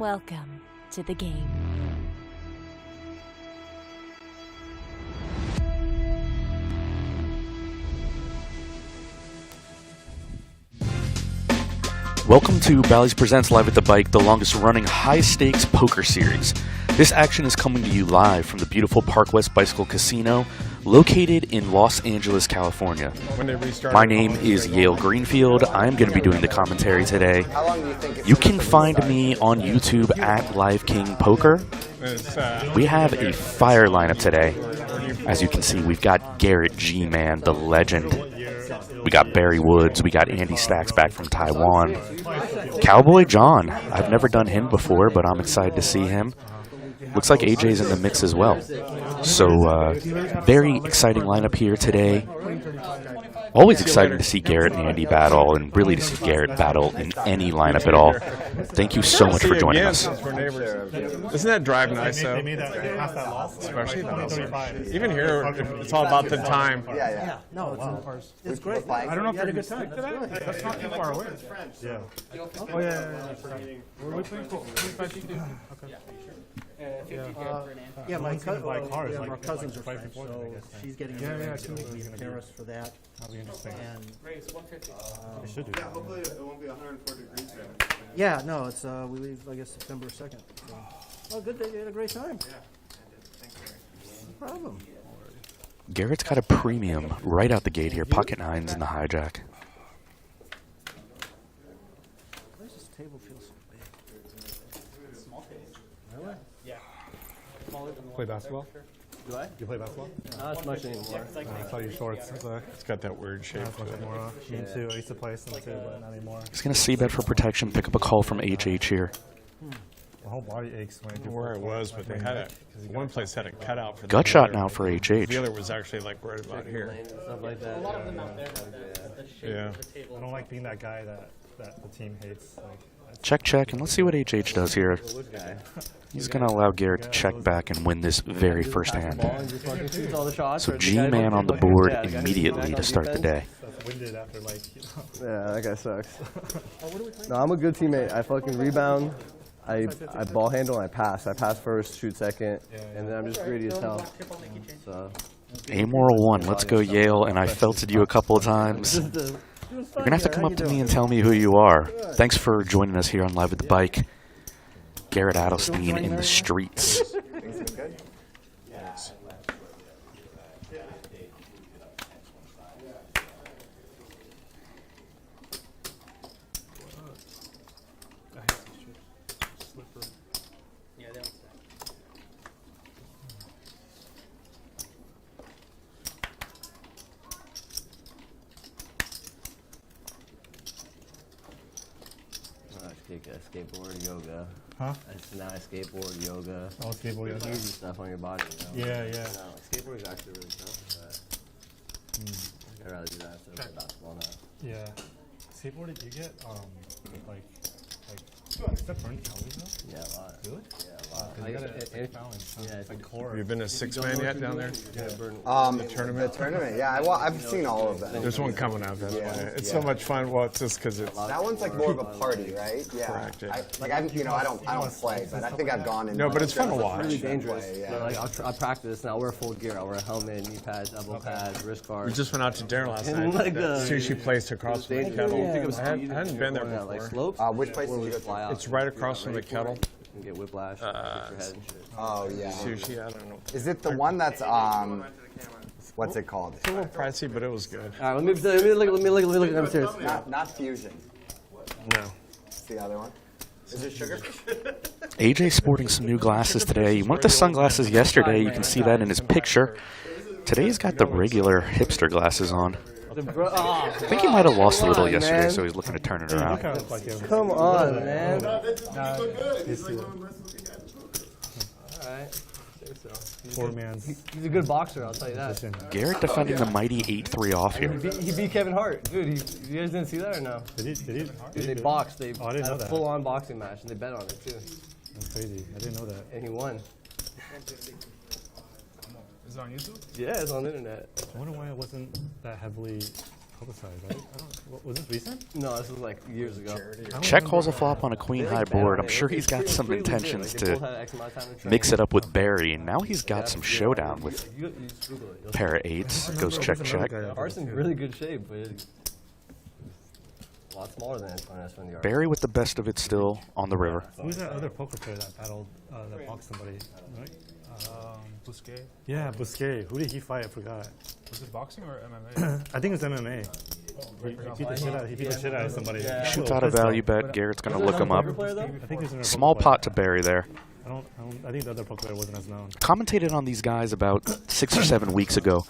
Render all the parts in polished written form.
Welcome to the game. Welcome to Bally's Presents Live at the Bike, the longest running high-stakes poker series. This action is coming to you live from the beautiful Park West Bicycle Casino, located in Los Angeles, California. My name is Yale Greenfield. I'm going to be doing the commentary today. You can find me on YouTube at Live King Poker. We have a fire lineup today. As you can see, we've got Garrett G-Man, the legend. We got Barry Woods, we got Andy Stacks back from Taiwan. Cowboy John, I've never done him before, but I'm excited to see him. Looks like AJ's in the mix as well. So, very exciting lineup here today. Always excited to see Garrett and Andy battle, and really to see Garrett battle in any lineup at all. Thank you so much for joining us. Isn't that drive nice, though? Especially even here, it's all about the time. Yeah. No, it's great. I don't know if you had a good time. That's not too far away. Yeah. Oh, yeah. We're playing for 25 people. Okay. Yeah, my our cousins are French, so she's getting married to Paris for that. That'll be interesting. And It should do that. Hopefully it won't be 104 degrees there. yeah, no, it's we leave I guess September 2nd. So. Oh, good. They had a great time. Yeah, thanks, Barry. No problem. Garrett's got a premium right out the gate here, pocket nines in the hijack. Why does this table feel so big? Small table. Really? Yeah. Play basketball? Do I? You play basketball? Not as much anymore. I saw your shorts. It's got that weird shape to it. Me too. I used to play some too, but not anymore. He's going to c-bet for protection, pick up a call from HH here. My whole body aches when I do Where it was, but they had one place had a cutout for the Gut shot dealer. now for The HH. dealer was actually like right about here. Stuff like that. Yeah. I don't like being that guy that the team hates. Like, Check, and let's see what HH does here. He's going to allow Garrett to check back and win this very first hand. So G-Man on the board immediately to start the day. that's winded after Yeah, that guy sucks. No, I'm a good teammate. I fucking rebound. I ball handle and I pass. I pass first, shoot second, and then I'm just greedy as hell. So. Amoral 1, let's go Yale, and I felted you a couple of times. You're going to have to come up to me and tell me who you are. Thanks for joining us here on Live at the Bike. Garrett Adelstein in the streets. Skateboard, yoga. Huh? Now I skateboard, yoga. Oh, skateboard, yoga. Easy stuff on your body, you know? Yeah. No, skateboard is actually really tough. I'd rather do that instead of basketball now. Yeah. Skateboarding, you get is that burning calories now? Yeah, a lot. Really? Yeah, a lot. You gotta take balance. Yeah, it's like core. Have you been a six-man yet down there? The tournament? yeah. I've seen all of them. There's one coming up. That's why. It's so much fun. Well, it's just because it's. That one's like more of a party, right? Yeah. Correct, yeah. I don't play, but I think I've gone in. No, but it's fun to watch. Really dangerous. Yeah. Like I practice and I wear full gear. I wear a helmet, knee pads, elbow pads, wrist guards. We just went out to dinner last And night. like the- Sushi place across from the kettle. Yeah. I hadn't been there Like before. slopes. Which place did you go to? It's right across from the kettle. You get whiplash, hit your head and shit. Oh yeah. Sushi, I don't know. Is it the one that's what's it called? It's a little pricey, but it was good. All right, let me look at upstairs. Not fusion. No. It's the other one. Is it sugarfish? AJ sporting some new glasses today. He went the sunglasses yesterday. You can see that in his picture. Today he's got the regular hipster glasses on. I think he might have lost a little yesterday, so he's looking to turn it around. Come on, man. Alright. Poor man's. He's a good boxer, I'll tell you that. Garrett defending the mighty 8-3 off here. He beat Kevin Hart. Dude, you guys didn't see that or no? Did he? Dude, they boxed. They I didn't had know a that. full-on boxing match, and they bet on it, too. That's crazy. I didn't know that. And he won. Is it on YouTube? Yeah, it's on the internet. I wonder why it wasn't that heavily publicized, right? I don't, was this recent? No, this was like years ago. Check calls a flop on a queen high board. I'm sure he's got some intentions to mix it up with Barry, and now he's got some showdown with pair of eights. Goes check, check. Arson's in really good shape, but it's a lot smaller than S1 Barry with the best of it still on the river. Who's that other poker player that battled, that boxed somebody, right? Busquet. Yeah, Busquet. Who did he fight? I forgot. Was it boxing or MMA? I think it's MMA. He beat the shit out of somebody. Shoots out a value bet. Garrett's going to look him up. I think he's in a Small poker pot player. to Barry there. I think the other poker player wasn't as known. Commentated on these guys about 6 or 7 weeks ago.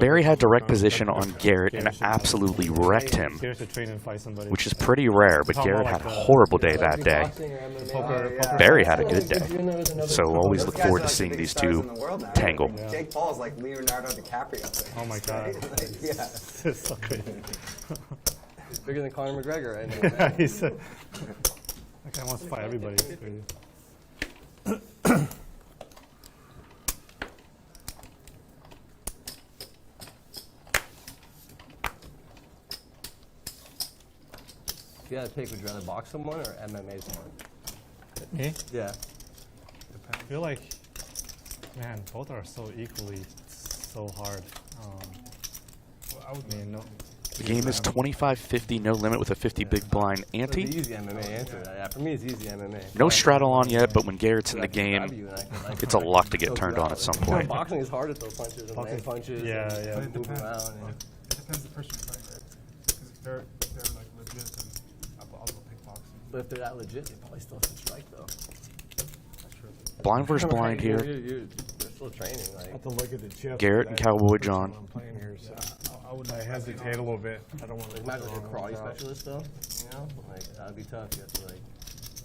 Barry had direct position on Garrett and absolutely wrecked him, Garrett should train and fight somebody. which is pretty rare, but Garrett had a horrible day that day. Barry had a good day. So always look forward to seeing these two tangle. Jake Paul is like Leonardo DiCaprio. Oh my god. Yeah. This is so crazy. He's bigger than Conor McGregor right now. He said, that guy wants to fight everybody. It's crazy. If you had to pick, would you rather box someone or MMA someone? Me? Yeah. I feel like, man, both are so equally so hard. I would mean, no. The game is 25-50, no limit with a 50 big blind It's ante. the easy MMA answer. Yeah, for me, it's easy MMA. No straddle on yet, but when Garrett's in the game, it's a luck to get turned on at some point. Boxing is hard to throw punches and land punches. Yeah, and yeah. move around. And It depends the person you're fighting, right? Because if they're like legit, then I'll go pick boxing. but if they're that legit, they probably still should strike though. That's true. Blind versus blind here. They're still training. I Like, have to look at the chips. Garrett and Cowboy John. I'm playing here, so I hesitate a little bit. I don't want to. imagine like a karate specialist though. You know, like that'd be tough. You have to like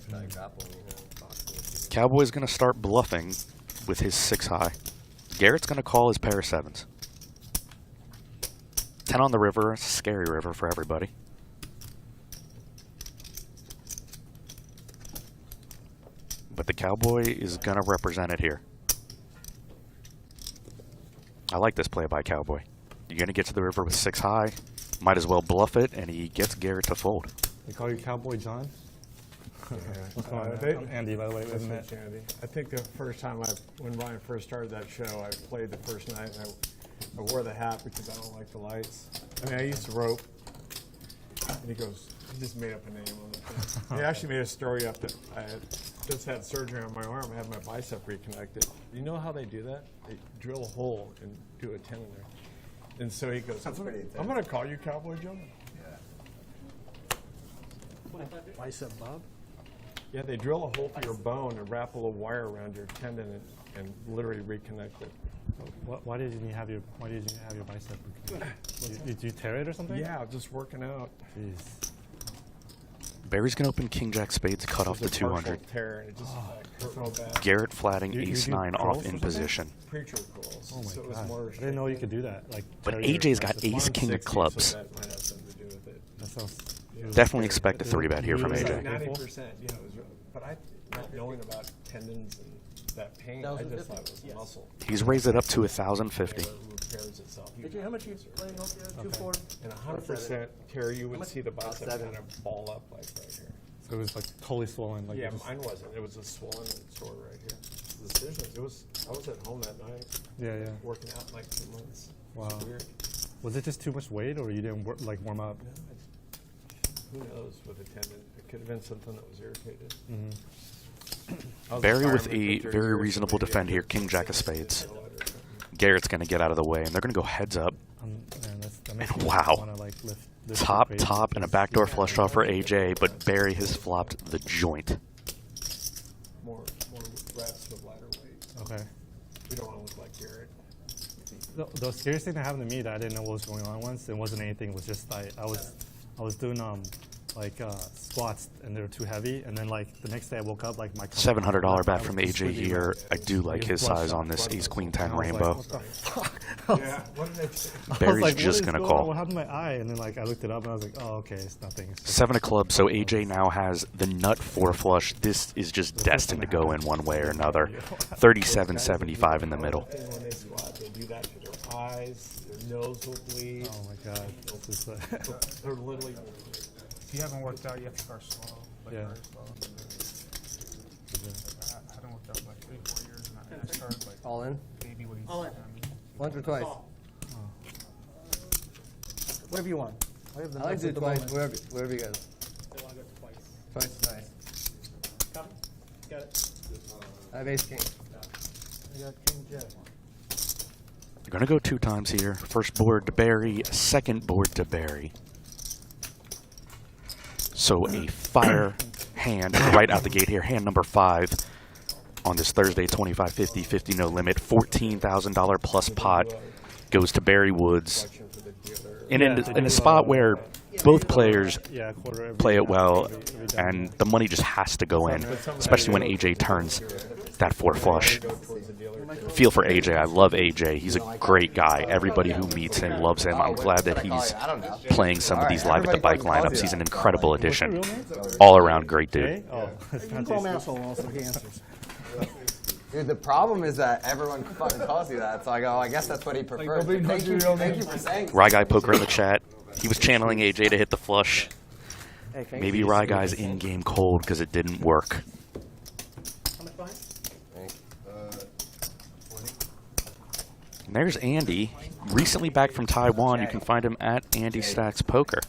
try to grapple. You know, boxing. Cowboy's going to start bluffing with his 6 high. Garrett's going to call his pair of 7s. 10 on the river, it's a scary river for everybody. But the Cowboy is going to represent it here. I like this play by Cowboy. You're going to get to the river with 6 high. Might as well bluff it, and he gets Garrett to fold. They call you Cowboy John? What's going on? I'm Andy, by the way. Isn't it? Andy. I think the first time when Ryan first started that show, I played the first night, and I wore the hat because I don't like the lights. I mean, I used to rope, and he goes, he just made up a name on the thing. He actually made a story up that I had just had surgery on my arm. I had my bicep reconnected. You know how they do that? They drill a hole and do a tendon there. And so he goes, I'm going to call you Cowboy John. Bicep Bob? Yeah, they drill a hole through your bone and wrap a little wire around your tendon and literally reconnect it. Why did you have your bicep? Did you tear it or something? Yeah, just working out. Jeez. Barry's going to open King Jack spades, cut off the 200. Tear, and it just hurt real bad. Garrett flatting You ace do 9 curls off or in something? position. Preacher curls. Oh my So it was god! more I didn't know you could do that. Like, But tear your AJ's got bicep. ace king of 160, clubs. So that might have something to do with it. That sounds. Definitely expect a 3-bet here from It was AJ. like 90%, yeah. But I, not knowing about tendons and that pain, I just thought it was muscle. He's raised it up to 1,050. It repairs itself. AJ, how much you playing Nokia? 2-4? And 100% tear, you would see the bicep kind of ball up like right here. So it was like totally swollen. Like Yeah, it was- mine wasn't. It was just swollen and sore right here. Decisions. I was at home that night, Yeah, yeah. working out in like 2 months. Wow. It's weird. Was it just too much weight, or you didn't warm up? No, who knows with a tendon? It could have been something that was irritated. I was Barry with fireman a for 30 very years, reasonable so maybe defend I here, could King Jack of say spades. it or something. Garrett's going to get out of the way, and they're going to go heads up. Man, that makes me Wow. wanna, like, lift Top, crazy. top, and a backdoor flush draw for AJ, but Barry has flopped the joint. More reps with lighter weights. Okay. We don't want to look like Garrett. The scariest thing that happened to me that I didn't know what was going on once, it wasn't anything. It was just I was doing squats and they were too heavy, and then like the next day I woke up like my $700 bet from AJ here. I do like his size on this ace queen 10 rainbow. What the fuck? Yeah, what did I do? I was Barry's like, just what is going to on? call. What happened to my eye? And then like I looked it up and I was like, oh okay, it's nothing. It's just 7 of clubs, so AJ now has the nut 4 flush. This is just destined to go in one way or another. 37.75 in the middle. When they squat, they do that to their eyes, their nose will bleed. Oh my god. This is, They're literally. If you haven't worked out, you have to start slow. Like Yeah. very slow. I hadn't worked out in like 3-4 years, and I started like All in? baby weights. All in. Once or twice? Whatever you want. I have the I like knife to do at the twice, moment. wherever you guys. They want to go twice. Twice, nice. Come. Got it. I have ace king. I got king jack. They're going to go 2 times here. First board to Barry, second board to Barry. So a fire hand right out the gate here. Hand number 5 on this Thursday, 25-50, 50 no limit, $14,000 plus pot goes to Barry Woods. And in a spot where both players yeah, quarter every play it well, every time. and the money just has to go in, especially when AJ turns that 4 flush. Feel for AJ. I love AJ. He's a great guy. Everybody who meets him loves him. I'm glad that he's playing some of these live at the bike lineups. He's an incredible addition. All around great dude. Jay? Oh, it's You can not call him Jason. asshole also, he answers. Dude, the problem is that everyone fucking calls you that, so I go, I guess that's what he prefers. nobody knows your real Thank name. you for saying Rye Guy Poker in the chat. He was channeling AJ to hit the flush. Hey, thank Maybe you. Rye Guy's in-game cold because it didn't work. How much behind? And there's Andy. Recently back from Taiwan. You can find him at Andy Stacks Poker.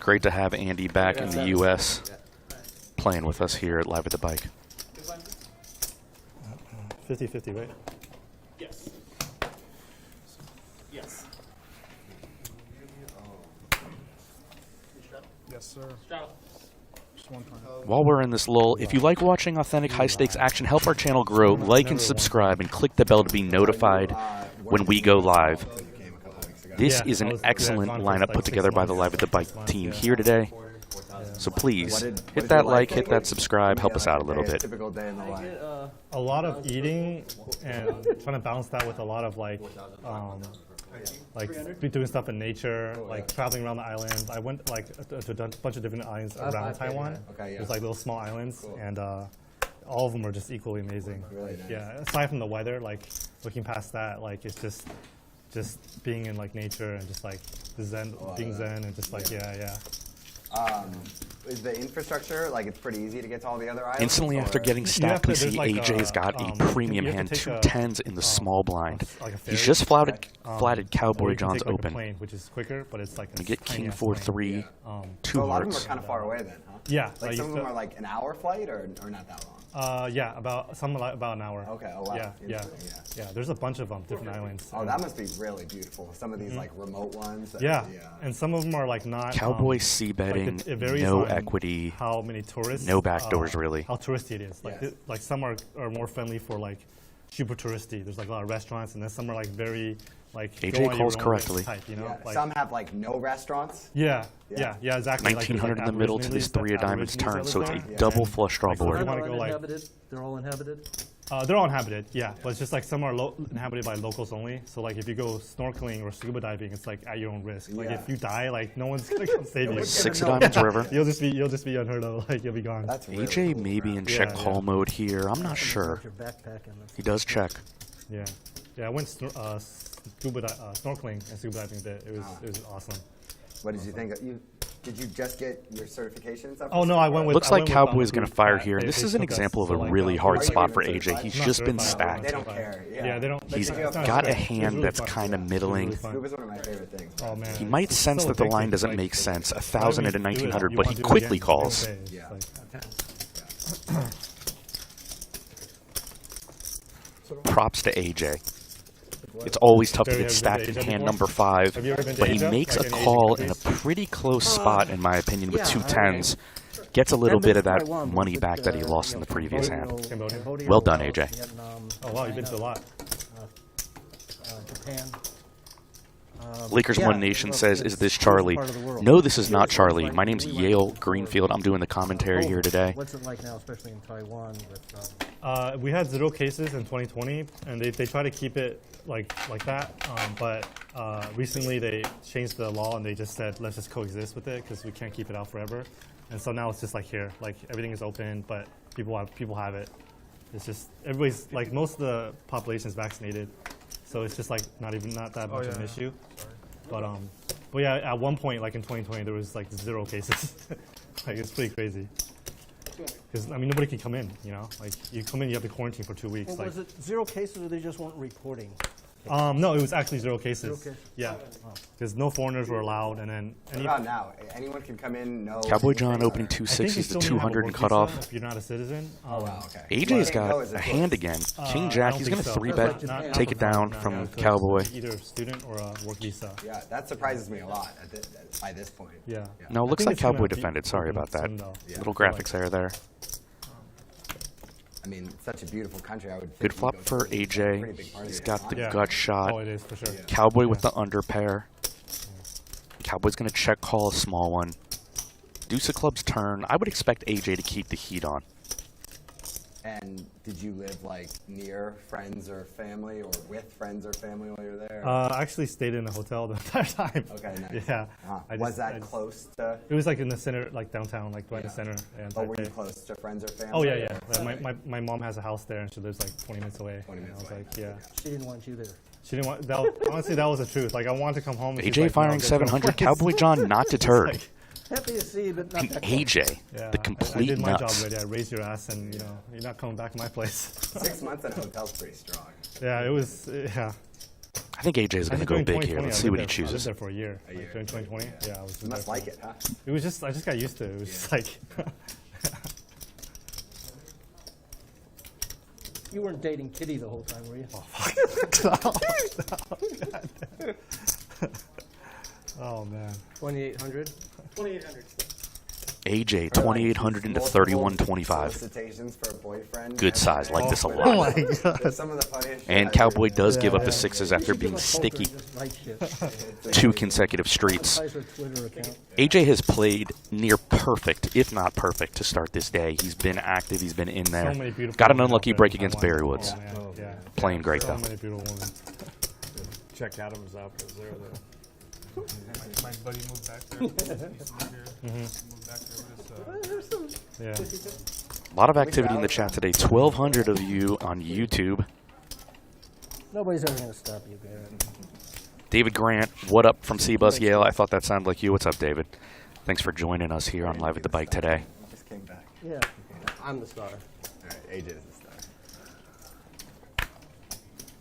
Great to have Andy back in the U.S. playing with us here at Live at the Bike. 50-50, right? Yes. Yes. Yes, sir. Just one time. While we're in this lull, if you like watching authentic high-stakes action, help our channel grow, like and subscribe, and click the bell to be notified when we go live. This Yeah, is I an was excellent at lineup put together by the Live at the Bike team here today. So please, hit that like, hit that subscribe, help us out a little bit. Typical day in the life. A lot of eating and trying to balance that with a lot of like doing stuff in nature, like traveling around the islands. I went like to a bunch of different islands around Taiwan. Okay, yeah. There's like little small islands, and all of them are just equally amazing. Really nice. Yeah, aside from the weather, like looking past that, like it's just being in like nature and just like the zen, being zen, and just like yeah. Is the infrastructure, like, it's pretty easy to get to all the other islands? Instantly after or- getting have stacked, to- we see there's like AJ's got a premium you have hand, to take 2 a, 10s in the small blind. like a He's ferry. just flatted or Cowboy you can John's take, like, a open. plane, which is quicker, but it's like We get tiny King ass 4-3, plane. 2 So a lot of them hearts. are kind of far away then, huh? Yeah, Like you some of them feel- are like an hour flight or not that long? Yeah, about an hour. Okay, oh wow. Yeah. Interesting, yeah. There's a bunch of them, different islands. Oh, that must be really beautiful. Some of these like remote ones. that- Yeah, and some of them are like not. Cowboy sea betting, it varies no on equity. How many tourists? no backdoors, really. How touristy it is. Like Yes. like some are more friendly for like super touristy. There's like a lot of restaurants, and then some are like very like. AJ go on your calls own correctly. Type, you know. Yeah, Like, some have like no restaurants. yeah, Yeah. exactly. Like, there's, 1900 like, in the middle to this Aborigines 3 of diamonds that turn, so it's a live there. double flush draw Like, so if board. you wanna go, like- Uninhabited? They're all inhabited? They're all inhabited, yeah, but it's just like some are inhabited by locals only. So like if you go snorkeling or scuba diving, it's like at your own risk. Like Yeah. if you die, like no one's gonna come save you. 6 of diamonds river. You'll just be unheard of. Like you'll be gone. That's really AJ cool. maybe in Yeah, check yeah. call mode here. I'm not sure. Put your backpack in this. He does check. Yeah. I went snorkeling and scuba diving a bit. It was awesome. What did you think? Did you just get your certification and stuff? Oh no, I went with. Looks I like went with, Cowboy's going to group fire that here. And they- this they is an took us example of to, a like, really hard Are you spot for even AJ. certified? He's Not just been certified, stacked. They don't care. Yeah, they don't. He's it's not got a certified. It was hand really that's fun. kind of It was middling. really fun. Scuba's one of my favorite things. Oh man. He might It's sense so that the addictive. line doesn't Like, make sense. why 1,000 don't at a we do it? 1900, You but he want to do it quickly again? calls. Same day. Yeah. Like, Props to AJ. It's always tough to Barry, get have you been stacked to in Asia hand before? number 5, Have you ever been to but he Asia? makes Like a an Asian call in a countries? pretty close spot, in my opinion, with yeah, 2 I- 10s. Gets a little bit of that Taiwan, money but, back that he lost in the previous hand. Cambodia? Well done, AJ. Vietnam, Oh wow, you've been to a lot. Japan. Lakers Yeah, One Nation well, says, it's "Is this a Charlie?" part of the world. No, this is not Charlie. My name's Yale Greenfield. I'm doing the commentary here today. What's it like now, especially in Taiwan? With, We had 0 cases in 2020, and they try to keep it like that. But recently they changed the law, and they just said let's just coexist with it because we can't keep it out forever. And so now it's just like here, like everything is open, but people have it. It's just everybody's like most of the population is vaccinated, so it's just like not that much of an issue. Sorry. But yeah, at one point, like in 2020, there was like 0 cases. Like it's pretty crazy. Because I mean, nobody can come in. You know, like you come in, you have to quarantine for 2 weeks. Well, like, was it 0 cases or they just weren't reporting? no, it was actually 0 cases. 0 cases. Yeah, because no foreigners were allowed, and then What about now? Anyone can come in. No. Cowboy John opening I think you 260s still to need to have a 200 work and cut visa off. if you're not a citizen. Oh, wow, okay. AJ's Well, got is a it hand again. King Jack, I he's don't going to think so. 3-bet, Not take it down no, from so it's Cowboy. Either a student or a work visa. Yeah, that surprises me a lot by this point. Yeah. No, it I looks think like it's gonna Cowboy be defended. Sorry open about that. soon, though. Yeah. Little graphics error there. I mean, it's such a beautiful country. I would think Good you'd flop go for to a pretty AJ. big part of He's the got the economy. gut shot. Oh, it is for sure. Cowboy with the under pair. Cowboy's going to check call a small one. Deuce of clubs turn. I would expect AJ to keep the heat on. And did you live like near friends or family, or with friends or family while you were there? I actually stayed in a hotel the entire time. Okay, nice. Yeah. Was that close to? It was like in the center, like downtown, like right in the center. Yeah, Oh, were you close to friends or family? Oh yeah, yeah. My mom has a house there, and she lives like 20 minutes away. 20 minutes and I away. was like, yeah. She didn't want you there. She didn't want. Honestly, that was the truth. Like I wanted to come home. And she's AJ like, firing no, go to a 700. place. Cowboy John not deterred. Like, Happy to see you, but not And that AJ, yeah, the I complete did my nuts. job already. I raised your ass, and you know you're not coming back to my place. 6 months in a hotel's pretty strong. Yeah, it was. Yeah. I think AJ is going to go big here. Let's see what he I lived chooses. there for a year. A year. During 2020. Yeah, I was. You must there like for- it, huh? It was just. I just got used to it. It was just like. You weren't dating Kitty the whole time, were you? Oh man. 2,800. AJ, Or, like, 2,800 into multiple 31.25. Solicitations for a boyfriend. Good size. Like this a Oh lot. my god. There's some of the funniest shit And I've Cowboy ever does seen. give up the yeah. sixes after being You should give up sticky poker, just write shit. 2 consecutive streets. Advertise her Twitter account. AJ has played near perfect, if not perfect, to start this day. He's been active. He's been in there. So many beautiful Got an women out unlucky there break in against Taiwan. Barry Woods. Oh, man. Yeah. Playing great, So though. many beautiful women. Check Adams out because they're the. My buddy moved back there. He used to live here. Moved back there with Yeah. A lot of activity in the chat today. 1,200 of you on YouTube. Nobody's ever going to stop you, Garrett. David Grant, what up from C-Bus Yale? I thought that sounded like you. What's up, David? Thanks for joining us here on Live at the Bike today. He just came back. Yeah, I'm the star. All right, AJ is the star.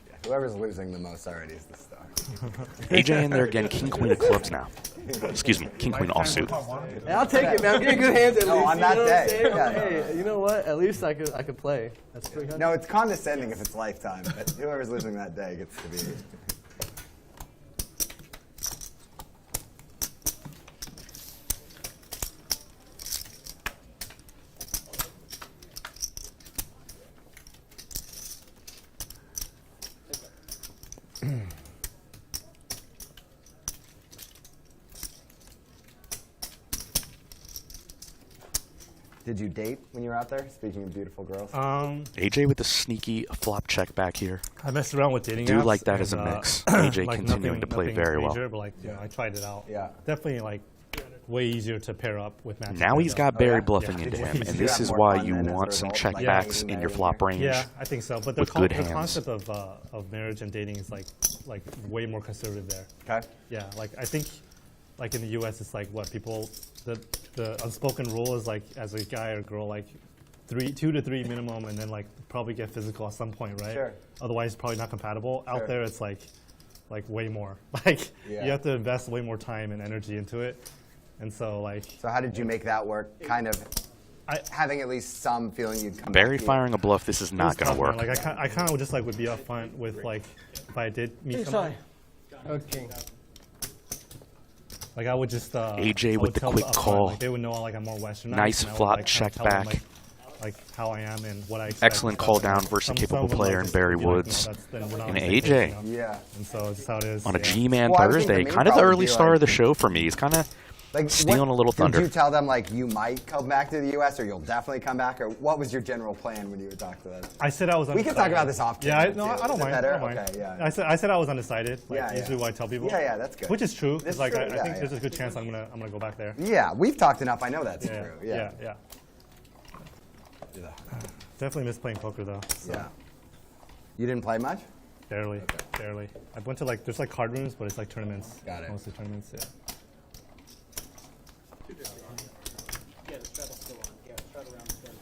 Yeah, whoever's losing the most already is the star. AJ in there again. King, queen of clubs now. Excuse me. King, queen offsuit. Hey, I'll take it, man. I'm getting good hands at No, least. on you that know what I'm day. saying? Yeah. Hey, you know what? At least I could play. That's 300. No, it's condescending if it's lifetime, but whoever's losing that day gets to be. Did you date when you were out there? Speaking of beautiful girls. AJ with the sneaky flop check back here. I messed around with dating Do apps. like that as a and, mix. AJ like continuing to play nothing very well. major, but like, you know, I tried it out. Yeah. Definitely like way easier to pair up with matches. Now he's got Oh, Barry yeah? bluffing Yeah. into Yeah. him, Did and you this have is more why fun you then as a want some result, like checkbacks dating in your that flop range. Yeah, I think so. But the, with good the hands. concept of marriage and dating is like way more conservative there. Okay. Yeah, like I think like in the U.S. it's like what people the unspoken rule is like as a guy or girl like 2 to 3 minimum, and then like probably get physical at some point, right? Sure. Otherwise, probably not compatible. Sure. Out there, it's like way more. Like Yeah. you have to invest way more time and energy into it, and so like So how did you make that work? Kind of having at least some feeling you'd come Barry back to. firing a bluff. This is it was not going tough, to work. man. Like I kind of just like would be upfront with like if I did meet King someone. side. Okay. Like I would just AJ I with would the tell quick them upfront, call. Like they would know like I'm more westernized. Nice and I would, flop like, check tell them, back. like how I am and what I expect. Excellent and stuff. call down And versus a some capable of them, player like, in just Barry be like, no, Woods. then we're not And on the same page, AJ. you know? Yeah. And so it's just how it is. On a yeah. G-Man Well, I think Thursday, the main kind of the problem would early be, star like- of the show for me. He's kind of Like stealing a little thunder. Did you tell them like you might come back to the U.S. or you'll definitely come back, or what was your general plan when you would talk to them? I said I was We undecided. can talk about this off Yeah, camera, no, too. I don't Is it mind. better? I don't mind. Okay, yeah. I said I was undecided. Like Yeah, yeah. usually what I tell people. Yeah, yeah, that's good. Which is true. That's It's like true, I yeah, think there's yeah. a good chance I'm gonna go back there. Yeah, we've talked enough. I know that's Yeah, true. yeah, Yeah. yeah. Definitely miss playing poker though. So Yeah. You didn't play much? barely. I went to there's like card rooms, but it's like tournaments. Got it. Mostly tournaments. Yeah. Yeah, the straddle's still on. Yeah, straddle around the straddle.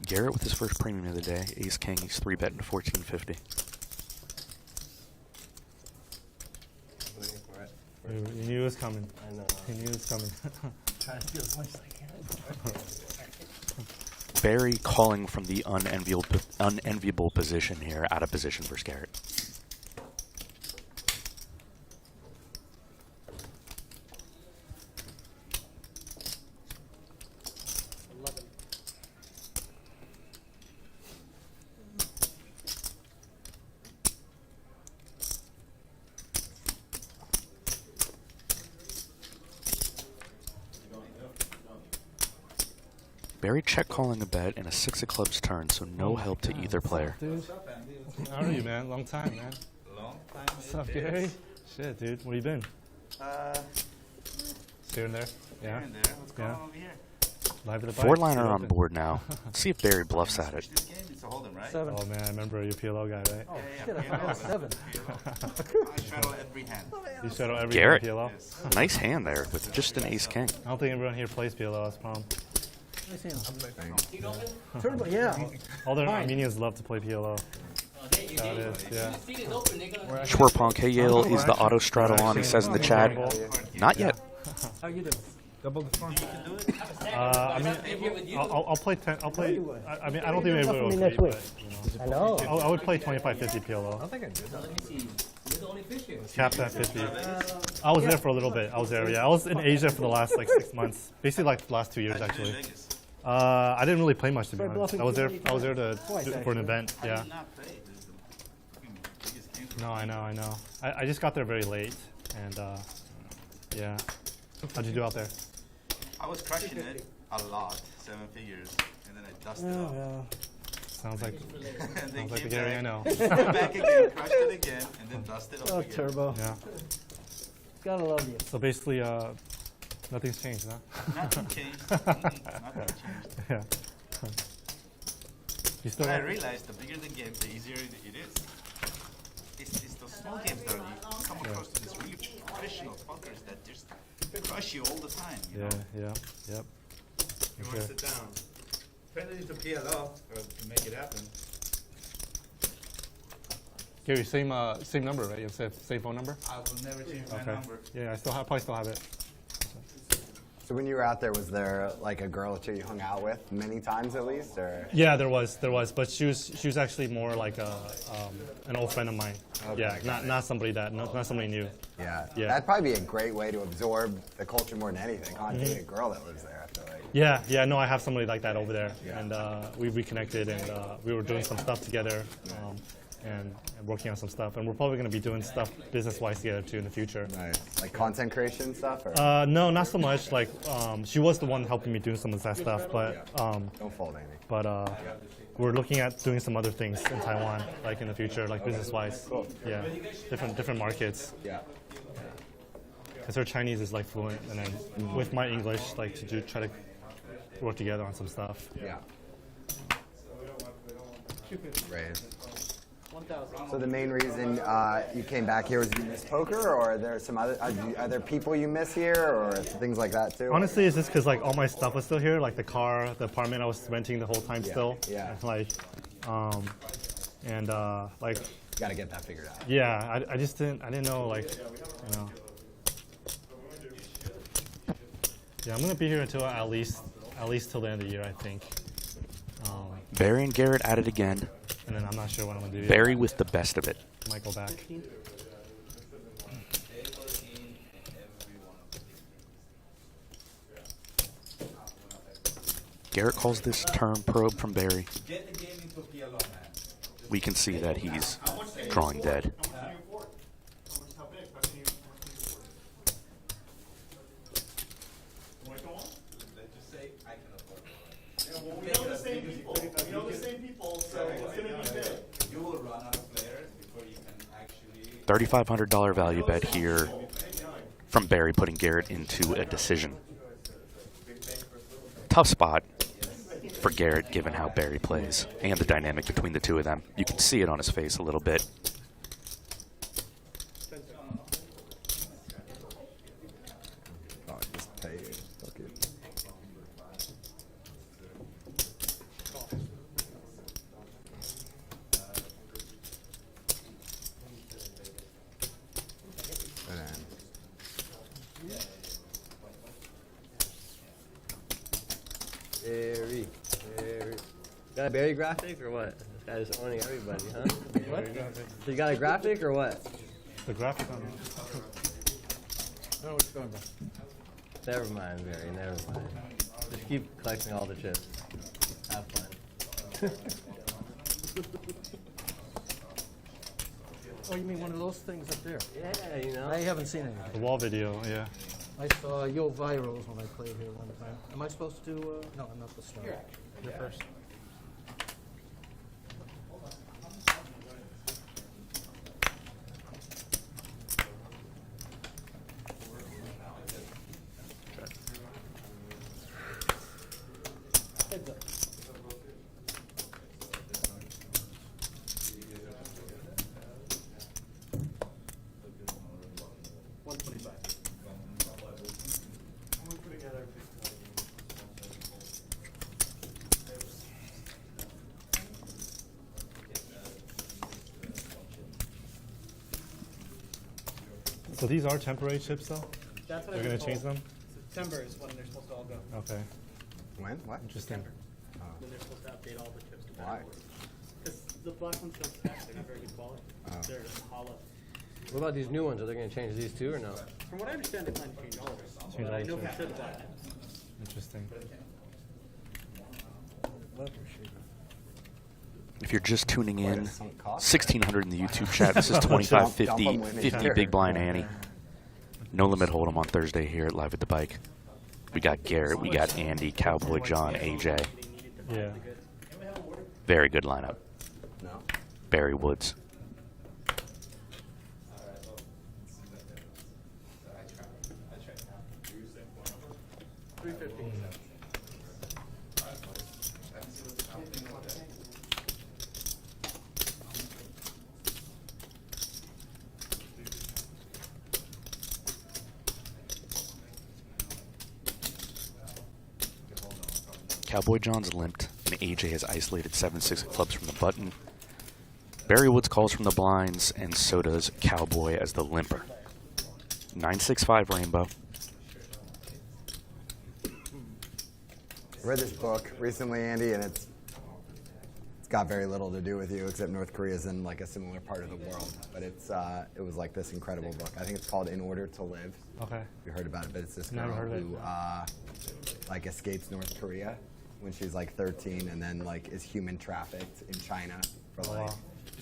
Garrett with his first premium of the day. Ace King. He's 3-betting to 1450. You knew it was coming. I know. You knew it was coming. Trying to do as much as I can. Barry calling from the unenviable position here, out of position versus Garrett. Barry check calling a bet in a 6 of clubs turn, so no help to either player. Dude, how are you, man? Long time, man. Long time. What's up, Gary? Shit, dude. Where you been? Here and there. Yeah. Here and there. What's going Yeah. on over here? Live at the bike. Four-liner Still on open. board now. Let's see if Barry bluffs at it. This game is a hold'em, right? 7. Oh man, I remember you're a PLO guy, right? Oh, Yeah, shit, I PLO. forgot 7. I straddle every hand. You settle every Garrett. PLO. Yes. Nice hand there with just an Ace King. I don't think everyone here plays PLO. That's the problem. Nice hand. Turn, yeah. All the Fine. Armenians love to play PLO. That is, yeah. Schwerpunk, hey Yale, is the auto straddle on? He says in the chat. Not yet. How you doing? Double the fun. I mean, I'll play 10. I'll play. I mean, I don't think maybe Stuff for me will next play, week. but I know. I would play 25-50 PLO. Capped at 50. I was there for a little bit. I was there, yeah. I was in Asia for the last like 6 months, basically like the last 2 years actually. I didn't really play much to be honest. I was there for an event, yeah. No, I know. I just got there very late, and yeah. How'd you do out there? I was crushing it a lot, 7 figures, and then I dusted off. Sounds like And then sounds like the came Gary I back, know. came back again, crushed it again, and then dusted off Oh, again. Turbo. Yeah. Gotta love you. So basically, nothing's changed, huh? Nothing changed. Nothing changed. Yeah. You still But I have, realized the bigger the game, the easier it is. It's those small games that you come across to these really professional fuckers that just crush you all the time. You know? yeah, yep. You For want to sure. sit down. Friendly to PLO to make it happen. Gary, same number, right? You have same phone number? I will never change my Okay. number. Yeah, probably still have it. So when you were out there, was there like a girl or two you hung out with many times at least, or? Yeah, there was, but she was actually more like an old friend of mine. Okay, Yeah, not somebody not somebody new. Yeah. Yeah. That'd probably be a great way to absorb the culture more than anything. Huh? Mm-hmm. Dating a girl that lives there, I feel like. Yeah, no, I have somebody like that over there, Yeah. and we reconnected, and we were doing some stuff together, and working on some stuff, and we're probably going to be doing stuff business-wise together too in the future. Nice. Like content creation stuff, or? No, not so much. Like she was the one helping me doing some of that stuff, but Don't fold anything. we're looking at doing some other things in Taiwan, like in the future, like business-wise. Yeah, different markets. Yeah. Because her Chinese is like fluent, and then with my English, like to try to work together on some stuff. Yeah. Great. 1,000. So the main reason you came back here was you miss poker, or are there some other are there people you miss here, or things like that too? Honestly, it's just because like all my stuff was still here, like the car, the apartment I was renting the whole time still. yeah. And, like, like Got to get that figured out. yeah, I didn't know like, you know. Yeah, I'm gonna be here until at least till the end of the year, I think. Barry and Garrett at it again. And then I'm not sure what I'm gonna do. yet. Barry with the best of it. Might go back. Garrett calls this turn probe from Barry. Get the game into PLO, man. we can see that he's drawing dead. We know the same people. We know the same people, so it's going to be big. You will run out of players before you can actually... $3,500 value bet here from Barry, putting Garrett into a decision. Tough spot for Garrett, given how Barry plays and the dynamic between the two of them. You can see it on his face a little bit. Oh, just pay it. Fuck it. Barry. Got a Barry graphic or what? This guy's owning everybody, huh? What? So you got a graphic or what? The graphic on it. No, what's going on? Never mind, Barry, never mind. Just keep collecting all the chips. Have fun. Oh, you mean one of those things up there? Yeah, you know. I haven't seen any. The wall video, yeah. I saw Yo Virals when I played here one time. Am I supposed to? No, I'm not the star. You're first. Heads up. So these are temporary chips, though? That's what They're going to change them? September is when they're supposed to all go. Okay. When? What? Interesting. When they're supposed to update all the chips to Why? Because the black ones don't stack. They're not very good quality. They're hollow. What about these new ones? Are they going to change these too or no? From what I understand, they plan to change all of them. Change But all I the know for chips. sure the black ones. Interesting. If you're just tuning in, 1,600 in the YouTube chat. This is 2550 Big Blind Annie. No Limit Hold'em on Thursday here at Live at the Bike. We got Garrett, we got Andy, Cowboy John, AJ. Yeah. Very good lineup. No. Barry Woods. Cowboy John's limped, and AJ has isolated 7-6 clubs from the button. Barry Woods calls from the blinds, and so does Cowboy as the limper. 9-6-5 Rainbow. I read this book recently, Andy, and it's got very little to do with you, except North Korea's in like a similar part of the world. But it was like this incredible book. I think it's called In Order to Live. Okay. You heard about it, but it's this girl Never heard of it. who like escapes North Korea when she's like 13, and then like is human trafficked in China for like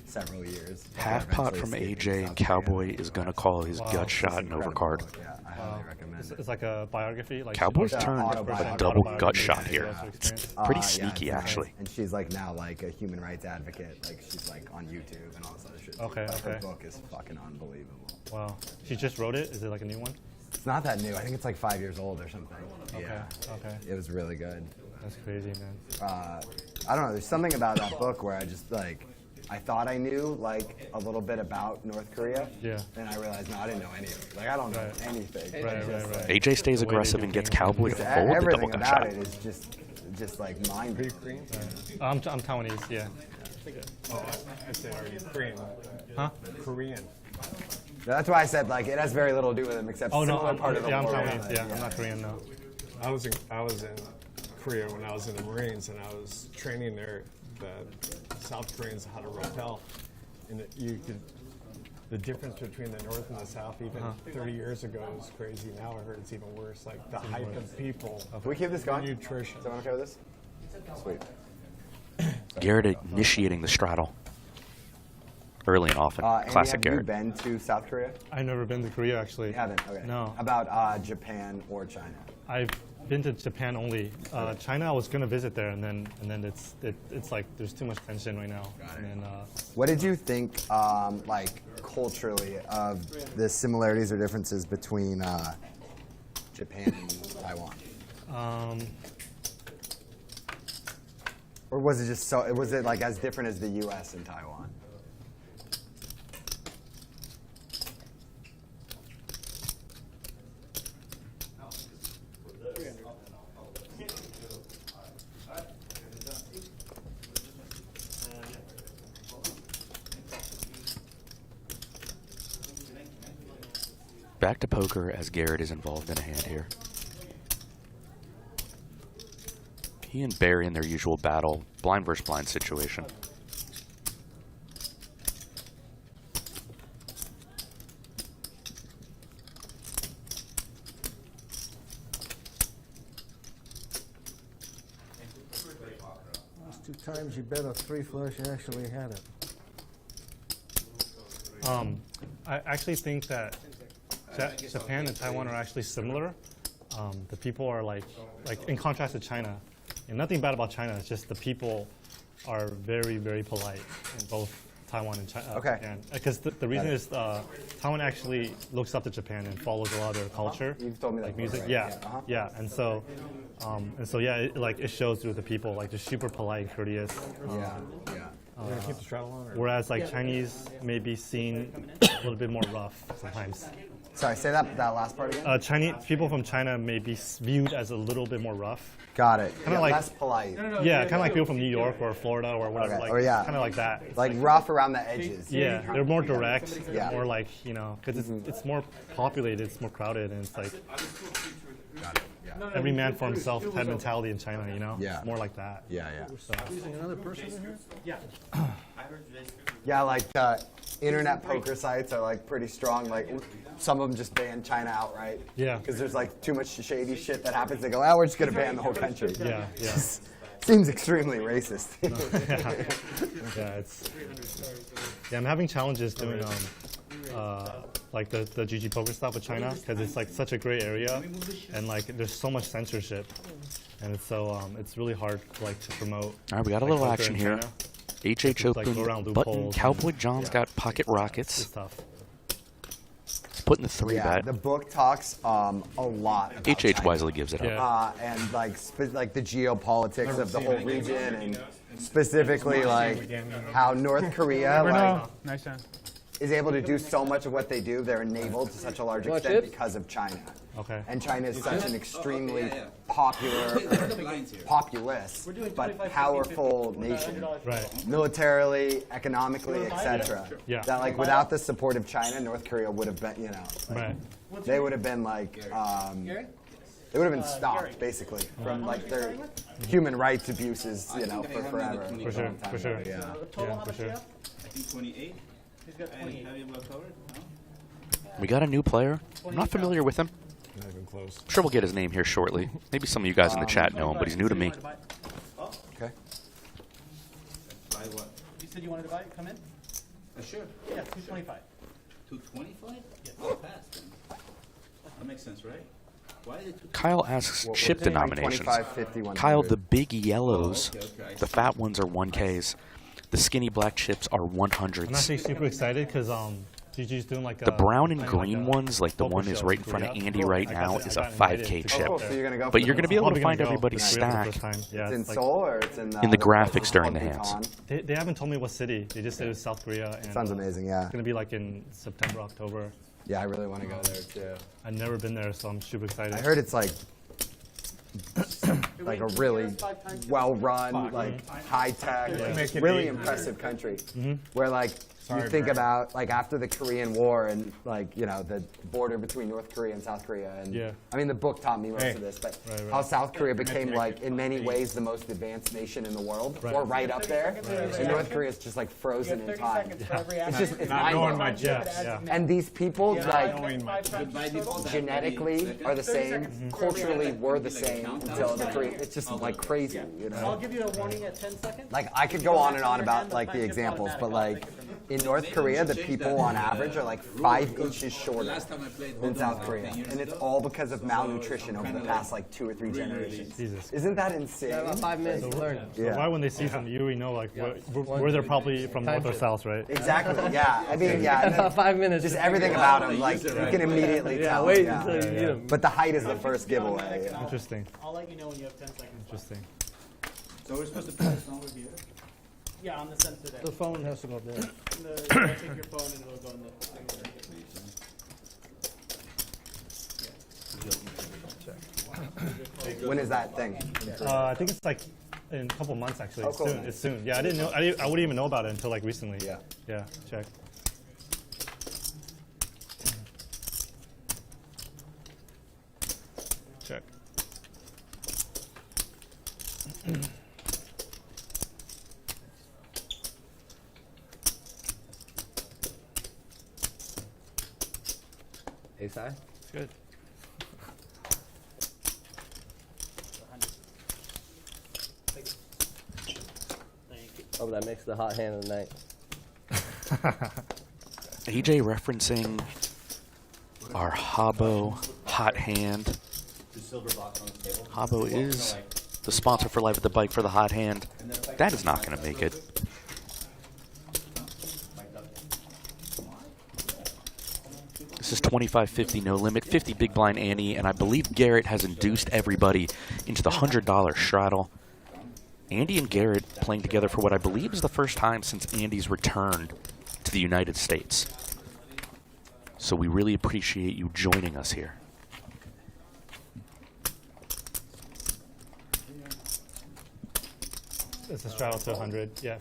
several years. Half pot from AJ, and Cowboy is going to call his gut shot in overcard. Yeah, I highly recommend it. It's like a biography? Like Cowboy's Yeah, turned a autobiography. double gut Autobiography. shot here. Yeah, It's experience. pretty Yeah, sneaky, it's nice. actually. And she's like now like a human rights advocate. Like she's like on YouTube and all this other shit. Okay, Like, Her okay. book is fucking unbelievable. Wow. She just wrote it? Is it like a new one? It's not that new. I think it's like 5 years old or something. Okay. Yeah. Okay. It was really good. That's crazy, man. I don't know. There's something about that book where I just like, I thought I knew like a little bit about North Korea. Yeah. Then I realized, no, I didn't know any of it. Like I don't know Right. anything. Right, It's right, just, right. like, AJ stays The way they aggressive do and gets things. Cowboy to just fold the double everything gut about shot. it is just like mind. I'm Taiwanese, yeah. I said, are you Korean? Huh? Korean. That's why I said like it has very little to do with them except Oh, no, similar part of the I'm world. Taiwanese, yeah. I'm not Korean, no. I was in Korea when I was in the Marines, and I was training there the South Koreans how to rappel. And the difference between the North and the South, even 30 years ago, was crazy. Now I heard it's even worse. Like the hype of people, Can we keep this going? nutrition. Is everyone okay with this? Sweet. Garrett initiating the straddle. early and often. Andy, Classic have you Garrett. been to South Korea? I've never been to Korea, actually. You haven't? Okay. No. How about Japan or China? I've been to Japan only. China, I was going to visit there, and then it's like there's too much tension right now. And then, What did you think, like culturally, of the similarities or differences between Japan and Taiwan? Or was it just so? Was it like as different as the U.S. and Taiwan? Back to poker as Garrett is involved in a hand here. He and Barry in their usual battle, blind versus blind situation. Last 2 times you bet a 3 flush, you actually had it. I actually think that Japan and Taiwan are actually similar. The people are like in contrast to China. And nothing bad about China. It's just the people are very, very polite in both Taiwan and China. Okay. Because the reason is Taiwan actually looks up to Japan and follows a lot of their culture. You've told me that like before, music. right? Yeah. And so yeah, it shows through the people. Like they're super polite and courteous. Yeah. You gonna keep the straddle on? Or? Whereas like Chinese may be seen a little bit more rough sometimes. Sorry, say that last part again. Chinese people from China may be viewed as a little bit more rough. Got it. Kinda like- less polite. Yeah, kind of like people from New York or Florida or whatever. Okay. Like, Or yeah. kind of like that. It's Like rough around the edges. yeah, they're more direct. Yeah. More like because it's more populated, it's more crowded, and it's like every man for himself type mentality in China. Yeah. It's more like that. Yeah. Using another person in here? Yeah, like internet poker sites are like pretty strong. Like some of them just ban China outright. Yeah. Because there's like too much shady shit that happens. They go, we're just gonna ban the whole country. Yeah. Seems extremely racist. I'm having challenges doing like the GG poker stuff with China because it's like such a gray area and like there's so much censorship and it's so it's really hard to promote. All right, we got a like, little poker action in here. China. HH Like, open go around button. loopholes Cowboy and- John's got pocket Good rockets. stuff. Putting the 3 Yeah, bet. the book talks a lot about HH China. wisely gives it up. Yeah. And like the geopolitics of the whole region, and specifically like how North Korea like, is able to do so much of what they do. They're enabled to such a large extent because of China. Okay. And China is such an extremely populous, but powerful nation. Right. Militarily, economically, etc. Yeah. That like without the support of China, North Korea would have been, Right. they would have been like, they would have been stopped basically from like their human rights abuses, for forever. For sure. For sure. Yeah. Yeah. For sure. I think 28. He's got 28. Have you well covered? No? We got a new player. I'm not familiar with him. Not even close. I'm sure we'll get his name here shortly. Maybe some of you guys in the chat know him, but he's new to me. Okay. Buy what? You said you wanted to buy it? Come in? Sure. Yeah, 225. 225? Yeah. Oh, fast. That makes sense, right? Why is it Kyle asks chip denominations. 25, 50, 100. Kyle, the big yellows, okay, I the fat ones are 1Ks. The skinny black chips are I'm 100s. actually super excited because GG's doing like The brown and like green a ones, like the poker one is show right in in front of Korea. Andy right I now, got- is I a got invited 5K to chip. Oh, so you're gonna go But for you're the- going to be able to Probably find gonna go. everybody's It's Korea for the stack. first time. Yeah, It's in like- Seoul or it's in In the graphics during the Bhutan? hands. They haven't told me what city. They just said it was South Korea. And, Sounds amazing, yeah. It's gonna be like in September, October. Yeah, I really want to go there too. I've never been there, so I'm super excited. I heard it's like a really well-run, like high-tech, Make it really 8. impressive country. Where like you think about like after the Korean War and like the border between North Korea and South Korea, and Yeah. I mean the book taught me most of this, but Right. how South Korea became like in many ways the most advanced nation in the world, or right up there, and North Korea is just like frozen in time. It's Not knowing my mind-blowing. chips. Yeah. And these people like Knowing my genetically are the same, culturally we're the same until the Korea. It's just like crazy, I'll give you a warning at 10 seconds. Like I could go on and on about like the examples, but like In North Korea, the people on average are like 5 inches shorter than South Korea. And it's all because of malnutrition over the past like 2 or 3 generations. Jesus. Isn't that insane? Yeah, about 5 minutes to learn. So why when they see some you know, like, where they're probably from north or south, right? Exactly, yeah. I mean, yeah. and About 5 minutes. Just everything about him, like, you can immediately tell. Wait until you meet him. But the height is the first giveaway. Interesting. I'll let you know when you have 10 seconds. Interesting. So we're supposed to put this on with you? Yeah, on the sensor there. The phone has to go there. You'll take your phone and it'll go in the thing. When is that thing? I think it's like in a couple months actually. Oh, It's cool. soon. It's soon. Yeah, I didn't know. I wouldn't even know about it until like recently. Yeah. Yeah. Check. Check. Ace high? It's good. Oh, that makes the hot hand of the night. AJ referencing our Habbo hot hand. Habbo is the sponsor for Live at the Bike for the hot hand. That is not going to make it. This is 25.50 no limit, 50 big blind ante, and I believe Garrett has induced everybody into the $100 straddle. Andy and Garrett playing together for what I believe is the first time since Andy's return to the United States. So we really appreciate you joining us here. It's a straddle to 100. Yeah.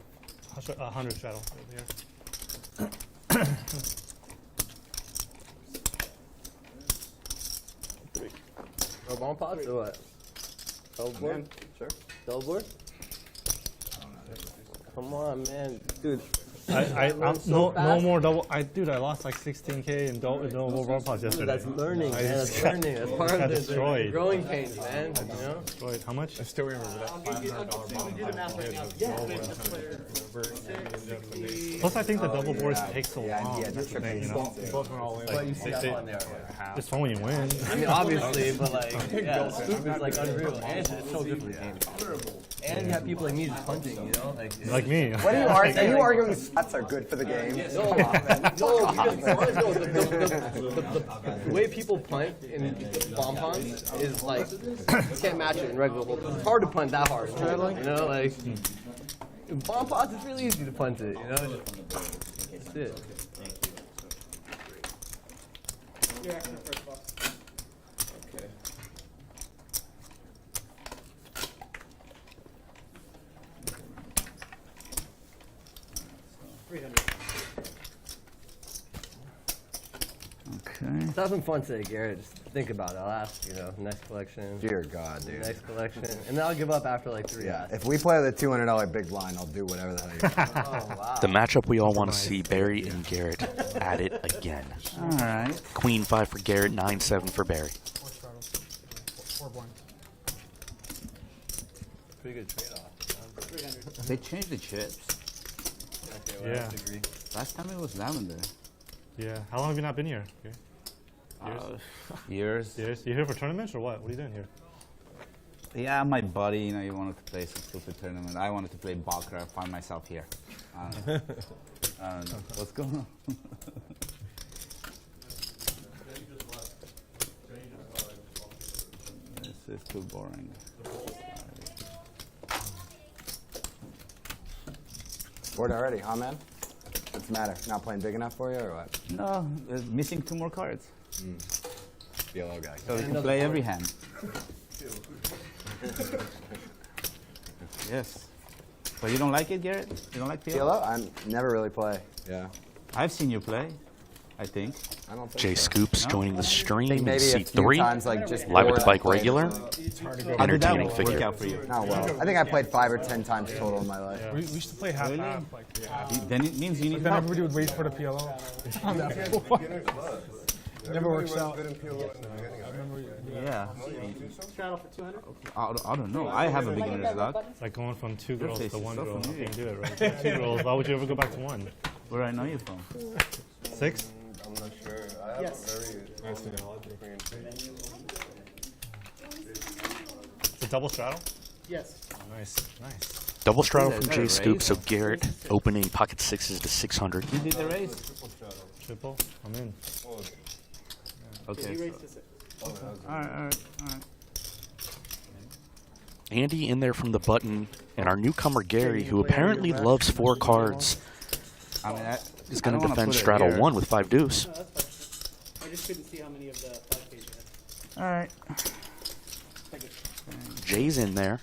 100 straddle right here. No bomb pots or what? Double board? Sure. Double board? Come on, man. Dude. No more double. Dude, I lost like 16K in double bomb pots yesterday. That's learning, man. That's learning. That's part got of the destroyed. growing pains, man. You know? Destroyed. How much? I still remember that $500 bomb. Plus, I think the double boards take so long. Yeah, That's the thing, you know. Both went all in. But you see that on there. It's fun when you win. I mean, obviously, but like, yeah, Scoop is like unreal. And it's so good for the game. And you have people like me just punching, you know? Like me. What are you arguing? Are you arguing spots are good for the game? No, the way people punt in bomb punts is like, you can't match it in regular hold. It's hard to punt that hard. You know, like, in bomb pots, it's really easy to punt it, you know? That's it. Your extra first box. Okay. Okay. Let's have some fun today, Garrett. Just think about it. I'll ask, you know, next collection. Dear God, dude. Next collection. And then I'll give up after like 3 Yeah, asks. if we play the $200 big blind, I'll do whatever the hell you want. Oh, wow. The matchup we all want to see, Barry and Garrett at it again. All right. Queen 5 for Garrett, 9-7 for Barry. Pretty good trade-off. They changed the chips. Okay, well, Yeah. I agree. Last time it was lavender. Yeah. How long have you not been here? Okay. Years. Years. You here for tournaments or what? What are you doing here? Yeah, my buddy, you know, he wanted to play some stupid tournament. I wanted to play Baccarat. Find myself here. I don't know. I don't know. What's going on? This is too boring. Bored already, huh, man? What's the matter? Not playing big enough for you, or what? No, missing 2 more cards. PLO guy. So we can play every hand. Yes. But you don't like it, Garrett? You don't like PLO? PLO? I never really play. Yeah. I've seen you play, I think. I don't think Jay so. Scoops No? joining the stream in Maybe a few C3. times, like just Live at bored the Bike and played. regular. How did that Entertaining work figure. out for you? Oh, well. I think I played 5 or 10 times total in my life. We used to play half-half. Like, Then it means you need then help. everybody would wait for the PLO. On that floor. Never works out. Yeah. Straddle for 200. I don't know. I have a beginner's luck. It's like going from 2 girls face to is 1 so girl. How can familiar. you do it, right? 2 girls. Why would you ever go back to 1? Where I know you from? 6? I'm not sure. I have Yes. a very Nice analogy. It's a double straddle? Yes. Oh, nice, nice. Double straddle Is from that Jay a Scoop, raise? so Garrett opening pocket sixes to 600. You did the raise? Triple? I'm in. Okay. He So, raised to 6. alright. Andy in there from the button, and our newcomer Gary, who apparently loves 4 cards, I mean, is I going don't to wanna defend put it straddle here. 1 with 5 deuce. No, that's fine. I just couldn't see how many of the 5 pages you had. Alright. Thank you. Jay's in there.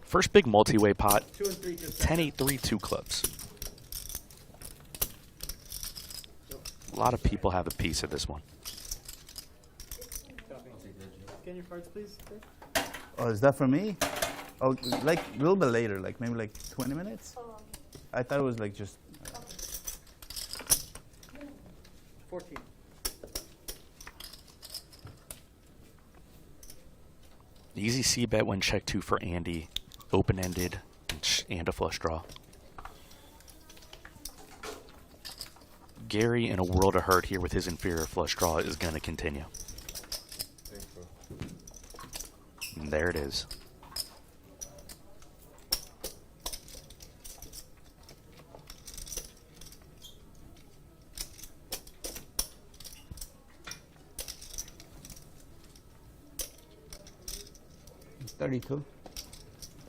First big multi-way pot, 2 and 3 just 10, 8, 3, 2 clubs. A lot of people have a piece of this one. copy. Scan your cards, please. Dave. Oh, is that for me? Oh, like a little bit later, like maybe like 20 minutes? I thought it was like just 14. Easy C bet when check 2 for Andy. Open-ended and a flush draw. Gary, in a world of hurt here with his inferior flush draw, is going to continue. And there it is. it's 32.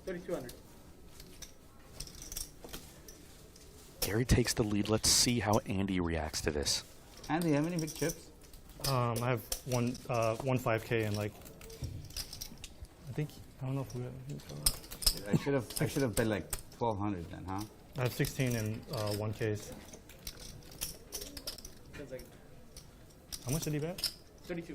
3,200. Gary takes the lead. Let's see how Andy reacts to this. Andy, how many big chips? I have one 5K and like, I think, I don't know if we have, I should have bet like 1,200 then, huh? I have 16 and 1Ks. 10 seconds. How much did he bet? 32.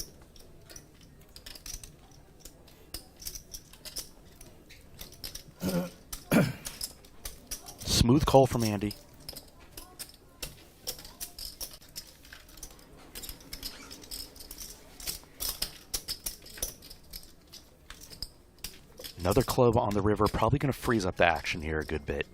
Smooth call from Andy. Another club on the river, probably going to freeze up the action here a good bit.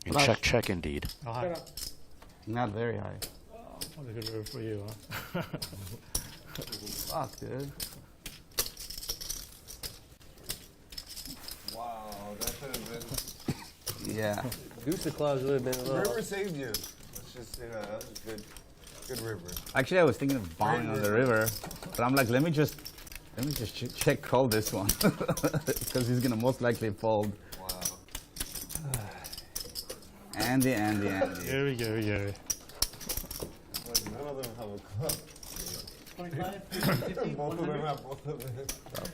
And Flush. check indeed. Oh, hi. Not very high. What a good river for you, huh? Fuck, dude. Wow, that should have been. Yeah. Deuce the clubs would have been a The little. river saved you. Let's just say that. That was good. Good river. Actually, I was thinking of bombing on the river, but I'm like, let me just check call this one because he's gonna most likely fold. Wow. Andy. Gary. Like, none of them have a club. 25, 50, Both of them 100. have both of them.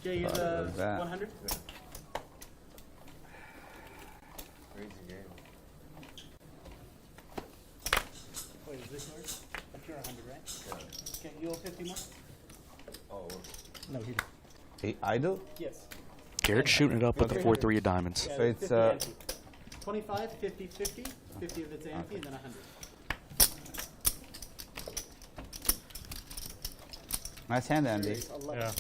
Jay, you're the was that? 100. Crazy game. Wait, is this yours? That's your 100, right? Okay, you owe 50 more? Oh, No, he did. Hey, I do? Yes. Garrett's shooting it up with the 4-3 of diamonds. Yeah, So it's, 50 ante. 25, 50, 50. 50 of it's ante, and then 100. Nice hand, Andy. 11. Yeah.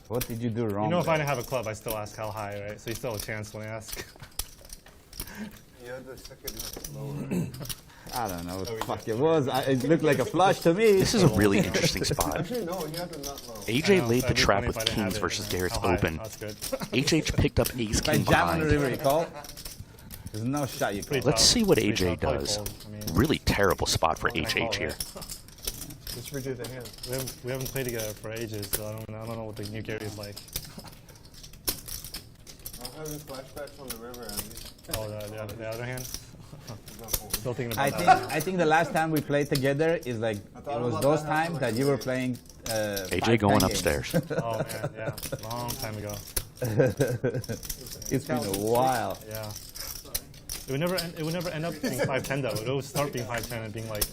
What did you do wrong? You know, if I there? didn't have a club, I still ask how high, right? So you still have a chance when I ask. you had the second lower. I don't know. Fuck, it was. It looked like a flush to me. This is a really interesting spot. Actually, no, you had the nut low. AJ laid So the it'd be trap funny if with I didn't have kings it, versus and then Garrett's how high. open. That's good. HH picked up ace If I king jam on the behind. river, you call? There's no shot you call. Pretty Let's tough. see what Pretty AJ tough. Probably does. fold. I mean, Really terrible spot for I call HH here. it. Let's redo the hand. We haven't played together for ages, so I don't know what the new Gary is like. I'm having flashbacks from the river, Andy. Oh, the other hand. He's not folding. Still thinking I about think I think the last time we played together is like it thought was about those that times that you were playing. AJ going upstairs. Oh man, yeah, long time ago. It's been a while. Yeah. It would never end up being 5-10 though. It would start being 5-10 and being like.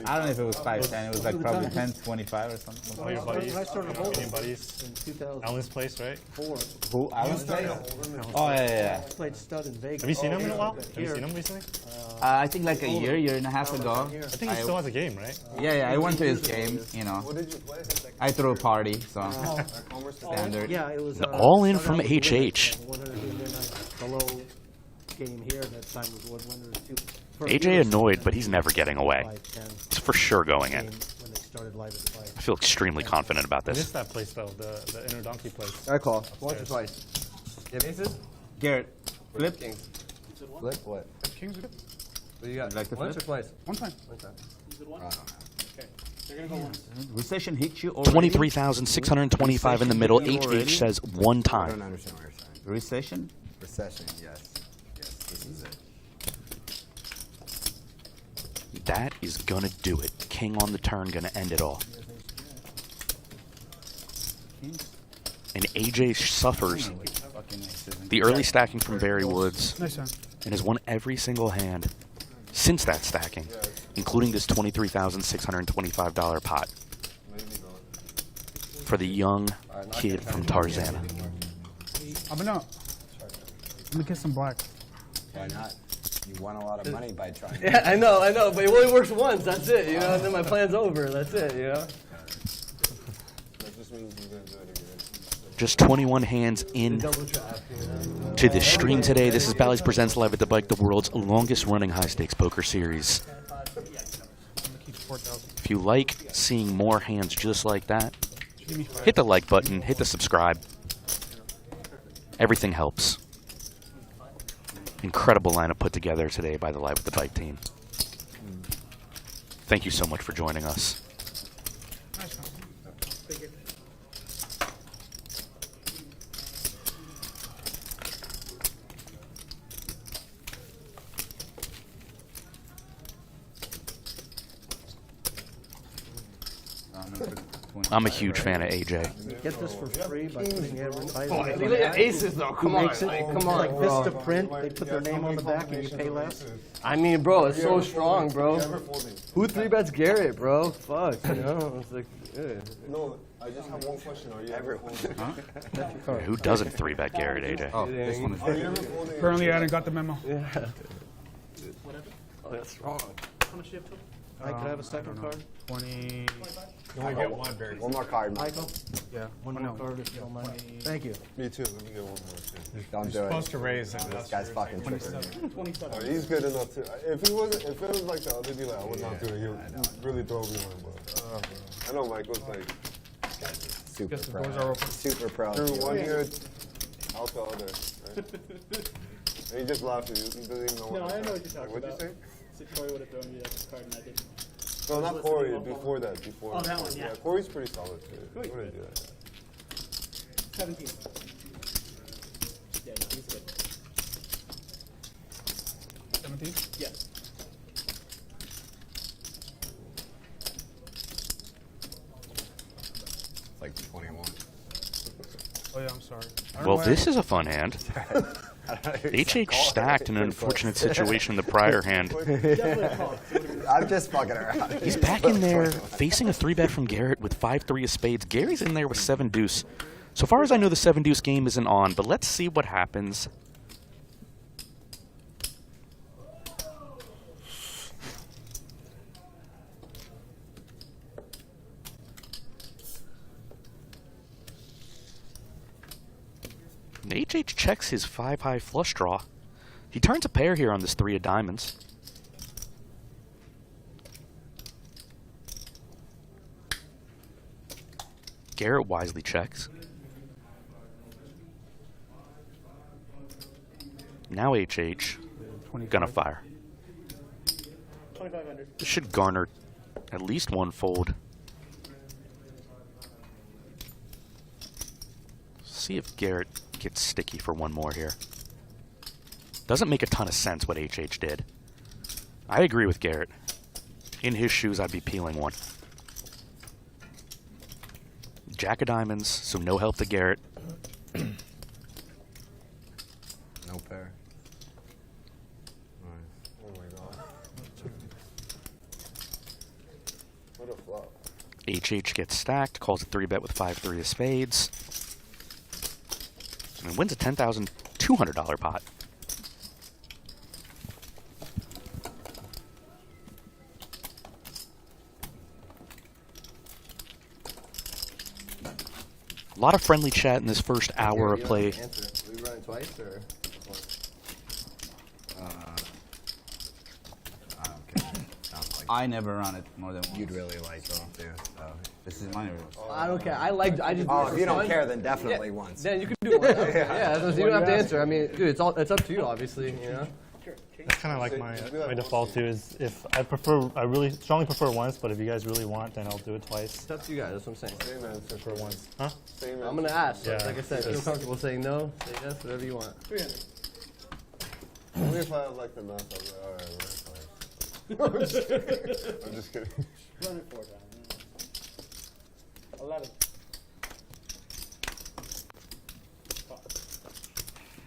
I don't know if it was 5-10. It was like probably 10-25 or something. All your buddies, I started holding your buddies. in 2004. Alan's place, right? Who? Alan's place? Oh yeah. I played stud in Vegas. Have you seen him in a while? Have you seen him recently? I think like a year and a half ago. I think he still has a game, right? Yeah, I went to his game. You know. What did you play? I threw a party, so standard. Yeah, it was. All in from HH. The low game here that time was Woodwinder's too. AJ annoyed, but he's never getting away. He's for sure going in. When they started live at the fight. I feel extremely confident about I this. missed that place though, the inner donkey place. I call. Once or twice. You have aces? Garrett, flip. Kings. Flip what? Kings are good. What do you got? Like the Once or flip? twice? One time. One time. Is it one? I don't know. Okay. They're gonna go once. Recession hit you already? 23,625 in the middle. HH says one I time. don't understand what you're saying. Recession? Recession, yes. Yes, this is it. That is gonna do it. King on the turn, gonna end it all. And AJ suffers the early stacking from Barry Woods Nice time. and has won every single hand since that stacking, including this $23,625 pot for the young kid from Tarzana. I'm gonna get some black. Why not? You won a lot of money by trying. Yeah, I know, but it only works once. That's it, you know. And then my plan's over. That's it, you know. That just means you're gonna do it again. Just 21 hands in to this stream today. This is Bally's Presents Live at the Bike, the world's longest running high stakes poker series. If you like seeing more hands just like that, hit the like button, hit the subscribe. Everything helps. Incredible lineup put together today by the Live at the Bike team. Thank you so much for joining us. I'm a huge fan of AJ. Get this for free by putting advertising. Look at aces, though. Come on, come on, Like bro. Vista Print, they put their name on the back and you pay less. I mean, bro, it's so strong, bro. Who 3-bets Garrett, bro? Fuck, you know. It's like, No, I just have one question. Are you ever folding? Who doesn't 3-bet Garrett, AJ? Oh, this one is Are you ever folding? Apparently, I didn't got the memo. yeah. Oh, that's strong. How much do you have total? Mike, could I have a second card? 20. You only get one, Barry. One more card, Mike. Michael? Yeah. One more card if you don't mind. Thank you. Me too. Let me get one more. Too. Don't do Supposed it. to raise him. This guy's fucking tricking me. 27. Oh, he's good enough to. If it was like the other dealer, I would not do it. He would really throw me one. But I know Michael's like Super Guess the pro. doors are open. Super pro. through 1 year out the other. Right? And he just laughed at you. He doesn't even know No, what I know what you're talking What'd about. you say? So Corey would have thrown you that card and I didn't. No, not Corey. Before that. Before. Oh, that one, yeah. Corey's pretty solid too. Corey's What did good. do that? 17. Yeah, he's good. 17? Yeah. It's like 21. Oh, yeah, I'm sorry. Well, this is a fun hand. HH stacked in an unfortunate situation in the prior hand. Definitely a call. I'm just fucking around. He's back in there facing a 3-bet from Garrett with 5-3 of spades. Gary's in there with 7-deuce. So far as I know, the 7-deuce game isn't on, but let's see what happens. HH checks his 5-high flush draw. He turns a pair here on this 3 of diamonds. Garrett wisely checks. Now HH gonna fire. 2,500. This should garner at least one fold. See if Garrett gets sticky for one more here. Doesn't make a ton of sense what HH did. I agree with Garrett. In his shoes, I'd be peeling one. Jack of diamonds, so no help to Garrett. No pair. All HH gets stacked, calls a 3-bet with 5-3 of spades, and wins a $10,200 pot. A lot of friendly chat in this first hour of play. Are we running twice or? I never run it more than once. You'd really like it too. So. This is my rules. I don't care. I just. Oh, if you don't care, then definitely once. Then you can do one. Yeah, you don't have to answer. I mean, dude, it's up to you, obviously. You know. That's kind of like my default too. Is if I really strongly prefer once, but if you guys really want, then I'll do it twice. It's up to you guys. That's what I'm saying. Same answer For once, huh? Same answer. I'm gonna ask. Yeah. Like I said, feel comfortable saying no, say yes, whatever you want. 300. Only if I have like the math, I'll be like, all right, we're fine. I'm just kidding. Run it 4 times. 11.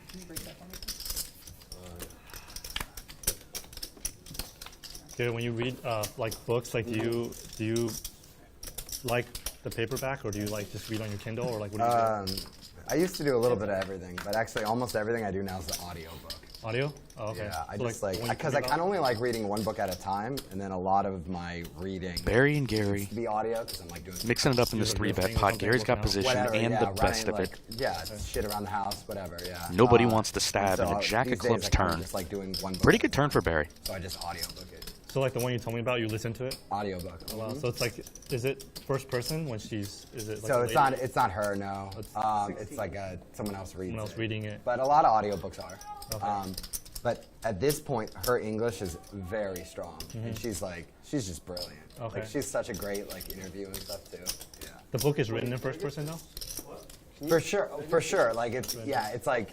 Can you break that for me? Garrett, when you read like books, like do you like the paperback, or do you like just read on your Kindle, or like what do you do? I used to do a little bit of everything, but actually almost everything I do now is the audio book. Audio? Oh, okay. Yeah, I So, just like, when you because think I kind of about- only like reading one book at a time, and then a lot of my reading. Barry and Gary The audio, because I'm like doing mixing it up in this You're 3-bet doing pot. something Gary's got now. position whatever, and yeah, the running, best of like, it. Yeah, shit around the house, whatever. Yeah. Nobody wants to stab so in a jack these of clubs days I kinda turn. Just like doing one book Pretty at a good turn for Barry. So I just audio book it. So like the one you told me about, you listen to it? Audiobook. Oh, wow. So it's like, is it first person when she's? Is it like So a it's lady? not her, no. It's It's like someone else reads Someone else it. reading it. But a lot of audiobooks are. Okay. But at this point, her English is very strong, and she's just brilliant. Okay. Like she's such a great like interview and stuff too. Yeah. The book is written in first person though? For sure. Like it's like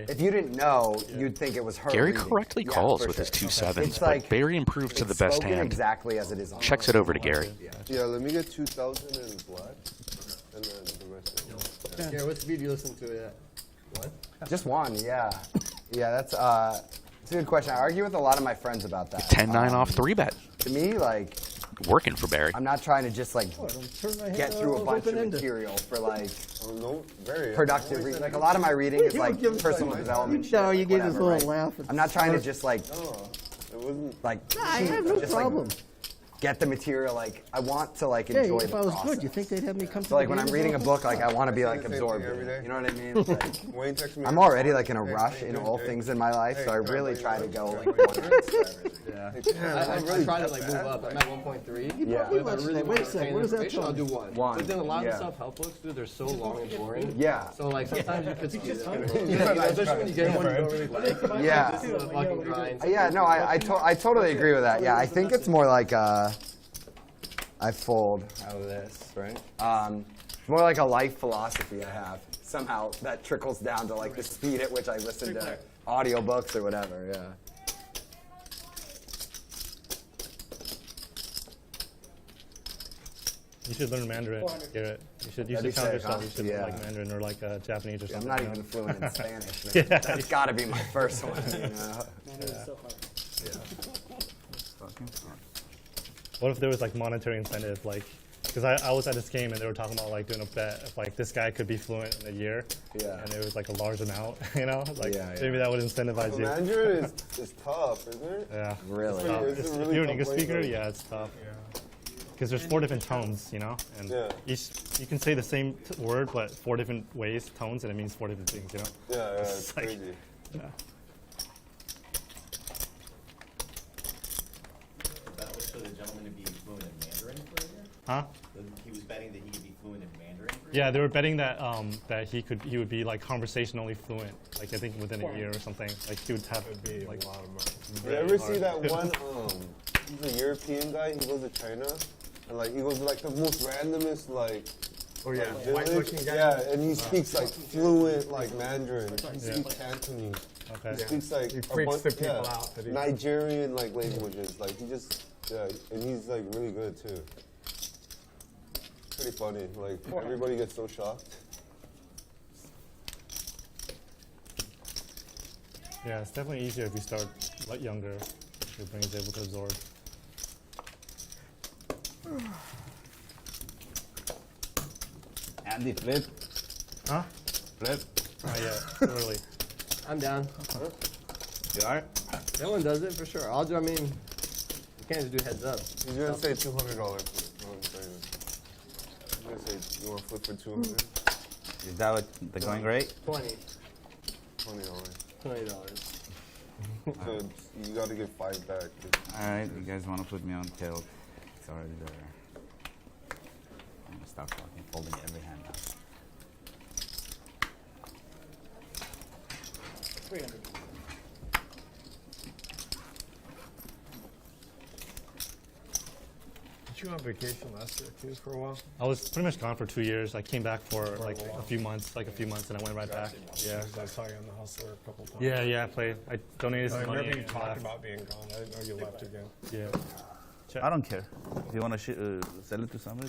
if you didn't know, you'd think it was her. Gary reading. correctly Yeah, calls for with his sure. 2 7s, It's but like- Barry improves to it's the best spoken hand. exactly as it is on Checks it over to Gary. Yeah, let me get 2,000 in black, and then the rest of it. Yeah, what speed do you listen to it at? What? Just one, yeah. Yeah, that's it's a good question. I argue with a lot of my friends about that. 10-9 off 3-bet. To me, like, Working for Barry. I'm not trying to just like get through a bunch of material for like productive reading. Like a lot of my reading is like personal development. No, you gave whatever, this little right? laugh. I'm not trying to just like like I cheat, have no just, problem. Like, get the material. Like I want to like Yeah, enjoy if the I was process. good, you think they'd have me come to So like the when I'm games reading a all? book, like I want to be like Same thing absorbed. every in day. it. You know what I mean? It's like, Wayne texts me I'm every already day. like in a Hey, rush hey, in hey, all hey. things in my life, so I Hey, really hey, try hey, to go hey, like hey, 1 minute for everything. I try to like move up. I'm at 1.3. Yeah. But if I really Wait a want to second, retain what does that information, tell I'll do you? one. But then a lot of Yeah. the self-help books, dude, they're so long and boring. Yeah. So like sometimes you could skip it. Yeah, especially when you get one you don't really like. Yeah. Just a fucking grind. Yeah, no, I totally agree with that. Yeah, I think it's more like I fold out of this, right? More like a life philosophy I have. Somehow that trickles down to like the speed at which I listen to audiobooks or whatever, yeah. You should learn Mandarin, Garrett. You should That'd be count sick, yourself. huh? You should Yeah. like Mandarin or like Japanese or I'm something. not you know? even fluent in Spanish. Man. Yeah. That's got to be my first one. You know? What if there was like monetary incentive, like, because I was at this game and they were talking about like doing a bet if like this guy could be fluent in a year, Yeah. and it was like a large amount, you know, like Yeah, yeah. maybe that would incentivize you. Mandarin is tough, isn't it? Yeah. Really? Tough. It's a If really you're an tough English speaker, language. yeah, it's tough. Because there's 4 different tones, you know, and Yeah. each you can say the same word but 4 different ways, tones, and it means 4 different things, you know. Yeah, it's like- crazy. Yeah. That was for the gentleman to be fluent in Mandarin for a year? Huh? He was betting that he could be fluent in Mandarin for a year? Yeah, they were betting that that he would be like conversationally fluent, like I think within a year or something. Like he would have like You very ever hard. see that one, he's a European guy, he goes to China, and like, he goes to like the most randomest, like, Oh yeah, village. white-looking guy. Yeah, and he speaks like fluent, like Mandarin. He speaks Cantonese. Okay. He speaks like He a freaks bunch, the people out that he- Nigerian like languages. Like he just, yeah, and he's like really good too. Pretty funny. Like everybody gets so shocked. Yeah, it's definitely easier if you start like younger. Your brain's able to absorb. Andy, flip. Huh? Flip. Oh yeah, early. I'm down. You are? That one does it for sure. I mean, you can't just do heads up. He's gonna say $200 for it. No, I'm saying. He's gonna say, you want to flip for 200? Is that what the going rate? $20. $20. So you got to get 5 back. All right, you guys want to put me on tilt? It's already there. I'm gonna stop talking, folding every hand now. 300. Did you go on vacation last year too for a while? I was pretty much gone for 2 years. I came back for like a few months, and I went right back. Yeah. I saw you on the Hustler a couple times. Yeah, I played. I donated some I money. remember you and talked left. about being gone. I didn't know you left again. Yeah. I don't care. If you want to sell it to somebody,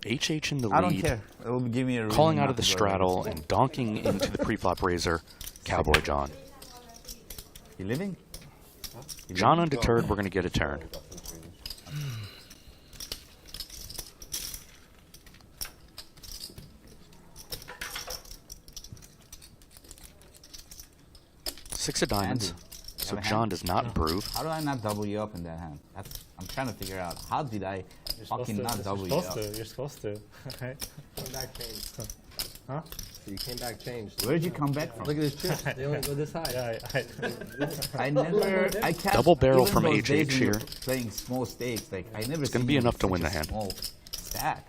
HH in the I don't lead, care. It will give me a calling reason out not of the to go straddle there. and donking into the pre-flop raiser, Cowboy John. You living? John undeterred, we're going to get a turn. Six of diamonds, Andy, so you have a John hand? does not improve. How do I not double you up in that hand? I'm trying to figure out. How did I fucking not double you up? You're supposed to. Right? Came back changed. Huh? So you came back changed. Where'd you come back from? Look at this chip. They only go this high. Yeah, I can't. Double barrel even from those HH days when here. you're playing small stakes, like I never. It's going to be enough to win the hand. Small stack.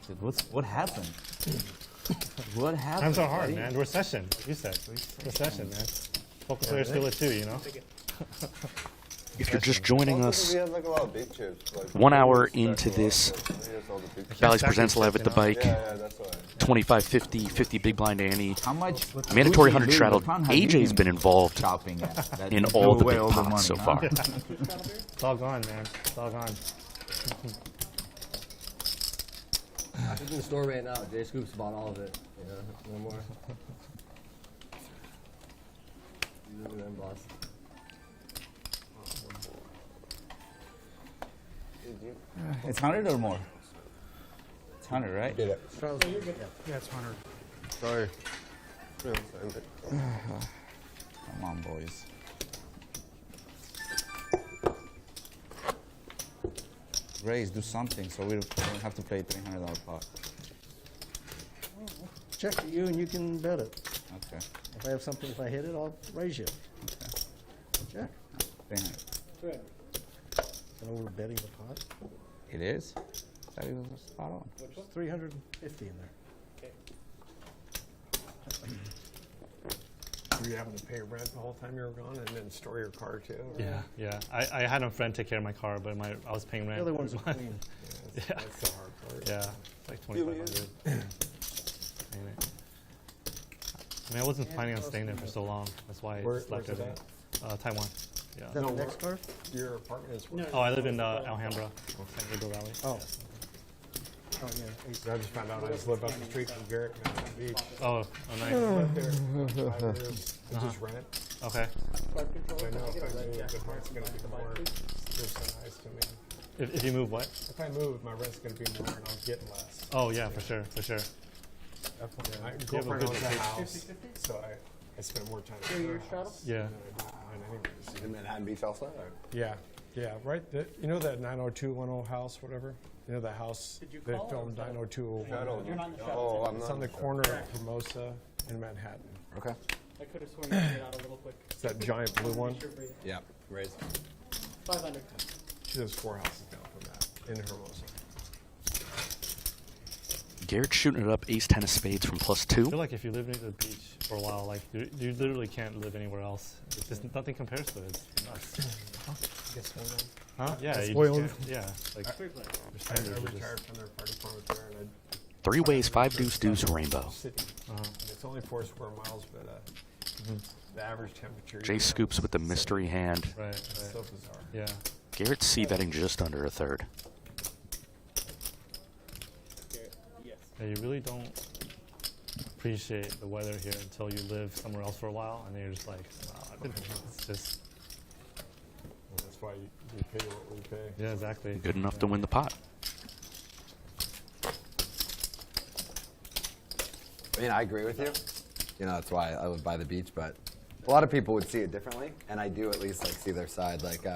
What happened? What happened? Times are hard, buddy? man. Recession, like you said. Recession, man. Poker players feel it too, you know? If you're just joining us, We had like a lot of big chips. Like 1 hour into this, Bally's Presents Live at the Bike, Yeah, that's why. 25-50, 50 Big Blind Annie, How much? mandatory Gucci 100 Louis straddled. Vuitton have you AJ's been involved shopping at, that in you all threw the away big all the pots money, so huh? far. It's all gone, man. It's all gone. I think in the store right now, Jay Scoops bought all of it. Yeah, no more. Look at them, boss. It's 100 or more? It's 100, right? Get it. Yeah, it's 100. Sorry. Come on, boys. Raise, do something so we don't have to play $300 pot. Check at you and you can bet it. Okay. If I have something, if I hit it, I'll raise you. Check. 300. Good. And over betting the pot. It is? That was spot on. There's 350 in there. Were you having to pay rent the whole time you were gone and then store your car too? or- Yeah. I had a friend take care of my car, but I was paying rent. The other one's clean. That's, that's the hard part. Yeah, like 2,500. Paying it. I mean, I wasn't planning on staying there for so long. That's why I just left where's it everything. Taiwan. Yeah. Is that the next car? Your apartment is where? Oh, I live in Alhambra, San Gabriel Valley. Oh. Oh, yeah. I just found out I just live up the street from Garrett Mountain Beach. Oh, nice. Right there. 5 years. I just rent. Okay. I know if I move, the rent's going to be more. They're so nice to me. If you move what? If I move, my rent's going to be more and I'll get less. Oh, yeah, for sure. Definitely. My have a girlfriend good owns a location. house, so I spend more time in her house Yeah. than I do mine anyways. In Manhattan Beach also? Yeah, right. You know that 90210 house, whatever? You know the house Did you they call filmed or- 90210? You're not in the shop. Oh, I'm It's not. on the corner of Hermosa and Manhattan. Okay. I could have sworn you made it out a little quick. It's that giant blue one. Sure for you. Yeah. Raise. 500. She lives 4 houses down from that in Hermosa. Garrett's shooting it up, ace 10 of spades from +2. I feel like if you live near the beach for a while, like you literally can't live anywhere else. It's just nothing compares to it. It's nuts. Get spoiled. Huh? Yeah, you Spoiled. just can't. Yeah, like Free play. I retired from their party farm there, and 3 ways, 5 deuce deuce rainbow. city. And it's only 4 square miles, but the average temperature. Jay scoops with the mystery hand. right. So bizarre. Yeah. Garrett's c-betting just under a third. Yes. Yeah, you really don't appreciate the weather here until you live somewhere else for a while, and then you're just like, wow, it's just, Well, that's why you pay what we pay. yeah, exactly. Good enough to win the pot. I mean, I agree with you. You know, that's why I live by the beach, but a lot of people would see it differently, and I do at least like see their side. Like,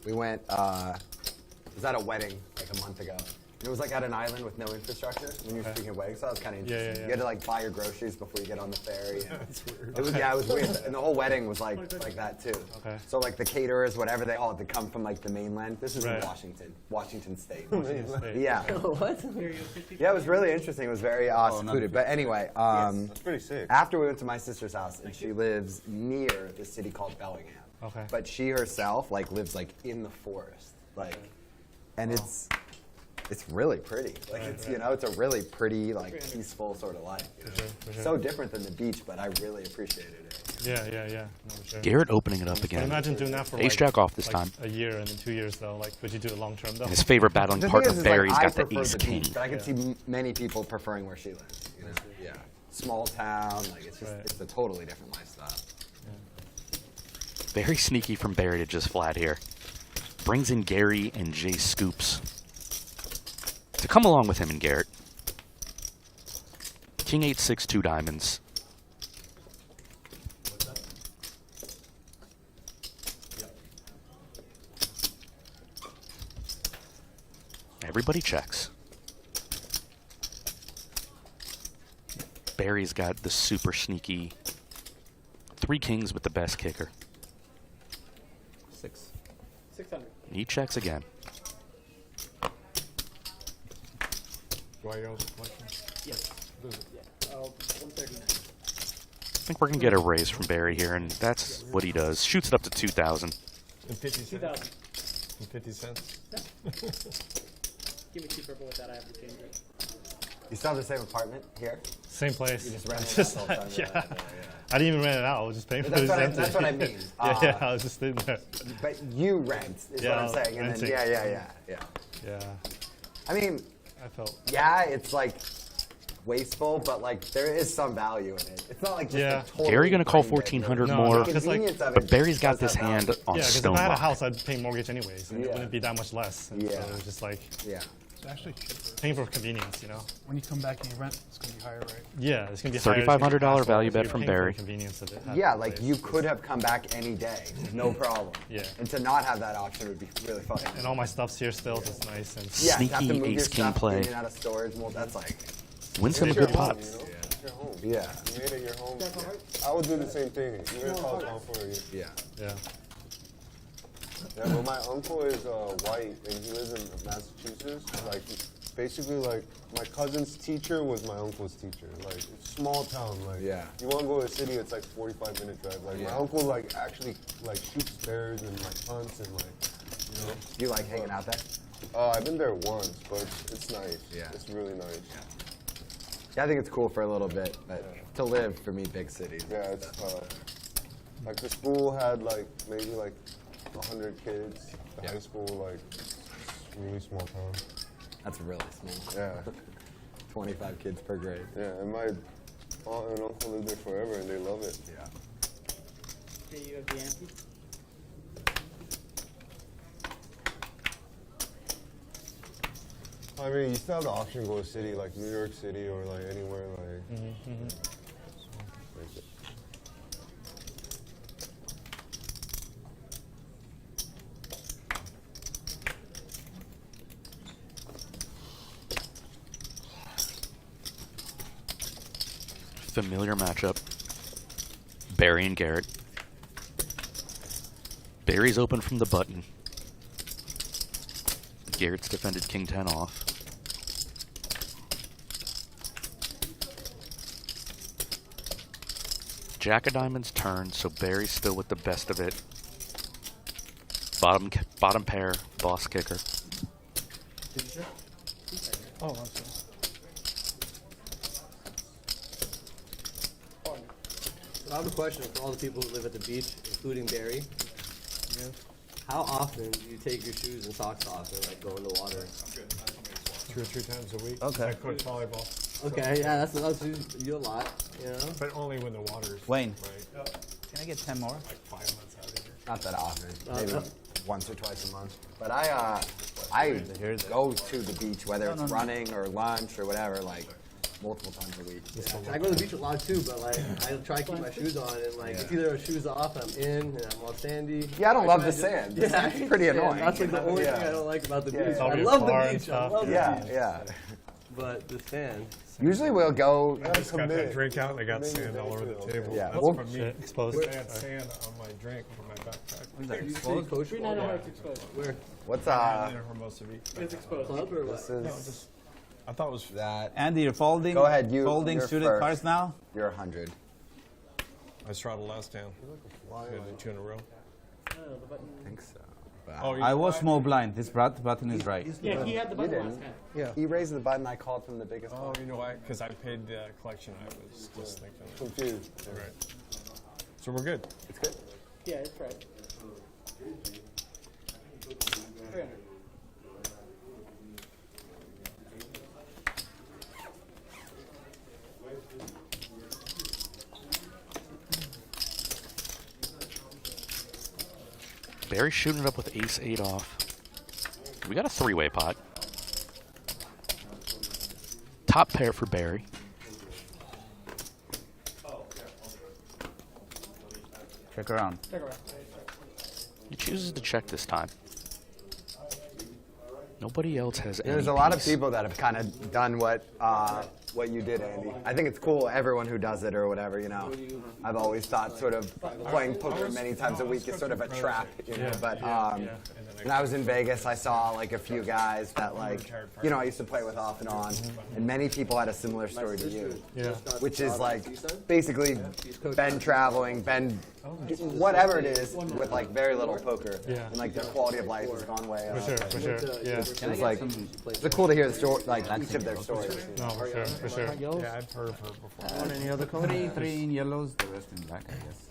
we went, was at a wedding like a month ago. And it was like at an island with no infrastructure. When you're speaking of weddings, so that was kind of interesting. Yeah. You had to like buy your groceries before you get on the ferry. And That's weird. it was, yeah, it was weird. And the whole wedding was like that too. Okay. So like the caterers, whatever, they all had to come from like the mainland. This is Right. in Washington State. Yeah. Yeah. What? Yeah, it was really interesting. It was very secluded. But anyway, That's pretty sick. after we went to my sister's house, and she lives near this city called Bellingham. Okay. But she herself like lives like in the forest, like, and it's really pretty. Like it's you know it's a really pretty like peaceful sort of life. You know? For sure. So different than the beach, but I really appreciated it. Yeah. No, for sure. Garrett opening it up But again. imagine doing that for Ace Jack off this like time. a year and then 2 years though. Like, would you do it long term though? And his favorite battling The thing partner, is, Barry's like, got I the prefer ace king. beach, but I can see many people preferring where she lives. You know? Yeah. Small town, like it's just it's a totally different lifestyle. Very sneaky from Barry to just flat here. Brings in Gary and Jay Scoops to come along with him and Garrett. King 8-6, 2 diamonds. Everybody checks. Barry's got the super sneaky 3 kings with the best kicker. 600. He checks again. Do I owe the question? Yes. Yeah. 139. I think we're going to get a raise from Barry here, and that's what he does. Shoots it up to 2,000. And 50 cents? 2,000. And 50 cents? Give me 2 purple with that. I have to change it. You still have the same apartment here? Same place. You just rent it Just out the whole time. yeah. I didn't even rent it out. I was just paying for it. That's what I mean. yeah, I was just sitting there. But you rent, is what I'm saying. And then, yeah. Yeah. I mean, I felt. yeah, it's like wasteful, but like there is some value in it. It's not like just a totally Gary going to call brain dead 1,400 deal. more, The convenience of but it Barry's got does this have hand value. on Yeah, because if stone I had a lock. house, I'd pay mortgage anyways, and it Yeah. wouldn't be that much less. And Yeah. So it was just like Yeah. It's actually cheaper. paying for convenience, you know? When you come back and you rent, it's going to be higher, right? Yeah, it's going to be $3,500 value bet from from Barry. Barry. Convenience of it. Yeah, like you could have come back any day, no problem. Yeah. And to not have that option would be really fucking. And all my stuff's here still, so it's nice. And Yeah, to have to Sneaky move your ace-king stuff play. in and out of storage. Well, that's like. Wins him a It's your good pot. home, you know? It's your home. Yeah. You made it your home. I would do the same thing. Even if I was down for you. Yeah. Yeah. Yeah, well, my uncle is white, and he lives in Massachusetts. Like, basically, like, my cousin's teacher was my uncle's teacher. Like, it's small town. Like, Yeah. you want to go to the city, it's like 45-minute drive. Like, my uncle, like, actually, like, shoots bears and, like, hunts and, like, you know. Do you like hanging out there? I've been there once, but it's nice. Yeah. It's really nice. Yeah, I think it's cool for a little bit, but to live, for me, big cities. Yeah, it's like the school had like maybe like 100 kids. The high school like it's really small town. That's really small. Yeah. 25 kids per grade. Yeah, and my aunt and uncle lived there forever, and they love it. Yeah. Okay, you have the ante. I mean, you still have the option to go to city like New York City or like anywhere like. Familiar matchup. Barry and Garrett. Barry's open from the button. Garrett's defended King 10 off. Jack of diamonds turned, so Barry's still with the best of it. Bottom pair, boss kicker. Oh, I'm sorry. I have a question for all the people who live at the beach, including Barry. How often do you take your shoes and socks off and like go in the water? 2 or 3 times a week. Okay. I coach volleyball. Okay, yeah, that's you a lot, you know. But only when the water's Wayne. right. Can I get 10 more? Like 5 months out of here. Not that often. Maybe once or twice a month. But I Here's it. go to the beach, whether it's running or lunch or whatever. Like, multiple times a week. I go to the beach a lot too, but like I try to keep my shoes on, and like it's either shoes off, I'm in, and I'm all sandy. Yeah, I don't love the sand. The Yeah, sand's pretty annoying. That's like the only thing I don't like about the beach. all I your love car the and beach. I stuff. love the beach. Yeah. But the sand. Usually we'll go. I just got that drink out and I got sand all over the table. Yeah. That's Well, from me. Shit, exposed. I had sand on my drink from my backpack. You see Coach? 390 it's exposed. Where? What's I did it for most of it. It's exposed. Club or what? This is No, just I thought it was that. Andy, you're folding. Go ahead, you. Folding you're suited first. cards now. You're 100. I straddled last down. I did 2 in a row. I think so. Oh, I was small blind. This button is right. Yeah, he had the button You last didn't. time. Yeah. He raised the button. I called from the biggest. Oh, you know why? Because I paid the collection. I was just thinking. Confused. Right. So we're good. It's good. Yeah, it's right. 300. Barry's shooting it up with ace-8 off. We got a 3-way pot. Top pair for Barry. Check around. Check around. He chooses to check this time. Nobody else has any There's a lot of piece. people that have kind of done what you did, Andy. I think it's cool, everyone who does it or whatever, you know. I've always thought sort of playing poker many times a week is sort of a trap, you know. But when I was in Vegas, I saw like a few guys that like, you know, I used to play with off and on, and many people had a similar story to you. Yeah. Which is like basically been traveling, been whatever it is with like very little poker, Yeah. and like their quality of life has gone way up. For sure. Yeah. It's like it's cool to hear the story, like each of their stories. No, for sure. Yeah, I've heard of her before. Want any other color? 3 in yellows, the rest in black, I guess.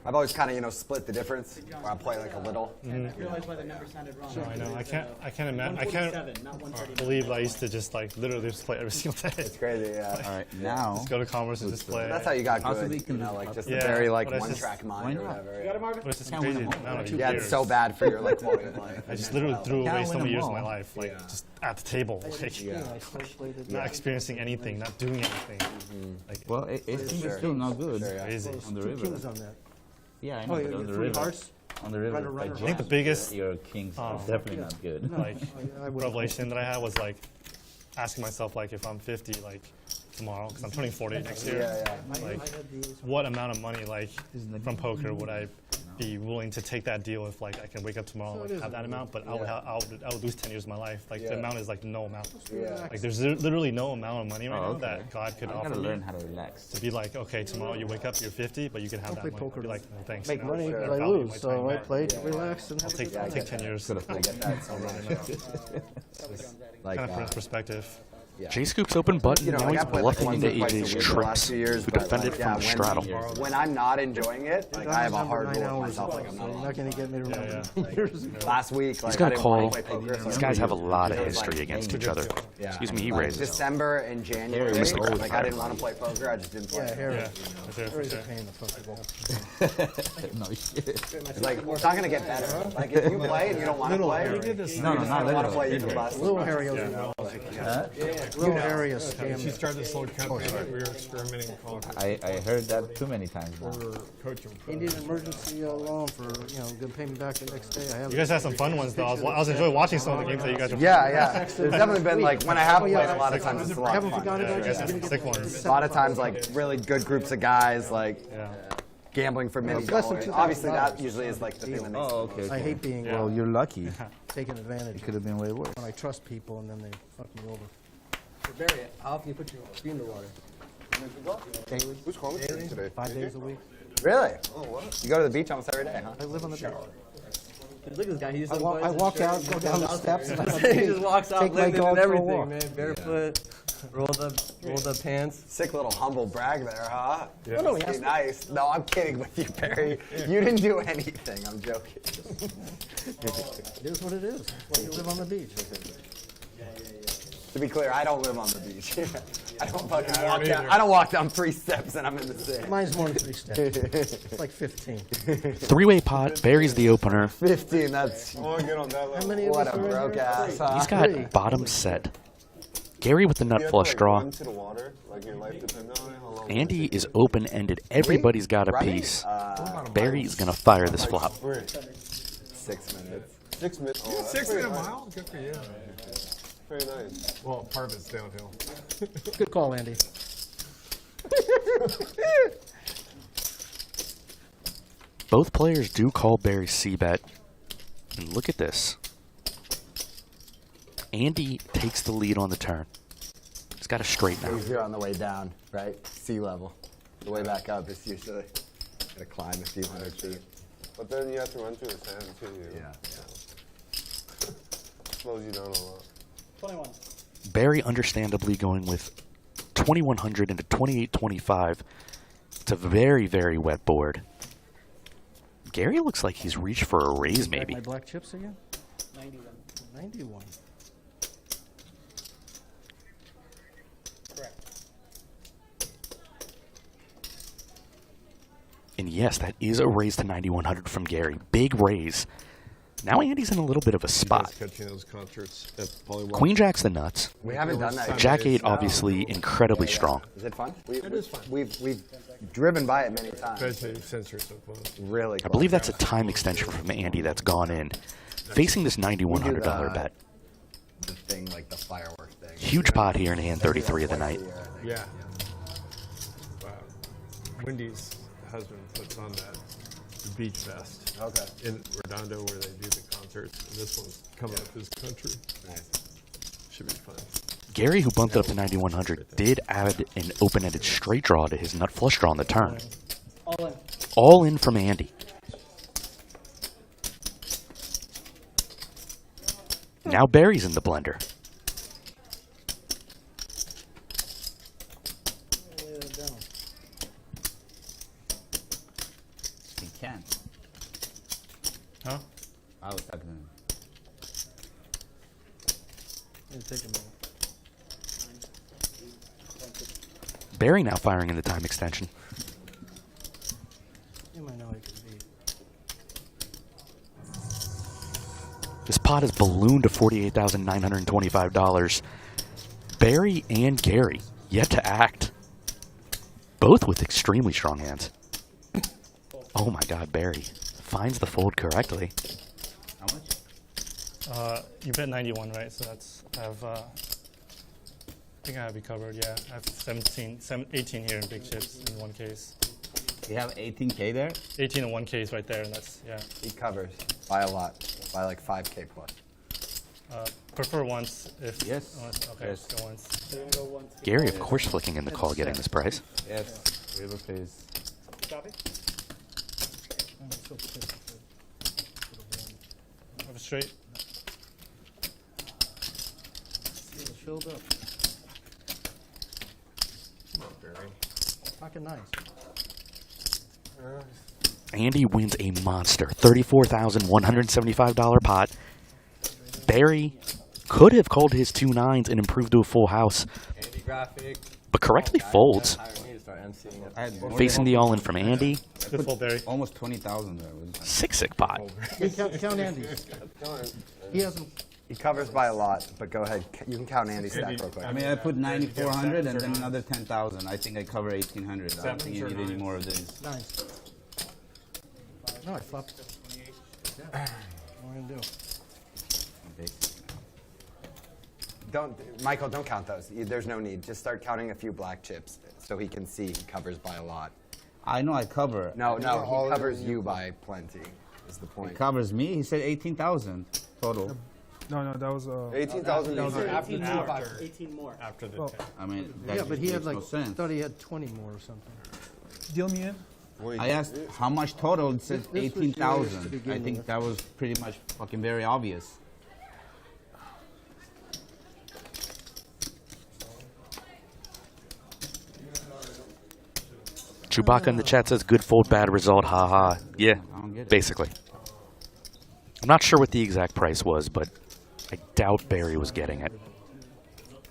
I've always kind of, you know, split the difference where I play like a little. I realized why the number sounded wrong. I know. I can't imagine. I 147, can't not 139. believe I used to just like literally just play every single day. It's crazy, yeah. All right, now. Just go to Commerce and just play. That's how you got Possibly good, can you know, like just Yeah, a very like but it's one-track just- mind or why not? whatever. You got it, Marvin? But it's just Can't win crazy them all. amount of Yeah, years. it's so bad for your like quality of life. I just literally threw away Can't so win many them years of all. my life, like just at the table, like I still played it. not experiencing anything, not doing anything. Like Well, it's still not good. crazy. On the Two river. kings on that. Yeah, I Oh, know, you but on got the 3 river. hearts? On the river. Runner, by runner, I think the jam, biggest your kings are definitely not good. like I would- revelation that I had was like asking myself like if I'm 50 like tomorrow because I'm turning 40 next year. Like what amount of money like from poker would I be willing to take that deal if like I can wake up tomorrow and like, have that amount, but I would lose 10 years of my life. Like the amount is like no amount. Like there's literally no amount of money right now that God could I offer gotta me learn how to relax. to be like, okay, tomorrow you wake up, you're 50, but you can have that play money. poker Be like, no, thanks. Make you know, money, I but I value lose. my So time I back. play to relax and have a good I'll time. take 10 years. I get that so much. Like, Kind of perspective. J-Scoop's open button. you know, Now like he's I played like bluffing once into or twice a AJ's week the last trips. 2 years, Who but defended like, yeah, from straddle. when I'm not enjoying it, like I have a hard rule with myself. Like I'm So you're not. not going to get me to remember years ago. Last week, like He's gonna I didn't want call. to play poker. so These I guys have a played. lot of It was, history like, against each other. Yeah. Excuse me, he Like, raises. December and January, Mr. Gold like I Fire. didn't want to play poker. I just didn't play. Yeah, Harry. Yeah, for sure, for Harry's a sure. pain in the fucking ball. No shit. It's like it's not gonna get better. Like if you play and you don't want to play, We did this. No, no, not want to literally. play, you can bust. Little Harry is Little Harry is She scam. started this little company. We were experimenting with poker. I heard that too many times now. We were coaching. He needed an emergency loan for, gonna pay me back the next day. I have You guys had some fun ones though. I was enjoying watching some of the games that you guys were Yeah. There's definitely been like when I have played a lot of times, it's a I lot of haven't fun. forgotten Yeah, about you guys it. had some sick ones. A lot of times, like really good groups of guys, like Yeah. gambling for many It's less than dollars. $2,000. Obviously, that usually is like the thing that makes. Oh, okay. I hate being Well, you're lucky. taken advantage It could have been way worse. when I trust people and then they fuck me over. Barry, how often you put your feet in the water? Daily, Who's calling me today? 5 days a week. Really? Oh, what? You go to the beach almost every day, huh? I live on the beach. Look at this guy. He just I walk out, go down the steps, and he just walks out, take my living dog and for a everything, walk. man. Barefoot, roll the pants. Sick little humble brag there, huh? Oh, no, he Be has to. nice. No, I'm kidding with you, Barry. You didn't do anything. I'm joking. It is what it is. That's why you live on the beach. To be clear, I don't live on the beach. I don't fucking I walk don't down. either. I don't walk down 3 steps and I'm in the sand. Mine's more than 3 steps. It's like 15. 3-way pot. Barry's the opener. 15. That's I want to get on that How level. many of what us a are in broke here? ass. Huh? He's got bottom set. Gary with the nut You have flush to, like, draw. run to the water, like your life depends on it. How long Andy is open-ended. Everybody's got a Right? piece. Barry's going to fire this flop. 6 minutes. 6 minutes. Oh, that's 6 pretty minute nice. mile? Good for you. Very nice. Well, part of it's downhill. Good call, Andy. Both players do call Barry C-bet. And look at this. Andy takes the lead on the turn. He's got a straight now. Easier on the way down, right? Sea level. The way back up is usually gotta climb a few hundred feet. But then you have to run through the sand too. Yeah. Slows you down a lot. 21. Barry understandably going with 2100 into 2825. It's a very, very wet board. Gary looks like he's reached for a raise, maybe. My black chips again? 91. 91. Correct. And yes, that is a raise to 9100 from Gary. Big raise. Now Andy's in a little bit of a spot. Catching those concerts at Polywalk. Queen Jack's the nuts. We haven't done that. Jack 8 No. obviously incredibly strong. Is it fun? It is fun. We've driven by it many times. Especially since you're so close. Really I close. believe that's a time extension from Andy that's gone in. Facing this $9,100 bet. The thing, like the fireworks thing. Huge pot here in hand 33 of the night. Yeah. Wow. Wendy's husband puts on that beach vest. Okay. In Redondo where they do the concerts. And this one's coming up this country. Nice. Should be fun. Gary, who bumped it up to 9100, did add an open-ended straight draw to his nut flush draw on the turn. All in. All in from Andy. Now Barry's in the blender. Lay that down. He can. Huh? I was talking to him. It'll take a minute. Barry now firing in the time extension. You might know it could be. This pot is ballooned to $48,925. Barry and Gary yet to act. Both with extremely strong hands. Oh my God, Barry finds the fold correctly. How much? You bet 91, right? So that's I have. I think I have you covered. Yeah, I have 18 here in big chips in one case. You have 18K there? 18 in one case right there, and that's He covers by a lot, by like 5K plus. Prefer once if. Yes. Okay, Yes. go once. Go once. Gary, of course, flicking in the call, getting this price. Yes. River please. Copy. I'm so pissed. Have a straight. It filled up. Come on, Barry. Fucking nice. Andy wins a monster $34,175 pot. Barry could have called his 2 9s and improved to a full house, Andy graphic. but correctly folds. Hire me to start emceeing it. I had more Facing than- the all-in from Andy. Good fold, Barry. Almost 20,000 there. Sick pot. Hey, count Andy. He hasn't. He covers by a lot, but go ahead. You can count Andy's stack real quick. I mean, I put 9,400 and then another 10,000. I think I cover 1,800. I don't think you Sevens or need any nines? more of these. Nice. No, I flopped. What am I going to do? Michael, don't count those. There's no need. Just start counting a few black chips so he can see he covers by a lot. I know I cover. No, he covers you by plenty, is the He point. covers me. He said 18,000 total. No, that was 18,000 18 more. 18 more. After the Well, 10. I mean, that Yeah, but he had makes like, no sense. thought he had 20 more or something. deal me in. I asked how much total. It said This was yours to 18,000. I begin think with. that was pretty much fucking very obvious. Chewbacca in the chat says, good fold, bad result, haha. Yeah, I don't get it. basically. I'm not sure what the exact price was, but I doubt Barry was getting it.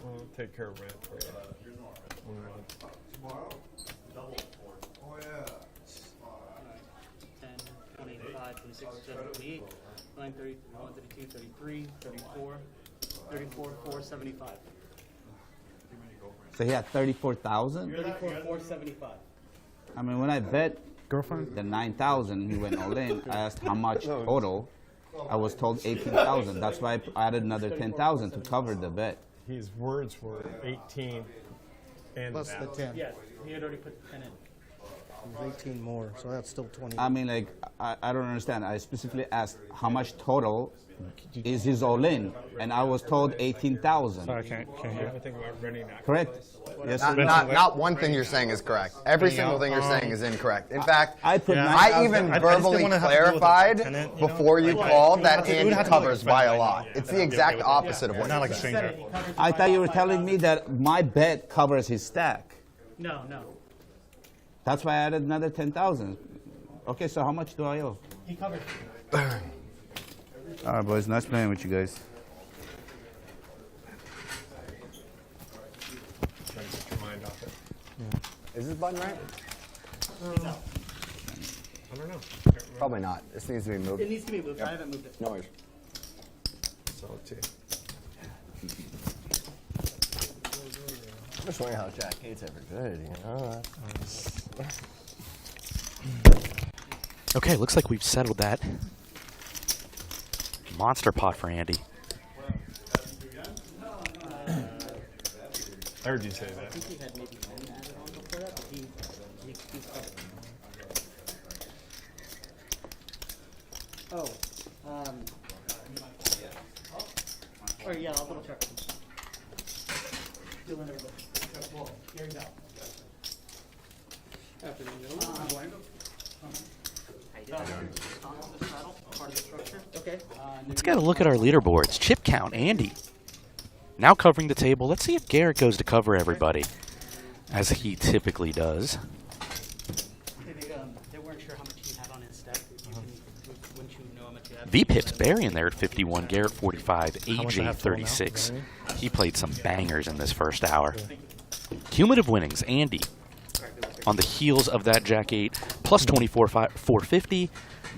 We'll take care of rent for you. 10, 25, 26, 28, 9, 30, 32, 33, 34, 34, 475. So he had 34,000. 34,475. I mean, when I bet Girlfriend? the 9,000, he went all in. I asked how much total. I was told 18,000. That's why I added another 10,000 to cover the bet. His words were 18 and Plus the 10. Yes, he had already put 10 in. There's 18 more, so that's still 20. I mean, like, I don't understand. I specifically asked how much total is his all in, and I was told 18,000. Sorry, I can't hear. everything about running that. Correct? Yes. Not one thing you're saying is correct. Every single thing you're saying is incorrect. In fact, I put I even verbally clarified before you called that Andy covers by a lot. It's the exact opposite of what Not you like a said. stranger. I thought you were telling me that my bet covers his stack. No. That's why I added another 10,000. Okay, so how much do I owe? He covered. All right, boys. Nice playing with you guys. Trying to get your mind off it. Is this button right? I don't know. Probably not. This needs to be moved. It needs to be moved. I haven't moved it. No worries. So too. I'm just wondering how Jack 8's ever good, you know? Okay, looks like we've settled that. Monster pot for Andy. I heard you say that. I think he had maybe 10 added on before that, but he's covered. Or yeah, I'll double check. Still in everybody. Here you go. Okay. Let's get a look at our leaderboards. Chip count, Andy. Now covering the table. Let's see if Garrett goes to cover everybody, as he typically does. They weren't sure how much he had on his stack. Wouldn't you know how much he had? V-Pips Barry in there at 51, Garrett 45, much I AJ have total now? 36. He played some bangers in this first hour. Cumulative winnings, Andy. On the heels of that Jack 8, plus 450.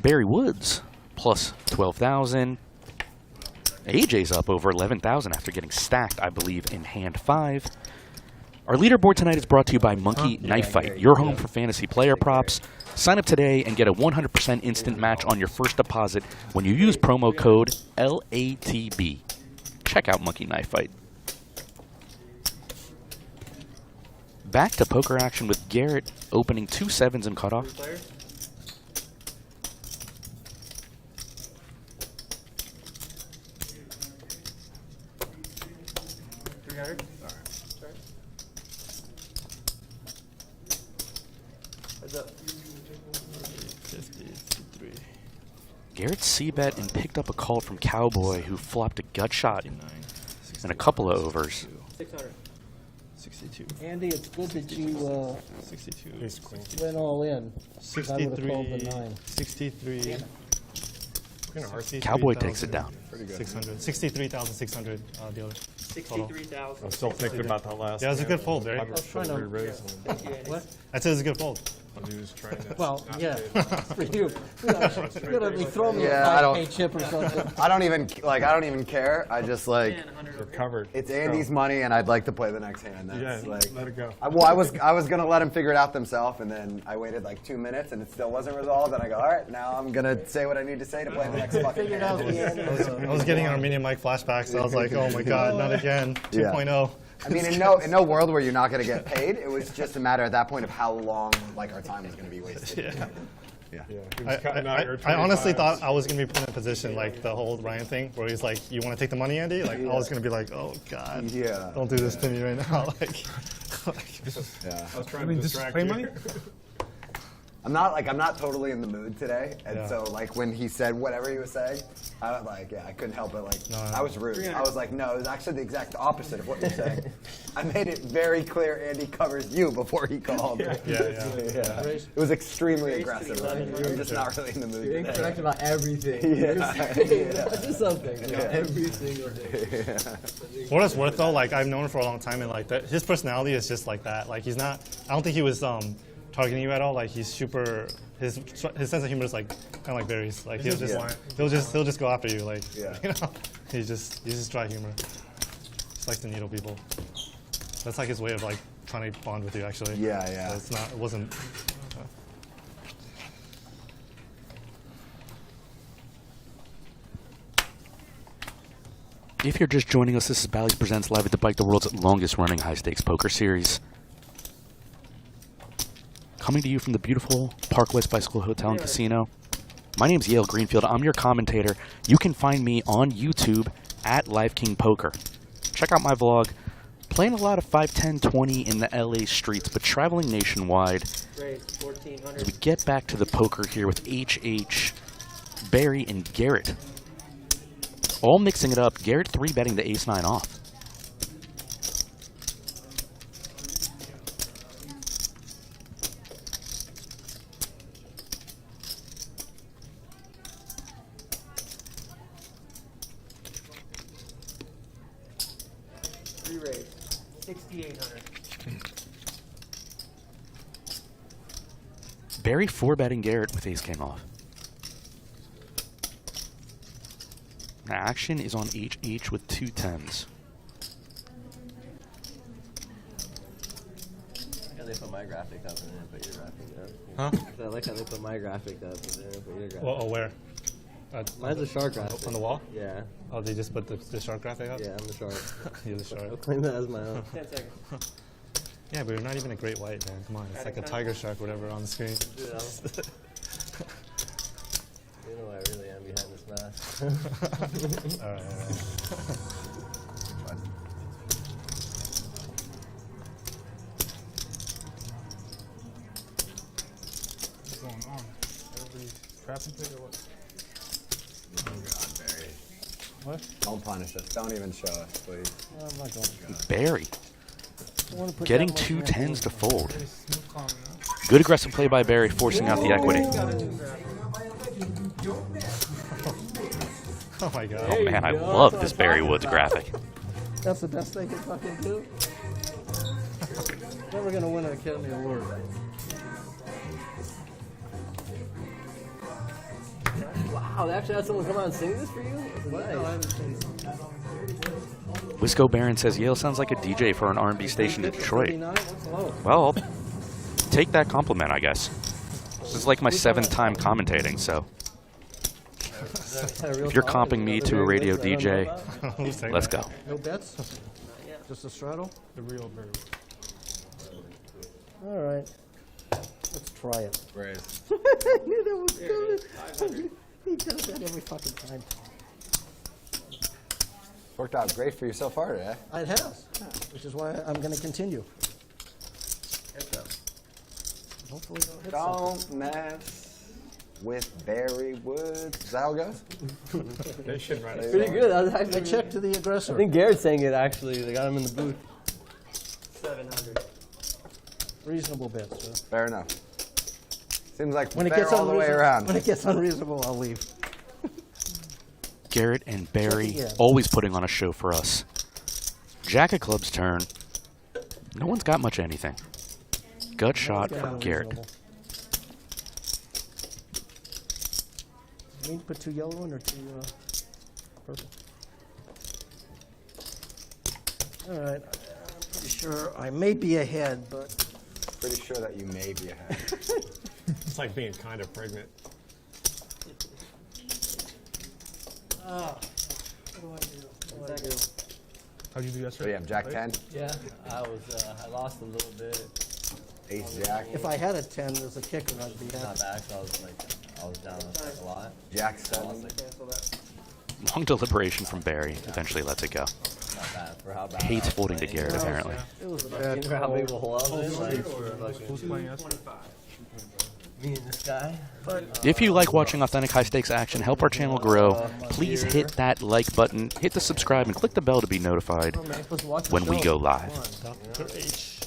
Barry Woods, plus 12,000. AJ's up over 11,000 after getting stacked, I believe, in hand 5. Our leaderboard tonight is brought to you by Monkey Knife Fight, your home for fantasy player props. Sign up today and get a 100% instant match on your first deposit when you use promo code LATB. Check out Monkey Knife Fight. Back to poker action with Garrett opening 2 7s and cutoff. Garrett c-bet and picked up a call from Cowboy, who flopped a gut shot and a couple of overs. 600. 62. Andy, it's good that you 62. went all in. 'Cause I would have called the 9. 63. Cowboy takes it down. 600. 63,600 dealer. 63,000. I'm still thinking about that last. Yeah, it was a good fold, right? I was trying to- What? I said it was a good fold. He was trying to. Well, yeah, for you. You gotta be throwing me Yeah, a I don't- 5K chip or something. I don't even care. I just like You're covered. it's Andy's money, and I'd like to play the next hand. That's Yeah, like let it go. I was gonna let him figure it out themselves, and then I waited like 2 minutes, and it still wasn't resolved. And I go, all right, now I'm gonna say what I need to say to play the next fucking Figured out hand. the end. I was getting Armenian Mike flashbacks, so I was like, oh my god, not again. 2.0. I mean, in no world where you're not gonna get paid. It was just a matter at that point of how long like our time was gonna be wasted. Yeah. He was cutting out your I honestly 25s. thought I was going to be put in a position like the whole Ryan thing, where he's like, you want to take the money, Andy? Like, I was going to be like, oh, God. Yeah. Don't do this to me right now. Like, Yeah. I was trying I mean, to this is distract play you. money? I'm not totally in the mood today, and Yeah. so like when he said whatever he was saying, I was like, yeah, I couldn't help it. Like I was rude. I was like, no, it was actually the exact opposite of what you're saying. I made it very clear Andy covers you before he called. yeah. It was extremely aggressive. Like, I'm just not really in the mood. You're today. incorrect about everything. Yeah. Not just something. Every single day. For what it's worth, though, like, I've known him for a long time, and like that, his personality is just like that. Like, he's not, I don't think he was targeting you at all. Like, he's super, his sense of humor is like kind of like Barry's. Like, he'll just go after you. Like, Yeah. you know, he's just dry humor. Just likes to needle people. That's like his way of like trying to bond with you, actually. Yeah, yeah. So it's not. It wasn't. If you're just joining us, this is Bally's Presents Live at the Bike, the world's longest-running high-stakes poker series. Coming to you from the beautiful Park West Bicycle Hotel and Casino. My name's Yale Greenfield. I'm your commentator. You can find me on YouTube at Live King Poker. Check out my vlog. Playing a lot of 5, 10, 20 in the LA streets, but traveling nationwide. As we get back to the poker here with HH, Barry, and Garrett. All mixing it up. Garrett 3-betting the ace-9 off. Re-raise. 6,800. Barry 4-betting Garrett with ace-king off. Now action is on HH with 2 10s. I like how they put my graphic up and then put your graphic up. Huh? I like how they put my graphic up and then put your graphic Well, oh, where? Mine's a shark graphic. On the wall? Yeah. Oh, they just put the shark graphic up? Yeah, I'm the shark. You're the shark. I'll claim that as my own. 10 seconds. Yeah, but you're not even a great white, man. Come on, it's like a tiger shark, whatever, on the screen. Dude, you know I really am behind this mask. All right. What's going on? Everybody's trapping it or what? Oh God, Barry. What? Don't punish us. Don't even show us, please. No, I'm not going to. Barry I wanna put getting that much 2 in. 10s to fold. Very smooth calling, huh? Good aggressive play by Barry, forcing out the equity. Oh my God. Oh man, I love this Barry Woods graphic. That's the best they can fucking do. Never gonna win an Academy Award. Wow, they actually had someone come out and sing this for you? What? No, I haven't seen it. Wisco Barron says Yale sounds like a DJ for an R&B station in Detroit. 59? That's low. Well, I'll take that compliment, I guess. This is like my 7th time commentating, so if you're comping me to a radio DJ, let's go. No bets? Just a straddle? The real Barry. All right. Let's try it. Raise. I knew that was coming. He does that every fucking time. Worked out great for you so far today. It has, which is why I'm going to continue. Hopefully they'll hit Don't something. mess with Barry Woods. Is that how it goes? They should write it. Pretty good. I checked to the aggressor. I think Garrett's saying it actually. They got him in the booth. 700. Reasonable bets. Huh? Fair enough. Seems like When it fair gets all the way around. When it gets unreasonable, I'll leave. Garrett and Barry Yeah. always putting on a show for us. Jack of clubs turn. No one's got much of anything. Gut shot Get from Garrett. unreasonable. You need to put 2 yellow in or 2 purple? All right. I'm pretty sure I may be ahead, but Pretty sure that you may be ahead. It's like being kind of pregnant. what do I do? What do I do? How'd you do So yesterday? you have Jack 10, Yeah, I lost a little bit. Ace Jack, If I had a 10 as a kicker, I'd be Not happy. back, so I was down like a lot. Jack 7. Cancel that. Long deliberation from Barry. Eventually lets it go. Not bad for how bad. Hates folding to Garrett, apparently. It was a You bad know how big of a call. hole I was in? Like, fucking Who's playing yesterday? me and this guy. If you like watching authentic high stakes action, help our channel grow, please hit that like button, hit the subscribe, and click the bell to be notified when we go live. Dr. H.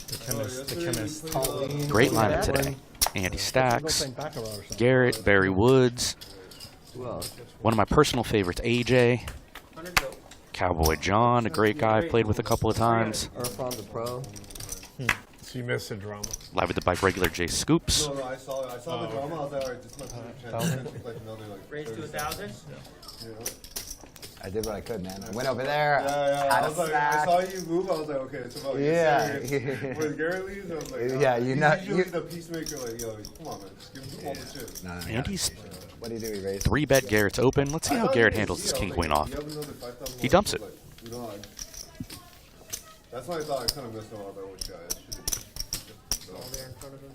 The chemist. Great lineup today. Andy Stacks, Playing baccarat or something. Garrett, Barry Woods, Who else? one of my personal favorites, AJ, Cowboy John, a great guy I've played with a couple of times, Irfan the Pro. So you missed the drama. Live with the Bike regular Jay Scoops, No, I saw the drama. I was like, all right, just let me chance. Like another like. Raise to 1,000? I did what I could, man. I went over there. Yeah. Had I was a like, snack. I saw you move. I was like, okay, it's about to get serious. When Garrett leaves, I was like, Yeah, he's usually the peacemaker. Like, yo, come on, man, just give him all the shit. No, Andy's what do you do? He raised 3-bet Garrett's open. Let's see how Garrett handles this king queen off. He dumps it. You know, that's why I thought I kind of missed out on that shot. All there in front of him.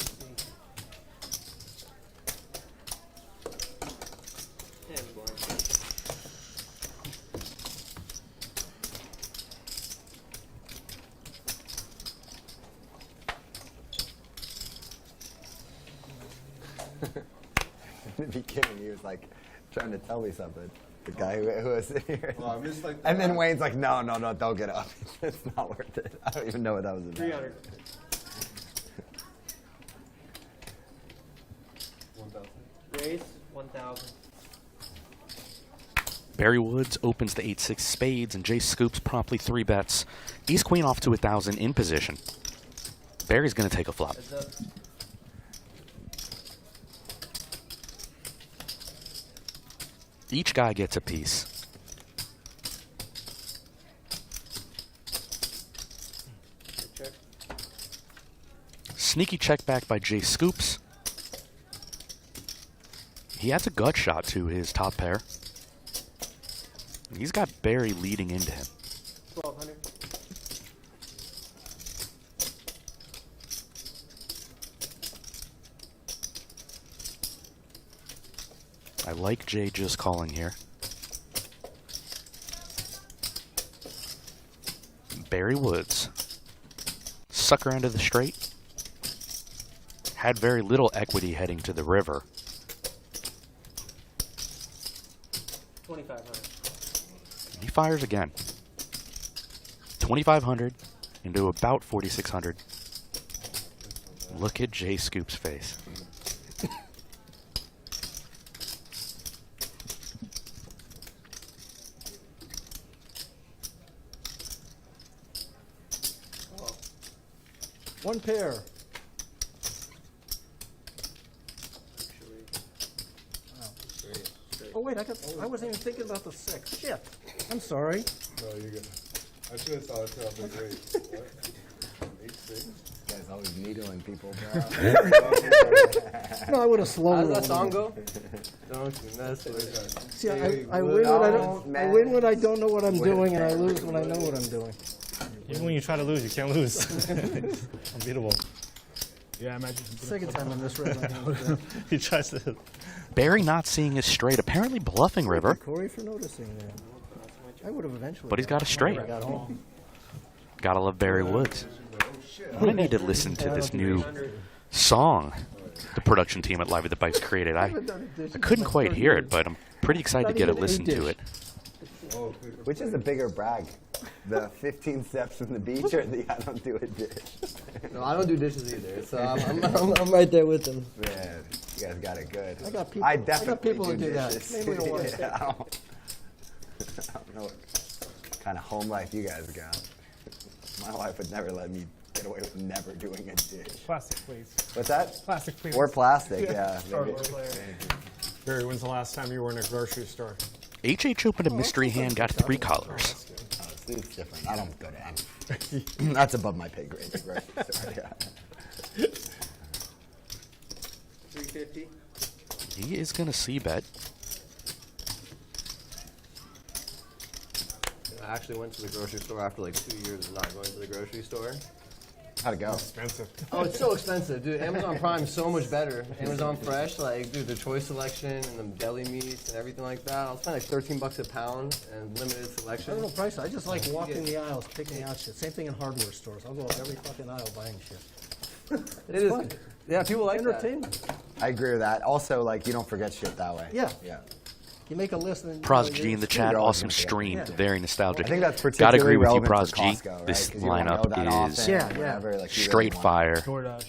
In the beginning, he was like trying to tell me something. The guy who was sitting here. Well, I missed, like, and then Wayne's like, no, don't get up. It's not worth it. I don't even know what that was about. 300. 1,000. Raise 1,000. Barry Woods opens the 8-6 spades, and Jay Scoops promptly 3-bets. Ace queen off to 1,000 in position. Barry's going to take a flop. Each guy gets a piece. Check. Sneaky check back by Jay Scoops. He has a gut shot to his top pair. He's got Barry leading into him. 1,200. I like Jay just calling here. Barry Woods. Sucker into the straight. Had very little equity heading to the river. 2,500. He fires again. 2,500 into about 4,600. Look at Jay Scoop's face. One pair. Oh wait, I wasn't even thinking about the 6. Shit. I'm sorry. No, you're good. I should have saw it too. I was like, wait, what? 8-6? You guys always needling people, bro. No, I would have slowed How does rolled that song it. go? Don't you mess with it. See, I win when I don't. I win when I don't know what I'm doing, and I lose when I know what I'm doing. Even when you try to lose, you can't lose. Unbeatable. Yeah, imagine. Second time I misread my hand. He tries to. Barry not seeing his straight, apparently bluffing river. Corey for noticing that. I would have eventually. But he's got a straight. I got home. Gotta love Barry Woods. I'm gonna need to listen to this new song the production team at Live at the Bikes created. I couldn't quite hear it, but I'm pretty excited to get a listen to it. Which is a bigger brag? The 15 steps from the beach or the I don't do a dish? No, I don't do dishes either, so I'm right there with them. Man, you guys got it good. I got people. I definitely people who do that. dishes. Maybe we don't want to. I don't know what kind of home life you guys got. My wife would never let me get away with never doing a dish. Plastic, please. What's that? Plastic, please. Or plastic, yeah. Barry, when's the last time you were in a grocery store? HH opened a mystery hand, got 3 colors. It's different. I don't go to any. That's above my pay grade. Right? Yeah. 350. He is gonna c-bet. I actually went to the grocery store after like 2 years of not going to the grocery store. How'd it go? Expensive. Oh, it's so expensive, dude. Amazon Prime is so much better. Amazon Fresh, like, dude, the choice selection and the deli meats and everything like that. I'll spend like $13 a pound and limited I selection. don't know price. I just like walking the aisles, picking out shit. Same thing in hardware stores. I'll go up every fucking aisle buying shit. It is. fun. Yeah, people like that. Entertainment. I agree with that. Also, like, you don't forget shit that way. Yeah. Yeah. You make a list and Prodigy in the chat, You're always awesome gonna forget. stream, Yeah. very nostalgic. I think that's Gotta particularly agree with you, relevant for Prodigy. Costco, right? This 'Cause you don't know that lineup often, is Yeah, whatever, like, you really straight want- fire. DoorDash.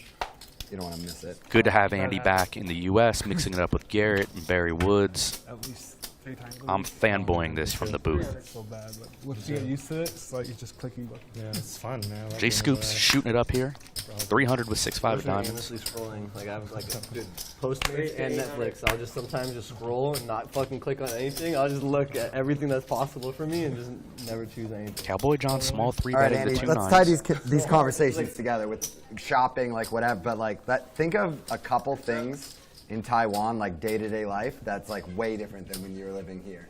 You don't want to miss it. Good to have Andy back in the U.S., mixing it up with Garrett and Barry Woods. At least I'm fanboying this from the booth. So bad, but once you get used to it, it's like you're just clicking. But Yeah, it's fun, man. J Scoops shooting it up here. 300 with 6.5 diamonds. Endlessly scrolling. Like I have like dude, Postmates and Netflix. I'll just sometimes just scroll and not fucking click on anything. I'll just look at everything that's possible for me and just never choose anything. Cowboy John, small 3 All right, betting Andy, the 2 let's nines. tie these conversations together with shopping, like whatever. But like that, think of a couple things in Taiwan, like day-to-day life, that's like way different than when you're living here.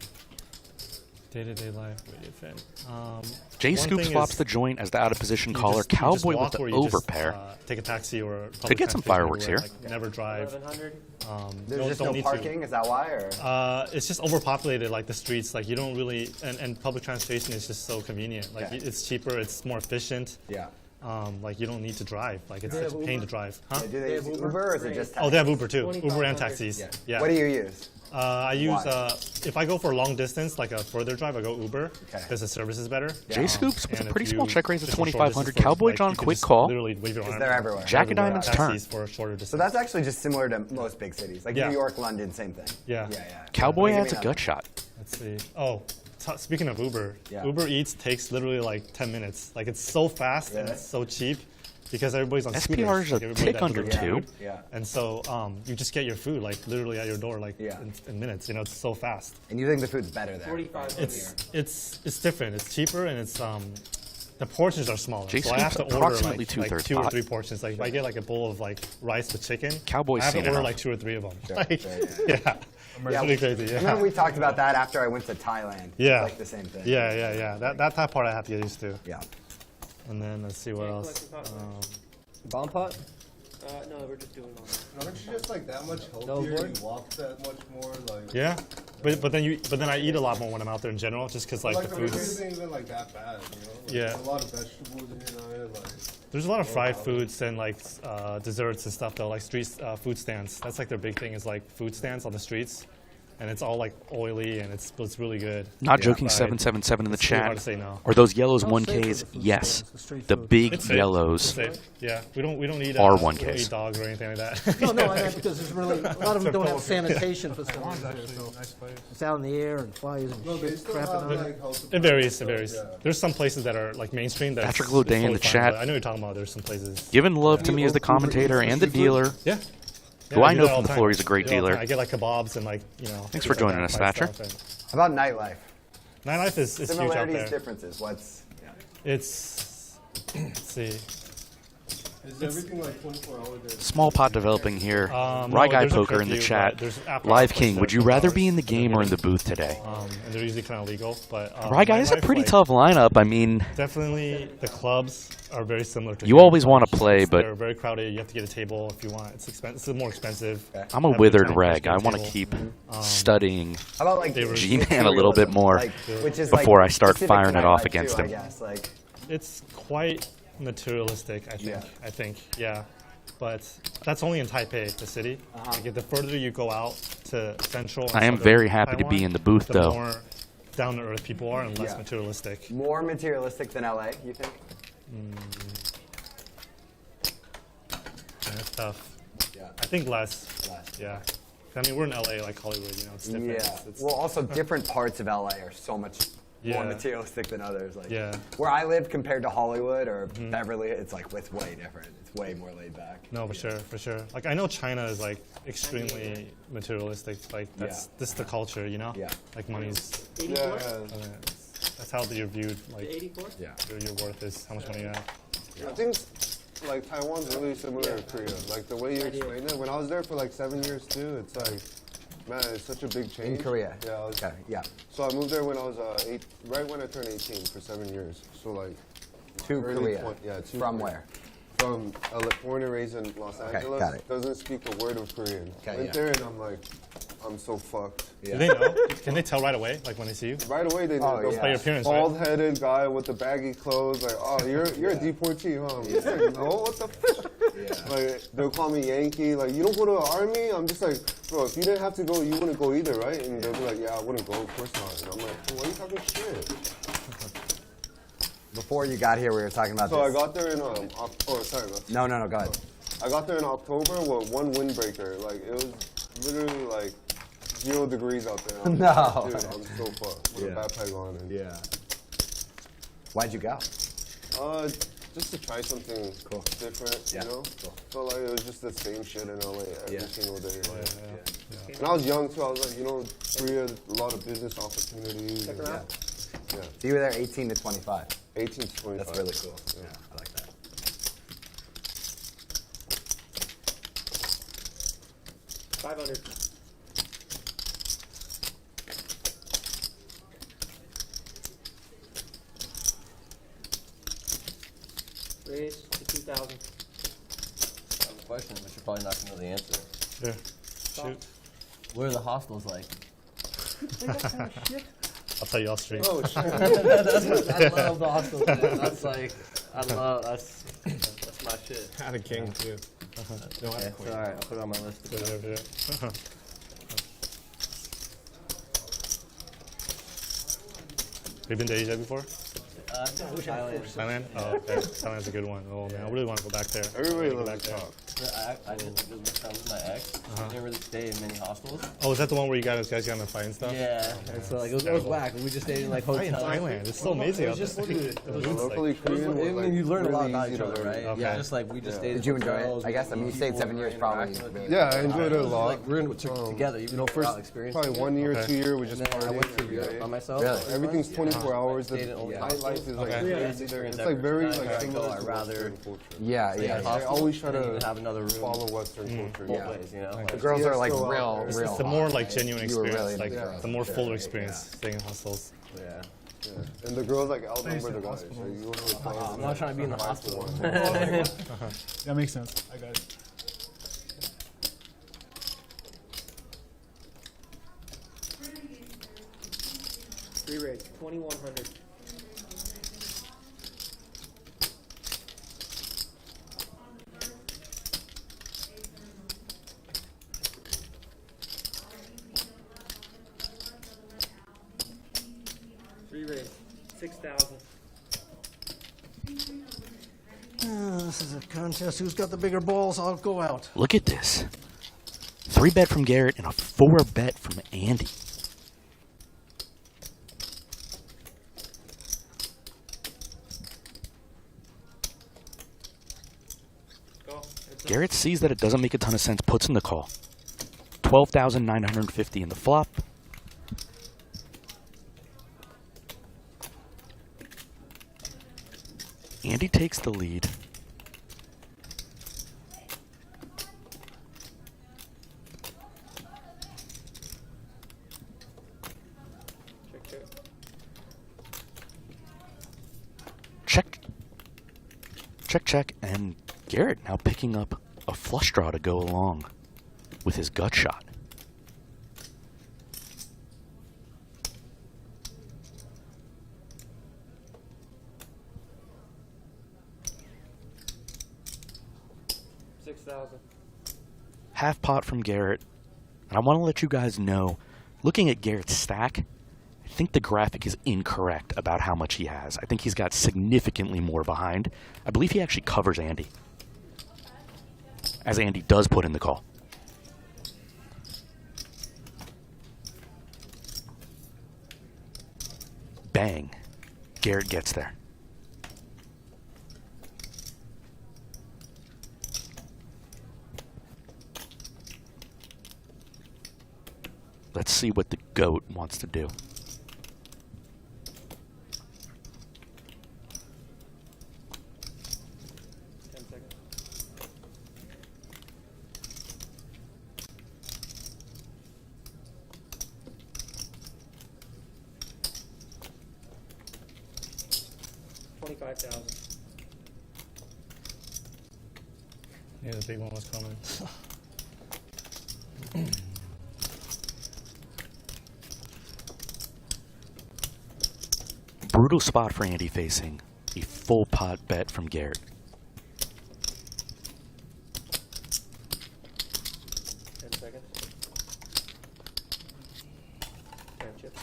Day-to-day life, way different. J one Scoops thing flops is the joint as the out-of-position you caller. just- you just Cowboy with walk the or you just, overpair. Take a taxi or Could get some fireworks here. Like, never drive. There's just no need parking, is that why? Or? It's just overpopulated, like the streets. Like you don't really, and public transportation is just so convenient. Like Okay. it's cheaper, it's more efficient. Yeah. Like you don't need to drive. Like it's such a pain to drive. Huh? Do they use Uber or is it just taxis? Oh, they have Uber too. Uber and taxis. Yeah. What do you use? I use Why? if I go for a long distance, like a further drive, I go Uber because the service is better. J Scoops with a And pretty if small you check raise of just for short 2,500. distance, Cowboy like, John, you can quick just call. Literally wave your arm. They're everywhere. Jack of Diamonds turn. Taxis for a shorter distance. So that's actually just similar to most big cities, like Yeah. New York, London, same thing. Yeah. Cowboy Give me adds a another. gut shot. Let's see. Oh, speaking of Uber, Yeah. Uber Eats takes literally like 10 minutes. Like it's so fast and it's so cheap because everybody's on SPR scooters. is a Like, everybody tick that under delivers 2. food. Yeah. And so you just get your food like literally at your door like in minutes. You know, it's so fast. And you think the food's better there? It's different. It's cheaper and it's the portions are smaller. J So I have to Scoop's order approximately like 2/3 2 or pot. 3 portions. Like if I get like a bowl of like rice with chicken, Cowboy's I have to seen order enough. like 2 or 3 of them. Sure, Like, sure, yeah. Yeah, It's pretty crazy. Yeah. Remember we talked about that after I went to Thailand? Yeah. It's like the same thing. Yeah. That part I have to get used to. Yeah. And then let's see what else. Bomb pot? No, we're just doing all Aren't you just like that much healthier? Snowboard? You walk that much more, like. Yeah, but then I eat a lot more when I'm out there in general, just because like the food is. isn't even like that bad, you know? Like, Yeah. There's a lot of vegetables in here, like. There's a lot of fried foods and like desserts and stuff though, like street food stands. That's like their big thing is like food stands on the streets, and it's all like oily and it's really good. Not joking, But 777 in the it's really hard chat. to say no. Are those yellows No, it's 1Ks? safe for the food Yes. stands, the street The food. big It's safe. yellows. It's safe. Yeah, we don't need Are we 1Ks. don't eat dogs or anything like that. No, I meant because there's really, a lot of them don't have sanitation facilities there, actually so a nice place. it's out in the air and flies and No, they shit still crapping have on it. like health. It varies. It varies. Yeah. There's some places that are like mainstream. That's Patrick Lodé in the totally fine, chat. but I know you're talking about. There's some places. Giving love to me as the commentator and the dealer. Yeah. Who I do know that all from the time. floor, he's a great I do it all the dealer. time. I get like kebabs and like Thanks for things like joining that, us, fried Thatcher. stuff, and How about nightlife? Nightlife is huge out Similarities, there. differences. What's? It's let's see. Is everything like 24 hours a day? Small pot developing here. No, Rye Guy there's a Poker in the curfew, chat. but there's after Live hours King, for would you 24 rather hours be in the in game or in the beginning. booth today? And they're usually kind of legal, but Rye Guy is a nightlife, pretty like, tough lineup. I mean, Definitely, the clubs are very similar to. You here. always wanna play, but- they're very crowded. You have to get a table if you want. It's expensive. It's more expensive. I'm a Every withered time reg. you I get a want to table. keep studying How about like G-Man a little bit more like, which is before like I start specific firing to it off nightlife against too, him. I guess like It's quite materialistic, I think. Yeah. Yeah. But that's only in Taipei, the city. Like, the further you go out to central. and I am southern very happy to Taiwan, be in the booth, the though. more down to earth people are and less Yeah. materialistic. more materialistic than LA. You think? That's tough. Yeah. I think less. Less. Yeah. I mean, we're in LA, like Hollywood. It's different. Yeah. It's, Well, also different parts of LA are so much more Yeah. materialistic than others. Like Yeah. where I live compared to Hollywood or Beverly, it's like it's way different. It's way more laid back. no, for sure. Like I know China is like extremely materialistic. Like that's this is the culture, you know. Yeah. Like money's. 84? That's how you're viewed. Like 84? Yeah. your worth is how much money you have. I think like Taiwan's really similar to Korea. Like the way you explain it. When I was there for like 7 years too, it's like, man, it's such a big change. In Korea. Yeah. I was, Okay. Yeah. So I moved there when I was right when I turned 18 for 7 years. So like. To early Korea. to From Korea. where? From born and raised in Los Okay, Angeles. got it. Doesn't speak a word of Korean. Okay, Went yeah. there and I'm like, I'm so fucked. Do they know? Can they tell right away? Like when they see you? Right away they know. Oh, yeah. By your appearance, right? Bald-headed guy with the baggy clothes, like, oh, you're a deportee, huh? I'm just like, no, what the fuck? Like, they'll call me Yankee. Like, you don't go to the army? I'm just like, bro, if you didn't have to go, you wouldn't go either, right? And they'll be like, yeah, I wouldn't go, of course not. And I'm like, well, why are you talking shit? Before you got here, we were talking about So I this. got there in, sorry, bro. No, go ahead. I got there in October with one windbreaker. Like, it was literally like 0 degrees out there. I'm No. Dude, I'm so fucked with a backpack on. And Yeah. Why'd you go? Just to try something different, Yeah. you know? Cool. Felt like it was just the same shit in LA every single day. Yeah. And I was young too. I was like, you know, Korea, a lot of business opportunities. And, Yeah. yeah. So you were there 18 to 25. 18 to 25. That's really cool. Yeah, I like that. $500. Raise to 2,000. I have a question, but you're probably not gonna know the answer. Yeah. Shoot. What are the hostels like? I'll tell you off stream. Oh, shit. I love the hostels. Man. That's like, that's my shit. Had a king too. No, I had a Okay, queen. so, all right, I'll put it on my list. Put it over there. Have you been to Asia before? Thailand? Oh, okay. Thailand's a good one. Oh man, I really want to go back there. Everybody go loves back to there. talk. I didn't with my ex. I didn't really stay in many hostels. Oh, is that the one where you guys got in a fight and stuff? Yeah, and so like it was whack. We just stayed in like hotels. In Thailand, it's so amazing. It was just, dude, it was Locally Korean was, like, you learn a lot really about easy each to other, learn. right? Okay. Yeah, just like we just stayed. Did you in enjoy it? hotels, I guess. I mean, you stayed 7 years, probably. Yeah, I enjoyed it a lot. Like we're together. You know, First, experience. probably 1 year, Okay. 2 years, we just And then I went to partied. Europe by myself. Really? Everything's 24 hours. The Stayed in only nightlife is like, Okay. it's like very like I'd similar I'd to rather Western culture. Yeah, yeah. I always try to have another room. follow Western culture. Both ways, you know. The Like, girls are like so, real. It's the more like genuine You were experience, really like the more fuller experience staying in hostels. yeah. And the girls like outnumber the guys. So you want to play I'm not trying to be in the hospital. That makes sense. I got it. Free raise, 2,100. Free raise, 6,000. This is a contest. Who's got the bigger balls? I'll go out. Look at this. 3 bet from Garrett and a 4 bet from Andy. Go. Garrett sees that it doesn't make a ton of sense, puts in the call. 12,950 in the flop. Andy takes the lead. Check. Check, check, and Garrett now picking up a flush draw to go along with his gut shot. Half pot from Garrett. And I want to let you guys know, looking at Garrett's stack, I think the graphic is incorrect about how much he has. I think he's got significantly more behind. I believe he actually covers Andy, as Andy does put in the call. Bang. Garrett gets there. Let's see what the GOAT wants to do. $25,000. Yeah, the big one was coming. Brutal spot for Andy facing a full pot bet from Garrett. 10 seconds. 10 chips.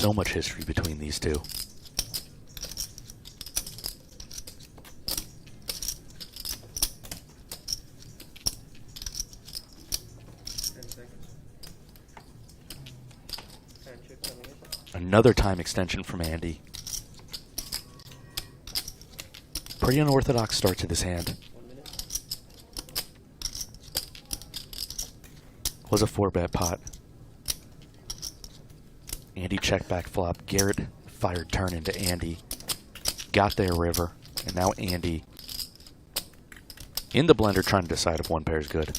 so much history between these two. Another time extension from Andy. Pretty unorthodox start to this hand. Was a 4-bet pot. Andy check back flop. Garrett fired turn into Andy. Got their river. And now Andy in the blender trying to decide if one pair is good.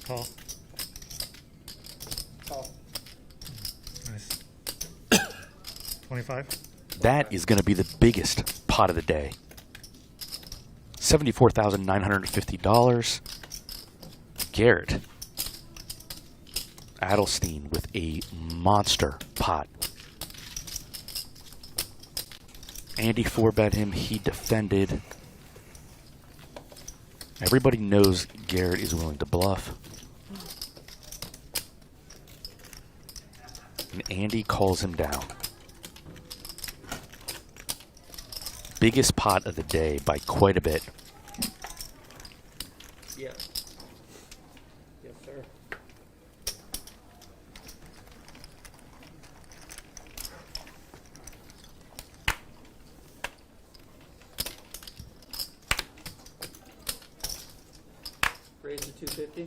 Call. Call. Nice. 25. That is going to be the biggest pot of the day. $74,950. Garrett Adelstein with a monster pot. Andy 4-bet him. He defended. Everybody knows Garrett is willing to bluff. And Andy calls him down. Biggest pot of the day by quite a bit. Yeah. Yes, sir. Raise to 250.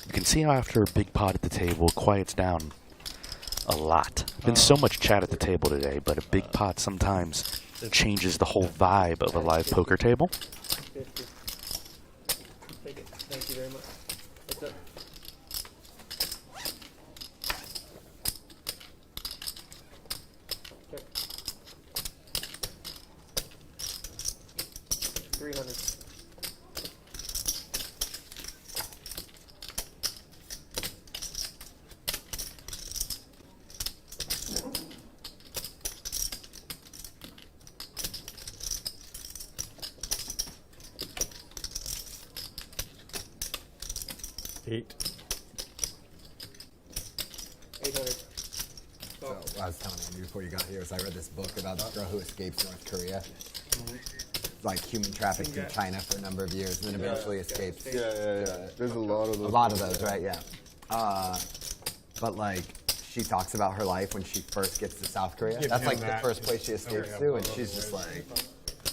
You can see how after a big pot at the table, it quiets down a lot. Been so much chat at the table today, but a big pot sometimes changes the whole vibe of a live poker table. 50. Take it. Thank you very much. What's up? Okay. 300. Eight. 800. So what I was telling you before you got here is I read this book about this girl who escapes North Korea. Like human trafficked in China for a number of years and then eventually escapes. Yeah. There's a lot of those. A lot of those, right? Yeah. But like, she talks about her life when she first gets to South Korea. Give That's him like the that. first place she escapes to, and she's just like,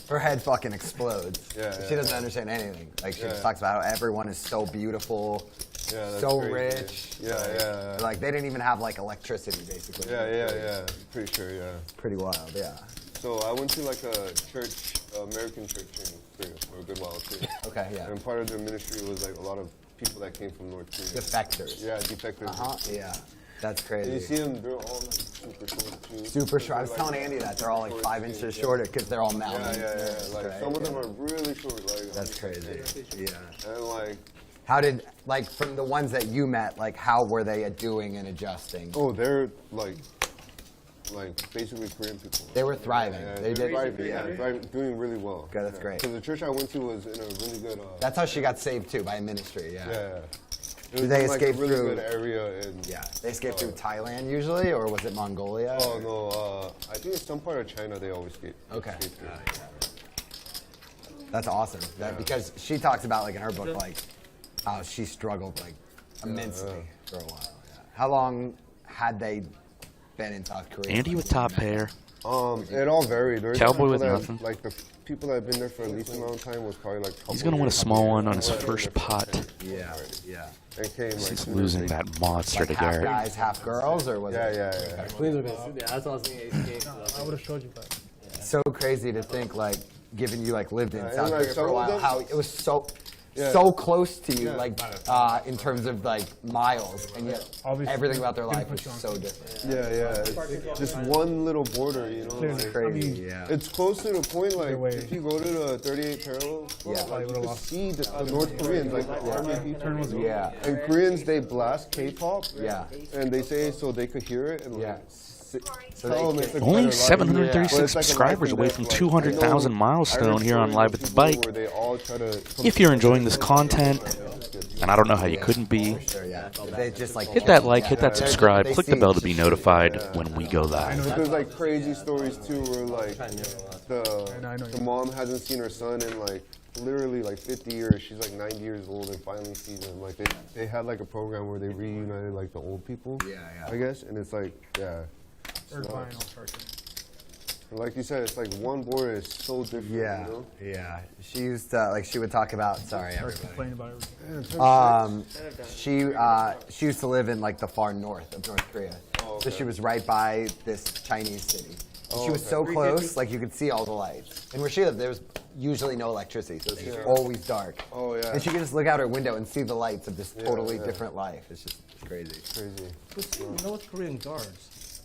her head fucking explodes. She doesn't understand anything. Like she just talks about how everyone is so beautiful, so crazy. rich. Yeah. Like they didn't even have like electricity, basically. Yeah. Pretty sure, yeah. Pretty wild, yeah. So I went to like a church, American church in Korea for a good while too. Okay, yeah. And part of their ministry was like a lot of people that came from North Korea. Defectors. Yeah, defectors. Yeah. That's crazy. And you see them, they're all like super short too. Super short. I was telling Andy that they're all like 5 inches shorter because they're all mountains. Yeah. Like some of them are really short. Like that's crazy. Yeah. And like, how did like from the ones that you met, like how were they doing and adjusting? oh, they're like basically Korean people. They were thriving. Yeah, They they're did. thriving, thriving, doing really well. Good, that's great. Because the church I went to was in a really good. That's how she got saved too, by ministry. Yeah. It Did was they in, like, escape a really through? good area in. Yeah. They escaped through Thailand usually, or was it Mongolia? Oh no, I think it's some part of China they always escape. Okay. Escape through. That's awesome. Because she talks about like in her book like how she struggled like immensely for a while. Yeah. How long had they been in South Korea? Andy with top pair. It all varied. There's Cowboy people with that, nothing. Like the people that have been there for a least amount of time was probably like. He's going to win a small one on his first pot. Yeah. They came like. He's losing that monster to half Garrett. guys, half girls, or was it? Yeah. Please look at it. That's what I was thinking. I would have showed you that. So crazy to think like, given you like lived in and, South like, Korea for some a of while, them- how it was so. so close to you, like in terms of like miles, and yet everything about their life is so different. It's just one little border, you know. It's crazy. It's close to the point, like if you go to the 38 parallel, like, you can see the North Koreans, like the army people. Yeah. And Koreans, they blast K-pop. Yeah. And they say so they could hear it and like. Only 736 subscribers away from 200,000 milestone here on Live with the Bike. If you're enjoying this content, and I don't know how you couldn't be, hit that like, hit that subscribe, click the bell to be notified when we go live. There's like crazy stories too, where like the mom hasn't seen her son in like literally like 50 years. She's like 90 years old and finally sees him. Like they had like a program where they reunited like the old people. I guess, and it's like like you said, it's like one border is so different. You know? She used to she would talk about. Sorry, everybody. She used to live in like the far north of North Korea, so she was right by this Chinese city. She was so close, like you could see all the lights. And where she lived, there was usually no electricity, so it was always dark. And she could just look out her window and see the lights of this totally different life. It's just crazy. But see, North Korean guards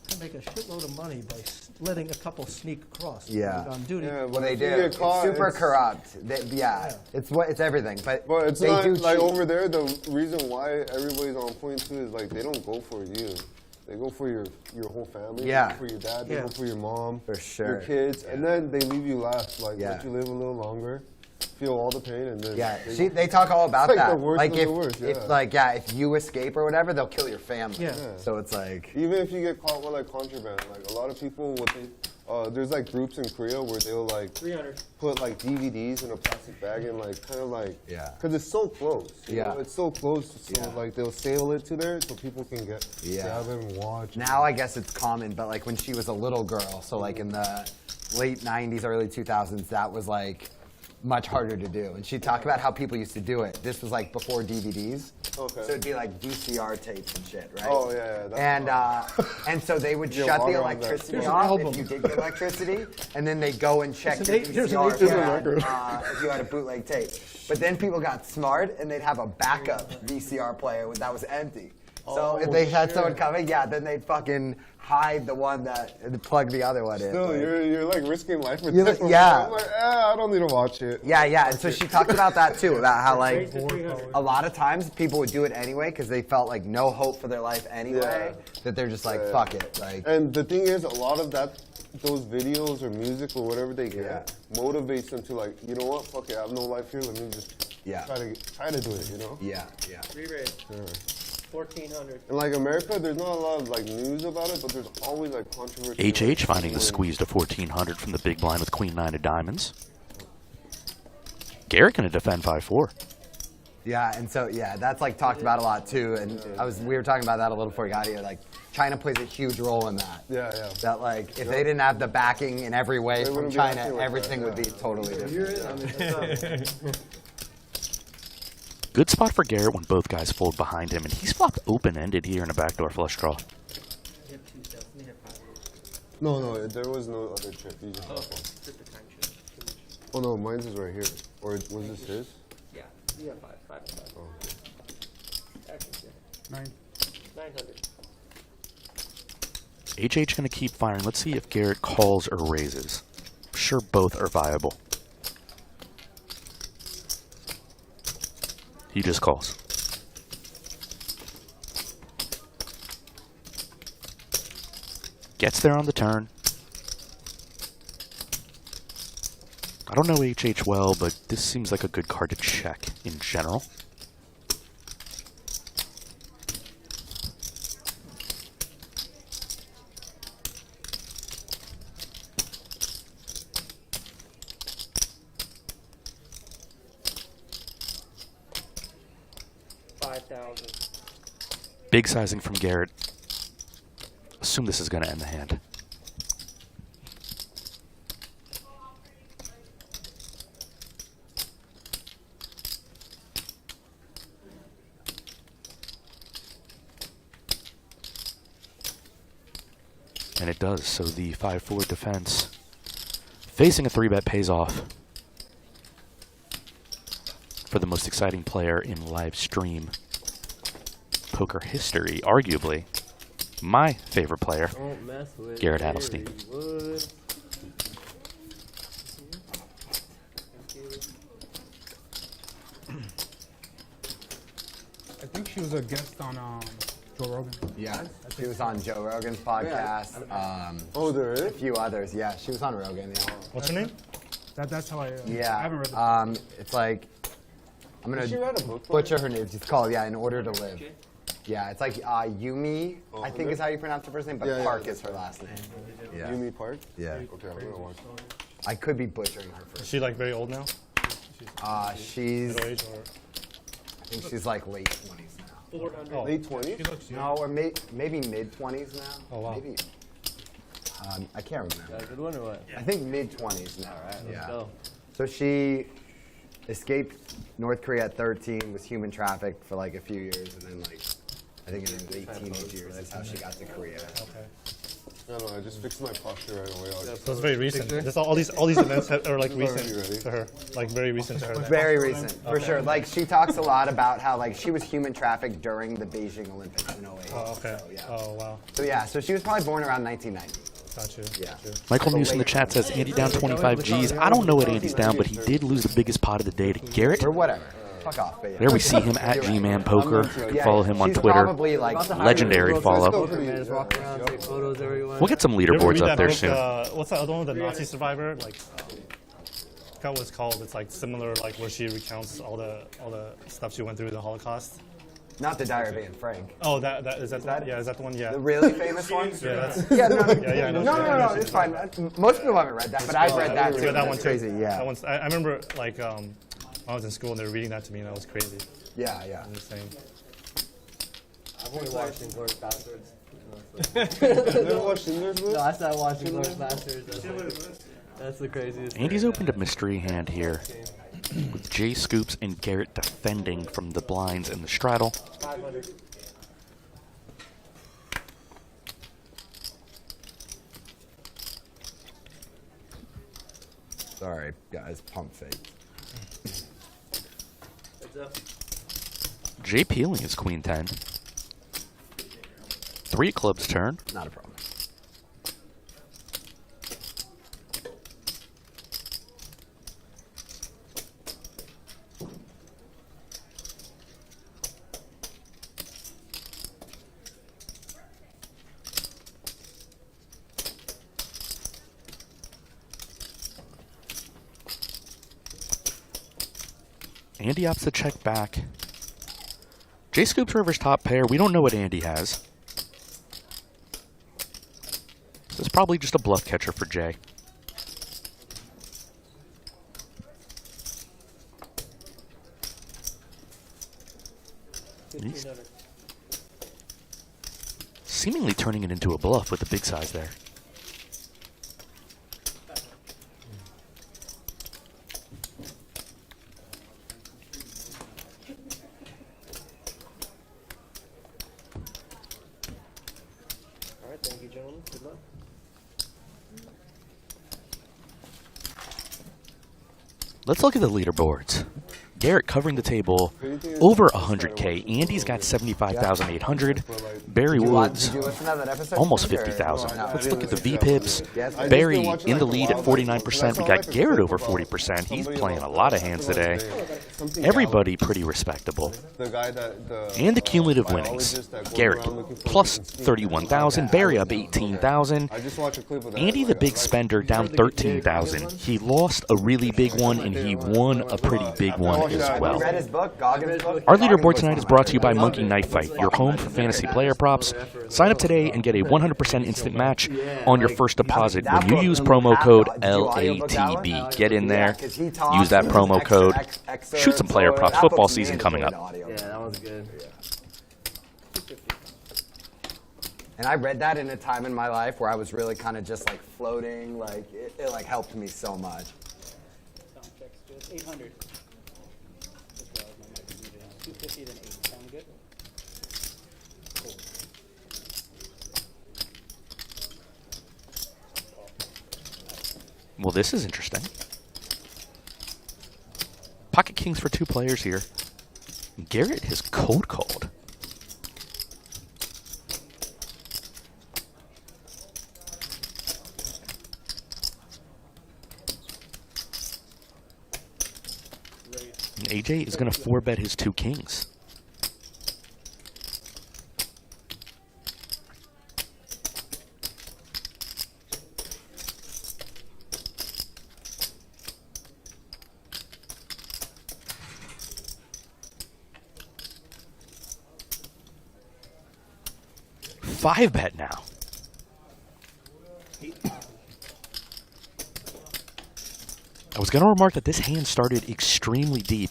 can make a shitload of money by letting a couple sneak across on duty. Well, they do. It's super corrupt. It's everything. But it's they not do like cheat. over there. The reason why everybody's on point too is like they don't go for you. They go for your whole family. They go for your dad. They go for your mom. For sure. Your kids, and then they leave you last. Like let you live a little longer, feel all the pain, and then they talk all about it's like that. The worst like of if, the worst, if you escape or whatever, they'll kill your family. So it's like even if you get caught with like contraband, like a lot of people, there's like groups in Korea where they'll like put like DVDs in a plastic bag and like kind of like because it's so close. You know? It's so close. So like they'll sail it to there so people can grab it and watch. Now I guess it's common, but like when she was a little girl, so like in the late 90s, early 2000s, that was like much harder to do. And she'd talk about how people used to do it. This was like before DVDs. So it'd be like VCR tapes and shit, right? And so they would shut the electricity off if you did get electricity, and then they'd go and check the VCR if you had a bootleg tape. But then people got smart, and they'd have a backup VCR player that was empty. So if they had someone coming, then they'd fucking hide the one that plug the other one in. Still, you're like risking life with You're this. like, I'm like, I don't need to watch it. And so she talked about that too, about how like a lot of times people would do it anyway because they felt like no hope for their life anyway, that they're just like, fuck it. Like, and the thing is, a lot of those videos or music or whatever they get motivates them to like, you know what, fuck it, I have no life here, let me just try to do it, you know? Re-raid. 1,400. In like America, there's not a lot of like news about it, but there's always like controversy. HH finding the squeeze to 1,400 from the big blind with Queen 9 of diamonds. Garrett gonna defend 5-4. and so that's like talked about a lot too, and we were talking about that a little before we got here. Like China plays a huge role in that. That like if they didn't have the backing in every way from China, everything would be totally different. Good spot for Garrett when both guys fold behind him, and he's flopped open-ended here in a backdoor flush draw. No, there was no other chip. You just have one. Oh no, mine's is right here. Or was this his? Yeah, you have 5. Oh. 900. HH gonna keep firing. Let's see if Garrett calls or raises. I'm sure both are viable. He just calls. Gets there on the turn. I don't know HH well, but this seems like a good card to check in general. Big sizing from Garrett. Assume this is going to end the hand. And it does, so the 5-4 defense facing a 3-bet pays off. for the most exciting player in live stream poker history, arguably my favorite player, Garrett Adelstein. I think she was a guest on Joe Rogan. Yeah, she was on Joe Rogan's podcast. Oh, there is? A few others. Yeah, she was on Rogan. Yeah. What's her name? That's how I. Yeah. I haven't read the book. It's like I'm Did she gonna write a book? butcher her name. It's called In Order to Live. Yeah, it's like Yumi. I think is how you pronounce her first name, but Park is her last name. Yeah. Yumi Park? Yeah. Okay, I'm gonna watch it. I could be butchering her Is first. she like very old now? She's. Middle age or? I think she's like late 20s now. Oh. Late 20s? No, or maybe mid 20s now. Oh wow. Maybe. I can't remember. Good one or what? I think mid 20s now. Alright, let's Yeah. go. So she escaped North Korea at 13, was human trafficked for like a few years, and then like I think in her late teenage years is how she got to Korea. Okay. I don't know, I just fixed my posture right away. So it's very recent. Just all these events are like recent to her, like very recent to her. Very recent, for sure. Like she talks a lot about how like she was human trafficked during the Beijing Olympics in 08. Oh, okay. So, yeah. Oh wow. So yeah, so she was probably born around 1990. Got you. Yeah. Michael News in the chat says Andy down 25 G's. I don't know what Andy's down, but he did lose the biggest pot of the day to Garrett. Or whatever. Fuck off. But yeah. There we see him at G-Man Poker. You can follow him on she's Twitter. Probably like Legendary follow. We'll get some leaderboards up there soon. What's that other one? The Nazi survivor? Like, I forgot what it's called. It's like similar, like where she recounts all the stuff she went through the Holocaust. Not the Diary of Anne Frank. Oh, is that the one? Yeah, is that the one? Yeah. The really famous one? Yeah, that's. Yeah, no, no, it's fine. Most people haven't read that, but I've read that too. Yeah, that one It's too. crazy, yeah. That one's, I remember like when I was in school and they were reading that to me and that was crazy. Yeah, yeah. Insane. I've only watched Inglourious Bastards. Never watched Schindler's List? No, I started watching Inglourious Bastards. That's the craziest. Andy's opened a mystery hand here with Jay Scoops and Garrett defending from the blinds and the straddle. 500. Sorry, guys, pump fake. Jay peeling his queen 10. 3 clubs turn. Not a problem. Andy opts to check back. Jay Scoops Rivers top pair. We don't know what Andy has. This is probably just a bluff catcher for Jay. He's seemingly turning it into a bluff with the big size there. Thank you, gentlemen. Good luck. Let's look at the leaderboards. Garrett covering the table over 100K. Andy's got 75,800. Barry Woods almost 50,000. Let's look at the VPIPs. Barry in the lead at 49%. We got Garrett over 40%. He's playing a lot of hands today. Everybody pretty respectable. And the cumulative winnings. Garrett plus 31,000. Barry up 18,000. Andy the big spender down 13,000. He lost a really big one and he won a pretty big one as well. Our leaderboard tonight is brought to you by Monkey Knife Fight, your home for fantasy player props. Sign up today and get a 100% instant match on your first deposit when you use promo code LATB. Get in there, use that promo code, shoot some player props. Football season coming up. Yeah, that was good. And I read that in a time in my life where I was really kind of just like floating. Like it like helped me so much. 800. 250 then 8. Sound good? Cool. Well, this is interesting. Pocket kings for 2 players here. Garrett has cold called. And AJ is going to 4-bet his 2 kings. Five bet now. I was going to remark that this hand started extremely deep.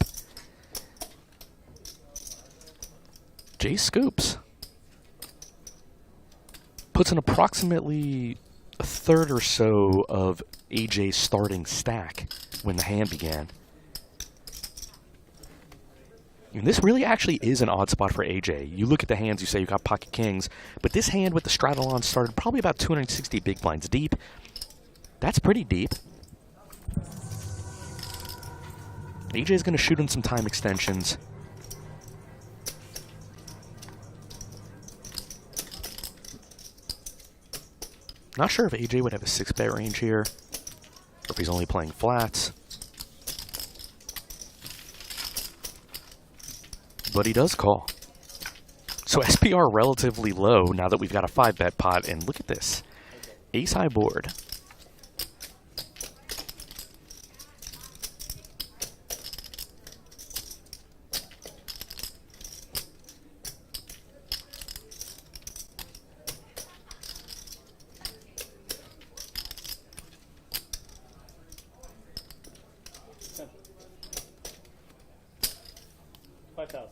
Jay scoops. Puts in approximately a third or so of AJ's starting stack when the hand began. And this really actually is an odd spot for AJ. You look at the hands, you say you got pocket kings, but this hand with the straddle on started probably about 260 big blinds deep. That's pretty deep. AJ's going to shoot in some time extensions. Not sure if AJ would have a 6-bet range here, or if he's only playing flats. But he does call. So SPR relatively low now that we've got a 5-bet pot, and look at this. Ace high board. $5,000.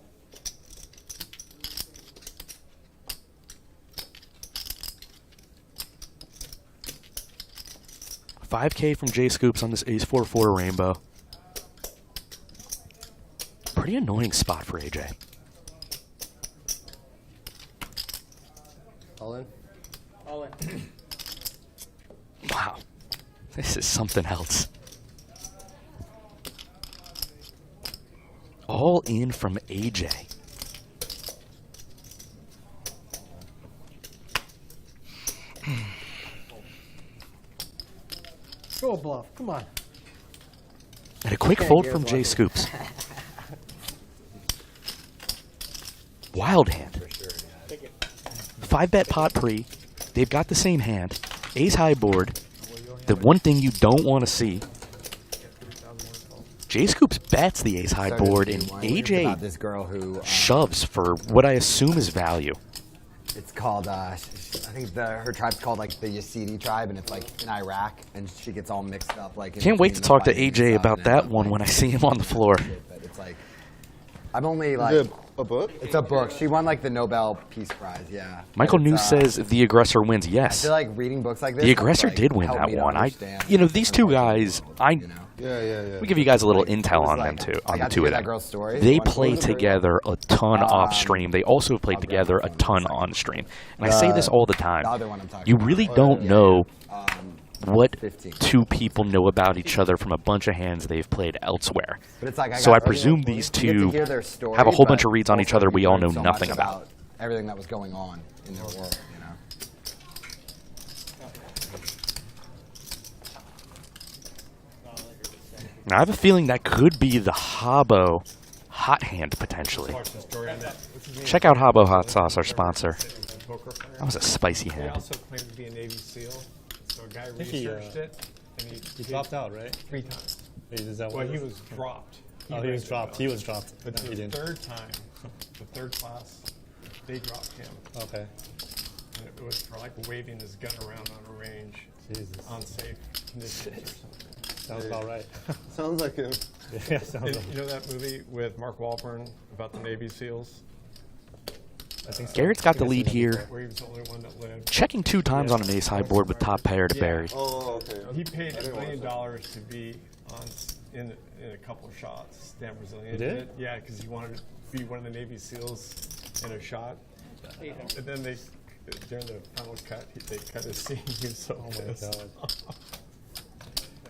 5K from Jay Scoops on this ace 4-4 rainbow. Pretty annoying spot for AJ. All in? All in. Wow. This is something else. All in from AJ. Go a bluff. Come on. And a quick fold from Jay Scoops. Wild hand. 5-bet pot pre. They've got the same hand. Ace high board. The one thing you don't want to see. Jay Scoops bets the ace high board, and AJ this girl who shoves for what I assume is value. It's called, I think her tribe's called like the Yazidi tribe, and it's like in Iraq, and she gets all mixed up. Like, Can't wait to talk to AJ about that one when I see him on the floor. But it's like, I'm only like. Is it a book? It's a book. She won like the Nobel Peace Prize, yeah. Michael New says the aggressor wins. I Yes. feel like reading books like this. The aggressor like, did win help that me to one. understand. These two guys, Yeah. we give you guys a little intel on them too, on the two of them. They play together a ton off stream. They also play together a ton on stream. And I say this all the time. You really don't know what two people know about each other from a bunch of hands they've played elsewhere. So I presume these two have a whole bunch of reads on each other we all know nothing about. Everything that was going on in their world, you know. Now I have a feeling that could be the Habbo hot hand potentially. Check out Habbo Hot Sauce, our sponsor. That was a spicy He hand. also claimed to be a Navy SEAL, so a guy think he, researched it, and he dropped out, right? 3 times. Wait, is that Well, what he it is? was dropped. Oh, he was dropped. He was dropped. But He the didn't. 3rd time, the 3rd class, they dropped him. Okay. And it was for like waving his gun around on a range, Jesus. unsafe conditions or something. Sounds about right. Sounds like him. Yeah, sounds And like you know that movie with Mark Wahlberg about the Navy SEAls? I think so. Garrett's got the lead here. Where he was the only one that lived. Checking 2 times on an ace high board with top pair to bury. Oh, okay. He paid $1 million to be on in a couple of shots. Damn Brazilian He did? Yeah, because he wanted to be one of the Navy SEAls in a shot. And then they, during the final cut, they cut his scene. He was so pissed. God.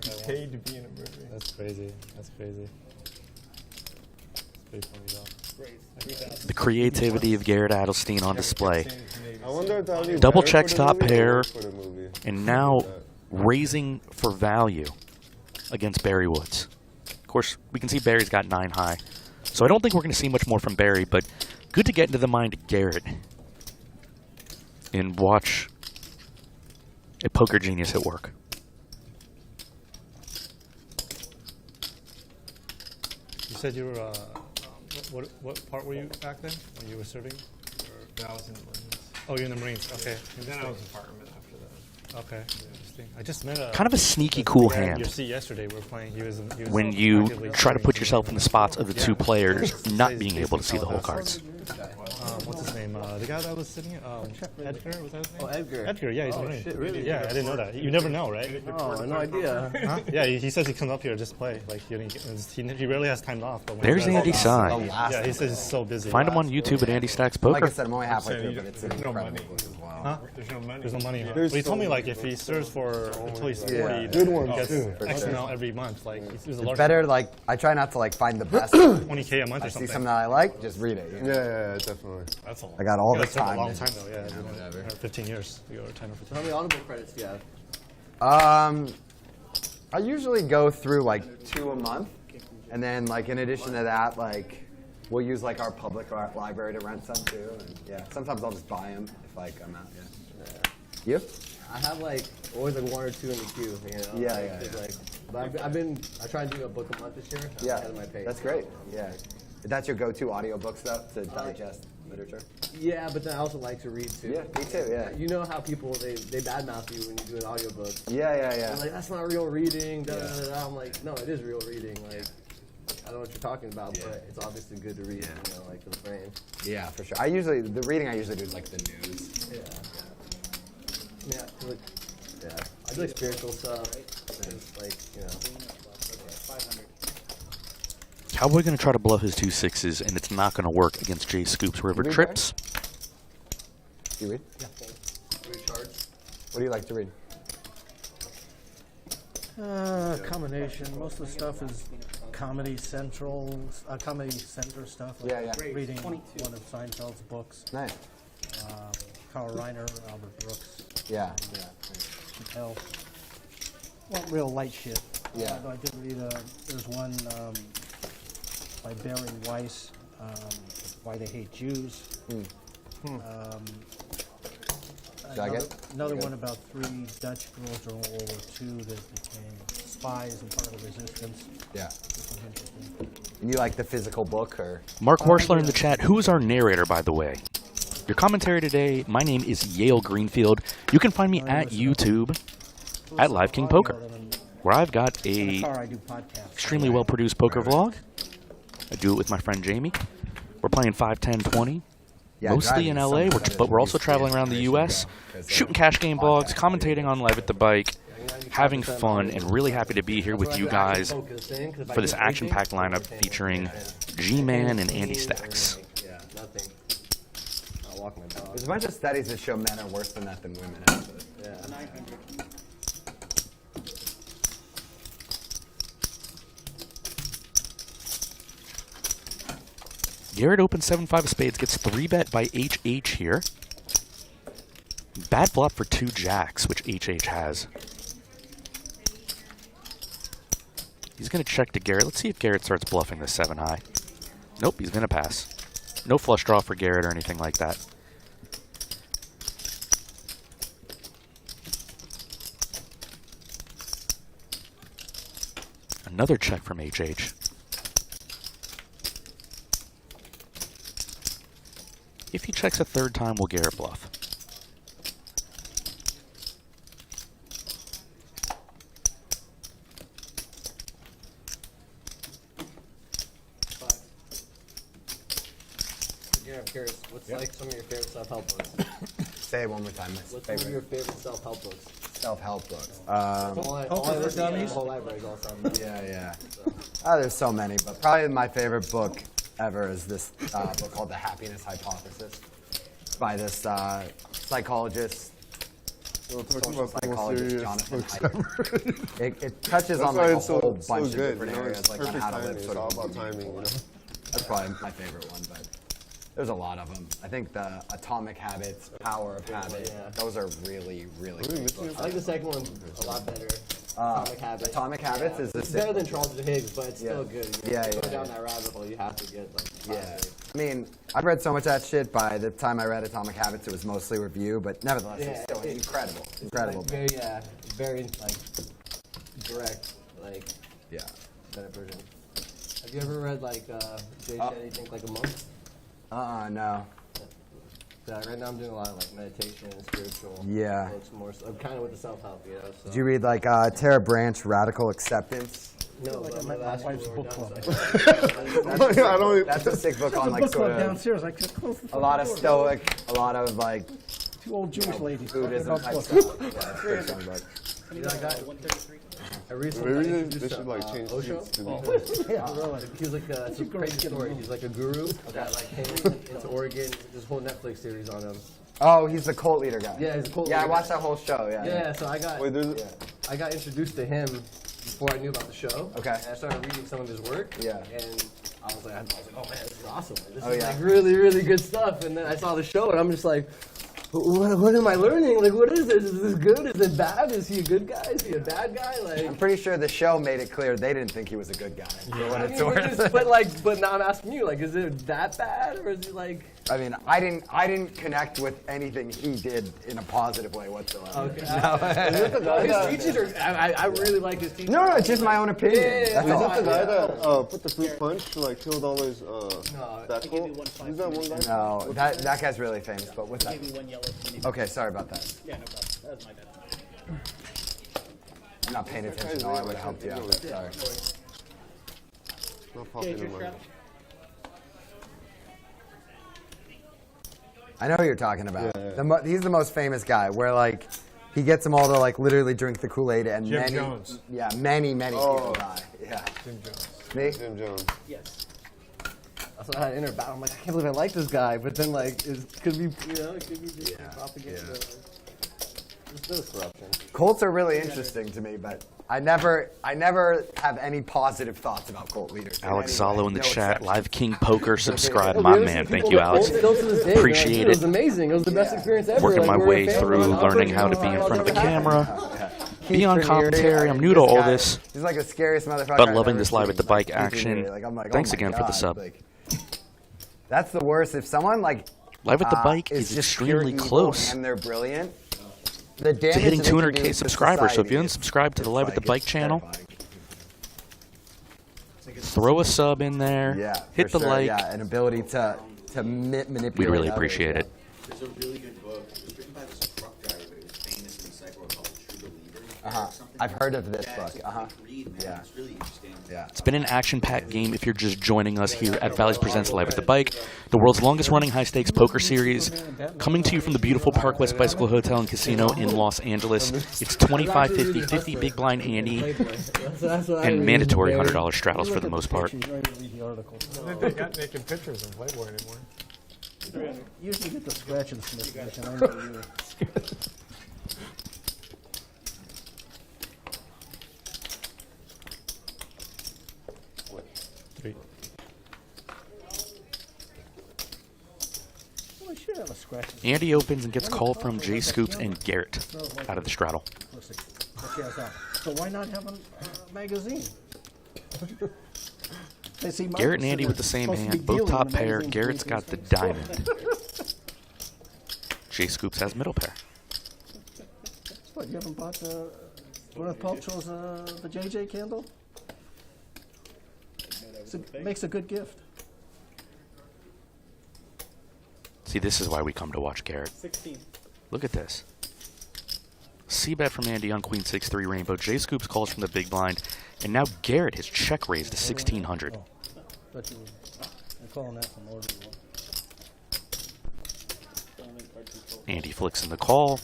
He paid to be in a movie. That's crazy. That's crazy. pretty funny though. The creativity of Garrett Adelstein on display. I wonder if that'll be Double better checks for the top movie or pair, worse for the movie. and now raising for value against Barry Woods. Of course, we can see Barry's got 9 high. So I don't think we're going to see much more from Barry, but good to get into the mind of Garrett and watch a poker genius at work. You said you were, what part were you back then when you were serving? I was in the Marines. Oh, you're in the Marines, okay. And then I was in fireman after that. Okay, interesting. I just met a... Kind of a sneaky cool guy at hand. Your seat yesterday, we were playing, he was When you actively try to put serving. yourself in the spots of the two players, He not says being able to see the whole cards. What's his name? The guy that was sitting here? Edgar, was that his name? Oh, Edgar. Edgar, yeah, he's a Oh, Marine. shit, really? Yeah, I didn't know that. You never know, right? Oh, I had no idea. Huh? Yeah, he says he comes up here just to play. Like he rarely has time off. But when There's he does, Andy Stein. Yeah, he says he's so busy. Find him on YouTube at Andy Stacks Poker. Like I said, I'm only halfway through, but it's an incredible book as well. Huh? There's no money. There's no money. There's But he told me so like if he serves for until he's 40, Yeah. Good ones, he gets too. X amount every month. Like there's a large It's better, like, I try not to, like, find the best. 20K a month I or see something. something that I like, just read it. You know? Yeah, definitely. That's a lot. I got all Yeah, the that's a time. long time though. Yeah, 15 years. You go 10 or 15. How many Audible credits do you have? I usually go through like 2 a month, and then like in addition to that, like we'll use like our public library to rent some too. And yeah, sometimes I'll just buy them if like I'm out. Yeah. You? I have like always like 1 or 2 in the queue. You know? Yeah, like, yeah, just, yeah. like, but I try to do a book a month this year. Yeah, Ahead of my pace. that's great. Yeah, that's your go-to audiobooks though to digest literature. Yeah, but then I also like to read too. Yeah, me too. Yeah. You know how people they badmouth you when you do an audiobook. Yeah. They're like, that's not real reading. Da, da, da, da. I'm like, no, it is real reading. Like, I don't know what you're talking about, but it's obviously good to read. You know, like for the brain. Yeah, for sure. The reading I usually do is like the news. Yeah. I do like spiritual stuff. It's like, you know. Cowboy going to try to bluff his 2 6s, and it's not going to work against Jay Scoops River You read, Trips. Do you read? Yeah. What do you like to read? Combination. Most of the stuff is Comedy Central, Comedy Center stuff. Like Yeah. reading one of Seinfeld's books. Nice. Carl Reiner, Albert Brooks. Yeah. Chappelle. Well, real light shit. Yeah. Although I did read, there's one by Barry Weiss, Why They Hate Jews. Another one about 3 Dutch girls during World War II that became spies and part of the resistance. Yeah. This was interesting. And you like the physical book or? Mark Horschler in the chat. Who is our narrator, by the way? Your commentary today, my name is Yale Greenfield. You can find me at YouTube at Live King Poker, where I've got a extremely well-produced poker vlog. I do it with my friend Jamie. We're playing 5, 10, 20, mostly in LA, but we're also traveling around the US, shooting cash game vlogs, commentating on Live at the Bike, having fun, and really happy to be here with you guys for this action-packed lineup featuring G-Man and Andy Stacks. There's a bunch of studies that show men are worse than that than women. Actually. Yeah. 900. Garrett opens 7-5 of spades, gets 3-bet by HH here. Bad flop for 2 jacks, which HH has. He's going to check to Garrett. Let's see if Garrett starts bluffing this 7 high. Nope, he's going to pass. No flush draw for Garrett or anything like that. Another check from HH. If he checks a 3rd time, will Garrett bluff? Garrett, I'm curious, what's like some of your favorite self-help books? Say it one more time. What's some of your favorite self-help books? Self-help books. All I listen to, the whole library is all self-help. Yeah. There's so many, but probably my favorite book ever is this book called The Happiness Hypothesis by this psychologist. Social psychologist Jonathan Haidt. It touches on like a whole bunch of different areas, like on how to live sort of. It's all about timing, you know. That's probably my favorite one, but there's a lot of them. I think the Atomic Habits, Power of Habit, those are really, really good. I like the second one a lot better. Atomic Habits. Atomic Habits is the it's better than Charles Higgs, but it's still good. Yeah, Go down that rabbit hole, you have to get I mean, I've read so much of that shit. By the time I read Atomic Habits, it was mostly review, but nevertheless, it's still incredible. Incredible. Like, very like direct, like better version. Have you ever read like Jay Shetty Think Like a Monk? No. Right now I'm doing a lot of like meditation and spiritual books more. So I'm kind of with the self-help, you know. So. Did you read like Tara Branch, Radical Acceptance? No, like but my wife's book club. That's a sick book on like sort of downstairs. I could close the a lot of Stoic, a lot of like 2 old Jewish ladies. Buddhism type stuff. Yeah, it's a good book. You know that guy? 133. I Maybe they should like change Osho? Yeah, really. He was like it's a crazy story. He's like a guru that like came into Oregon. This whole Netflix series on him. Oh, he's the cult leader guy. Yeah, he's a cult leader. leader. I watched that whole show. Yeah. So I got I got introduced to him before I knew about the show. Okay. And I started reading some of his work. Yeah. And I was like, oh man, this is awesome. This is like really, really good stuff. And then I saw the show, and I'm just like, what am I learning? Like, what is this? Is this good? Is it bad? Is he a good guy? Is he a bad guy? Like, I'm pretty sure the show made it clear they didn't think he was a good guy. For what it's worth. But now I'm asking you, like, is it that bad, or is he like? I mean, I didn't connect with anything he did in a positive way whatsoever. Okay. His teachings are. I really like his teachings. No, it's just my own opinion. That's all. Is that the guy that put the fruit punch to like killed all his that quote? Is that one guy? No, that guy's really famous. But what's that? Okay, sorry about that. Yeah, no problem. That was my bad. I'm not paying attention. No, I would have helped you out. But sorry. Not popping in my. I know who you're talking about. He's the most famous guy, where like he gets them all to like literally drink the Kool-Aid, and Jim Jones. Many people die. Yeah. Jim Jones. Me? Jim Jones. Yes. That's what I had inner battle. I'm like, I can't believe I like this guy, but then like, it could be, it could be just propaganda. There's corruption. Cults are really interesting to me, but I never have any positive thoughts about cult leaders. Alex Zalo in the chat. Live King Poker, subscribe, my man. Thank you, Alex. Appreciate it. It was amazing. It was the best experience ever. Working my way through learning how to be in front of the camera, be on commentary. I'm new to all this, He's like the scariest motherfucker. but loving this live at the bike action. I'm like, Thanks oh my again for the God. sub. Like, that's the worst. If someone like Live at the bike is is just extremely pure evil close and they're brilliant. The to damage hitting that they can do 200K to subscribers. So if you society unsubscribe to the Live at the Bike channel, throw a sub in there, hit the like. an ability to manipulate. We'd really others, appreciate it. There's a really good book. It was written by this truck driver who was famous in the cycle called True Believer. I've heard of this book. Yeah. It's really interesting. Yeah. It's been an action-packed game if you're just joining us here at Bally's Presents Live at the Bike, the world's longest-running high-stakes poker series, coming to you from the beautiful Park West Bicycle Hotel and Casino in Los Angeles. It's 25, 50 big blind Andy, and mandatory $100 straddles for the most part. They're not making pictures in Playboy anymore. Usually get the scratch and sniff version. I know you. Andy opens and gets called from Jay Scoops and Garrett out of the straddle. So why not have a magazine? Garrett and Andy with the same hand, both top pair. Garrett's got the diamond. Jay Scoops has middle pair. What, you haven't bought Gwyneth Paltrow's the JJ candle? It makes a good gift. See, this is why we come to watch Garrett. 16. Look at this. C-bet from Andy on Queen 6-3 Rainbow. Jay Scoops calls from the big blind. And now Garrett has check raised to 1,600. I'm calling that from order. Andy flicks in the call.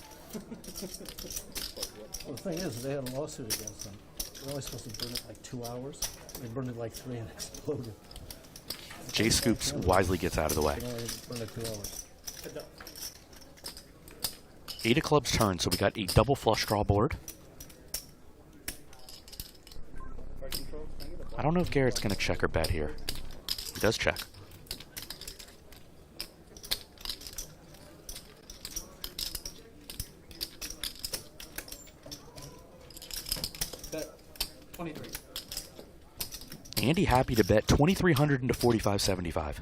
Well, the thing is, they had a lawsuit against them. They're only supposed to burn it like 2 hours. They burned it like 3 and exploded. Jay Scoops wisely gets out of the way. They only burned it 2 hours. 8 of clubs turn, so we got a double flush draw board. I don't know if Garrett's going to check or bet here. He does check. Bet 23. Andy happy to bet 2,300 into 45.75.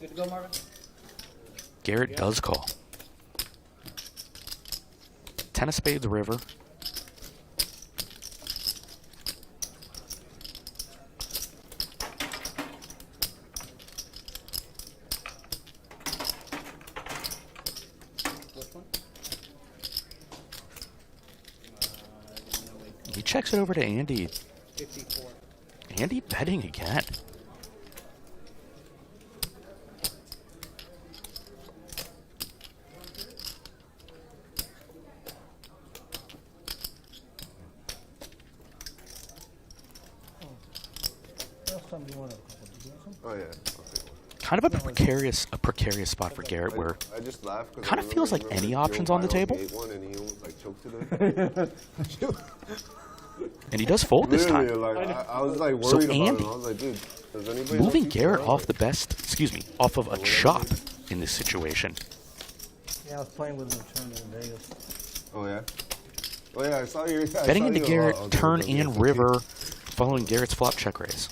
Good to go, Marvin? Garrett does call. 10 of spades, river. He checks it over to Andy. 54. Andy betting again. Oh yeah. Kind of a precarious spot for Garrett, where I just laughed because kind of feels like any options on the table. And he almost like choked to it. And he does fold this time. Like, I was like So worried about Andy, him. I was like, dude, does anybody moving else Garrett see off the best, off of a chop in this situation. Yeah, I was playing with him in Vegas. Oh yeah. Oh yeah, I saw you. Betting into Garrett, turn and river, following Garrett's flop check raise.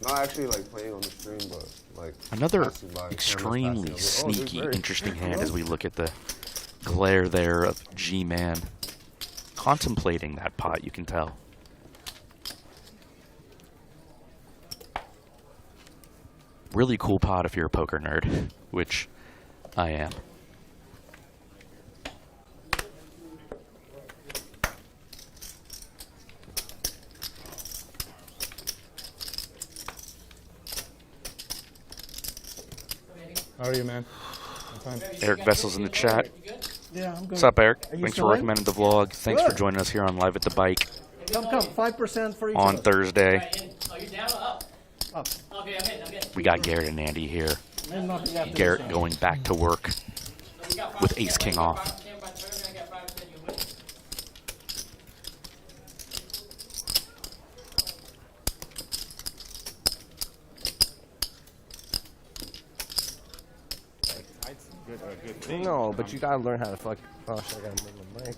Not actually like playing on the stream, but like Another passing by, extremely cameras passing. sneaky, Very- interesting hand as we look at the glare there of G-Man. Contemplating that pot, you can tell. Really cool pot if you're a poker nerd, which I am. How are you, man? I'm fine. Eric Vessel's in the chat. Yeah, I'm good. What's up, Eric? Are you Thanks still for in? recommending the vlog. Thanks for Good. joining us here on Live at the Bike Come, 5% for each on of us. Thursday. Oh, you're down or up? Up. Okay, I'm in. We got Garrett and Andy here. Maybe not the after Garrett this going back to work with Ace King off. No, but you gotta learn how to fuck. Oh shit, I gotta move my mic.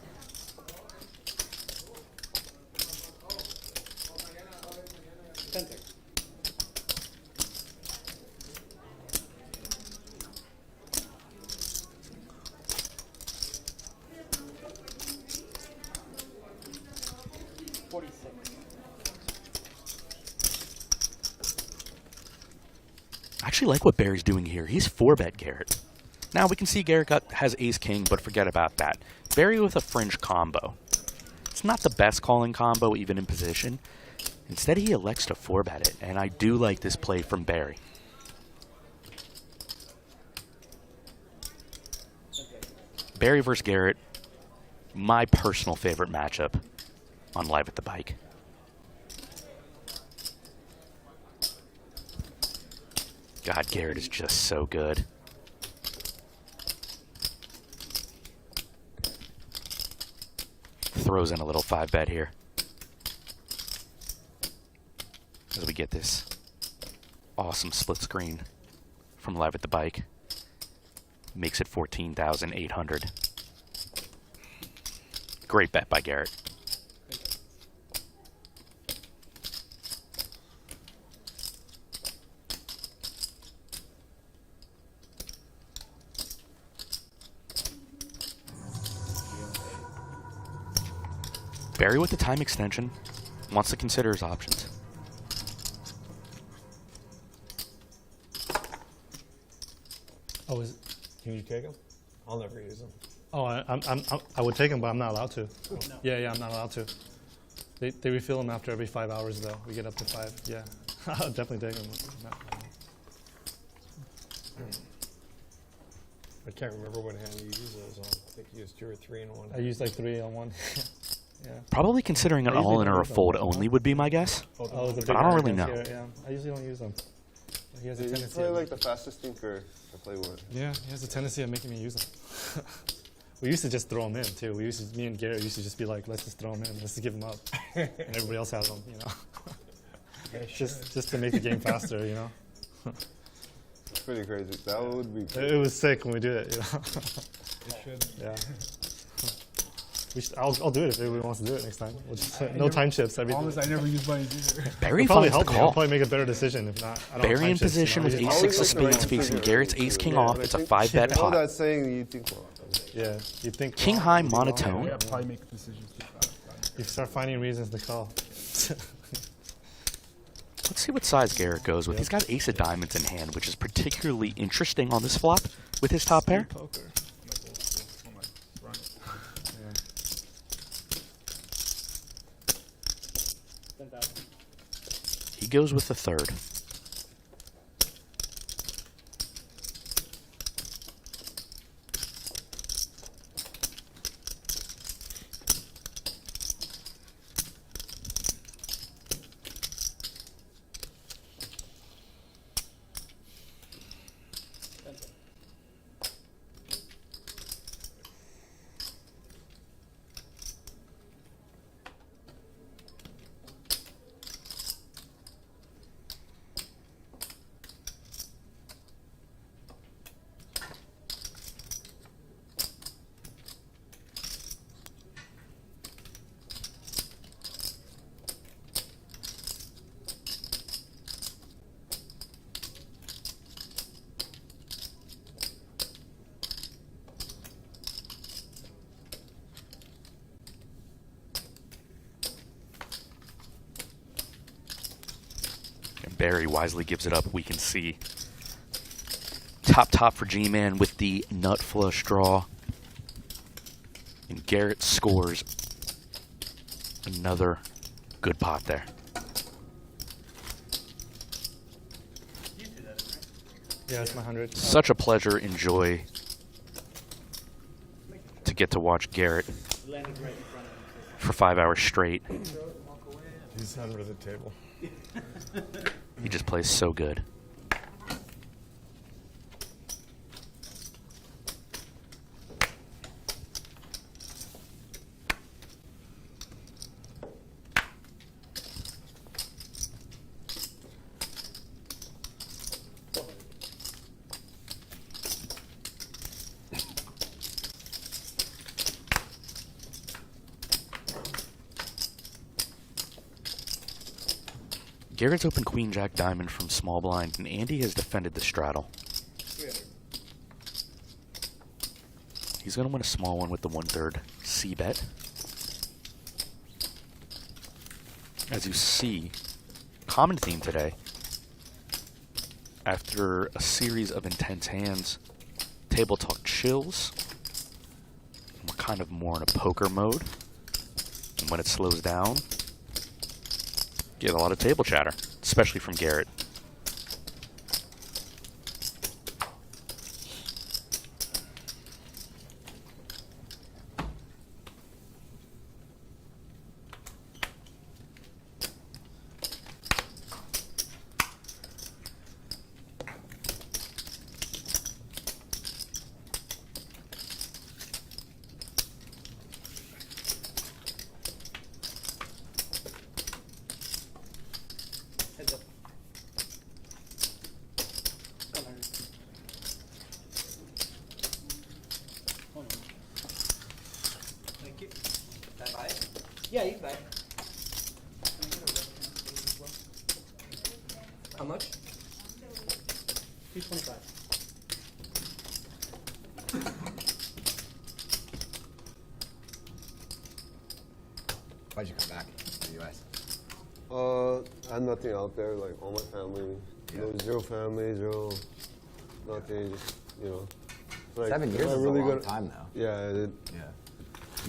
I actually like what Barry's doing here. He's 4-bet Garrett. Now we can see Garrett has ace-king, but forget about that. Barry with a fringe combo. It's not the best calling combo, even in position. Instead, he elects to 4-bet it, and I do like this play from Barry. Barry versus Garrett, my personal favorite matchup on Live at the Bike. God, Garrett is just so good. Throws in a little 5-bet here. As we get this awesome split screen from Live at the Bike. Makes it 14,800. Great bet by Garrett. Barry with the time extension wants to consider his options. Oh, is Can you take them? I'll never use them. Oh, I would take them, but I'm not allowed to. Yeah, I'm not allowed to. They refill them after every 5 hours, though. We get up to 5. Yeah, I'll definitely take them. I can't remember what hand you use those on. I think you used 2 or 3 in one. I used like 3 on one. Yeah. Probably considering an I usually all-in or don't a use them. fold only would be my guess. Oh, the but I don't really know. Yeah, I usually don't use them. He has a He's tendency. probably like the fastest thinker I play with. Yeah, he has a tendency of making me use them. We used to just throw them in too. Me and Garrett used to just be like, let's just throw them in, let's just give them up, and everybody else has them, you know. just to make the game faster, you know. It's pretty crazy. That would be. It was sick when we did it, you know. It should. Yeah. I'll do it if everybody wants to do it next time. We'll just, no time chips. I promise I never use bunnies either. Barry probably finds the help me. I'll call. probably make a better decision if not. I don't Barry have time in chips, position you know? with ace-6 of spades facing Garrett's ace-king off. It's a 5-bet I know pot. that saying you think. Yeah, you think King wrong, high you think wrong. monotone. Yeah, probably make decisions too fast. You start finding reasons to call. Let's see what size Garrett goes with. He's got ace of diamonds in hand, which is particularly interesting on this flop with his top pair. Poker. He goes with the third. Barry wisely gives it up, we can see. Top for G-Man with the nut flush draw. And Garrett scores another good pot there. Yeah, it's my 100. Such a pleasure and joy to get to watch Garrett for 5 hours straight. He's under the table. He just plays so good. Garrett's open queen jack diamond from small blind, and Andy has defended the straddle. He's going to win a small one with the 1/3 C bet. As you see, common theme today. After a series of intense hands, table talk chills. We're kind of more in a poker mode. And when it slows down, get a lot of table chatter, especially from Garrett. Yeah, you can buy. How much? 225. Why'd you come back to the U.S.? I had nothing out there. Like all my family, zero family, zero nothing. Just like 7 years is a long time, though. Yeah. Yeah.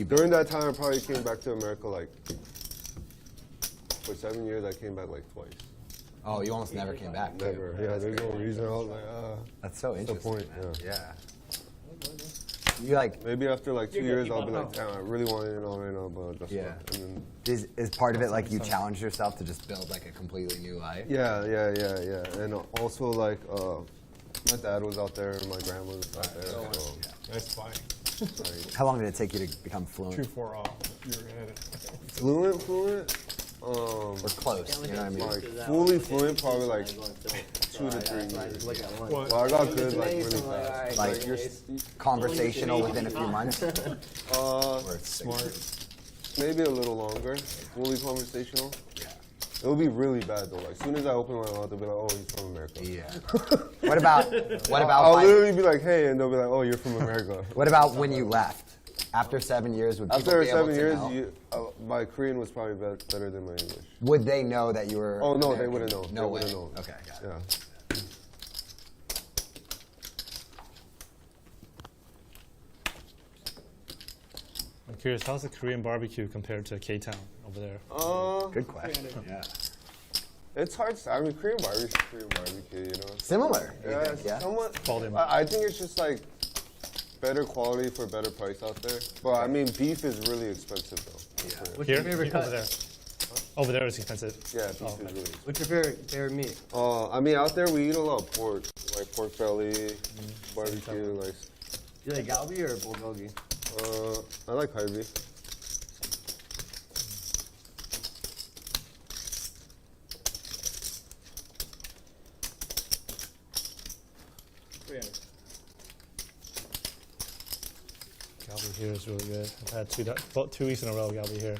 During that time, I probably came back to America like for 7 years. I came back like twice. Oh, you almost never came back. Never. Yeah, there's no reason. I was like, that's so interesting. What's the point? Yeah. You like maybe after like 2 years, I'll be like, damn, I really want to right now, but that's yeah. not. And then, is part of it like you challenge yourself to just build like a completely new life? Yeah, and also like My dad was out there, my grandma was out there. So. That's fine. How long did it take you to become fluent? 2-4 off. You were at it. Fluent? Or close, you know what I mean? Like fully fluent, probably like 2 to 3 years. Well, I got good like really fast. Like conversational within a few months? Smart. Maybe a little longer. Fully conversational. Yeah. It would be really bad though. Like, as soon as I open my mouth, they'll be like, "Oh, he's from America." Yeah. What about? I'll literally be like, "Hey," and they'll be like, "Oh, you're from America." What about when you left? After 7 years, would people After be able 7 to years, know? my Korean was probably better than my English. Would they know that you were? Oh no, American? they wouldn't know. No they way. wouldn't know. Okay, got it. Yeah. I'm curious, how's the Korean barbecue compared to K-Town over there? Good question. Yeah. It's hard. I mean, Korean barbecue is Korean barbecue, you know. Similar. Yeah, it's somewhat. I think it's just like better quality for better price out there. But I mean, beef is really expensive though. Yeah. What's your favorite cut? Over there. Over there is expensive. Yeah, beef is really expensive. What's your favorite meat? I mean, out there we eat a lot of pork, like pork belly, barbecue, like. Do you like galbi or bulgogi? I like kalbi. Galbi here is really good. I've had 2 weeks in a row galbi here.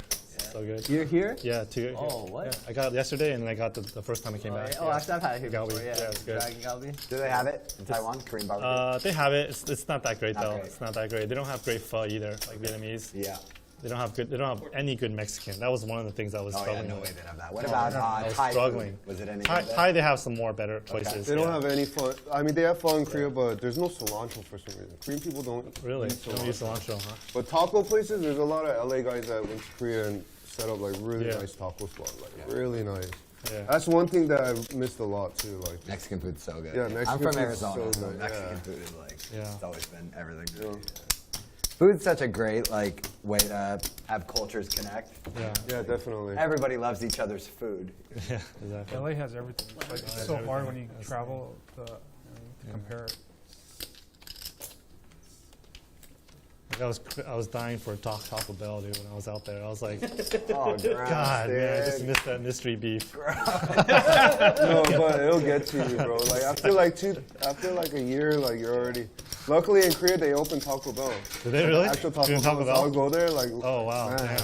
So good. You're here? Yeah, 2. Oh, what? Yeah. I got it yesterday, and then I got the first time I came back. Oh, actually, I've had it here galbi. before. Yeah, it's good. Dragon galbi. Do they have it in Taiwan? Korean barbecue? They have it. It's not that great Not though. great. It's not that great. They don't have great pho either, like Vietnamese. Yeah. They don't have any good Mexican. That was one of the things I was struggling no with. way they'd have that. What about I was Thai struggling. food? Was it any Thai, good? Thai, they have some more better choices. They don't have any fun. I mean, they have fun in Korea, but there's no cilantro for some reason. Korean people don't Really? use Don't use cilantro, huh? But taco places, there's a lot of LA guys that went to Korea and set up like really Yeah. nice taco spots, like really nice. Yeah. That's one thing that I missed a lot too. Like Mexican food's so good. Yeah, Mexican I'm from food's Arizona, so so good, Mexican yeah. food is like, Yeah. it's always been everything. Food's such a great like way to have cultures connect. Yeah. Yeah, definitely. Everybody loves each other's food. Yeah, exactly. LA has everything. It's like it's so hard when you travel to compare it. Like I was dying for Taco Bell, dude, when I was out there. I was like, Oh, God, man, I just missed that mystery beef. No, but it'll get to you, bro. Like after like a year, like you're already. Luckily in Korea they opened Taco Bell. Did they really? Actual Taco Taco Bell. Bell? I'll go there like. Oh, wow, man. damn.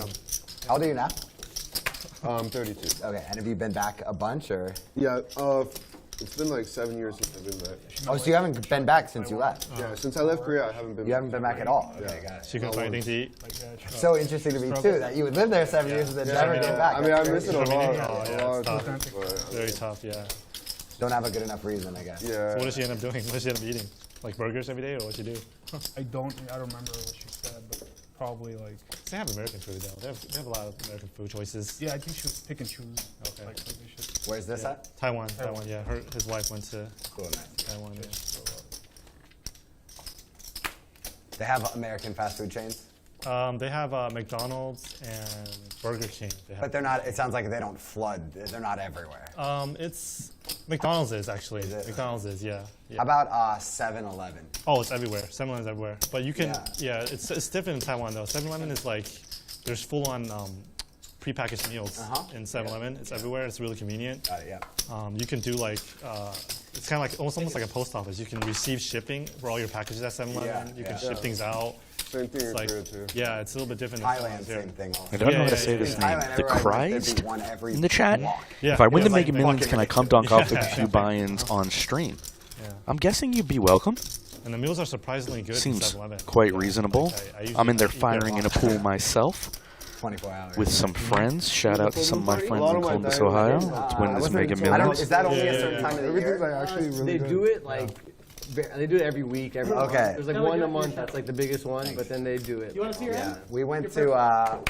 How old are you now? 32. Okay, and have you been back a bunch or? Yeah, it's been like 7 years since I've been back. Oh, so you haven't been back since you left? Yeah, since I left Korea, I haven't been. You haven't been back at all? Okay, got it. She couldn't find anything to eat? So interesting to me too, that you would live there 7 years and then never get back. I mean, I miss it a lot. Oh, yeah, it's tough. But, Very tough, yeah. Don't have a good enough reason, I guess. yeah. So what does she end up doing? What does she end up eating? Like burgers every day, or what you do? I don't remember what she said, but probably like. They have American food though. They have a lot of American food choices. Yeah, I think she was pick and choose. Okay. Like they should. Where's this at? Taiwan. Yeah. His wife went to Cool, nice. Taiwan. Yeah. They have American fast food chains? They have McDonald's and Burger King. They have, But they're not, it sounds like they don't flood, they're not everywhere. it's McDonald's is actually. Is it? McDonald's is, yeah. How about 7-Eleven? Oh, it's everywhere. 7-Eleven's everywhere. But you can, Yeah. it's different in Taiwan though. 7-Eleven is like, there's full-on prepackaged meals in 7-Eleven. It's everywhere. It's really convenient. Got it, yeah. You can do like, it's kind of like almost like a post office. You can receive shipping for all your packages at 7-Eleven. You can ship things out. Same thing in Like, Korea too. yeah, it's a little bit different. Thailand, in same thing. Also. I don't know how to Yeah, say yeah, this In name. Thailand, The everywhere, there'd Christ be one every in the chat. block. Yeah, If I win yeah, the Mega like Millions, can I come dunk off with a Yeah. few buy-ins on stream? Yeah. I'm guessing you'd be welcome. And the meals are surprisingly good. Seems 7-Eleven. quite reasonable. I usually I'm in there eat firing in a pool myself 24 hours. with some friends. Shout out to some of my friends lot in of my Columbus, diet Ohio. is, Let's win this Mega I don't, Millions. is that only Yeah, a certain yeah, time of the Everything's year? like actually really They good. do it like. They do it every week, every month. Okay. There's like one a month that's like the biggest one, but then they do it. You want to see your Yeah. hand? We went to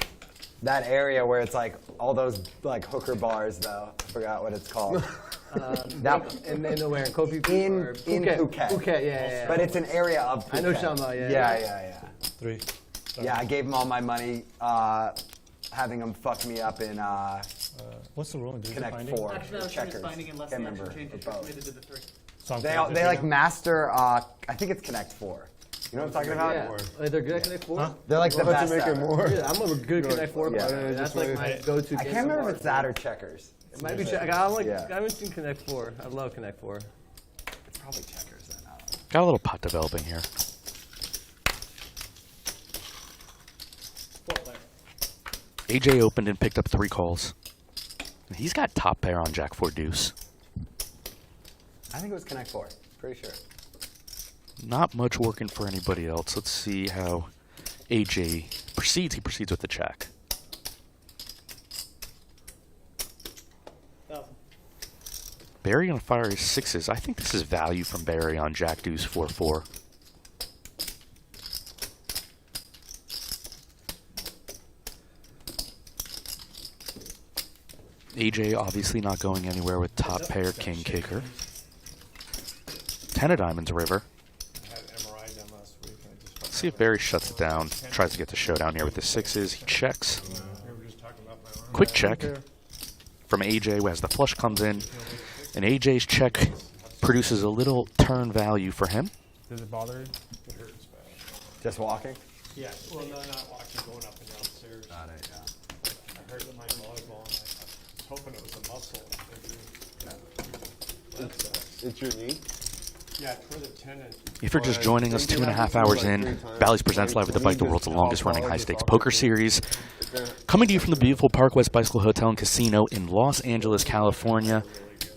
that area where it's like all those like hooker bars though. I forgot what it's called. And then nowhere in Koh Phi Phi In or Phuket. Phuket, yeah. But it's an area of Phuket. I know Shama, yeah. Yeah. 3. Yeah, I gave him all my money, having him fuck me up in What's the rule in Connect finding? 4 Actually, I or was Checkers. finding unless Can't they remember. actually changed or it. both. They did the 3. They like master. I think it's Connect 4. You know what I'm talking about? Yeah. They're good at Connect 4? Huh? They're like the best. To make it more. Yeah, I'm a good Connect 4 player. That's like my go-to. I can't remember if it's that or checkers. It might be checkers. I haven't seen Connect 4. I love Connect 4. It's probably checkers then. Got a little pot developing here. AJ opened and picked up 3 calls. He's got top pair on Jack 4 deuce. I think it was Connect 4. Pretty sure. Not much working for anybody else. Let's see how AJ proceeds. He proceeds with the check. Barry gonna fire his 6s. I think this is value from Barry on Jack deuce 4-4. AJ obviously not going anywhere with top pair king kicker. 10 of diamonds river. Let's see if Barry shuts it down. Tries to get the showdown here with the 6s. He checks. Quick check from AJ as the flush comes in. And AJ's check produces a little turn value for him. Does it bother you? It hurts bad. Just walking? Yeah. Well, no, not walking, going up and down stairs. Got it, yeah. I hurt with my volleyball, and I was hoping it was a muscle. It's your knee? Yeah, for the tendon. If you're just joining us 2.5 hours in, Bally's presents Live at the Bike, the world's longest running high stakes poker series. Coming to you from the beautiful Park West Bicycle Hotel and Casino in Los Angeles, California.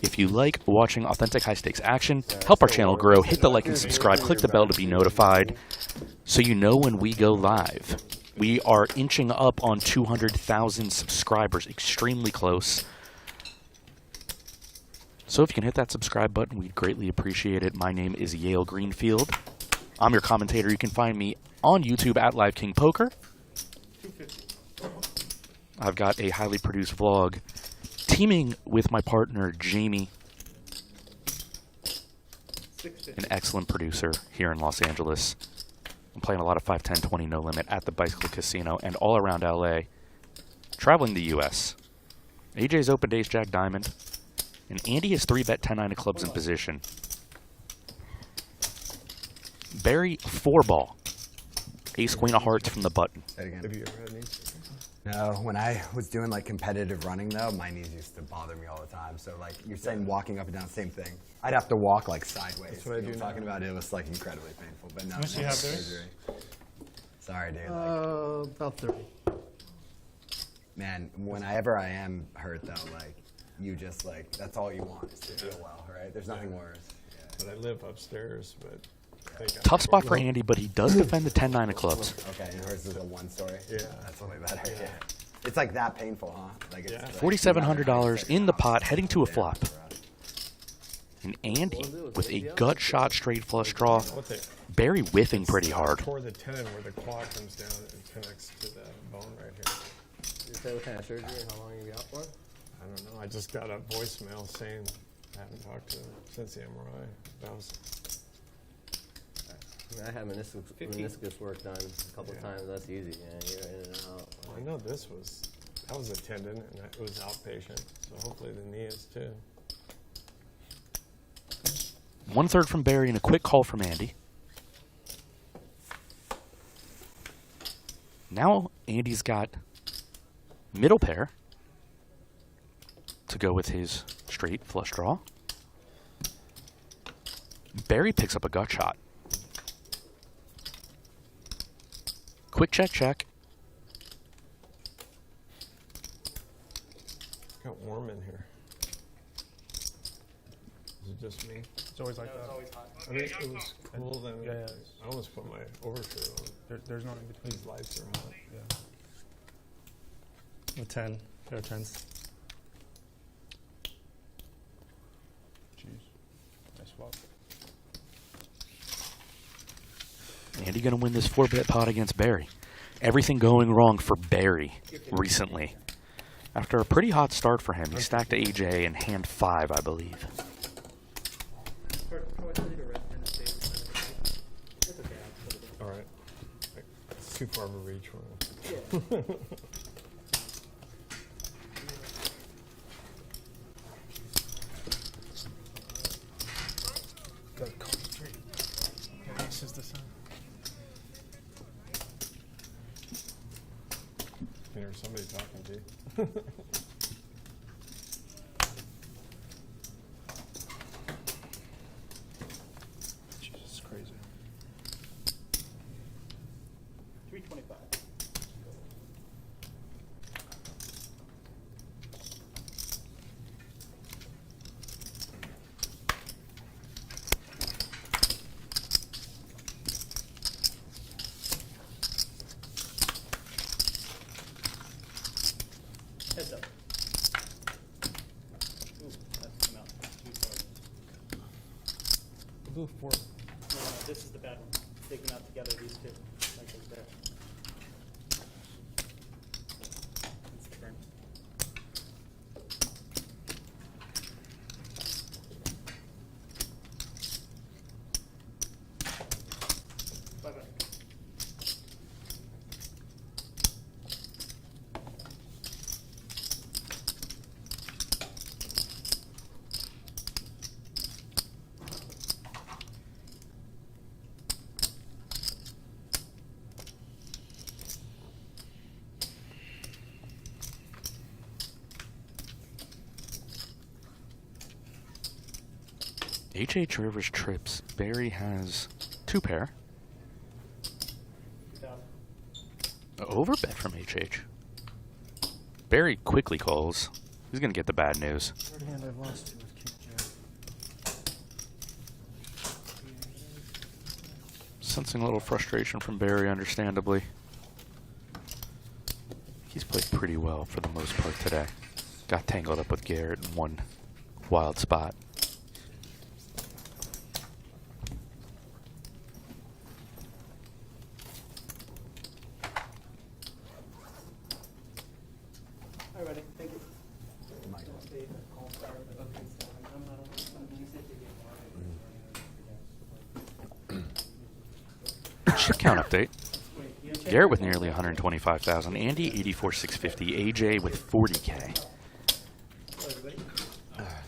If you like watching authentic high stakes action, help our channel grow, hit the like and subscribe, click the bell to be notified so you know when we go live. We are inching up on 200,000 subscribers, extremely close. So if you can hit that subscribe button, we'd greatly appreciate it. My name is Yale Greenfield. I'm your commentator. You can find me on YouTube at Live King Poker. I've got a highly produced vlog teaming with my partner, Jamie, an excellent producer here in Los Angeles. I'm playing a lot of 5, 10, 20 no limit at the Bicycle Casino and all around LA, traveling the US. AJ's opened ace jack diamond, and Andy has 3-bet 10-9 of clubs in position. Barry 4-ball, ace queen of hearts from the button. Say it again. Have you ever had knees? No, when I was doing like competitive running though, my knees used to bother me all the time. So like you're saying walking up and down, same thing. I'd have to walk like sideways. That's what I do now. Talking about it was like incredibly painful, but no. How much do you have there? Surgery. Sorry, dude. About 30. Man, whenever I am hurt though, like you just like that's all you want is to feel well, right? There's nothing worse. Yeah. But I live upstairs, but I think Tough spot for Andy, but he does defend the 10-9 of clubs. Okay, and yours is a 1 story. Yeah. That's way better. Yeah. It's like that painful, huh? Like it's $4,700 in the pot, heading to a flop. And Andy with a gut shot straight flush draw. Barry whiffing pretty hard. Toward the tendon where the claw comes down and connects to the bone right here. You say what kind of surgery and how long you out for? I don't know. I just got a voicemail saying I haven't talked to him since the MRI. That was. I mean, I had meniscus work done a couple of times. That's easy. Yeah, you're in and out. Well, I know that was a tendon and it was outpatient. So hopefully the knee is too. 1/3 from Barry and a quick call from Andy. Now Andy's got middle pair to go with his straight flush draw. Barry picks up a gut shot. Quick check, check. Got warm in here. Is it just me? It's always like that. I mean, it was cool then. Yeah. I almost put my overshirt on. There's no in between. These lights are hot. Yeah. A 10, pair of 10s. Jeez. Nice swap. Andy gonna win this 4-bet pot against Barry. Everything going wrong for Barry recently. After a pretty hot start for him, he stacked AJ in hand 5, I believe. All right. It's too far of a reach for him. can hear somebody talking to you. Jesus, crazy. 325. Heads up. Ooh, that came out too far. Blue 4. No, this is the bad one. Take them out together, these two. Like those there. That's the burn. Bye-bye. H.H. Rivers trips. Barry has 2 pair. Overbet from H.H. Barry quickly calls. He's going to get the bad news. Third hand I've lost to with King Jack. Sensing a little frustration from Barry, understandably. He's played pretty well for the most part today. Got tangled up with Garrett in one wild spot. All right, buddy. Thank you. Ship count update. Garrett with nearly 125,000. Andy 84,650. AJ with 40K.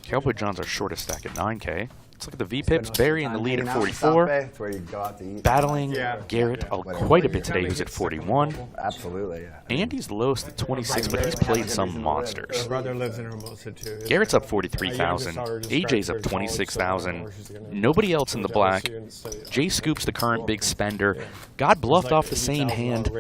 Cowboy John's our shortest stack at 9K. Let's look at the V-Pips. Barry in the lead at 44. That's where you go out to eat. Battling Garrett quite a bit today, who's at 41. Absolutely, yeah. Andy's the lowest at 26, but he's played some monsters. My brother lives in Hermosa too. Garrett's up 43,000. AJ's up 26,000. Nobody else in the black. Jay Scoop's the current big spender. Got bluffed off the same hand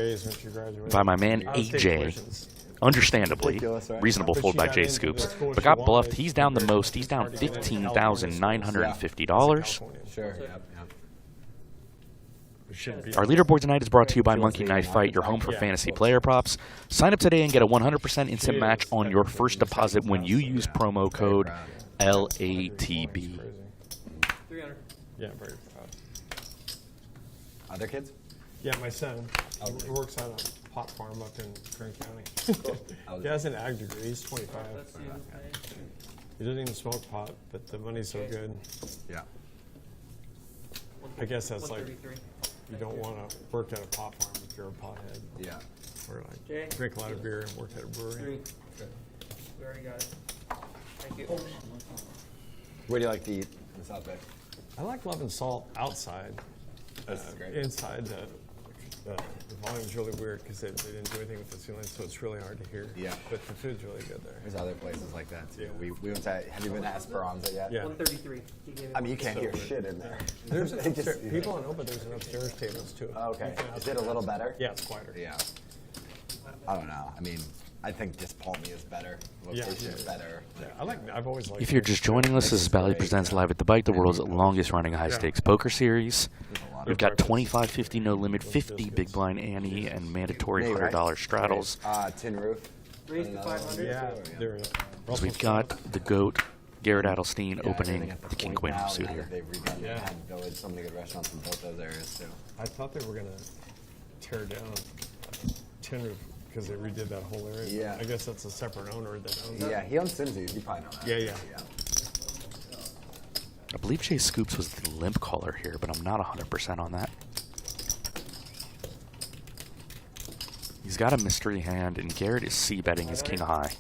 by my man AJ. Understandably, reasonable fold by Jay Scoops, but got bluffed. He's down the most. He's down $15,950. Sure, yep. Our leaderboard tonight is brought to you by Monkey Knife Fight, your home for fantasy player props. Sign up today and get a 100% instant match on your first deposit when you use promo code LATB. 300. Yeah, very proud. Other kids? Yeah, my son. He works on a pot farm up in Kern County. He has an ag degree. He's 25. He doesn't even smoke pot, but the money's so good. Yeah. I guess that's like, you don't want to work at a pot farm if you're a pothead. Yeah. Or like drink a lot of beer and work at a brewery. We already got it. Thank you. Where do you like to eat in the South Bay? I like Love and Salt outside. Great. Inside, the volume's really weird because they didn't do anything with the ceiling, so it's really hard to hear. Yeah. But the food's really good there. There's other places like that too. Yeah. We went to, have you been to Esperanza yet? Yeah. 133. I mean, you can't hear shit in there. There's people on Opa, there's an upstairs tables too. Oh, okay. Is it a little better? Yeah, it's quieter. Yeah. I don't know. I mean, I think just Palmy is better. Location is better. Yeah, I've always liked. If you're just joining us, this is Bally Presents Live at the Bike, the world's longest running high stakes poker series. We've got 25, 50 no limit, 50 big blind ante, and mandatory $100 straddles. Tin roof. Raise to 500. Yeah. So we've got the GOAT, Garrett Adelstein, opening the King Queen suit here. They've redone the Head Village. So many good restaurants in both those areas too. I thought they were gonna tear down Tin Roof because they redid that whole area. Yeah. I guess that's a separate owner that owns it. Yeah, he owns Simsies. You probably know that. Yeah. I believe Jay Scoops was the limp caller here, but I'm not 100% on that. He's got a mystery hand, and Garrett is c-betting his king high.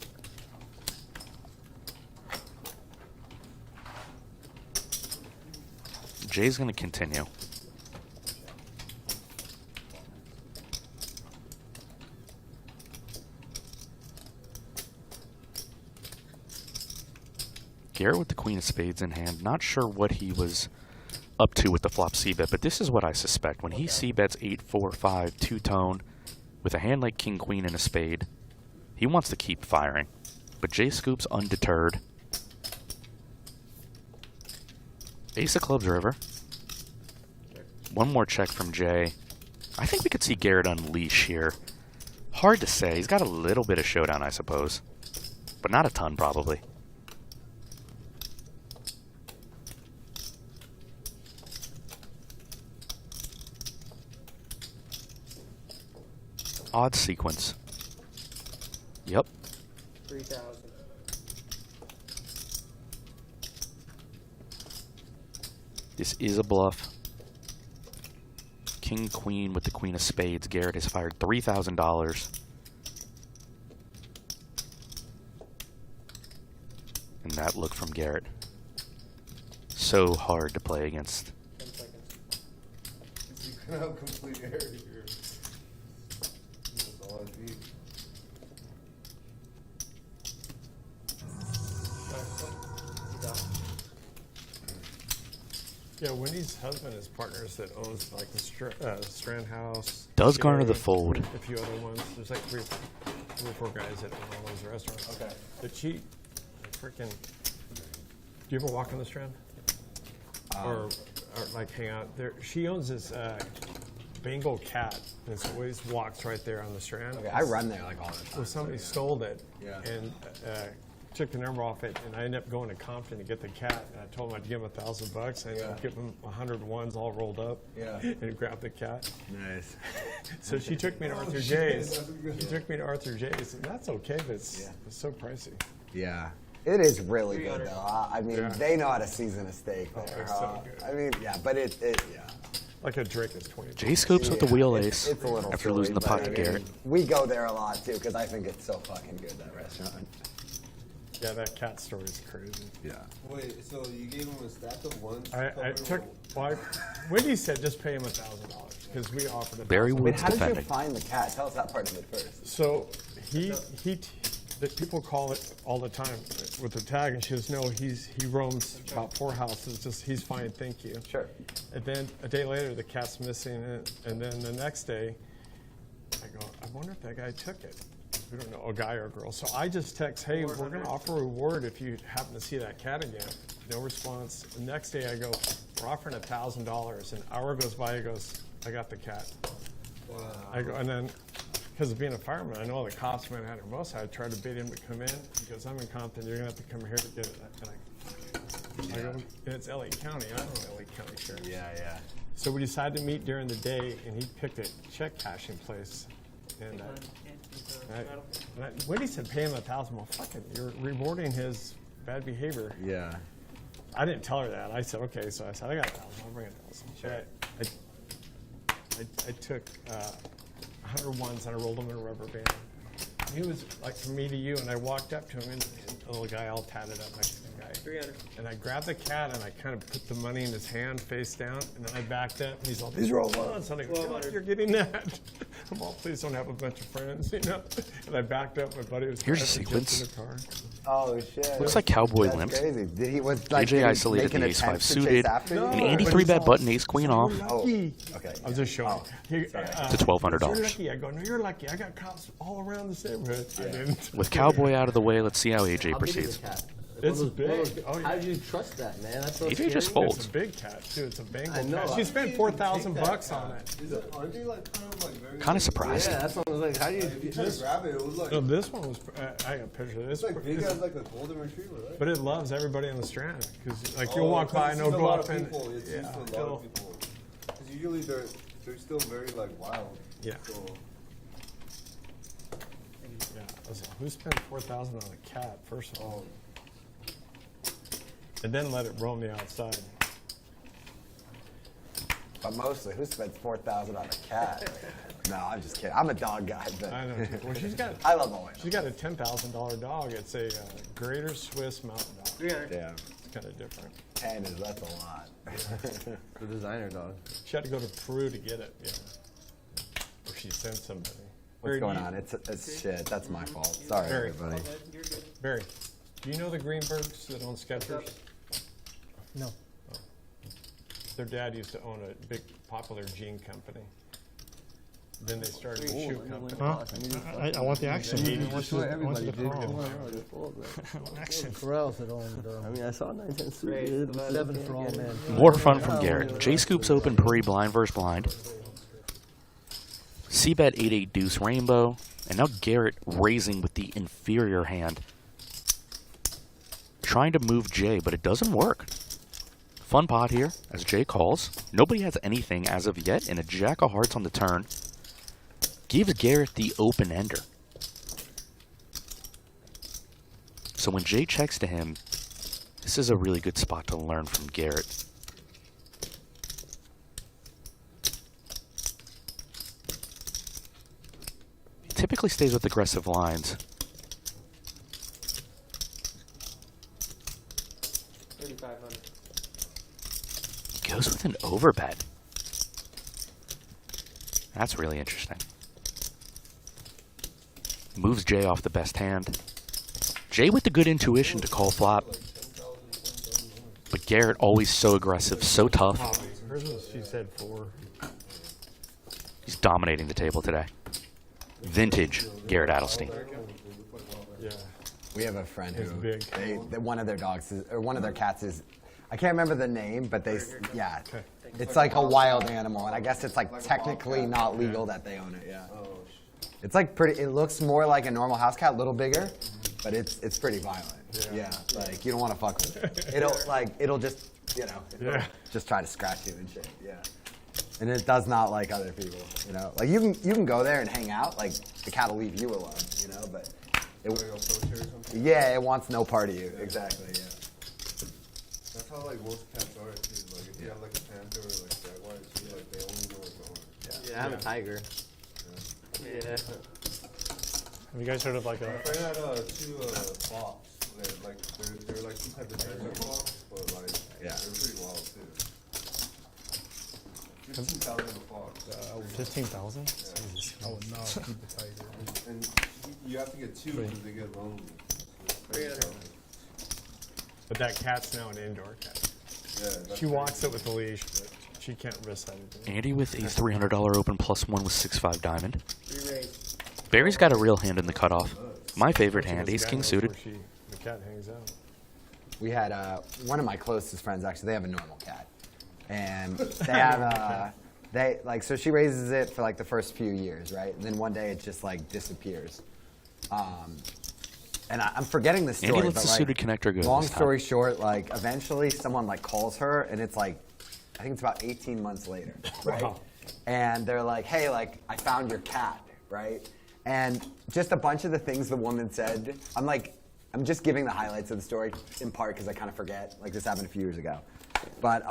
Jay's going to continue. Garrett with the queen of spades in hand. Not sure what he was up to with the flop c-bet, but this is what I suspect. When he c-bets 8-4-5 two-tone with a hand like king queen and a spade, he wants to keep firing. But Jay Scoop's undeterred. Ace of clubs river. One more check from Jay. I think we could see Garrett unleash here. Hard to say. He's got a little bit of showdown, I suppose. But not a ton, probably. Odd sequence. Yep. 3,000. This is a bluff. King, queen with the queen of spades. Garrett has fired $3,000. And that look from Garrett. So hard to play against. 10 seconds. You can have complete air here. That's all I need. Yeah, Wendy's husband is partners that owns like the Strand House. Does garner the fold. A few other ones. There's like three or four guys that own all those restaurants. Okay. The cheat, freaking. Do you ever walk on the Strand? Or like hang out there? She owns this Bengal cat, and it always walks right there on the Strand. Okay, I run there like all the time. Well, somebody stole it. Yeah. And took the number off it, and I ended up going to Compton to get the cat. And I told him I'd give him $1,000. I ended up giving him 100 ones all rolled up. Yeah. And grabbed the cat. Nice. So she took me to Arthur J's. She took me to Arthur J's, and that's okay, but it's so pricey. Yeah. It is really good, though. I mean, they know how to season a steak there. It's so good. I mean, yeah, but yeah. Like a drink is 20. Jay Scoops with the wheel ace It's a little after silly, losing the but pot I to mean, Garrett. We go there a lot, too, because I think it's so fucking good, that restaurant. Yeah, that cat story is crazy. Yeah. Wait, so you gave him a stack of ones? I took. Well, Wendy said just pay him $1,000 because we offered it. Barry I mean, Woods how did you defending. find the cat? Tell us that part of it first. So that people call it all the time with the tag, and she goes, no, he roams about 4 houses. Just he's fine, thank you. Sure. And then a day later, the cat's missing, and then the next day, I go, I wonder if that guy took it. We don't know, a guy or a girl. So I just text, hey, we're going to offer a reward if you happen to see that cat again. No response. The next day I go, we're offering $1,000. An hour goes by, he goes, I got the cat. Wow. I go, and then, because of being a fireman, I know all the cops went at her most. I tried to bait him to come in. He goes, I'm in Compton. You're going to have to come here to get it. And I go, and it's LA County. I don't know LA County Sheriff. Yeah. So we decided to meet during the day, and he picked a check cashing place. And Wendy said, pay him $1,000. Well, fuck it. You're rewarding his bad behavior. Yeah. I didn't tell her that. I said, okay. So I said, I got $1,000. I'll bring $1,000. Sure. I took 100 ones and I rolled them in a rubber band. He was like from me to you, and I walked up to him, and the little guy all tatted up like the guy. 300. And I grabbed the cat, and I kind of put the money in his hand, face down, and then I backed up, and he's all, these are all ones. And I go, no, you're getting that. I'm all, please don't have a bunch of friends, you know? And I backed up, my buddy was Here's a in the sequence. car. Oh, shit. Looks like Cowboy That's limps. crazy. Did he, was, like, AJ did he isolated make an the ace-5 attempt to chase suited, after you? an No, 83 bet button, ace queen off. Oh, okay. I was just showing. To $1,200. You're lucky. I go, no, you're lucky. I got cops all around this neighborhood. I didn't. With Cowboy out of the way, let's see how AJ I'll give you proceeds. the cat. It's big. Oh, yeah. How do you trust that, man? That's so AJ scary. just folds. It's a big cat, too. It's a Bengal I know. cat. She spent $4,000 on it. Aren't they like kind of like very? Kind of surprised. Yeah, that's what I was like. How do you? If you try to grab it, it was like. No, this one was. I got a picture of this. It's like big as like a golden retriever, right? But it loves everybody on the Strand because, like, you'll walk by and they'll go up and It's used to a lot of people. Because usually they're still very like wild. Yeah. So. Yeah. I was like, who spent $4,000 on a cat? First of all, and then let it roam the outside. But mostly, who spends $4,000 on a cat? No, I'm just kidding. I'm a dog guy, but I know. Well, she's got. I love all She's got a $10,000 dog. It's a Greater Swiss Mountain Dog. 300. Yeah. It's kind of different. 10 is, that's a lot. The designer dog. She had to go to Peru to get it. Yeah. Or she sent somebody. What's going on? It's shit. That's my fault. Sorry, Barry. everybody. Barry. Do you know the Greenbergs that own Skechers? No. Their dad used to own a big, popular jean company. Then they started a shoe company. Huh? I want the action. Everybody did. Action. Corrals that owned. I mean, I saw 910 suit. 7 for all men. More fun from Garrett. J Scoops open Prairie blind versus blind. C-bet 8-8 deuce rainbow. And now Garrett raising with the inferior hand. Trying to move Jay, but it doesn't work. Fun pot here as Jay calls. Nobody has anything as of yet, and a jack of hearts on the turn gives Garrett the open ender. So when Jay checks to him, this is a really good spot to learn from Garrett. He typically stays with aggressive lines. 3,500. Goes with an overbet. That's really interesting. Moves Jay off the best hand. Jay with the good intuition to call flop. But Garrett always so aggressive, so tough. Hers was, she said 4. He's dominating the table today. Vintage Garrett Adelstein. Yeah. We have a friend who big. one of their dogs is, or one of their cats is, I can't remember the name, but yeah, it's like a wild animal, and I guess it's like technically not legal that they own it. Yeah. It's like pretty. It looks more like a normal house cat, a little bigger, but it's pretty violent. Yeah. Like you don't want to fuck with it. It'll just just try to scratch you and shit. Yeah. And it does not like other people. Like you can go there and hang out. Like the cat will leave you alone. But it wants no part of you. Exactly. Yeah. That's how like most cats are too. Like if you have like a panther or like jaguar too, like they only know what's on. Yeah, I have a tiger. Yeah. Have you guys heard of like a? My friend had 2 fox. Like they're like 2 types of desert fox, but like they're pretty wild too. 15,000 a fox. 15,000? I would not keep a tiger. And you have to get 2 because they get lonely. But that cat's now an indoor cat. Yeah. She walks it with the leash, but she can't risk anything. Andy with a $300 open +1 with 6-5 diamond. Barry's got a real hand in the cutoff. My favorite hand, ace king suited. The cat hangs out. We had one of my closest friends actually. They have a normal cat, and they have so she raises it for like the first few years, right? And then one day it just like disappears. And I'm forgetting the story. Andy lets the suited connector go. Long story short, like eventually someone like calls her, and it's like I think it's about 18 months later, right? Wow. And they're like, "Hey, like I found your cat," right? And just a bunch of the things the woman said. I'm just giving the highlights of the story in part because I kind of forget. Like this happened a few years ago, but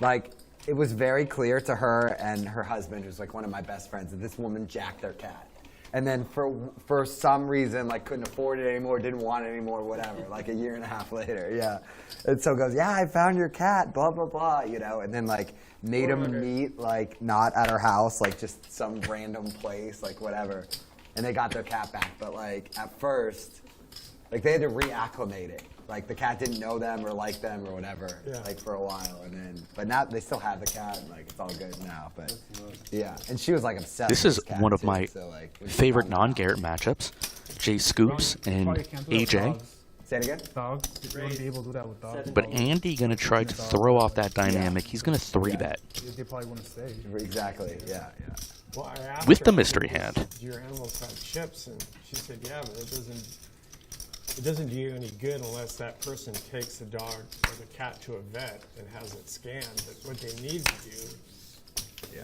like it was very clear to her and her husband, who's like one of my best friends, that this woman jacked their cat. And then for some reason, like couldn't afford it anymore, didn't want it anymore, whatever. Like a year and a half later, yeah. And so goes, yeah, I found your cat, blah blah blah, And then like made him meet like not at her house, like just some random place, like whatever. And they got their cat back, but like at first, like they had to reacclimate it. Like the cat didn't know them or like them or whatever, like for a while, but now they still have the cat, and like it's all good now. But yeah, and she was like obsessed. This is one of my favorite non-Garrett matchups: Jay Scoops and AJ. Say it again. Dogs. You wouldn't be able to do that with dogs. But Andy gonna try to throw off that dynamic. He's gonna 3-bet. They probably wouldn't stay. Exactly. Yeah. Well, I asked with her, the mystery hand. Do your animals have chips? And she said, yeah, but it doesn't do you any good unless that person takes the dog or the cat to a vet and has it scanned. But what they need to do,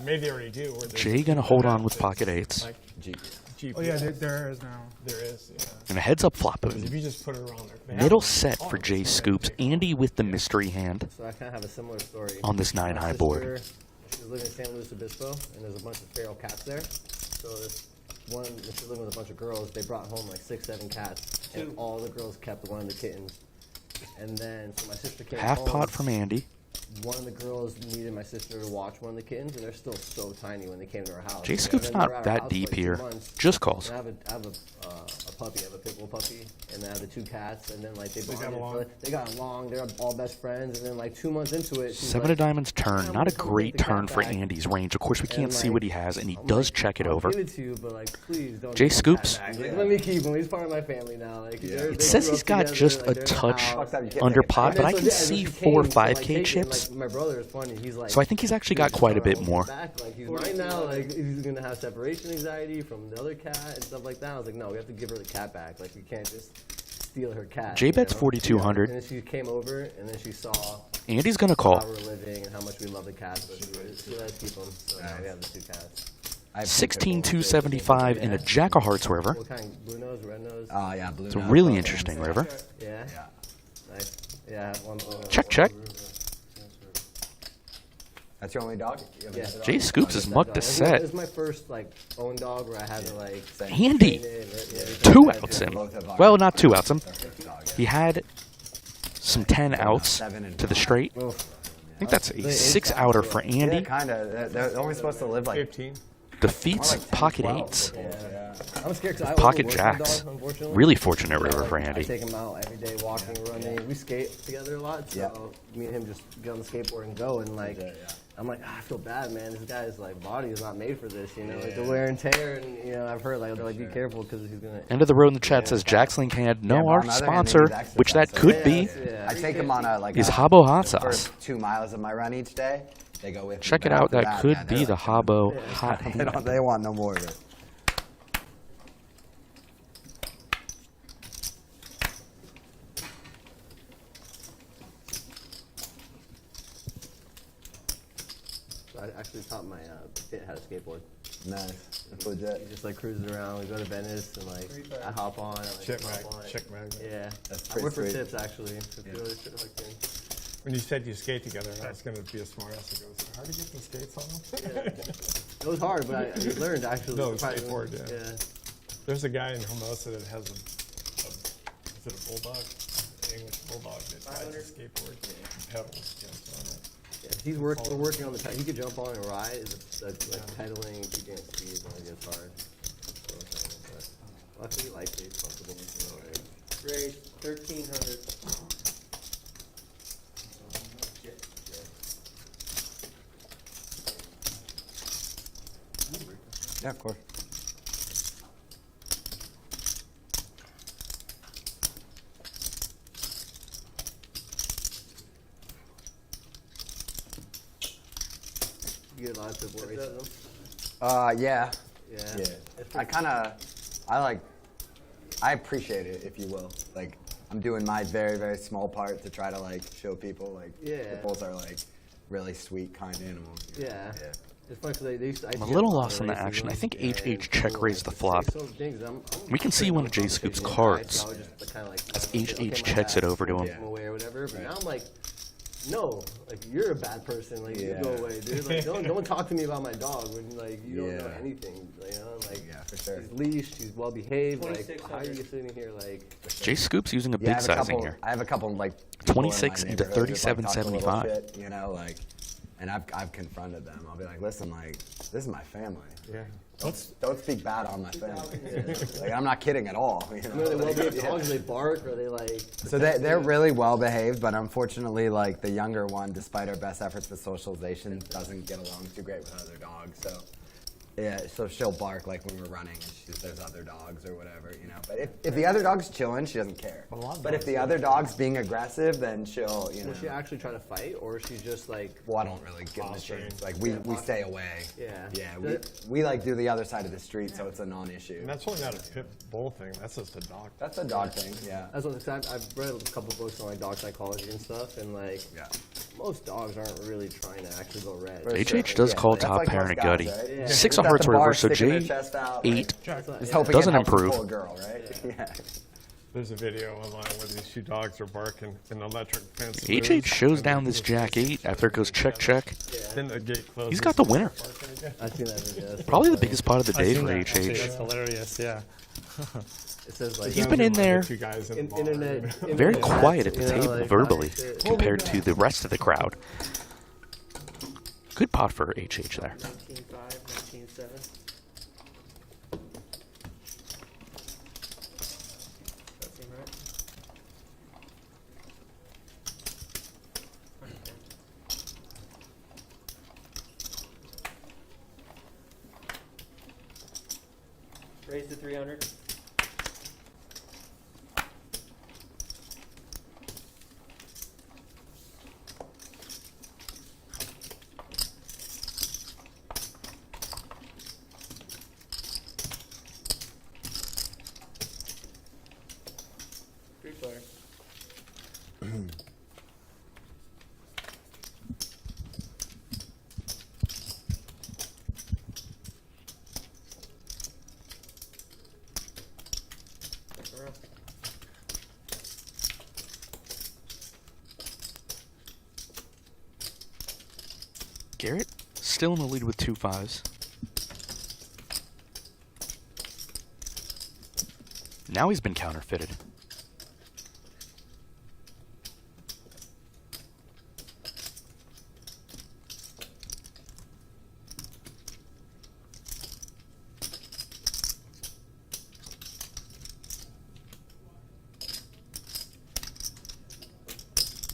maybe they already do. Jay gonna hold on with pocket 8s. Like GPS. Oh yeah, there is now. There is, yeah. And a heads-up flop. If you just put it around there. Middle set for Jay Scoops. Andy with the mystery hand. So I kind of have a similar story. On this 9-high board. She's living in San Luis Obispo, and there's a bunch of feral cats there. So she's living with a bunch of girls. They brought home like 6-7 cats, and all the girls kept one of the kittens. And then so my sister came Half home. pot from Andy. one of the girls needed my sister to watch one of the kittens, and they're still so tiny when they came to our house. J Scoop's not that deep here. Just calls. And I have a puppy, I have a pit bull puppy, and I have the 2 cats, and then like they got along. They're all best friends, and then like 2 months into it, 7 of diamonds turn. Not a great turn for Andy's range. Of course, we can't see what he has, and he does check it over. Give it to you, but like, please don't. J Scoops. Like, let me keep him. He's part of my family now. Like, It says he's got just a touch under pot, but I can see 4 5K chips. My brother is funny. He's like, So I think he's actually got quite a bit more. Like he's mine now. Like he's gonna have separation anxiety from the other cat and stuff like that. I was like, no, we have to give her the cat back. Like we can't just steal her cat. J bet's 4,200. And then she came over and then she saw. Andy's gonna call. How we're living and how much we love the cats. But she let us keep them. So now we have the 2 cats. 16,275 in a Jack of Hearts river. What kind? Blue nose, red nose? Oh yeah, blue nose. It's a really interesting river. Yeah. Nice. Yeah, I have one blue nose. Check. That's your only dog? Yeah. J Scoops has mucked the set. This is my first like own dog where I had to like. Andy, 2 outs him. Well, not 2 outs him. He had some 10 outs to the straight. I think that's a 6 outer for Andy. Yeah, kind of. They're only supposed to live like 15. Defeats pocket 8s. I'm scared because I Pocket overwork jacks. the dog, unfortunately. Really fortunate river for I Andy. take him out every day, walking, running. We skate together a lot, so me and him just get on the skateboard and go. And like, I'm like, I feel bad, man. This guy's like body is not made for this, you know, like the wear and tear. And you know, I've heard like they're like, be careful because he's gonna. End of the road in the chat says Jack's Link Hand, no our sponsor, which that could be, I take them on a is Habbo Hot the Sauce. first 2 miles of my run each day. They go with Check me, it but out. after That could man, be they're the like, Habbo Hot Hand. They want no more of it. I actually taught my pit how to skateboard. Nice. That's legit. He just like cruises around. We go to Venice and like I hop on. I, like, Chick hop on. mag. Yeah. That's I work for pretty tips actually. When you said you skate together, I was going to be a smart ass that goes, how do you get the skates on? It was hard, but I learned actually. No, skateboard, Yeah. There's a guy in Hermosa that has is it a bulldog? English bulldog that rides a skateboard and pedals on it. Yeah, we're working on the he could jump on and ride. It's like pedaling, keeping at speed when it gets hard. But luckily, life is comfortable. Grade 1,300. Yeah, of course. You get a lot of people racing them? Yeah. Yeah. I appreciate it, if you will. Like, I'm doing my very, very small part to try to like show people like pit bulls are like really sweet, kind animals. You know? Yeah. It's funny because they used to, I'm a little lost in the action. I think HH check raised the flop. We can see one of J Scoop's cards as HH checks it over to him. Or whatever, but now I'm like, no, like you're a bad person. Like you go away, dude. Like don't talk to me about my dog when like you don't know anything. You know, like for sure. He's leashed, he's well behaved. Like how are you sitting here like? J Scoop's using a big sizing here. I have a couple like 26 into 37.75. You know, like. And I've confronted them. I'll be like, listen, like, this is my family. Yeah. Don't speak bad on my family. Like, I'm not kidding at all. You know? Are they well-behaved dogs? Do they bark? Or are they like? So they're really well behaved, but unfortunately, like the younger one, despite our best efforts with socialization, doesn't get along too great with other dogs. So. Yeah, so she'll bark like when we're running and there's other dogs or whatever, you know. But if the other dog's chilling, she doesn't care. But if the other dog's being aggressive, then she'll, you know. Will she actually try to fight, or is she just like? Well, I don't really give them a chance. Like we stay away. Yeah. Yeah, we like do the other side of the street, so it's a non-issue. And that's only not a pit bull thing. That's just a dog. That's a dog thing. Yeah. That's what I've read a couple books on like dog psychology and stuff, and like most dogs aren't really trying to actually go red. HH does call top parent a gutty. Right? 6 of hearts river, so J8 doesn't improve. There's a video online where these 2 dogs are barking and the electric fence. HH shows down this Jack 8 after it goes check. Then the gate closes. He's got the winner. I've seen that video. Probably the biggest pot of the day for HH. That's hilarious, yeah. It says like He's been in there internet very quiet at the table like, verbally compared to the rest of the crowd. Good pot for HH there. 19.5, 19.7. That seem right? Raise to 300. Three player. Garrett still in the lead with 2 5s. Now he's been counterfeited.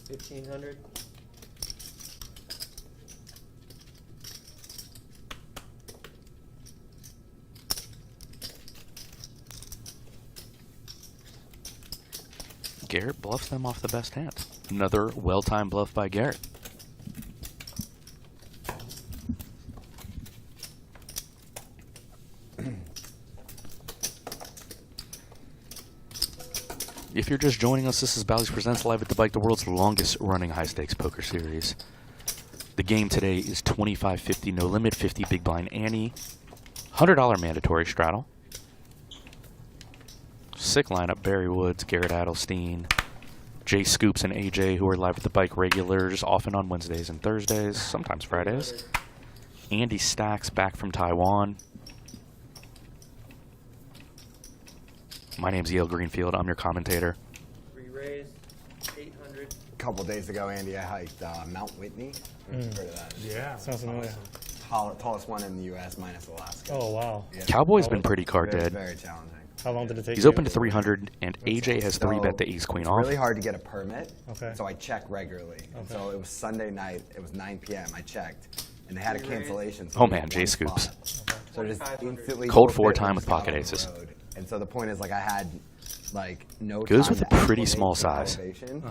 $1,500. Garrett bluffs them off the best hand. Another well-timed bluff by Garrett. If you're just joining us, this is Bally's Presents Live at the Bike, the world's longest-running high-stakes poker series. The game today is $25.50 no limit, 50 big blind ante, $100 mandatory straddle. Sick lineup: Barry Woods, Garrett Adelstein, Jay Scoops, and AJ, who are Live at the Bike regulars, often on Wednesdays and Thursdays, sometimes Fridays. Andy Stacks back from Taiwan. My name's Yale Greenfield. I'm your commentator. Re-raise, 800. A couple days ago, Andy, I hiked Mount Whitney. Heard of that? Yeah. Sounds familiar. Tallest one in the U.S. minus Alaska. Oh, wow. Yeah. Cowboy's been pretty card dead. Very challenging. How long did it take He's you? open to 300, and AJ has 3-bet the ace-queen it's off. really hard to get a permit, Okay. so I check regularly. And so it was Sunday night, it was 9 p.m. I checked, and they had a cancellation. So Oh, it was man, one Jay spot. Scoops. So just instantly Cold booked 4 it and time just with got pocket on the aces. road. And so the point is, like, I had like no Goes time with a to pretty acclimate small to size. elevation,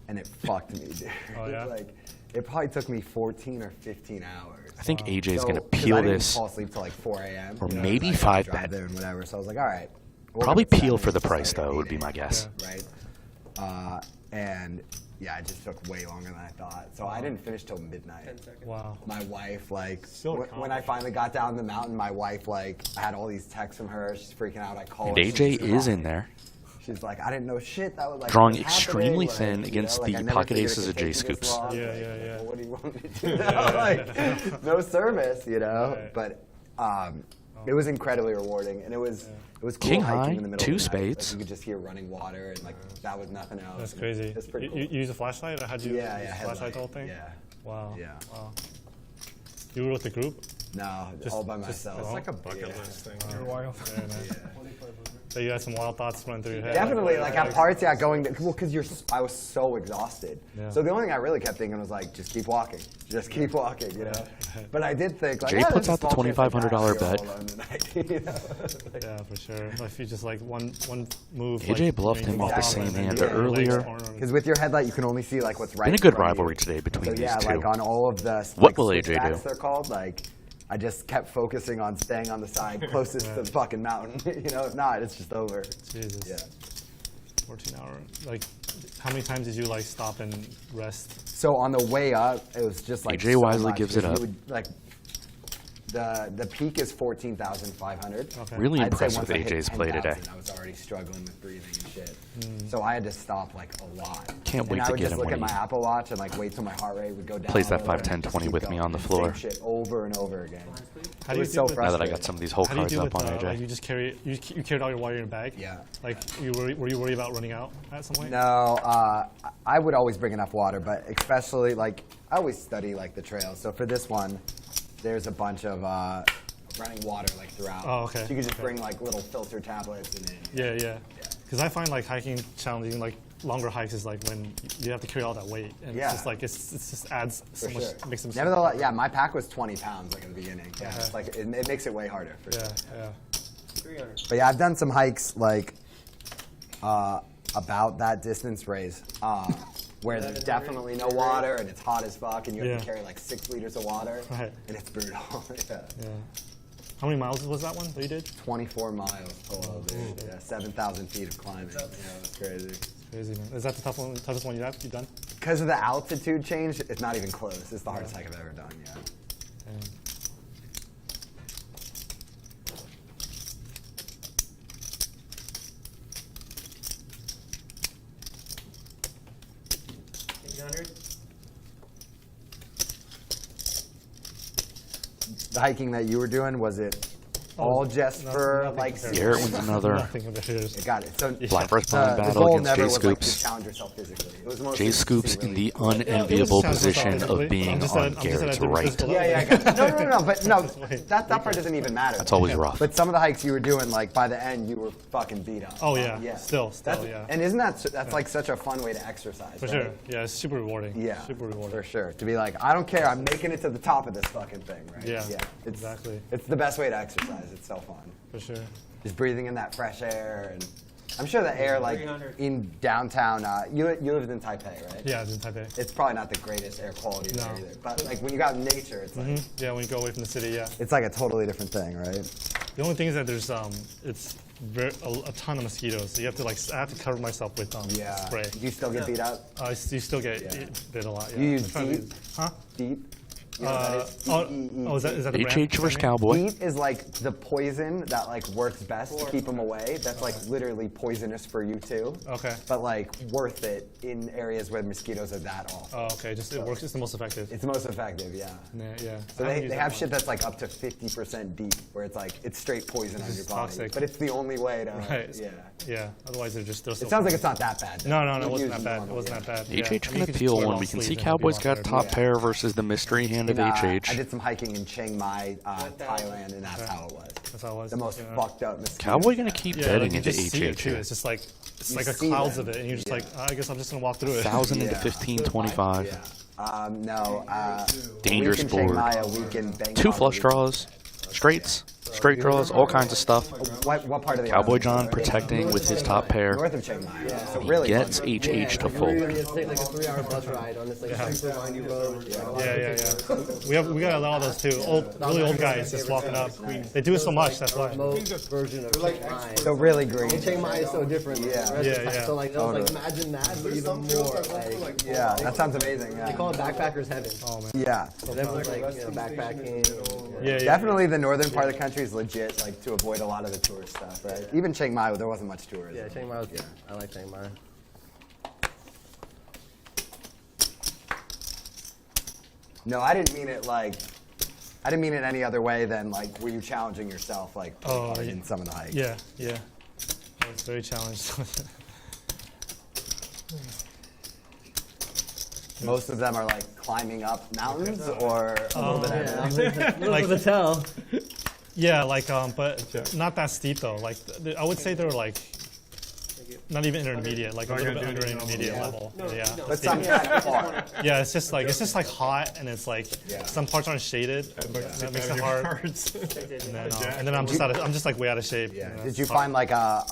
and it fucked me, dude. Oh, yeah? Like, it probably took me 14 or 15 hours. I think AJ's So, going to 'cause peel I didn't this, fall asleep till like 4 a.m. or you know, maybe so I 5 drive bet. there and whatever. So I was like, all right. we'll Probably look at peel that for the and just price, start though, would be meeting, my guess. Right? And yeah, it just took way longer than I thought. So I didn't finish till midnight. 10 seconds. Wow. My wife, like, Still when I finally got down the mountain, my wife, like, I had all these texts from her. She's freaking out. I call And her. AJ she's is crying. in there, She's like, I didn't know shit. That was like drawing was extremely happening. thin Like, against like, I the never pocket figured it aces could of Jay take me this Scoops. long. Yeah, Like, yeah, yeah. well, what do you want me to do now? Like, no service, you know. Right. But it was incredibly rewarding, and it was cool King hiking high, in the middle 2 of the night. Like, spades. you could just hear running water, and like that was nothing else. That's crazy. It's pretty cool. You use a flashlight, or how'd you use a headlight. flashlight the whole thing? Yeah. Wow. Yeah. Wow. You were with the group? No, Just- all by just myself. alone? It's like a bucket list thing. You're wild. Very nice. So you had some wild thoughts running through your head? Definitely, like at parts, yeah, going to, well, because I was so exhausted. Yeah. So the only thing I really kept thinking was like, just keep walking, you know. But I did think like, Jay yeah, puts there's out a the small chance I $2,500 die bet. all alone tonight, you know? Like, Yeah, for sure. If you just like one move. AJ like, bluffed you him know, off the exactly. same hand Yeah, earlier. Because with your headlight, you can only see like what's right. Been a in good front of rivalry you. today between So these yeah, two. like on all of the What will switch AJ backs, do? they're called, like, I just kept focusing on staying on the side closest to the fucking mountain. You know, if not, it's just over. Jesus. Yeah. 14 hour. Like, how many times did you like stop and rest? So on the way up, it was just like AJ so wisely much, gives it 'cause up. you would, like, The peak is 14,500. Okay. Really I'd say impressed once with I hit AJ's play 10,000, today. I was already struggling with breathing and shit. So I had to stop like a lot. Can't wait and to I would get just him look when at my he Apple Watch and like wait till my heart rate would go down. plays a that little 5, 10, and just 20 keep with me going on the and floor. same shit over and over again. How It do you was do so with, Now that I frustrating. got some of these whole How do you cards do up with, on AJ. like you just carry, you carried all your water in your bag? Yeah. Like, were you worried about running out at some point? No, I would always bring enough water, but especially like I always study like the trails. So for this one, there's a bunch of running water like throughout. Oh, okay. So you could just bring like little filter tablets and then. Yeah. Because I find like hiking challenging, like longer hikes is like when you have to carry all that weight, and Yeah. it's just like it just adds so For much, sure. makes them. Nevertheless, yeah, my pack was 20 pounds like at the beginning. Yeah, it's like it makes it way harder for sure. Yeah. 300. But yeah, I've done some hikes like about that distance race where there's definitely no water and it's hot as fuck and you have to carry like 6 liters of water Right. and it's brutal. Yeah. How many miles was that one that you did? 24 miles total, dude. Yeah, 7,000 feet of climbing. Yeah, that's crazy. It's crazy, man. Is that the toughest one you've done? Because of the altitude change, it's not even close. It's the hardest hike I've ever done, yeah. The hiking that you were doing, was it all just for like Garrett wins another Got it. So Black First Blind the battle goal against never Jay was like to Scoops. challenge yourself physically. It was mostly Jay just to Scoops see in really the unenviable position of being on Garrett's right. Yeah, I got it. No, but no, that part doesn't even matter. That's always rough. But some of the hikes you were doing, like by the end, you were fucking beat up. Oh yeah. Still, yeah. And isn't that's like such a fun way to exercise? For right? sure. Yeah, it's super rewarding. Yeah, Super rewarding. for sure. To be like, I don't care, I'm making it to the top of this fucking thing, right? Yeah, It's, exactly. It's the best way to exercise. It's so fun. For sure. Just breathing in that fresh air, and I'm sure the air, like in downtown, you lived in Taipei, right? Yeah, I was in Taipei. It's probably not the greatest air quality there either. But like when you got in nature, it's like Yeah, when you go away from the city, yeah. it's like a totally different thing, right? The only thing is that there's it's a ton of mosquitoes. So you have to like I have to cover myself with spray. Do you still get beat up? You still get bit a lot. Yeah. You use I'm trying to DEET? Huh? DEET? You know what that is? Is that the brand? HH vs. Cowboy. DEET is like the poison that like works best to keep them away. That's like literally poisonous for you too. Okay. But like worth it in areas where mosquitoes are that awful. Oh, okay. It works. It's the most effective. It's the most effective, yeah. Yeah. So they have shit that's like up to 50% DEET, where it's like it's straight poison on your body. Toxic. But it's the only way to. Right. Yeah. Yeah. Otherwise, they're so. It sounds like it's not that bad. No, it wasn't that bad. It wasn't that bad. HH can appeal one. We can see Cowboy's got top pair versus the mystery hand of I HH. did some hiking in Chiang Mai, Thailand, and that's how it was. That's how it was. The most fucked up mosquito. Cowboy gonna keep betting you into just see it HH. too. It's just like You a see clouds them. of it, and you're just like, I guess I'm just gonna walk through it. 1,000 into 15, 25. Dangerous a week in Chiang board. Mai, a week in Bangkok. 2 flush draws, straights, straight draws, all kinds of stuff. What part of the Cowboy island? John protecting with his top pair. North of Chiang Mai. So really Gets fun. HH to fold. You have to take like a 3-hour bus ride on this like super windy road. Yeah. We got a lot of those too. Really old guys just walking up. They do it so much. That's why. Most version of Chiang Mai. So really green. And Chiang Mai is so different. Yeah. So like, imagine that, but even more. Like, Yeah, that sounds amazing. they call it backpackers heaven. Oh man. Yeah. So everyone's like, backpacking. Yeah. Definitely the northern part of the country is legit, like to avoid a lot of the tourist stuff, right? Even Chiang Mai, there wasn't much tourism. Yeah, Chiang Mai was good. I like Chiang Mai. No, I didn't mean it like. I didn't mean it any other way than like, were you challenging yourself like in some of the hikes? Yeah. I was very challenged. Most of them are like climbing up mountains or a little bit of everything. Like the tell. Yeah, but not that steep though. Like I would say they were like not even intermediate, like a little bit under intermediate level. Yeah. But some kind far. Yeah, it's just like hot, and it's like some parts aren't shaded. That makes it hard. And then I'm just like way out of shape. Yeah. You know, Did you it's hard. find like a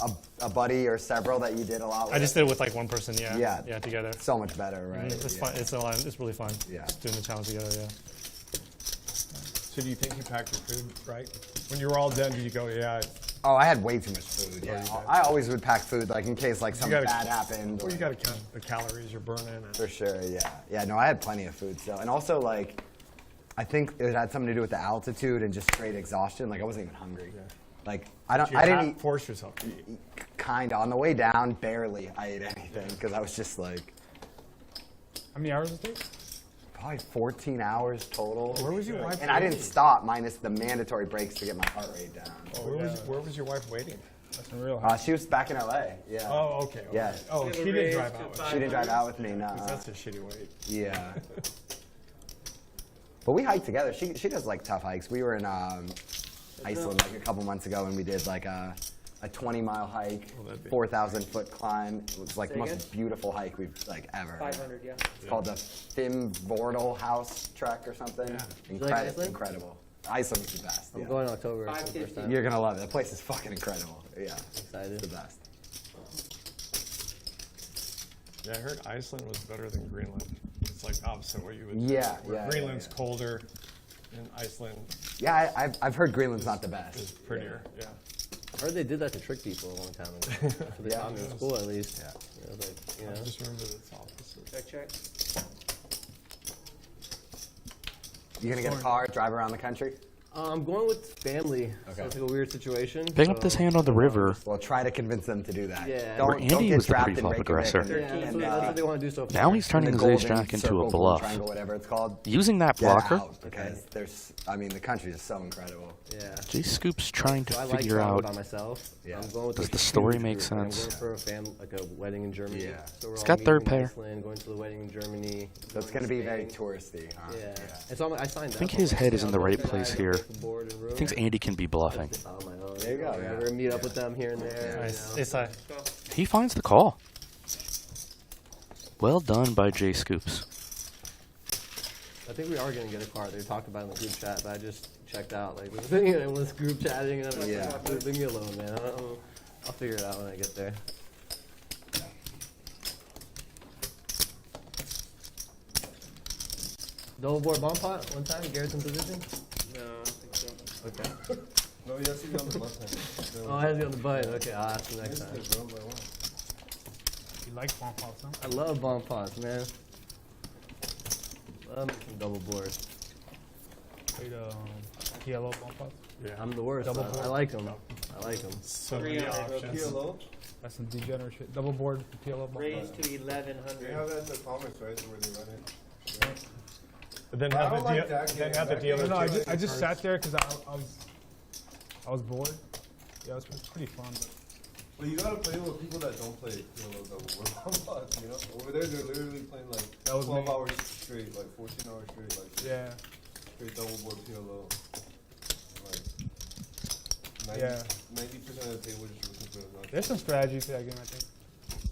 buddy or several that you did a lot with? I just did it with like one person. Yeah, together. So much better, right? It's fun. It's really fun. Yeah. Just doing the challenge together. Yeah. So do you think you packed your food right? When you were all done, did you go, yeah? Oh, I had way too much food. Yeah, I always would pack food like in case like something bad happened. Well, you got to count the calories you're burning. For sure, yeah. No, I had plenty of food still. And also like, I think it had something to do with the altitude and just straight exhaustion. Like I wasn't even hungry. Like I didn't eat. Force yourself to eat. Kinda on the way down, barely I ate anything because I was just like. How many hours did it take? Probably 14 hours total. Where was your wife? And I didn't stop, minus the mandatory breaks to get my heart rate down. Where was your wife waiting? That's real. She was back in LA. Yeah. Oh, okay. Yeah. Oh, she didn't drive out. She didn't drive out with me. No. That's a shitty wait. Yeah. But we hiked together. She does like tough hikes. We were in Iceland like a couple months ago, and we did like a 20-mile hike, 4,000-foot climb. It was like the most beautiful hike we've like ever. 500, yeah. It's called the Fimmvörðuhouse House Trek or something. Incredible. Iceland is the best. I'm going in October. For the first time. You're gonna love it. The place is fucking incredible. Yeah. Excited. It's the best. Yeah, I heard Iceland was better than Greenland. It's like opposite what you would. Yeah, Greenland's colder, and Iceland. Yeah, I've heard Greenland's not the best. Is prettier. Yeah. I heard they did that to trick people a long time ago. So they taught me in school at least. Yeah. I just remember it's opposite. Check. You gonna get a car, drive around the country? I'm going with family, so it's like a weird situation. Picking up this hand on the river. Well, try to convince them to do that. Yeah. Don't Andy get was the trapped pre-flop in aggressor. That's what they want to do so far. Now he's turning the his ace golden jack into circle, a bluff. triangle, whatever it's called. Using that Get blocker. out, because the country is so incredible. Yeah. Jay Scoop's trying to So I like figure traveling out. by myself. Yeah. I'm going with Does a the story huge make group. I'm sense? going for like a wedding in Germany. Yeah. So we're It's all got third meeting in pair. Iceland, going to the wedding in Germany. So it's going gonna to be very Spain. touristy, huh? Yeah. And so I signed up. I think his head is in the right place here. He Thinks Andy can be bluffing. There you go. We're gonna meet up with them here and there. Nice. You Ace know. high. He finds the call. Well done by Jay Scoops. I think we are gonna get a car. They talked about it in the group chat, but I just checked out. Like it was group chatting, and I'm like, leave me alone, man. I'll figure it out when I get there. Double board bomb pot one time. Garrett's in position. No, I don't think so. Okay. No, he has to be on the button. Oh, I have to be on the button. Okay, I'll ask you next time. You like bomb pots, huh? I love bomb pots, man. Love me some double boards. Played PLO bomb pots. Yeah. I'm the worst. Double but board. I like them. I like them. So 3 many ounce options. PLO? That's some degenerate shit. Double board PLO bomb Raised pots. to 1100. They have that in the comics, right? Where they run it. But then I have don't the like deal. that Then game. have the That dealer. game- No, take I just cards. sat there because I was bored. Yeah, it was pretty fun. But But you gotta play with people that don't play PLO double board bombs, you know? Over there, they're literally playing like That was 12 me. hours straight, like 14 hours straight, like yeah, straight double board PLO. Like 90% of the table just looking for the there's some strategy to that game. I think.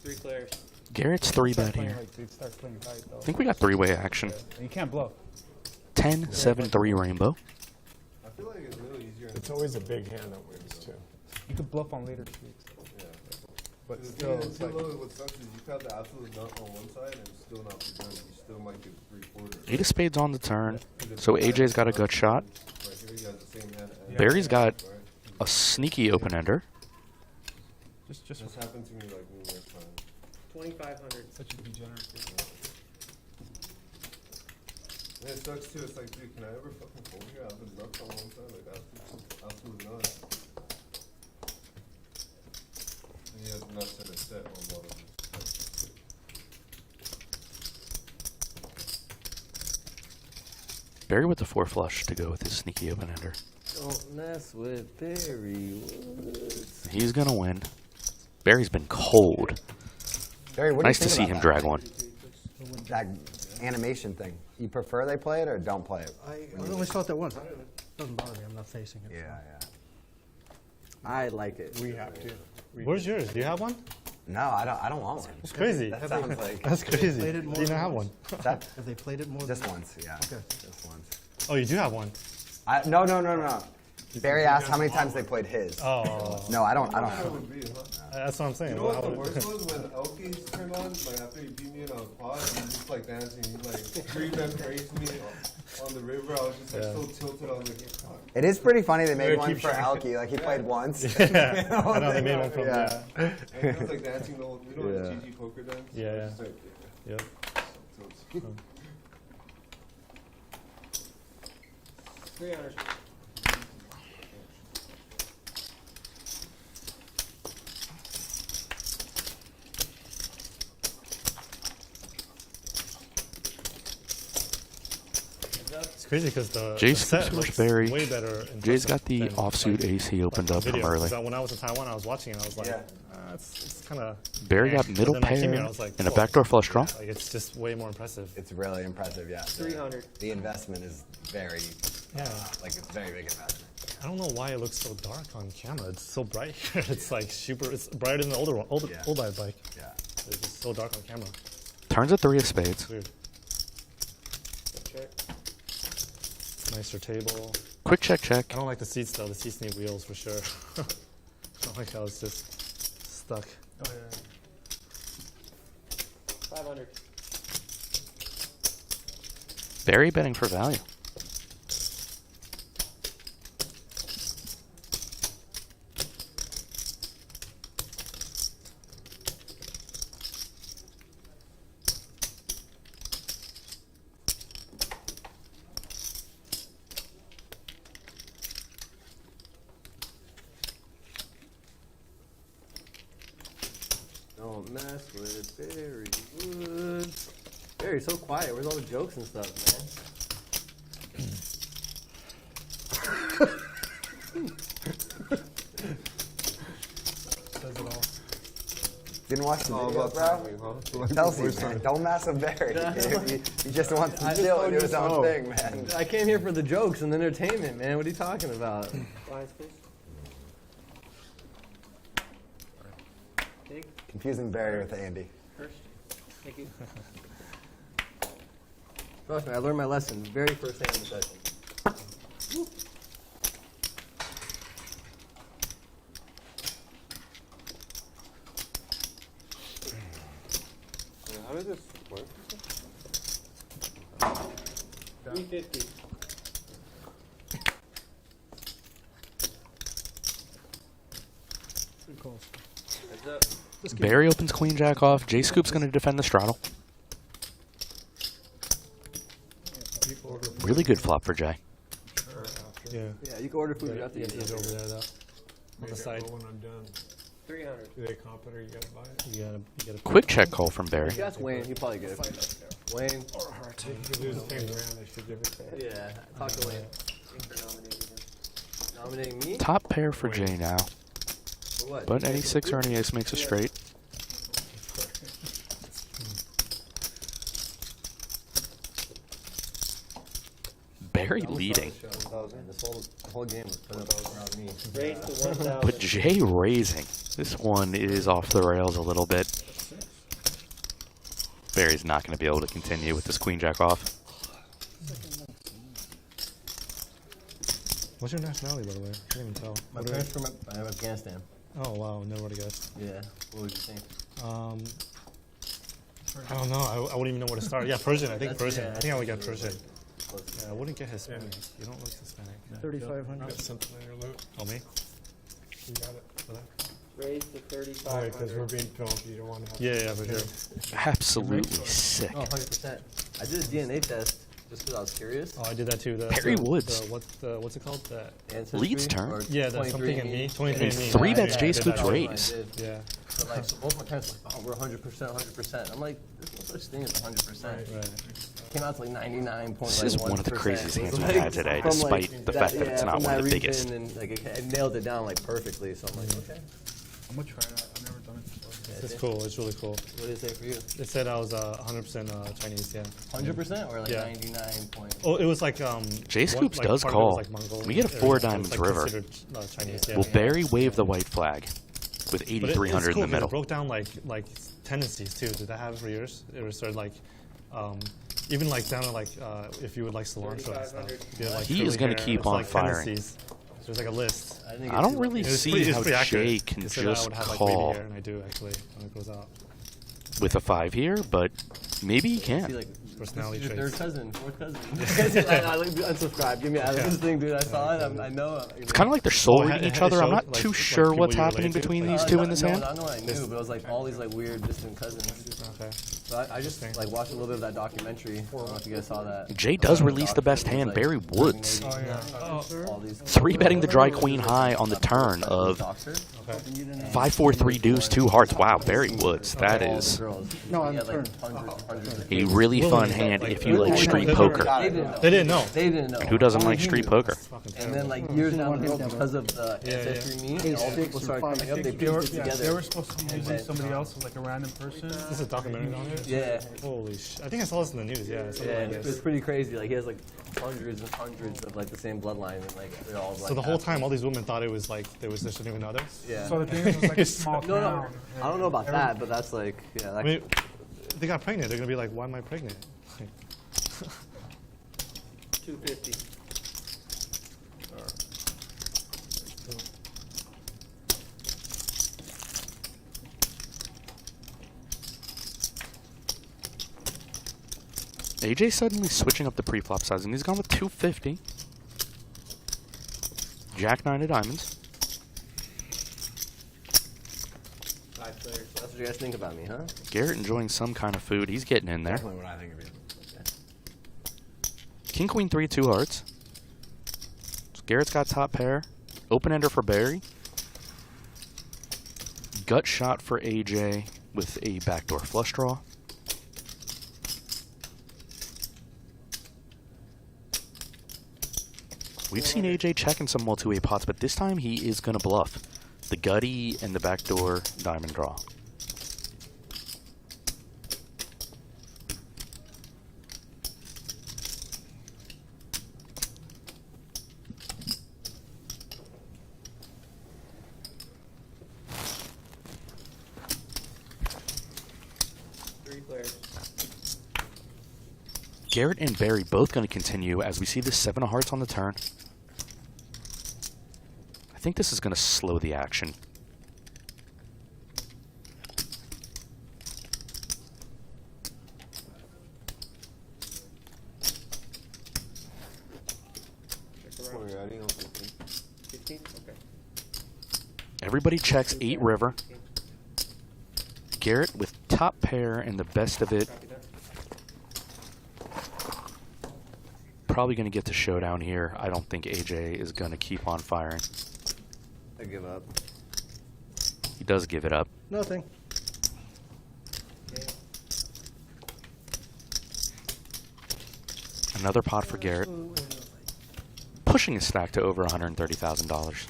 3 players. Garrett's 3-bet Playing here. like it starts playing tight though. I think we got three-way action. And you can't bluff. 10-7-3 rainbow. I feel like it's a little easier. It's always a big hand that wins too. You could bluff on later streaks. Yeah. But The still, thing is, it's like what sucks is you can have the absolute nut on one side and still not be done. You still might get 3/4. Eight of spades on the turn. So AJ's got a good shot. Right here, you have the same hand. Barry's got Right? a sneaky open ender. just This happened to me like numerous times. 2500. such a degenerate. And it sucks too. It's like, dude, can I ever fucking fold here? I have the nuts on one side, like absolute nuts. And he has nuts that are set on bottom. Barry with the 4 flush to go with his sneaky open ender. Don't mess with Barry Woods. He's gonna win. Barry's been cold. Barry, what do you Nice to think see about him that? drag one. That animation thing. You prefer they play it or don't play it? I only saw it that once. It doesn't bother me. I'm not facing it. Yeah. I like it. We have to. Where's yours? Do you have one? No, I don't want one. It's crazy. That sounds like That's crazy. played it Do more you than not have once? one? that. Have they played it more Just than once, yeah. Okay. Just once. Oh, you do have one. No. Barry asked how many times they played his. Oh, No, I don't. That would be, huh? that's what I'm saying. You know what the worst was when Elkies turned on, like after he beat me in a pod, he was just like dancing, he like 3-bet praised me on the river. I was just like so tilted. I was like, fuck. It is pretty funny they made Yeah, one keep for trying. Alki. Like he played once. Yeah, I know they made one from Yeah. And he was like dancing the whole, you know, Yeah. the GG poker dance? Yeah, I was yeah. just like, Yep. so 300. It's crazy because the Jay's set looks Barry. way better. Jay's got the offsuit ace he opened up from early. When I was in Taiwan, I was watching it. I was like, it's kind of. Barry got middle pair and a backdoor flush draw. Like, it's just way more impressive. It's really impressive, yeah. 300. The investment is very, like it's very big investment. I don't know why it looks so dark on camera. It's so bright. It's like super. It's brighter than the older one, old bike. Yeah. It's just so dark on camera. Turns a 3 of spades. Weird. Nicer table. Quick check. I don't like the seats though. The seats need wheels for sure. I don't like how it's just stuck. Oh, yeah. 500. Barry betting for value. Don't mess with Barry Woods. Barry's so quiet. Where's all the jokes and stuff, man? Says it all. Didn't watch the video, bro? Tells you, man, don't mess with Barry. He just wants to chill and do his own thing, man. I came here for the jokes and the entertainment, man. What are you talking about? Confusing Barry with Andy. First. Thank you. Trust me, I learned my lesson very first hand in the session. How did this work? 350. Good calls. Barry opens queen jack off. Jay Scoop's going to defend the straddle. Really good flop for Jay. Yeah. Yeah, you can order food without the He's over there though. On the side. When I'm done, 300. do they comp it or you gotta buy it? You gotta. Quick check call from Barry. If you ask Wayne, he'll probably get it. Wayne. Or a heart. If you lose 10 grand, they should give it to you. Yeah, talk to Wayne. Nominating me? Top pair for Jay now. For what? But any 6 or any ace makes a straight. Barry leading. This whole game was put up around me. Raise to 1,000. But Jay raising. This one is off the rails a little bit. Barry's not going to be able to continue with this queen jack off. What's your nationality, by the way? I can't even tell. My parents from Afghanistan. Oh wow, never would have guessed. Yeah. What would you think? I don't know. I wouldn't even know where to start. Yeah, Persian. I think Persian. I think I would get Persian. Yeah, I wouldn't get Hispanic. You don't look Hispanic. 3,500. Got something in your loot. Oh, me? You got it. Raise to 3,500. All right, because we're being filmed. You don't want to have Yeah, for sure. Absolutely sick. Oh, 100%. I did a DNA test just because I was curious. Oh, I did that too. Barry Woods. What's it called? The Leads turn. Yeah, that's something in me. 23 And in me. 3 bets Yeah, Jay I did Scoop's that. raise. Yeah. So like, so both my parents were like, oh, we're 100%, 100%. I'm like, there's no such thing as 100%. Right. Came out to like 99.1%. This is one of the craziest hands we've had today, despite the fact that it's not one of the biggest. And like, I nailed it down like perfectly, so I'm like, okay. I'm gonna try that. I've never done it before. It's cool. It's really cool. What did it say for you? It said I was 100% Chinese. Yeah. 100% or like Yeah. 99 point? Oh, it was like Jay Scoops like, does part of it was, call. like, Mongolian We get a area, 4 so it's, diamonds like, river. considered, Chinese, yeah. Will Barry wave the white flag with But 8,300 it's cool in the middle? It broke down like tendencies too. Did that have it for years? It was sort of like even like down to like if you would like cilantro and stuff. You had, like, He is curly going to hair, keep it's, on like, firing. tendencies. There's like a list. I don't really see how Jay can It said I just would have, like, call wavy hair, and I do actually when it goes out. with a 5 here, but maybe he See can. like personality This is traits. your third cousin, fourth cousin. I like unsubscribe. Give me out of this thing, dude. I saw it. I know. It's kind of like they're soul reading each other. I'm not like, too sure people what's you happening relate to? between these two in this hand. I know I knew, but it was like all these like weird distant cousins. Okay. So I just like watched a little bit of that documentary. I don't know if you guys saw that. Jay does release the best hand, Barry Woods. Oh yeah. All these 3-betting the dry queen high on the turn of 5-4-3 deuce 2 hearts. Wow, Barry Woods. That is No, I'm like turned. a really fun hand if you like street poker. They didn't know. They didn't know. And who doesn't like street poker? And then like years down the road, because of the ancestry meet, and all the people started coming up. They pieced it They together. were supposed to be using somebody else, like a random person. Is this a documentary on it? Yeah. Holy shit. I think I saw this in the news, yeah. Yeah, it's pretty crazy. Like he has like hundreds and hundreds of like the same bloodline, and like they're all like. So the whole time, all these women thought it was like there was just significant others. Yeah. So the thing is, it was like a small No, town. I don't know about that, but that's like yeah. That I mean, they got pregnant. They're gonna be like, why am I pregnant? 250. AJ suddenly switching up the pre-flop size, and he's gone with 250. Jack 9 of diamonds. That's what you guys think about me, huh? Garrett enjoying some kind of food. He's getting in there. Definitely what I think of you. King Queen 3 2 hearts. So Garrett's got top pair. Open ender for Barry. Gut shot for AJ with a backdoor flush draw. We've seen AJ checking some multi-way pots, but this time he is going to bluff. The gutty and the backdoor diamond draw. Garrett and Barry both going to continue as we see the 7 of hearts on the turn. I think this is going to slow the action. Everybody checks 8 river. Garrett with top pair and the best of it. Probably going to get to showdown here. I don't think AJ is going to keep on firing. I give up. He does give it up. Nothing. Another pot for Garrett. Pushing his stack to over $130,000.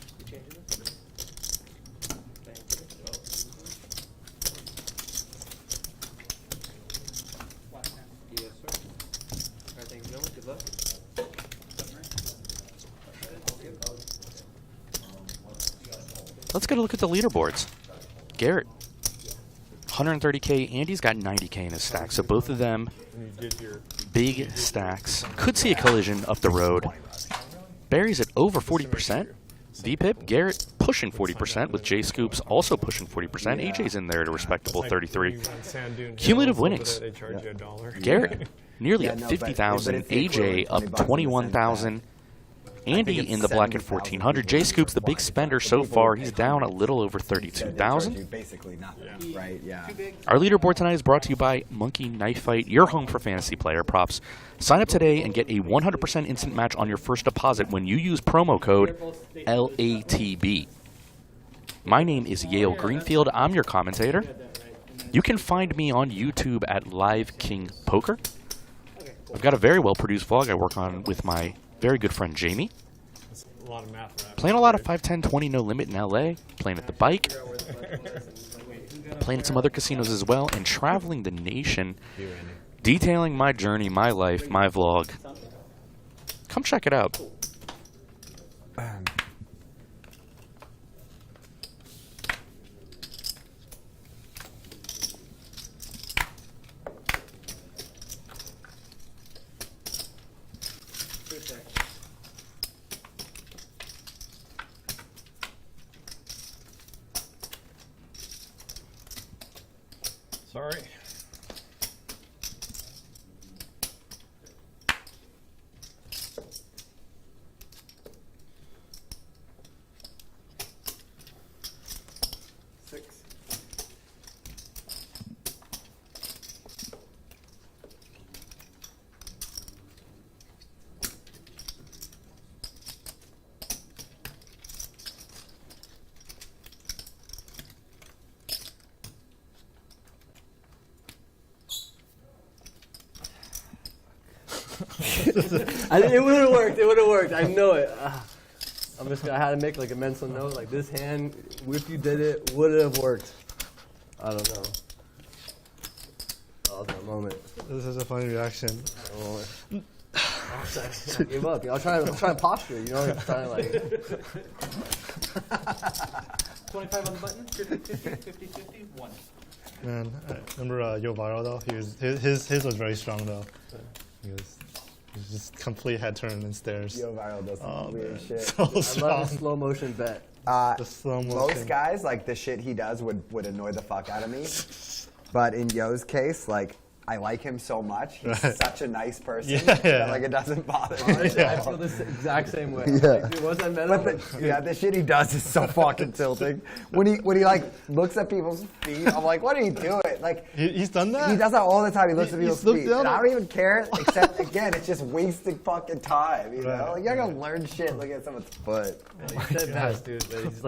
Let's get a look at the leaderboards. Garrett, 130K. Andy's got 90K in his stack, so both of them big stacks. Could see a collision up the road. Barry's at over 40%. VPIP, Garrett pushing 40%, with J Scoops also pushing 40%. AJ's in there at a respectable 33. Cumulative winnings. Garrett nearly at 50,000. AJ up 21,000. Andy in the black at 1,400. J Scoops, the big spender so far. He's down a little over 32,000. Basically nothing, right? Yeah. Our leaderboard tonight is brought to you by Monkey Knife Fight, your home for fantasy player props. Sign up today and get a 100% instant match on your first deposit when you use promo code LATB. My name is Yale Greenfield. I'm your commentator. You can find me on YouTube at Live King Poker. I've got a very well-produced vlog I work on with my very good friend Jamie. A lot of math. Playing a lot of 5-10-20 no limit in LA. Playing at the Bike. Playing at some other casinos as well. And traveling the nation. Detailing my journey, my life, my vlog. Come check it out. Sorry. It would have worked. It would have worked. I know it. I had to make like a mental note. Like this hand, if you did it, would have worked. I don't know. That was my moment. This is a funny reaction. I gave up. I was trying to posture. You know, trying to like. 25 on the button. 50, 1. Man, I remember Yo Viral though. His was very strong though. He was just complete head turn and stares. Yo Viral does some weird shit. So strong. I love the slow motion bet. The slow motion. Most guys, like the shit he does would annoy the fuck out of me. But in Yo's case, like, I like him so much. He's such a nice person that, like, it doesn't bother me. Honestly, I feel the exact same way. Yeah. Like, dude, once I met him, The shit he does is so fucking tilting. When he like looks at people's feet, I'm like, what are you doing? Like he's done that. He does that all the time. He looks at people's feet, and I don't even care. Except again, it's just wasting fucking time. You know, like, you're gonna learn shit looking at someone's foot. He's the best, dude.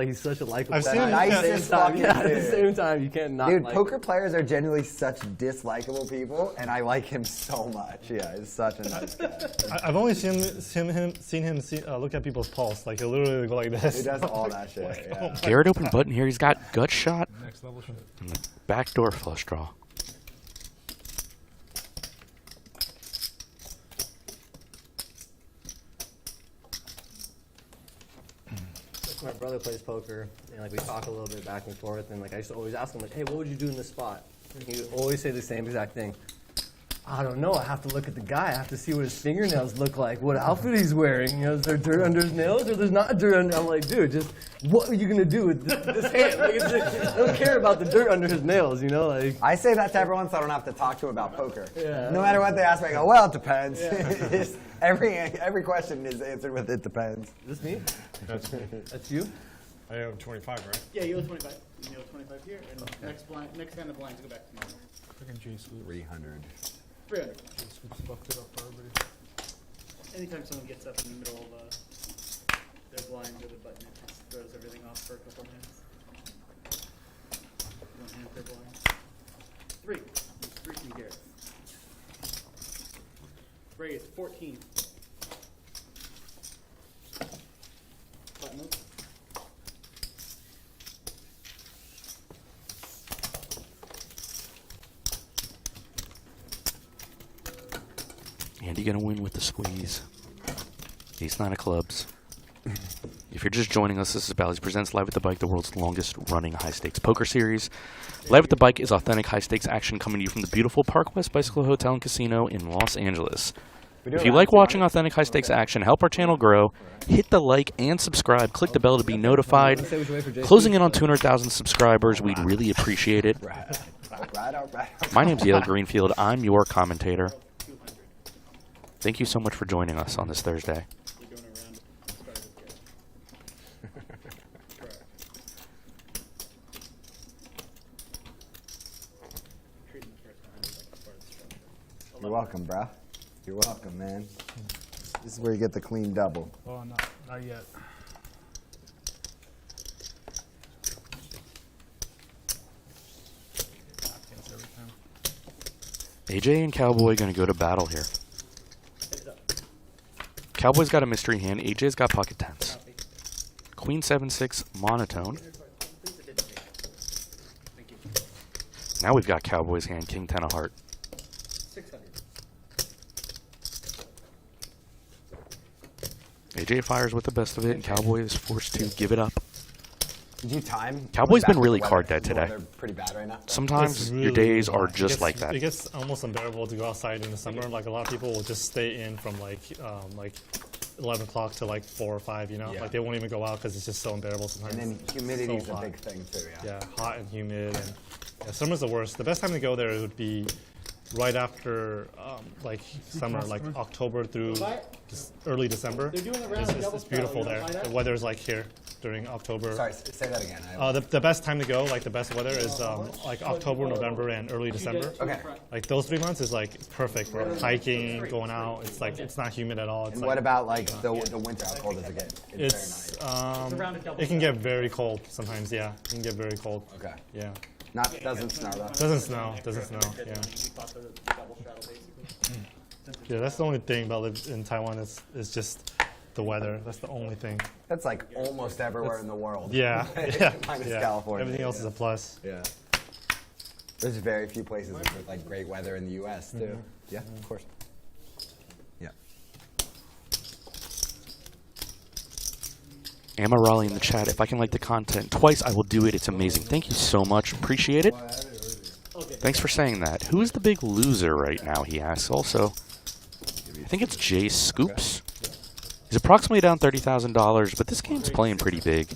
He's such a likable. I've seen him nicest fucking dude. At the same time, you can't not. Dude, like poker players are genuinely such dislikable people, and I like him so much. Yeah, he's such a nice guy. I've only seen him look at people's pulse. Like he'll literally go like this. He does all that shit. Yeah. Garrett open button here. He's got gut shot. Next level shot. And the backdoor flush draw. My brother plays poker, and like we talk a little bit back and forth, and like I used to always ask him like, "Hey, what would you do in this spot?" And he would always say the same exact thing. I don't know. I have to look at the guy. I have to see what his fingernails look like, what outfit he's wearing. You know, is there dirt under his nails or there's not dirt under? I'm like, dude, just what are you gonna do with this hand? Like, I don't care about the dirt under his nails. You know, like I say that to everyone so I don't have to talk to him about poker. Yeah. No matter what they ask me, I go, well, it depends. Just every question is answered with it depends. Is this me? That's me. That's you? I owe 25, right? Yeah, you owe 25. You owe 25 here, and next hand of blinds go back to normal. Freaking J Scoop. 300. 300. Scoop's fucked it up for everybody. Anytime someone gets up in the middle of their blind or the button, it just throws everything off for a couple minutes. 1 hand per blind. 3. Use 3 from Garrett. Raise 14. Button up. Andy gonna win with the squeeze. Ace 9 of clubs. If you're just joining us, this is Bally's Presents Live at the Bike, the world's longest running high-stakes poker series. Live at the Bike is authentic high-stakes action coming to you from the beautiful Park West Bicycle Hotel and Casino in Los Angeles. If you like watching authentic high-stakes action, help our channel grow, hit the like and subscribe, click the bell to be notified. Closing in on 200,000 subscribers, we'd really appreciate it. My name's Yale Greenfield. I'm your commentator. Thank you so much for joining us on this Thursday. You're welcome, bro. You're welcome, man. This is where you get the clean double. Oh, not yet. AJ and Cowboy going to go to battle here. Cowboy's got a mystery hand. AJ's got pocket tens. Queen 7-6 monotone. Now we've got Cowboy's hand. King 10 of heart. 600. AJ fires with the best of it, and Cowboy is forced to give it up. Did you time? Cowboy's been Back really with the card weather. dead today. They're pretty bad right now. Sometimes It's your really days are bad. just like that. It gets almost unbearable to go outside in the summer. Like a lot of people will just stay in from like 11 o'clock to like 4 or 5. You know, Yeah. like they won't even go out because it's just so unbearable sometimes. And then humidity is So a hot. big thing too. Yeah. Yeah, hot and humid, and yeah, summer's the worst. The best time to go there would be right after like summer, like October through early December. They're doing a round of double It's beautiful style, you there. know, try that? The weather's like here during October. Sorry, say that again. The best time to go, like the best weather, is like October, November, and early December. Okay. Like those 3 months is like perfect for hiking, going out. It's like it's not humid at all. It's And like, what about like the winter? How cold does it get? it's it can get very cold sometimes. Yeah, it can get very cold. Okay. Yeah. Doesn't snow though. Doesn't snow. Doesn't snow. Yeah. We fought the double straddle basically. Yeah, that's the only thing about living in Taiwan is just the weather. That's the only thing. That's like almost everywhere in the world. Yeah, Minus yeah. California. Everything else is a plus. Yeah. There's very few places with like great weather in the U.S. too. Yeah, of course. Yeah. Emma Raleigh in the chat. If I can like the content twice, I will do it. It's amazing. Thank you so much. Appreciate it. Thanks for saying that. Who is the big loser right now, he asks. Also, I think it's Jay Scoops. He's approximately down $30,000, but this game's playing pretty big.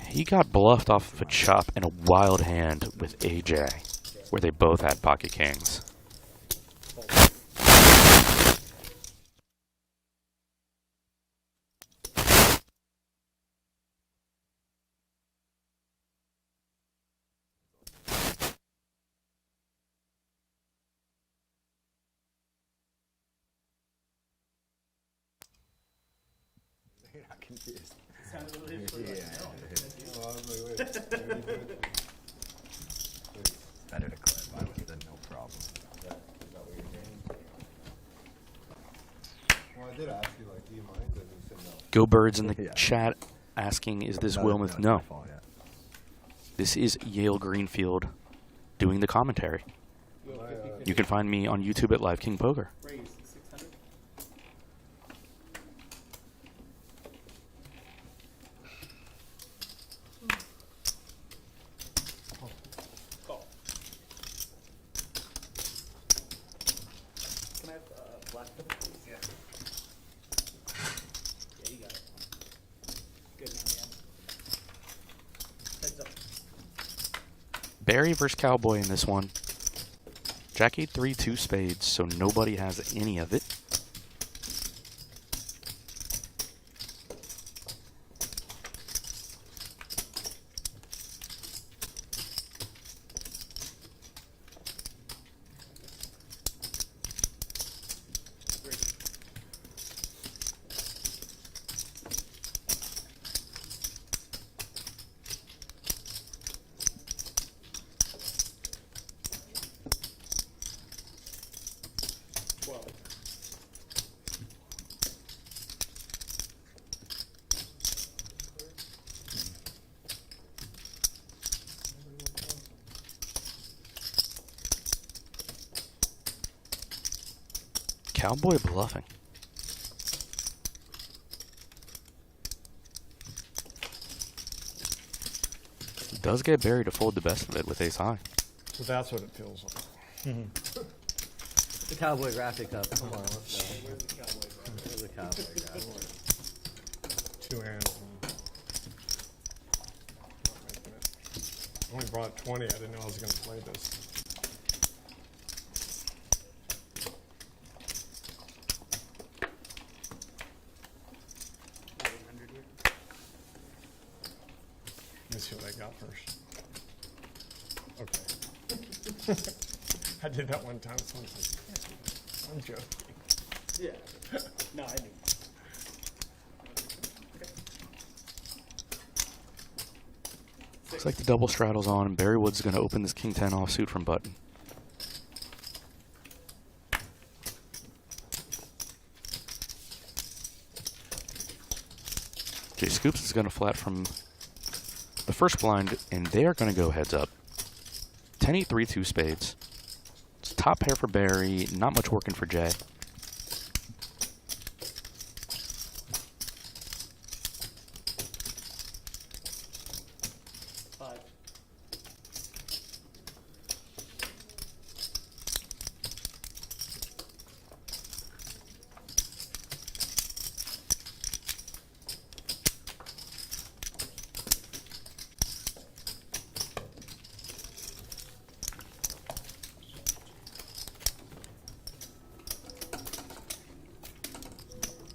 He got bluffed off of a chop and a wild hand with AJ, where they both had pocket kings. You're not confused. Better to clarify with the no problem. Well, I did ask you, like, do you mind? And you said no. Go Birds in the chat asking, is this Wilmuth? No. This is Yale Greenfield doing the commentary. You can find me on YouTube at Live King Poker. Barry versus Cowboy in this one. Jack 8-3, 2 spades, so nobody has any of it. Cowboy bluffing. Does get Barry to fold the best of it with ace high. So that's what it feels like. The cowboy graphic up. Come on, let's go. Where's the cowboy graphic? 2 hands. I only brought 20. I didn't know I was going to play this. Let me see what I got first. Okay. I did that one time. Someone's like, I'm joking. Yeah. No, I knew. Looks like the double straddle's on, and Barry Wood's going to open this king 10 offsuit from button. Jay Scoops is going to flat from the first blind, and they are going to go heads up. 10-8-3, 2 spades. It's top pair for Barry, not much working for Jay.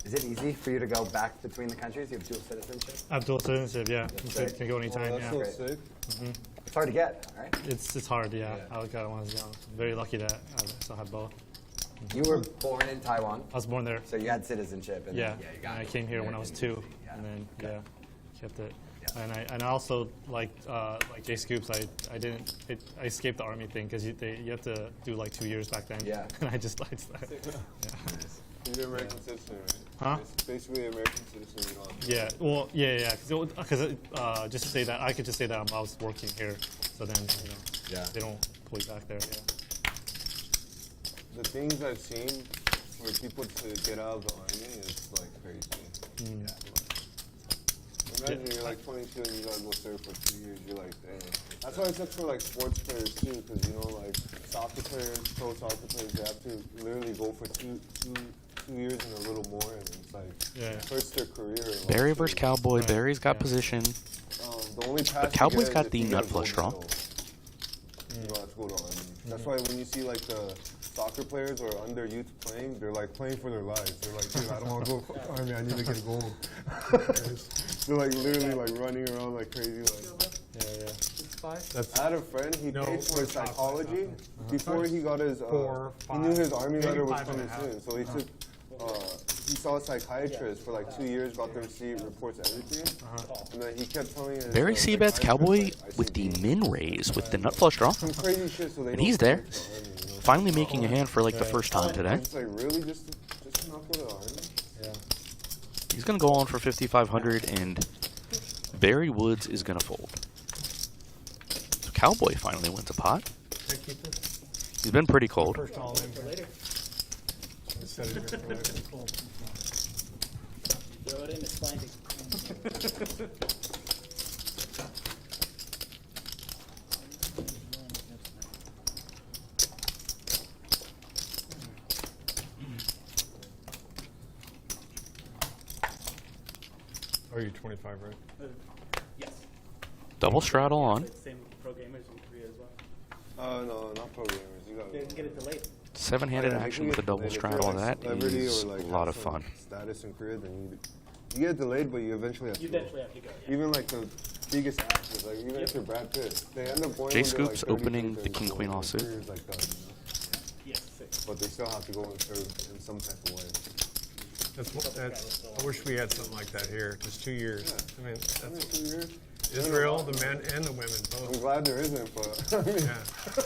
Is it easy for you to go back between the countries? You have dual citizenship? I have dual citizenship, yeah. You can go anytime, Oh, that's yeah. so sick. It's hard to get, right? It's hard, yeah. I got it when I was young. I'm very lucky that I still have both. You were born in Taiwan. I was born there. So you had citizenship. And Yeah. then, you got And I it. came here when I was 2, Yeah. and then, yeah. kept it. And I also like Jay Scoops. I escaped the army thing because you have to do like 2 years back then. Yeah. And I just You're American citizen, right? Huh? It's basically American citizen. You don't Yeah. Well, yeah. Because just to say that I could just say that I was working here, so then they don't pull you back there. Yeah. The things I've seen for people to get out of the army is like crazy. Mm. Imagine you're like 22 and you gotta go serve for 2 years. You're like, damn. That's why it sucks for like sports players too, because like soccer players, pro soccer players, they have to literally go for two years and a little more, and it's like hurts their career. Barry versus Cowboy. Barry's got position. The only But Cowboy's got the nut flush draw. You don't have to go to army. That's why when you see like the soccer players or under youth playing, they're like playing for their lives. They're like, dude, I don't want to go to army. I need to get gold. They're like literally like running around like crazy. Like, I had a friend. He paid for his psychology before he got his. He knew his army letter was coming soon, so he took. He saw a psychiatrist for like 2 years, got the receipt, reports everything, and then he kept telling his. Barry C-bets Cowboy with the min raise with the nut flush draw. Some crazy shit, so they And he's there. Finally making a hand for like the first time today. It's like really just to not go to the army. Yeah. He's gonna go on for 5,500, and Barry Woods is gonna fold. So Cowboy finally wins a pot. He's been pretty cold. First all in for later. Throw it in, it's blinding. Are you 25, right? Yes. Double straddle on. Same pro gamers in Korea as well. No, not pro gamers. You gotta get it delayed. 7-handed action with a double straddle. That is a lot of fun. Status in Korea, then you get it delayed, but you eventually have to go. Yeah. Even like the biggest actors, like even if you're Brad Pitt, they end up going. Jay Scoops opening the King Queen offsuit. Like that, but they still have to go and serve in some type of way. I wish we had something like that here. Just 2 years. Yeah. I mean, that's 2 years. Israel, the men and the women both. I'm glad there isn't, but I mean,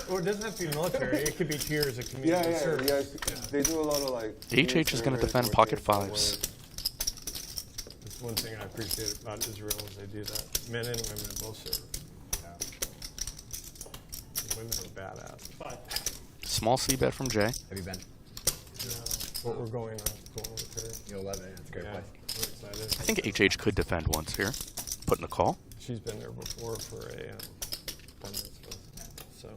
Well, it doesn't have to be military. It could be 2 years of community service. Yeah. They do a lot of like. HH is going to defend pocket fives. That's one thing I appreciate about Israel is they do that. Men and women both serve. The women are badass. Small C-bet from Jay. Have you been? What we're going with here. You'll love it. It's a great place. We're excited. I think HH could defend once here. Putting a call. She's been there before for a bar mitzvah, so.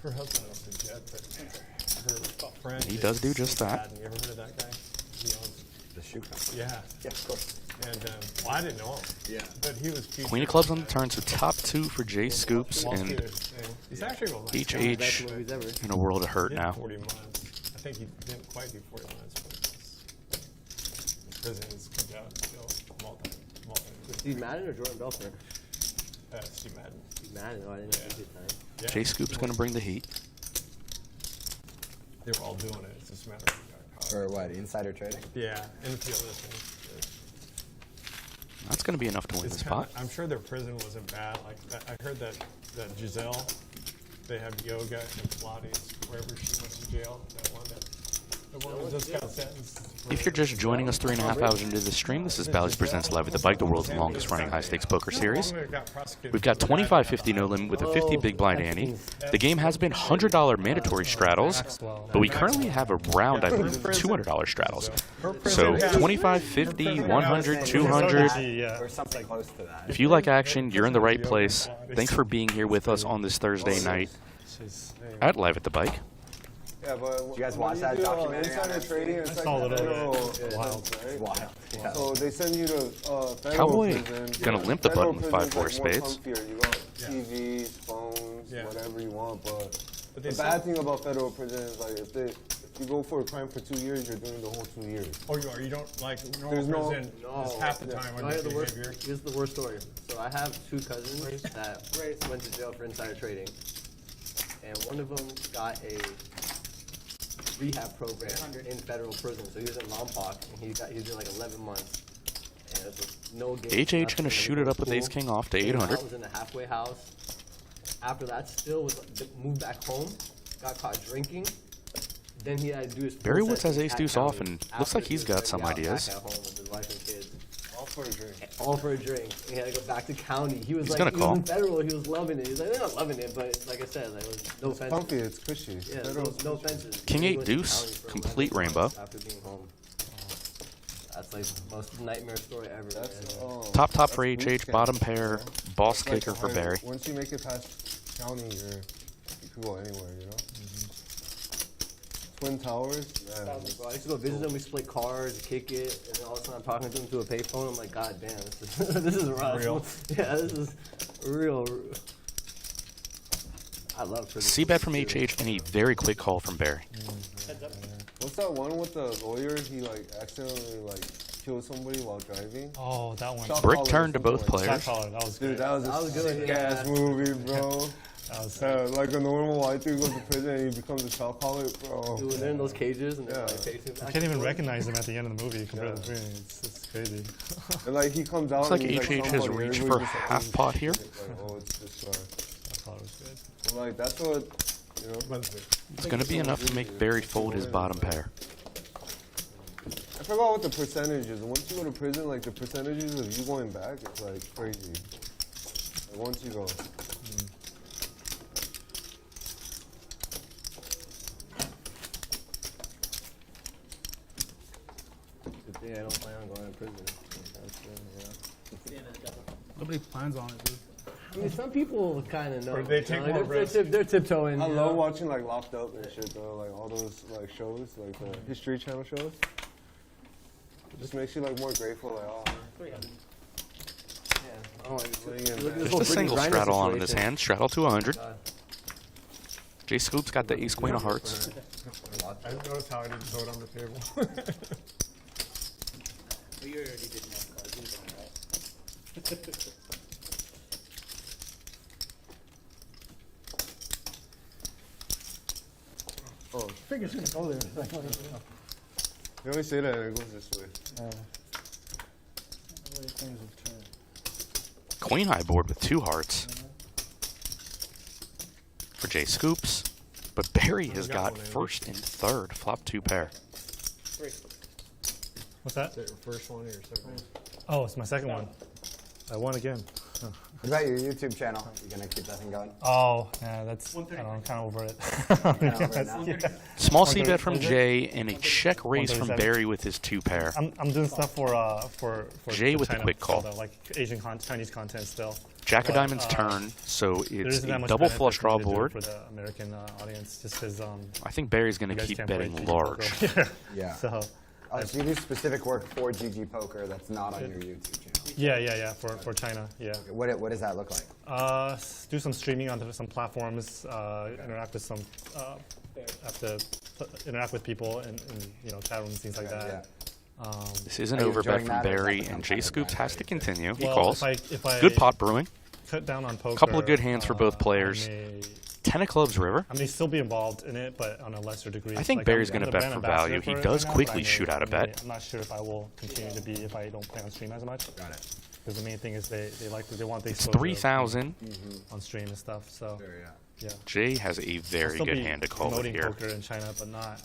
Her husband owns a jet, but her friend. He does do just that. Madden. You ever heard of that guy? He owns the shoe company. Yeah. Yeah, of course. And well, I didn't know him. Yeah. But he was. Queen of clubs on the turn, so top 2 for Jay Scoops, and He's actually HH in a world of hurt now. 40 months. I think he didn't quite do 40 months, but prison has come out still multi. Steve Madden or Jordan Belfort? Steve Madden. Steve Madden, oh, I didn't know he did time. Yeah. Jay Scoops going to bring the heat. They were all doing it. It's just a matter of who got caught. Or what, insider trading? Yeah, infield things. That's going to be enough to win the spot. I'm sure their prison wasn't bad. Like I heard that Giselle, they have yoga and Pilates wherever she went to jail. That one that just got sentenced. If you're just joining us 3.5 hours into the stream, this is Bally's Presents Live at the Bike, the world's longest running high-stakes poker series. We've got 25-50 no limit with a 50 big blind ante. The game has been $100 mandatory straddles, but we currently have around, I believe, $200 straddles. So 25, 50, 100, 200. Or something close to that. If you like action, you're in the right place. Thanks for being here with us on this Thursday night at Live at the Bike. Yeah, but did you guys watch that documentary? Insider trading and wild. Yeah. So they send you to federal Cowboy prison. gonna limp the button with 5-4 like spades. You got TVs, phones, whatever you want. But the bad thing about federal prison is like if you go for a crime for 2 years, you're doing the whole 2 years. Oh, you are? You don't like normal prison? It's half the time on your behavior. Here's the worst story. So I have 2 cousins that went to jail for insider trading, and one of them got a rehab program in federal prison. So he was in Lompoc, and he did like 11 months. And it was no game. HH gonna shoot it up with Ace King off to 800. Was in the halfway house. After that, still was moved back home. Got caught drinking. Then he had to do his. Barry Woods has Ace Deuce off, and looks like he's got some ideas. Back at home with his wife and kids. All for a drink. All for a drink. He had to go back to county. He was He's like, gonna he call. was in federal. He was loving it. He's like, they're not loving it, but like I said, like, it was no It's fences. comfy, it's cushy. Yeah, no fences. King He 8 went to deuce, county for complete 11 rainbow. months After being home. That's like the most nightmare story ever. Top for that's HH, bottom pair, boss It's like kicker for high- Barry. Once you make it past county, you can go anywhere, you know? Twin Towers, I used to go visit them. We used to play cards, kick it, and then all of a sudden I'm talking to them through a payphone. I'm like, God damn, this is rough. Real. Yeah, this is real. I love prison. C-bet from HH and a very quick call from Barry. What's that one with the lawyer? He like accidentally like killed somebody while driving. Oh, that one. Shot Brick caller turn or to both something like players. Shot caller, that was Dude, good. that was That was a good, sick yeah. ass movie, bro. That was Like a normal white dude goes to prison and he becomes a shot caller, bro. Dude, when they're in those cages and they're Yeah. like chasing You back can't even and forth. recognize him at the end of the movie compared to the screen. It's crazy. And like he comes out. Looks like and he's, HH has somebody, reached everybody for just, like, half oh, pot here. Like, oh, it's this guy. That caller was good. Like that's what, you know. It's going to be enough to make Barry fold his bottom pair. I forgot what the percentage is. Once you go to prison, like the percentages of you going back, it's like crazy. Like, once you go. Good thing I don't plan on going to prison. That's good, yeah. Nobody plans on it, dude. I mean, some people kind of know. Or they take you know, more they're, risk. they're tiptoeing. I you love know? watching like Locked Up and shit though, like all those like shows, like the History Channel shows. It just makes you like more grateful, like oh. I don't like Laying in look at bed. this Just whole a single Brittany Griner straddle on in his situation. hand. Straddle to 100. God. J Scoop's got the ace queen of hearts. I noticed how I didn't throw it on the table. Well, you already didn't have cards either, right? Oh, Finger's gonna go there. you always say that and it goes this way. Queen high board with 2 hearts for J Scoops. But Barry has got first and third. Flop 2 pair. What's that? Is that your first one or your second one? Oh, it's my second one. I won again. What about your YouTube channel? You gonna keep that thing going? Oh, yeah, that's, I don't know, I'm kind of over it. Kinda over it now? Yeah. Small C bet from Jay and a check raise from 137. Barry with his 2 pair. I'm doing stuff for Jay for with the China quick call. still, though, like Asian Chinese content still. Jack of But, diamonds turn, so there it's isn't that a much double benefit flush for me draw to do board. for the American audience, just because I think Barry's going you to guys keep can't play betting GG large. poker. Yeah. So Oh, so you do specific work for GG Poker that's not on your YouTube channel. yeah, for China, yeah. What does that look like? Do some streaming onto some platforms, interact with some, have to interact with people in chat rooms, things like that. This is an Are you overbet enjoying from that, or is that Barry, become and kind J of Scoops has to continue. He Well, calls. if I Good pot brewing. cut down on poker. Couple of good hands for both players. 10 of clubs river. I may still be involved in it, but on a lesser degree. I think Like, Barry's I'm gonna the bet brand for ambassador value. He it does right now, quickly but I shoot out a bet. I'm not sure if I will continue to be if I don't play on stream as much. Got it. Because the main thing is they want the It's exposure 3,000. on stream and stuff. So Sure, yeah. Jay has a I'll very still good be hand to call with promoting here. poker in China, but not.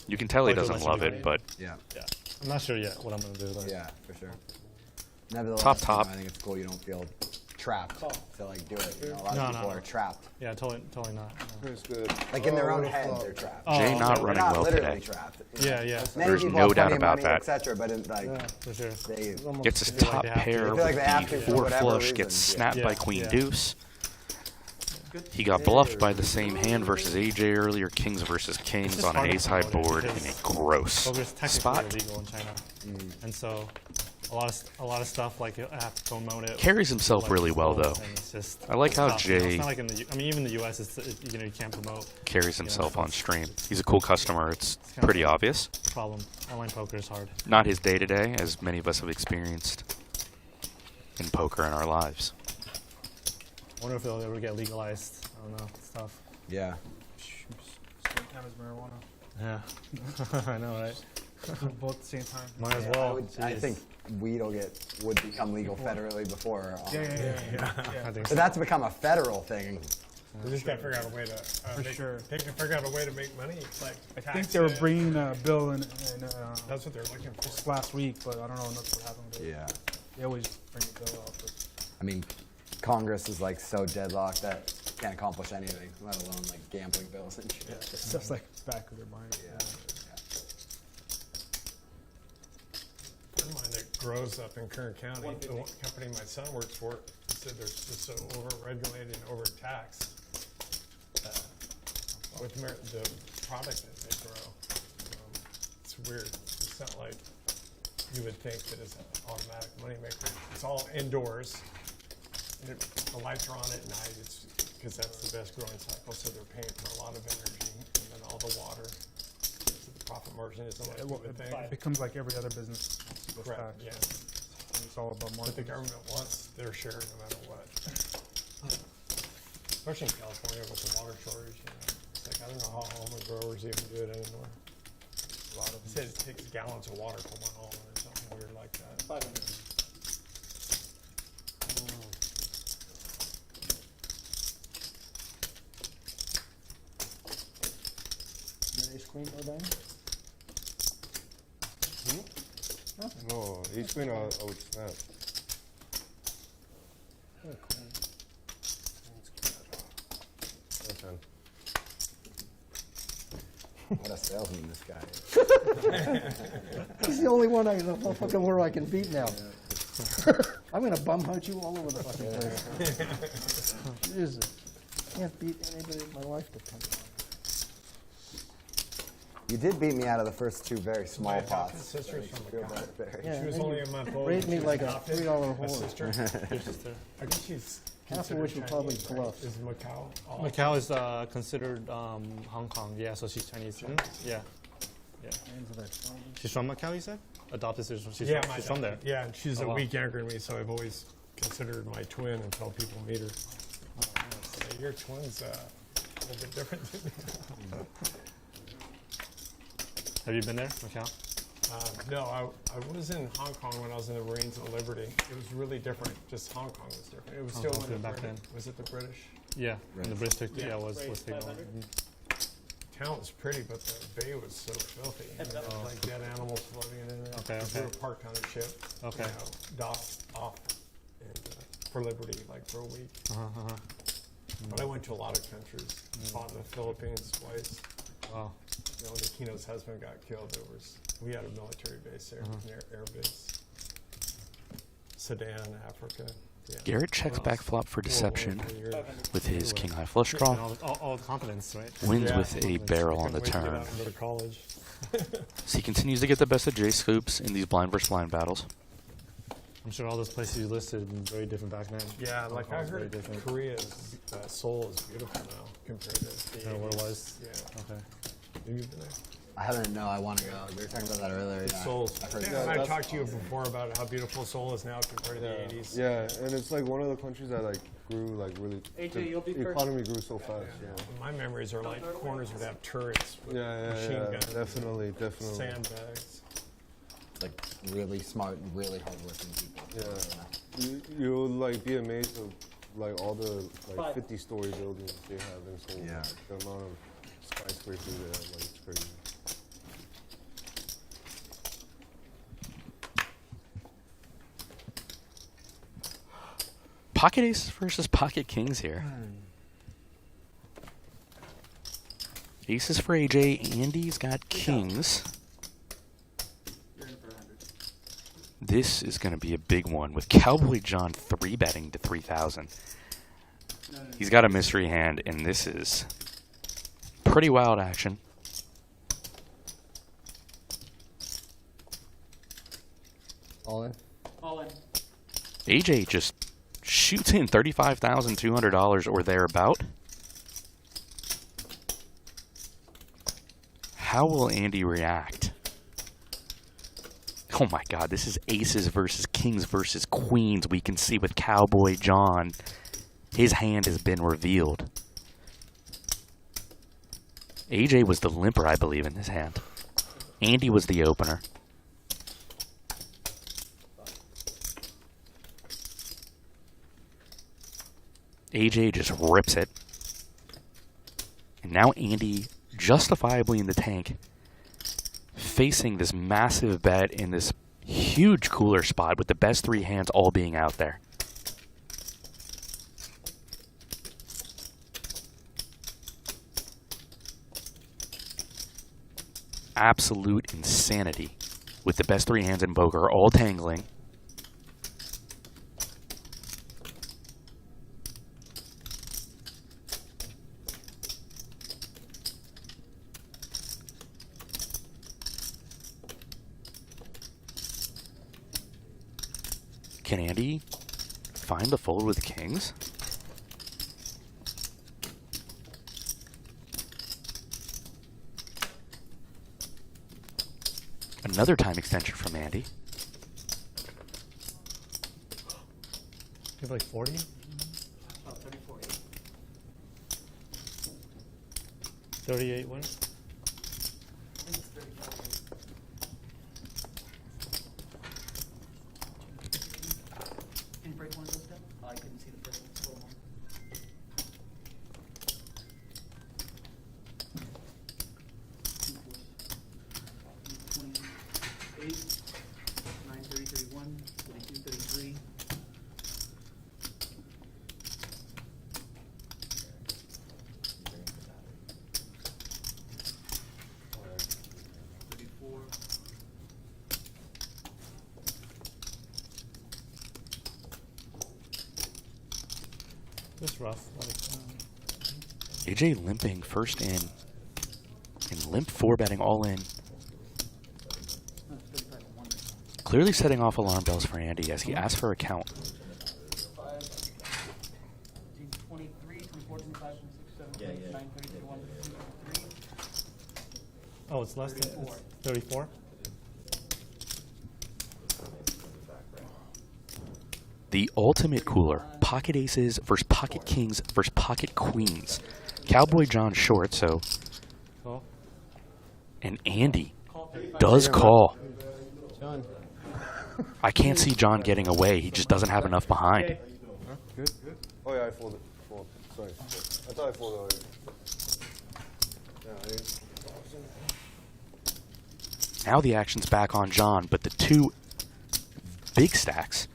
You can tell he poker doesn't lesson love usually. it, but Yeah. I'm not sure yet what I'm gonna do. But Yeah, for sure. Nevertheless, Top. I think it's cool you don't feel trapped to like do it. You know, a lot No, of people no. are trapped. Yeah, totally not. No. It's good. Like in their own head, they're trapped. Jay Oh, not okay. They're running not well literally today. trapped. Yeah. Many There's people no have doubt plenty of about money, that. etc. But it, like, Yeah, for sure. they Gets his feel like top they have to. pair They with feel like they have to the for 4 whatever flush reason. gets snapped Yeah. by Queen Yeah. Deuce. He got bluffed by the same hand versus AJ earlier, Kings versus Kings just on hard an to ace high promote it board in because a gross Poker's technically spot. illegal in China, and so a lot of stuff like I have to promote it. Carries himself like, really well, though. and it's just I like how tough, you know, Jay It's not like in the I mean, even in the U.S., you can't promote. carries himself so on stream. He's a cool customer. It's kinda pretty like- obvious. Problem. Online poker is hard. Not his day-to-day, as many of us have experienced in poker in our lives. I wonder if it'll ever get legalized. I don't know. It's tough. yeah. count as marijuana. Yeah. I know, right? Both at the same time. Might as well. I think weed would become legal federally before. Yeah. I think But that's become a federal thing. We just got to figure out a way to they can figure out a way to make money. Like I think they were bringing a bill in that's what they're looking for. just last week, but I don't know what happened with it. Yeah. They always bring a bill out. But I mean, Congress is like so deadlocked that can't accomplish anything, let alone like gambling bills and shit. yeah, it's just like back of their mind. Yeah. A friend of mine that grows up in Kern County, the company my son works for, said they're just so over-regulated and over-taxed with the product that they grow. It's weird. It's not like you would think that it's an automatic moneymaker. It's all indoors. And the lights are on at night. It's because that's the best growing cycle, so they're paying for a lot of energy and then all the water. So the profit margin isn't like you would think. It becomes like every other business. Correct, yeah. It's all about But marketing. the government wants their share no matter what. Especially in California with the water shortage. It's like, I don't know how almond growers even do it anymore. A lot of them. It says it takes gallons of water for one almond or something weird like that. 500. Ace queen go down? No, ace queen, I would snap. Okay. What a salesman this guy is. He's the only one I know fucking where I can beat now. I'm gonna bum hunt you all over the fucking place. Jesus. Can't beat anybody in my life to come. You did beat me out of the first two very My small adopted pots. sister's from Macau. Yeah, She was and only you a month old. rated when me she was like a adopted. $3 My whore. sister. Your sister. I guess she's Half of which considered were probably Chinese, right? bluffs. Is Macau all Macau is considered Hong Kong. Yeah, so she's Chinese. Yeah. Yeah. She's from Macau, you said? Adopted sister. She's from there. Yeah, and she's Oh, a wow. week younger than me, so I've always considered my twin until people meet her. Say, your twin's a little bit different than me. Have you been there, Macau? No, I was in Hong Kong when I was in the Marines of Liberty. It was really different. Just Hong Kong was different. It was Hong still Kong when the back British, then. was it the British? Yeah, and the British took, Yeah. was taken over. Town was pretty, but the bay was so filthy. And there was like dead animals floating in it. Okay, We okay. were parked on a ship. Okay. You know, docked off and, for Liberty, like for a week. But I went to a lot of countries. Fought in the Philippines twice. Wow. You know, when Aquino's husband got killed, we had a military base there, an air base. Sudan, Africa. Yeah. Garrett checks back flop for deception with his king high flush And draw. all the continents, right? Wins Yeah. with a barrel on the Couldn't wait to get turn. out and go to college. So he continues to get the best of J scoops in these blind versus blind battles. I'm sure all those places you listed were very different back then. Yeah, Hong like I Kong's very heard different. Korea's Seoul is beautiful now compared to the Kind of what it 80s. was. Yeah. Okay. Have you been there? I haven't. No, I want to go. We were talking about that earlier. Yeah. Seoul's. I've heard Yeah, that. and I talked to you before about how beautiful Seoul is now compared to the 80s. Yeah, and it's like one of the countries that like grew like really. AJ, you'll be the first. economy grew so fast. Yeah, My memories are like corners would have turrets with yeah, machine guns, definitely. sandbags. Like really smart, really hardworking people. Yeah, you'll like be amazed of like all the like 50-story buildings they have in Seoul. Yeah. The amount of skyscrapers they have, like it's crazy. Pocket aces versus pocket kings here. Aces for AJ. Andy's got kings. You're in for 100. This is going to be a big one with Cowboy John 3-betting to 3,000. He's got a mystery hand, and this is pretty wild action. All in. All in. AJ just shoots in $35,200 or thereabout. How will Andy react? Oh my god, this is aces versus kings versus queens. We can see with Cowboy John, his hand has been revealed. AJ was the limper, I believe, in his hand. Andy was the opener. AJ just rips it. And now Andy, justifiably in the tank, facing this massive bet in this huge cooler spot with the best 3 hands all being out there. Absolute insanity with the best 3 hands in poker all tangling. Can Andy find the fold with the kings? Another time extension from Andy. You have like 40? Oh, 34. 38 win? I think it's 34. Can you break one of those down? Oh, I couldn't see the first one. 28, 9, 30, 31, 42, 33. Just rough. AJ limping first in and limp 4 betting all in. Clearly setting off alarm bells for Andy as he asks for a count. 23, 24, 25, 26, 27, 29, 30, 31, 32, 33. Oh, it's less than 34? The ultimate cooler. Pocket aces versus pocket kings versus pocket queens. Cowboy John short, so... Call. And Andy does call. John. I can't see John getting away. He just doesn't have enough behind. Huh? Good? Good? Oh, yeah, I folded. Sorry. I thought I folded already. Yeah, Now the action's back on John, but the two big stacks,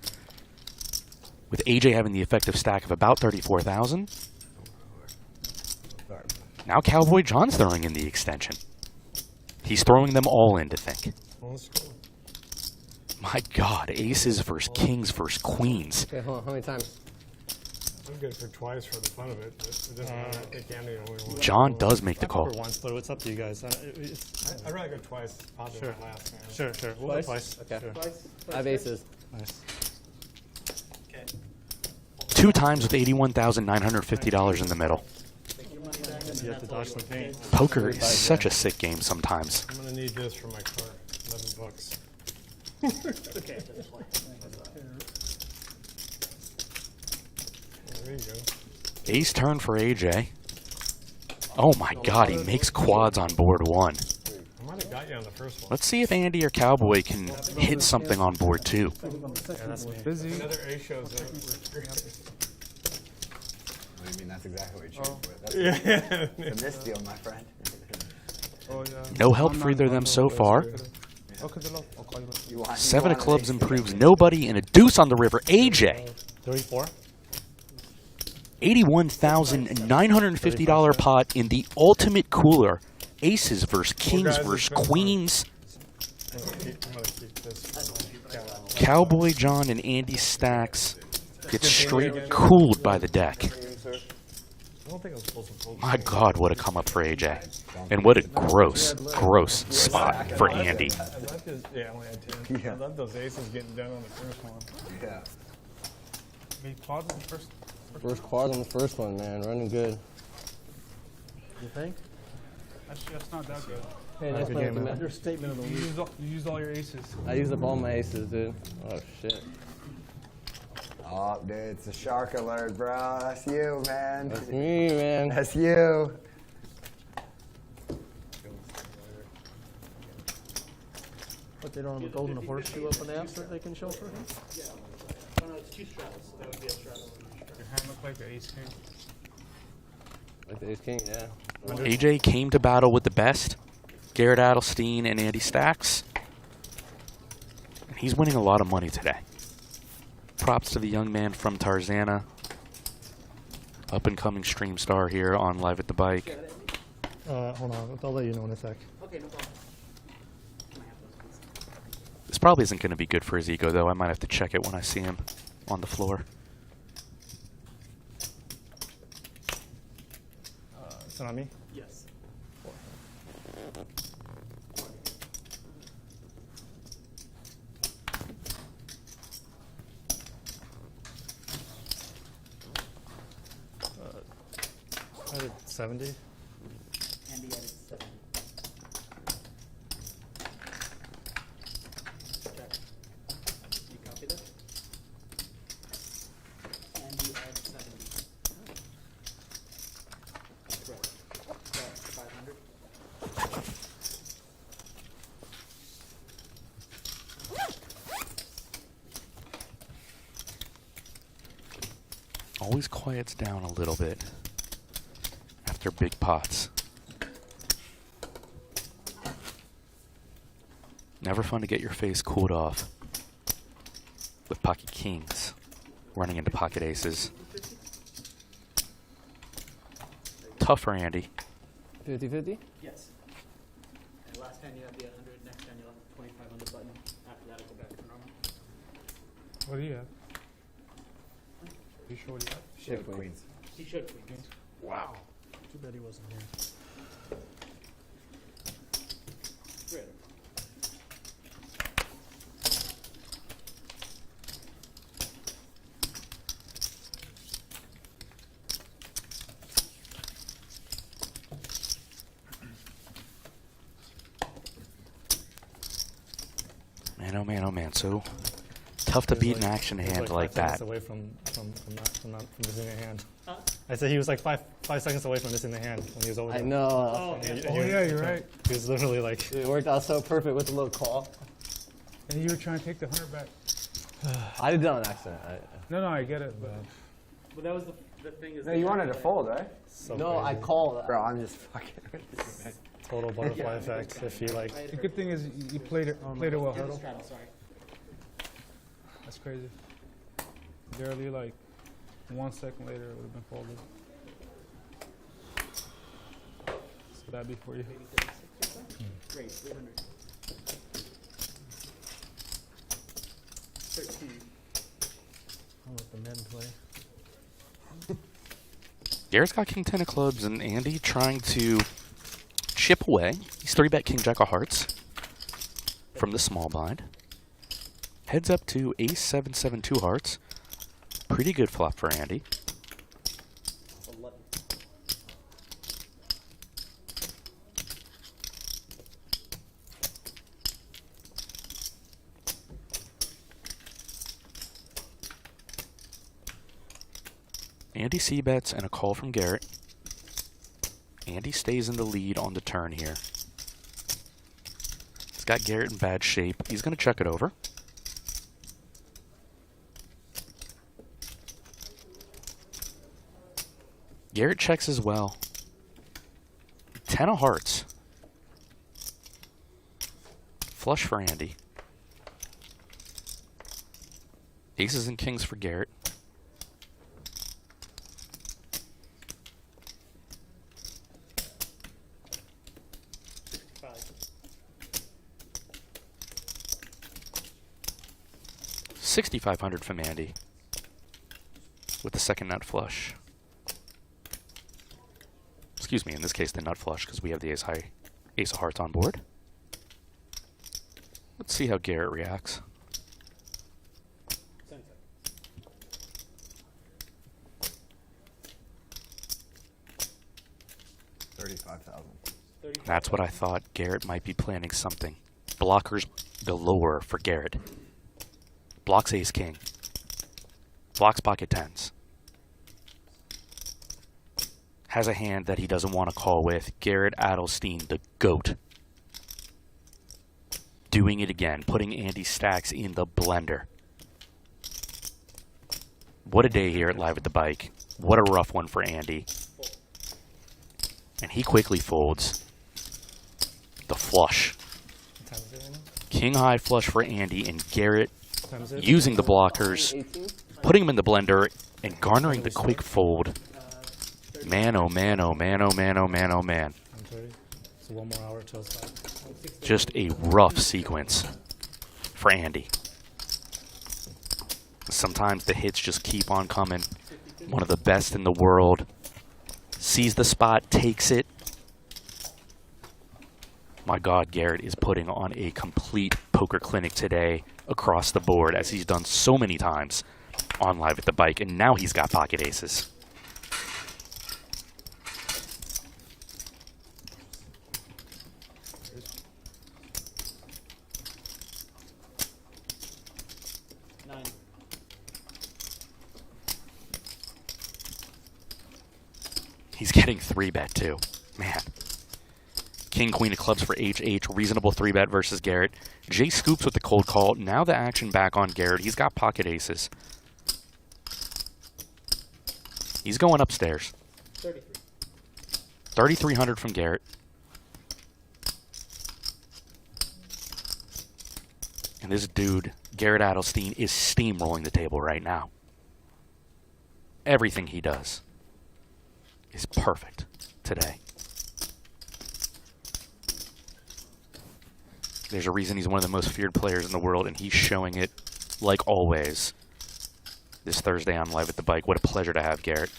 with AJ having the effective stack of about 34,000. Now Cowboy John's throwing in the extension. He's throwing them all in to think. My God, aces versus kings versus queens. Okay, hold on. How many times? I'm good for twice for the fun of it, but it doesn't matter. I think Andy only won. John does make the I'll call. go for once, but it's up to you guys. I'd rather go twice. Probably Sure. my last hand. Sure, sure. We'll go twice. Okay. Sure. I have aces. Nice. Okay. 2 times with $81,950 in the middle. You have to dodge the paint. Poker is such a sick game sometimes. I'm gonna need this for my car. $11. Okay. There you go. Ace turn for AJ. Oh my God, he makes quads on board 1. I might have got you on the first one. Let's see if Andy or Cowboy can hit something on board 2. Yeah, that's me. Busy. Another ace shows up. What do you mean? That's exactly what you choose with. That's it's a misdeal, my friend. No help for either of them so far. You want, 7 of clubs improves nobody, and a deuce on the river. AJ, 34? $81,950 pot in the ultimate cooler. Aces versus kings versus queens. I'm gonna keep this. Cowboy John and Andy stacks get straight cooled by the deck. I don't think I was supposed to fold. My God, what a come up for AJ. And what a gross, gross spot for Andy. I love those, yeah, I only had 10. I love those aces getting done on the first one. Yeah. Made quads on the first. First quad on the first one, man. Running good. You think? Actually, that's not that good. Hey, Nice that's good my game, man. understatement of the You week. used all your aces. I used up all my aces, dude. Oh, shit. Oh, dude, it's a shark alert, bro. That's you, man. That's me, man. That's you. But they don't have a golden horseshoe up an ass that they can show for him? Yeah. Oh no, it's 2 straddles, so that would be a straddle. Your hand look like an ace king. Like the ace king, yeah. AJ came to battle with the best, Garrett Adelstein and Andy Stacks. And he's winning a lot of money today. Props to the young man from Tarzana. Up-and-coming stream star here on Live at the Bike. Hold on, I'll let you know in a sec. Okay, no problem. This probably isn't going to be good for his ego, though. I might have to check it when I see him on the floor. Is it on me? Yes. I did 70. Andy added 7. Check. You copy that? Andy added 70. Correct. 500. Always quiets down a little bit after big pots. Never fun to get your face cooled off with pocket kings running into pocket aces. Tough for Andy. 50-50? Yes. And last hand you have the 100, next hand you'll have the 25 on the button. After that, it'll go back to normal. What do you have? You sure what you have? Shit, queens. He should queens. Wow. Too bad he wasn't here. Great. Man, oh man, oh man. So tough to beat an action hand like that. Away from missing a hand. Huh? I said he was like five seconds away from missing the hand when he was over there. I know. Oh yeah, you're right. He was literally like. It worked out so perfect with the little call. And you were trying to take the 100 back. I did that on accident. No, I get it. But that was the thing is. No, you wanted to fold, right? So no, crazy. I called. Bro, I'm just fucking with you, man. Total butterfly effect. If he like. the good thing is you played it well. Straddle, sorry. That's crazy. Barely like 1 second later it would have been folded. So that'd be for you. Great, 300. 13. I'll let the men play. Garrett's got king 10 of clubs and Andy trying to chip away. He's 3-bet king jack of hearts from the small blind. Heads up to ace 7 2 hearts. Pretty good flop for Andy. 11. Andy c-bets and a call from Garrett. Andy stays in the lead on the turn here. He's got Garrett in bad shape. He's going to check it over. Garrett checks as well. 10 of hearts. Flush for Andy. Aces and kings for Garrett. $6,500 from Andy with the second nut flush. Excuse me, in this case the nut flush because we have the ace of hearts on board. Let's see how Garrett reacts. 35,000. That's what I thought. Garrett might be planning something. Blockers galore for Garrett. Blocks ace king. Blocks pocket tens. Has a hand that he doesn't want to call with. Garrett Adelstein, the GOAT. doing it again, putting Andy's stacks in the blender. What a day here at Live at the Bike. What a rough one for Andy. And he quickly folds the flush. King high flush for Andy, and Garrett using the blockers, putting him in the blender, and garnering the quick fold. Man, oh man, oh man, oh man, oh man, oh man. So 1 more hour till it's time. Just a rough sequence for Andy. Sometimes the hits just keep on coming. One of the best in the world. Sees the spot, takes it. My God, Garrett is putting on a complete poker clinic today across the board, as he's done so many times on Live at the Bike, and now he's got pocket aces. He's getting 3-bet too. Man. King, queen of clubs for HH. Reasonable 3-bet versus Garrett. Jay scoops with the cold call. Now the action back on Garrett. He's got pocket aces. He's going upstairs. 3,300 from Garrett. And this dude, Garrett Adelstein, is steamrolling the table right now. Everything he does is perfect today. There's a reason he's one of the most feared players in the world, and he's showing it like always this Thursday on Live at the Bike. What a pleasure to have Garrett.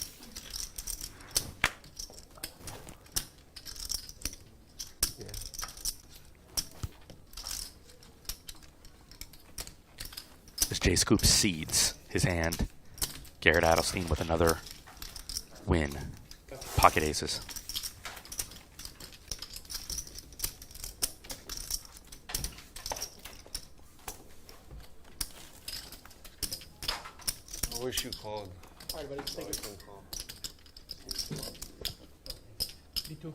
As Jay Scoop seeds his hand, Garrett Adelstein with another win. Pocket aces. I wish you called. All right, buddy, take it. Me too.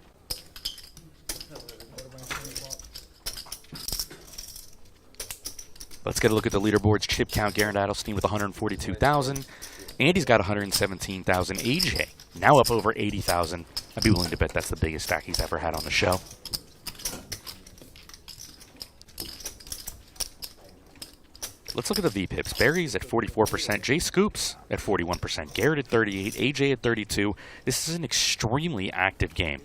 Let's get a look at the leaderboards. Chip count, Garrett Adelstein with 142,000. Andy's got 117,000. AJ now up over 80,000. I'd be willing to bet that's the biggest stack he's ever had on the show. Let's look at the VPIPs. Barry's at 44%. Jay Scoops at 41%. Garrett at 38%. AJ at 32%. This is an extremely active game.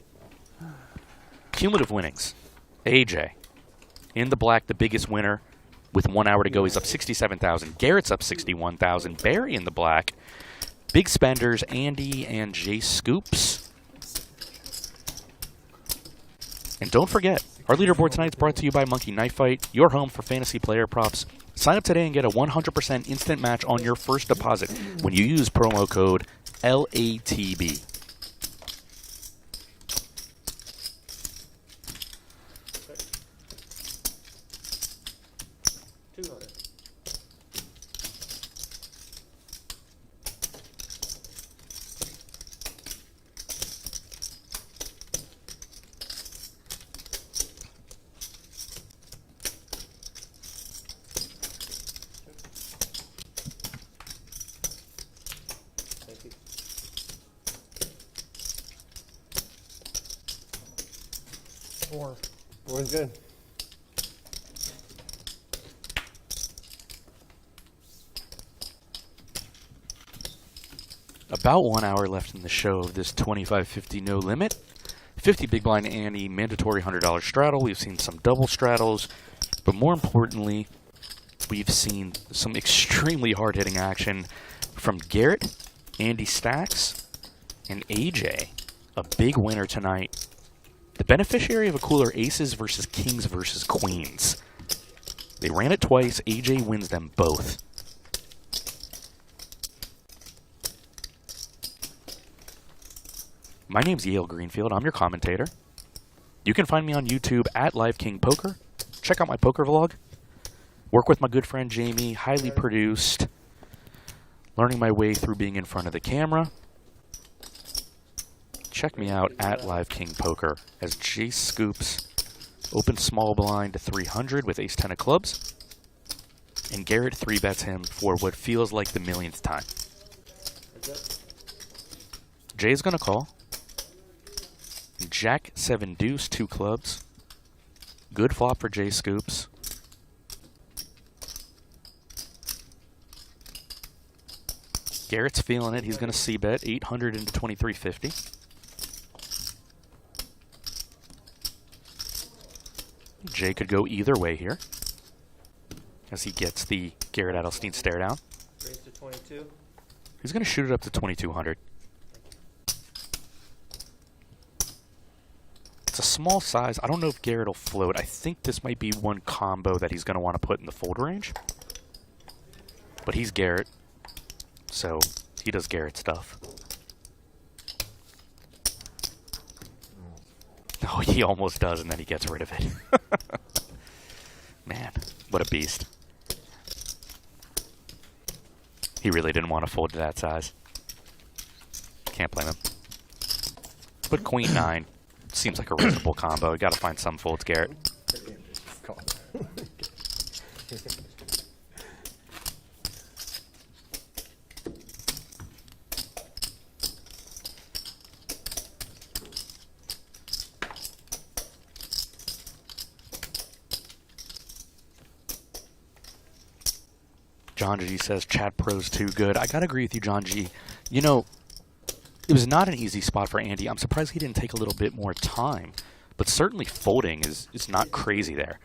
Cumulative winnings. AJ in the black, the biggest winner. With 1 hour to go, he's up 67,000. Garrett's up 61,000. Barry in the black. Big spenders, Andy and Jay Scoops. And don't forget, our leaderboard tonight is brought to you by Monkey Knife Fight, your home for fantasy player props. Sign up today and get a 100% instant match on your first deposit when you use promo code LATB. Four's good. About 1 hour left in the show of this 25-50 no limit. 50 big blind Andy, mandatory $100 straddle. We've seen some double straddles, but more importantly, we've seen some extremely hard-hitting action from Garrett, Andy Stacks, and AJ. A big winner tonight. The beneficiary of a cooler aces versus kings versus queens. They ran it twice. AJ wins them both. My name's Yale Greenfield. I'm your commentator. You can find me on YouTube at Live King Poker. Check out my poker vlog. Work with my good friend Jamie. Highly produced. Learning my way through being in front of the camera. Check me out at Live King Poker as Jay Scoops Open small blind to 300 with ace-10 of clubs. And Garrett 3-bets him for what feels like the millionth time. Jay's going to call. Jack 7 deuce, 2 clubs. Good flop for Jay scoops. Garrett's feeling it. He's going to c-bet 800 into 2350. Jay could go either way here, as he gets the Garrett Adelstein stare down. Raise to 22. He's going to shoot it up to 2200. It's a small size. I don't know if Garrett will float. I think this might be one combo that he's going to want to put in the fold range. But he's Garrett, so he does Garrett stuff. Oh, he almost does, and then he gets rid of it. Man, what a beast. He really didn't want to fold to that size. Can't blame him. But queen 9 seems like a reasonable combo. You got to find some folds, Garrett. John G says Chat Pro's too good. I gotta agree with you, John G. You know, it was not an easy spot for Andy. I'm surprised he didn't take a little bit more time. But certainly folding is not crazy there.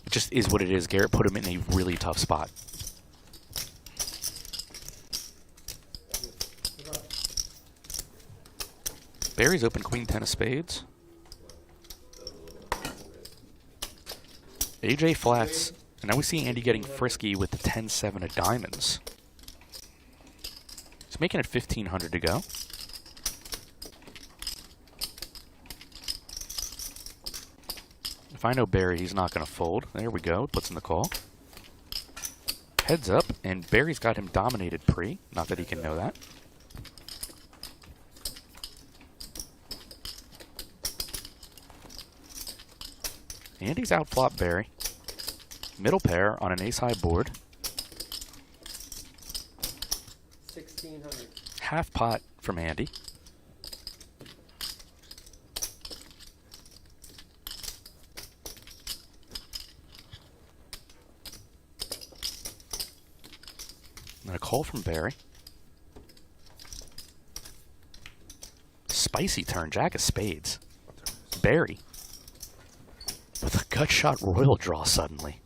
It just is what it is. Garrett put him in a really tough spot. Barry's open queen 10 of spades. AJ flats, and now we see Andy getting frisky with the 10-7 of diamonds. He's making it 1,500 to go. If I know Barry, he's not going to fold. There we go. Puts in the call. Heads up, and Barry's got him dominated pre. Not that he can know that. Andy's outflopped Barry. Middle pair on an ace-high board. 1,600. Half pot from Andy. And a call from Barry. Spicy turn, Jack of spades. Barry with a gut shot royal draw suddenly.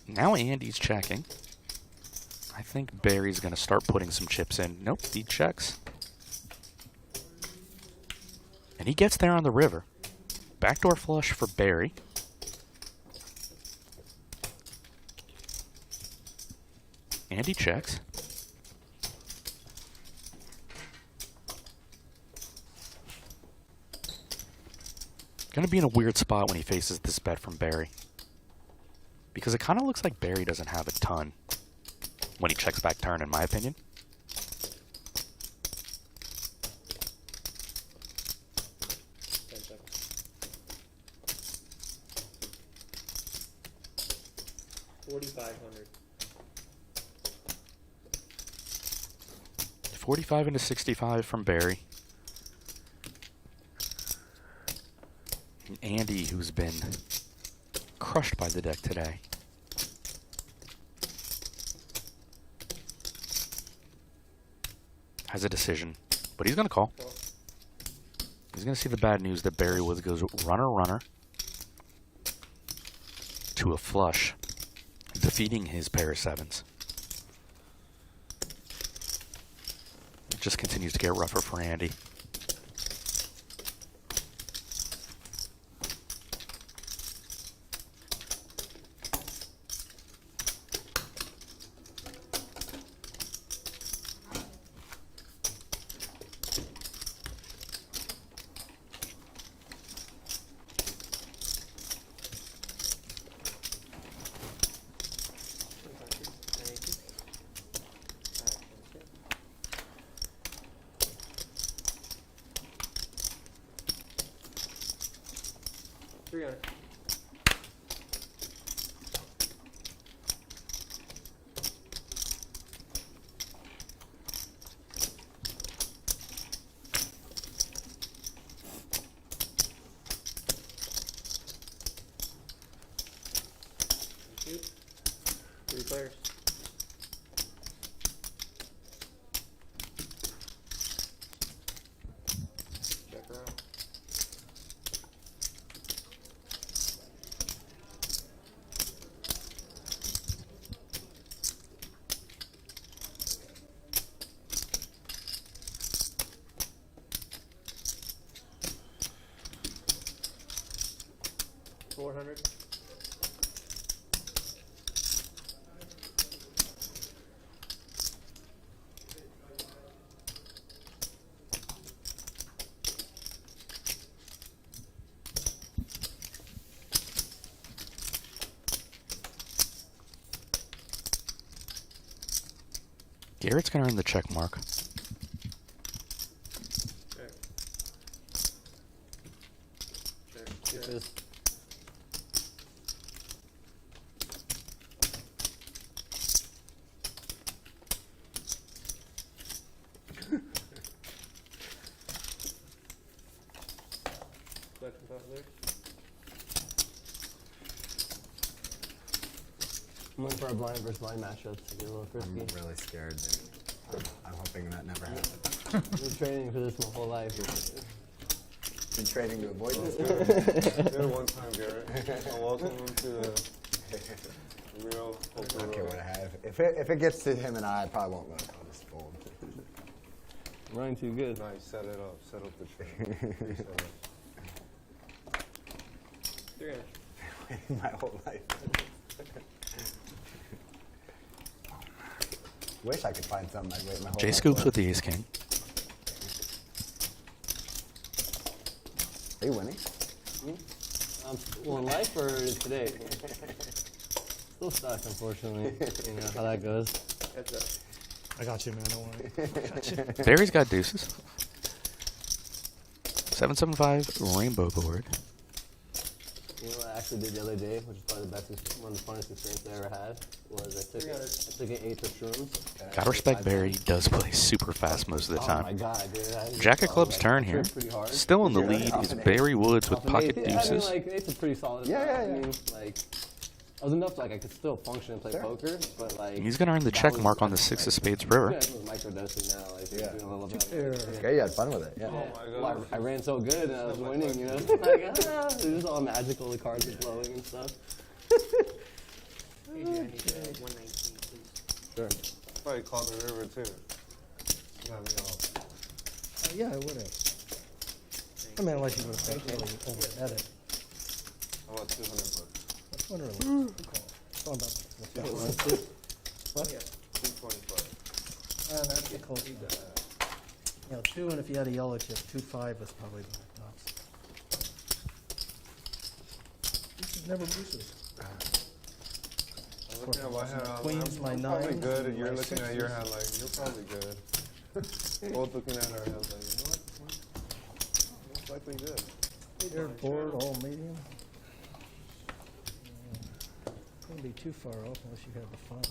Now Andy's checking. I think Barry's going to start putting some chips in. Nope, he checks. And he gets there on the river. Backdoor flush for Barry. Andy checks. Going to be in a weird spot when he faces this bet from Barry. Because it kind of looks like Barry doesn't have a ton when he checks back turn, in my opinion. $4,500. 45 into 65 from Barry. And Andy, who's been crushed by the deck today. Has a decision, but he's going to call. He's going to see the bad news that Barry goes runner, runner to a flush, defeating his pair of sevens. It just continues to get rougher for Andy. 300. Shoot. 3 players. Check her out. $400. Garrett's gonna earn the check mark. Check. Check. Get this. Collection top there. I'm looking for a blind versus blind matchup to get a little frisky. I'm really scared, dude. I'm hoping that never happens. I've been training for this my whole life. Been training to avoid this. Did it one time, Garrett. Welcome to the real. Okay, what I have. If it gets to him and I probably won't look. I'll just fold. Running too good. Nice, set it up. Set up the tree. 300. Waiting my whole life. Wish I could find something I'd wait my whole J life scoops for. with the ace king. Are you winning? Well, in life or today? Still stuck, unfortunately. You know how that goes. I got you, man. Don't worry. Got you. Barry's got deuces. 775 rainbow board. You know what I actually did the other day, which is probably the best, one of the funnest experiences I ever had, was I took an eighth of shrooms. Gotta respect Barry. He does play super fast most of the time. Oh my god, dude. Jack of clubs turn here. Still in the lead is Barry Woods with pocket Yeah, I mean, deuces. like, it's a pretty solid. I mean, like, I was enough, like, I could still function and play poker, but, like... He's gonna earn the check mark on the 6 of spades river. Yeah, it was microdosing now, like, doing a little bit. Okay, you had fun with it. Yeah. Well, I ran so good and I was winning, you know? Like, it was just all magical, the cards were blowing and stuff. Adrian, I need 119, please. Sure. Probably called the river, too. Got me all. Yeah, I would have. I mean, unless you would have really over it. How about 200 bucks? That's one really. Good call. It's all about what? 225. That's a close. You know, 2, and if you had a yellow chip, 2-5 was probably the tops. This never loses. I'm looking at my hand. Queens, my I'm probably nines, good, and you're my looking at your hand sixes. like, you're probably good. Both looking at our hands like, you know what? Most likely good. They're board, all medium. Couldn't be too far off unless you had the 5.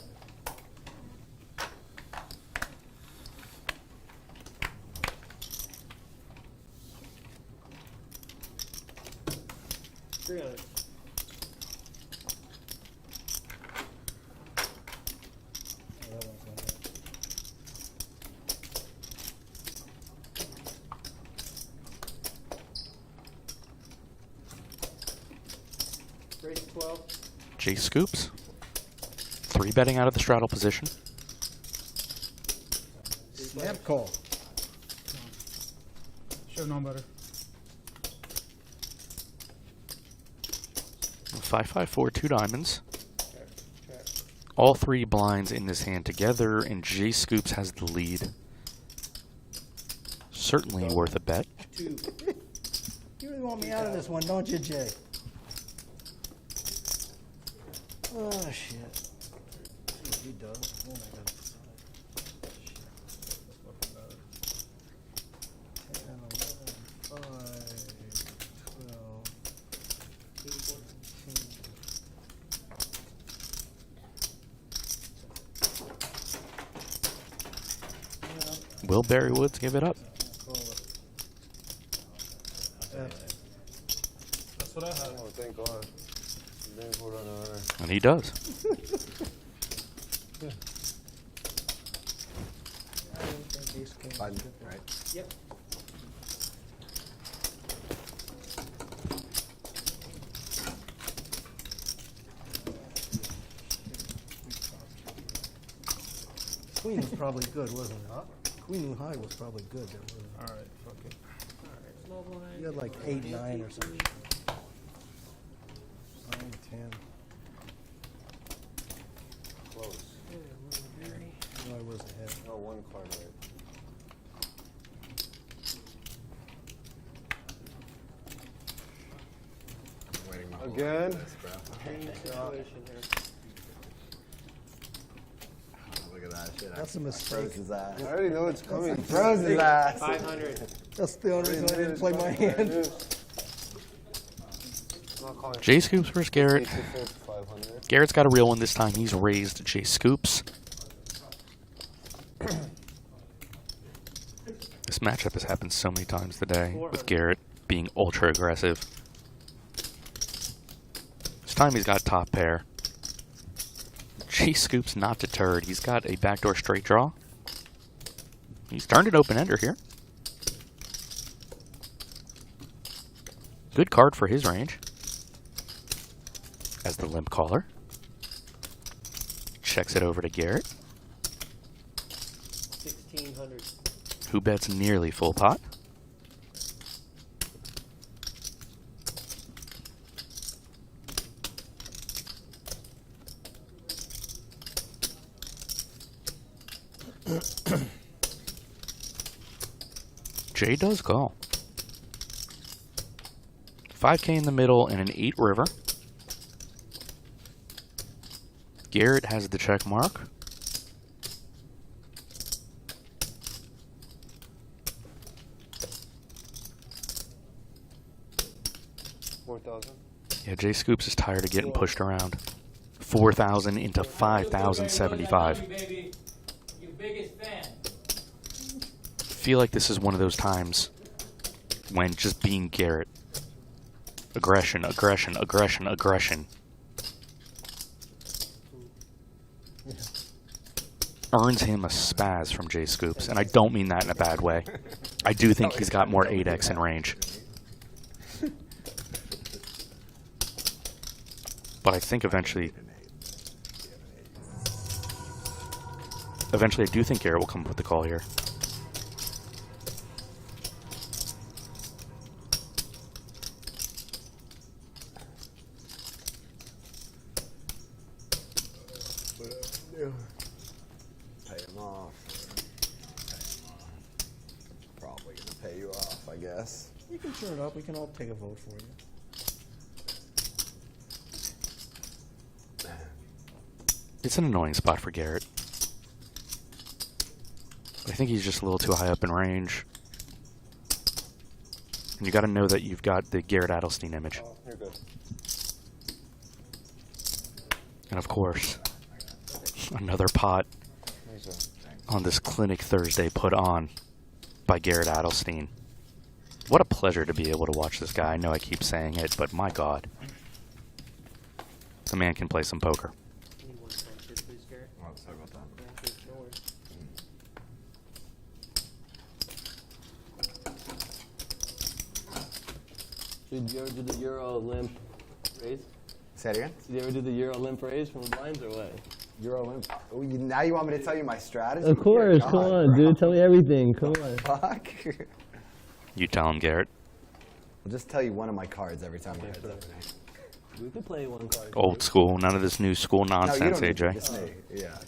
$300. That one's not bad. Raise to 12. J scoops. 3 betting out of the straddle position. Snap call. Should have known better. 5-5-4, 2 diamonds. Check, check. All 3 blinds in this hand together, and J scoops has the lead. Certainly worth a bet. 2. You really want me out of this one, don't you, Jay? Oh, shit. See what he does. Then I gotta decide. Shit. 10, 11, 5, 12. Will Barry Woods give it up? That's what I had. Oh, thank God. Thank God. And he does. Button, right? Yep. Queen was probably good, wasn't it? Queen and high was probably good. There, wasn't it? All right, fuck it. Small blind. You had like 8, 9 or something. 9, 10. Close. No, I was ahead. No, one card, right? Waiting my whole Again? life for this, bro. Look at that shit. That's a mistake. Froze his ass. I already know it's coming. Froze his ass. 500. That's the only reason I didn't play my hand. Not calling. Jay Scoops versus Garrett. 500. Garrett's got a real one this time. He's raised Jay Scoops. This matchup has happened so many times today with Garrett being ultra aggressive. This time he's got top pair. Jay Scoops not deterred. He's got a backdoor straight draw. He's turned it open-ender here. Good card for his range. As the limp caller. Checks it over to Garrett. 1600. Who bets nearly full pot. Jay does call. 5K in the middle and an 8 river. Garrett has the check mark. Yeah, Jay Scoops is tired of getting pushed around. 4,000 into 5,075. Feel like this is one of those times when just being Garrett. Aggression, aggression, aggression, aggression. Earns him a spaz from Jay Scoops, and I don't mean that in a bad way. I do think he's got more 8x in range. But I think eventually I do think Garrett will come up with the call here. Pay him off. Probably gonna pay you off, I guess. You can turn it up. We can all take a vote for you. It's an annoying spot for Garrett. I think he's just a little too high up in range. And you got to know that you've got the Garrett Adelstein image. Oh, you're good. And of course, another pot on this Clinic Thursday put on by Garrett Adelstein. What a pleasure to be able to watch this guy. I know I keep saying it, but my God. The man can play some poker. Oh, sorry about that. Did you ever do the Euro limp raise? Say it again? Did you ever do the Euro limp raise from the blinds or what? Euro limp. Oh, now you want me to tell you my strategy? Of course, Dear come God. on, dude. Tell me everything. Come on. Fuck. You tell him, Garrett. I'll just tell you one of my cards every time my head's opening. We can play one card. Old school. None of this new school No, you nonsense, don't need to, AJ. just me. Yeah.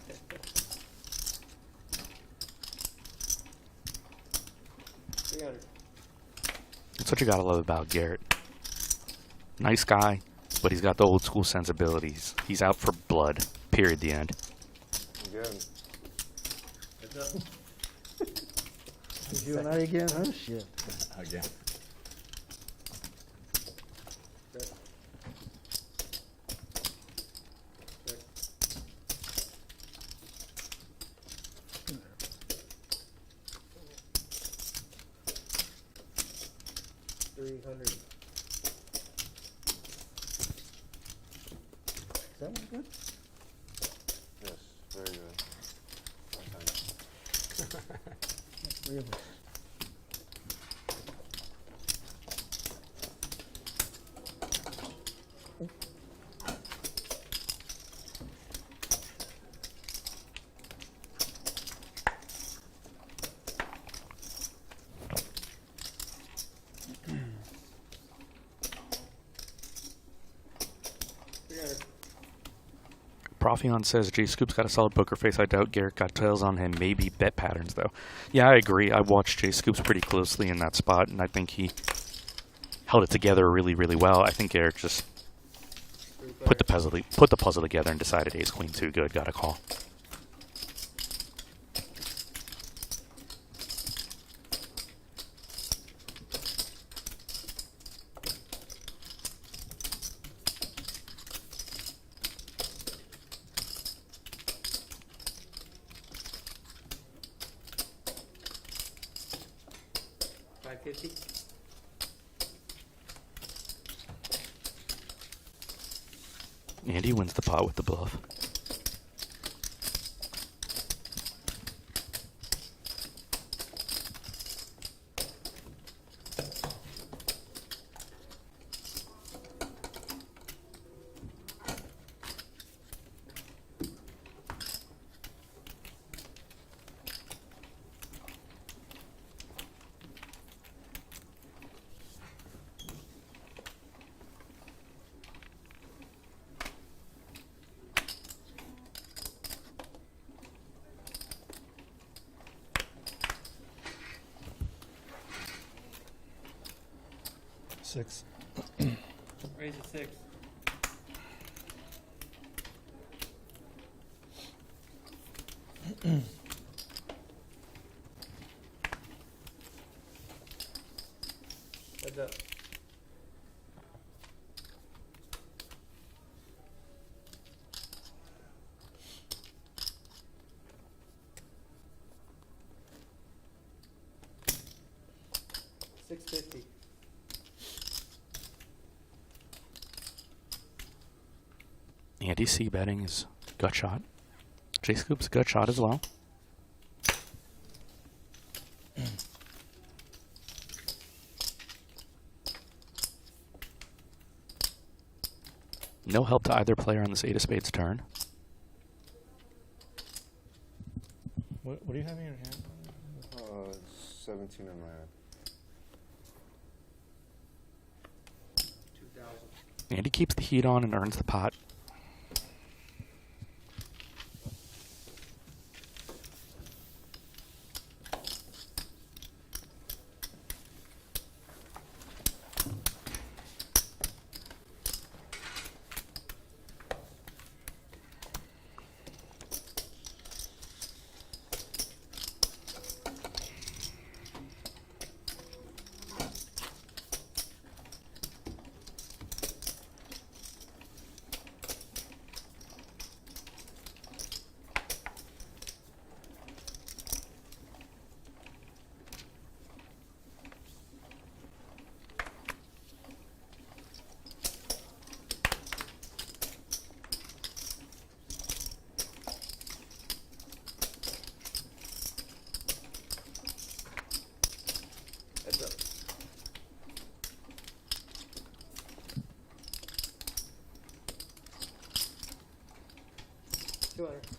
That's what you gotta love about Garrett. Nice guy, but he's got the old school sensibilities. He's out for blood. Period. The end. Again. You and I again? Oh, shit. Again. that one good? Yes, very good. Three of us. Profion says Jay Scoop's got a solid poker face. I doubt Garrett got tails on him. Maybe bet patterns, though. Yeah, I agree. I watched Jay Scoops pretty closely in that spot, and I think he held it together really, really well. I think Garrett just put the puzzle together and decided ace queen too good. Got a call. Andy wins the pot with the bluff. Six. Raise a 6. Heads up. $650. Andy C betting is gut shot. Jay Scoop's gut shot as well. No help to either player on this 8 of spades turn. What do you have in your hand? 17 in my hand. 2,000. Andy keeps the heat on and earns the pot. Heads up. $200.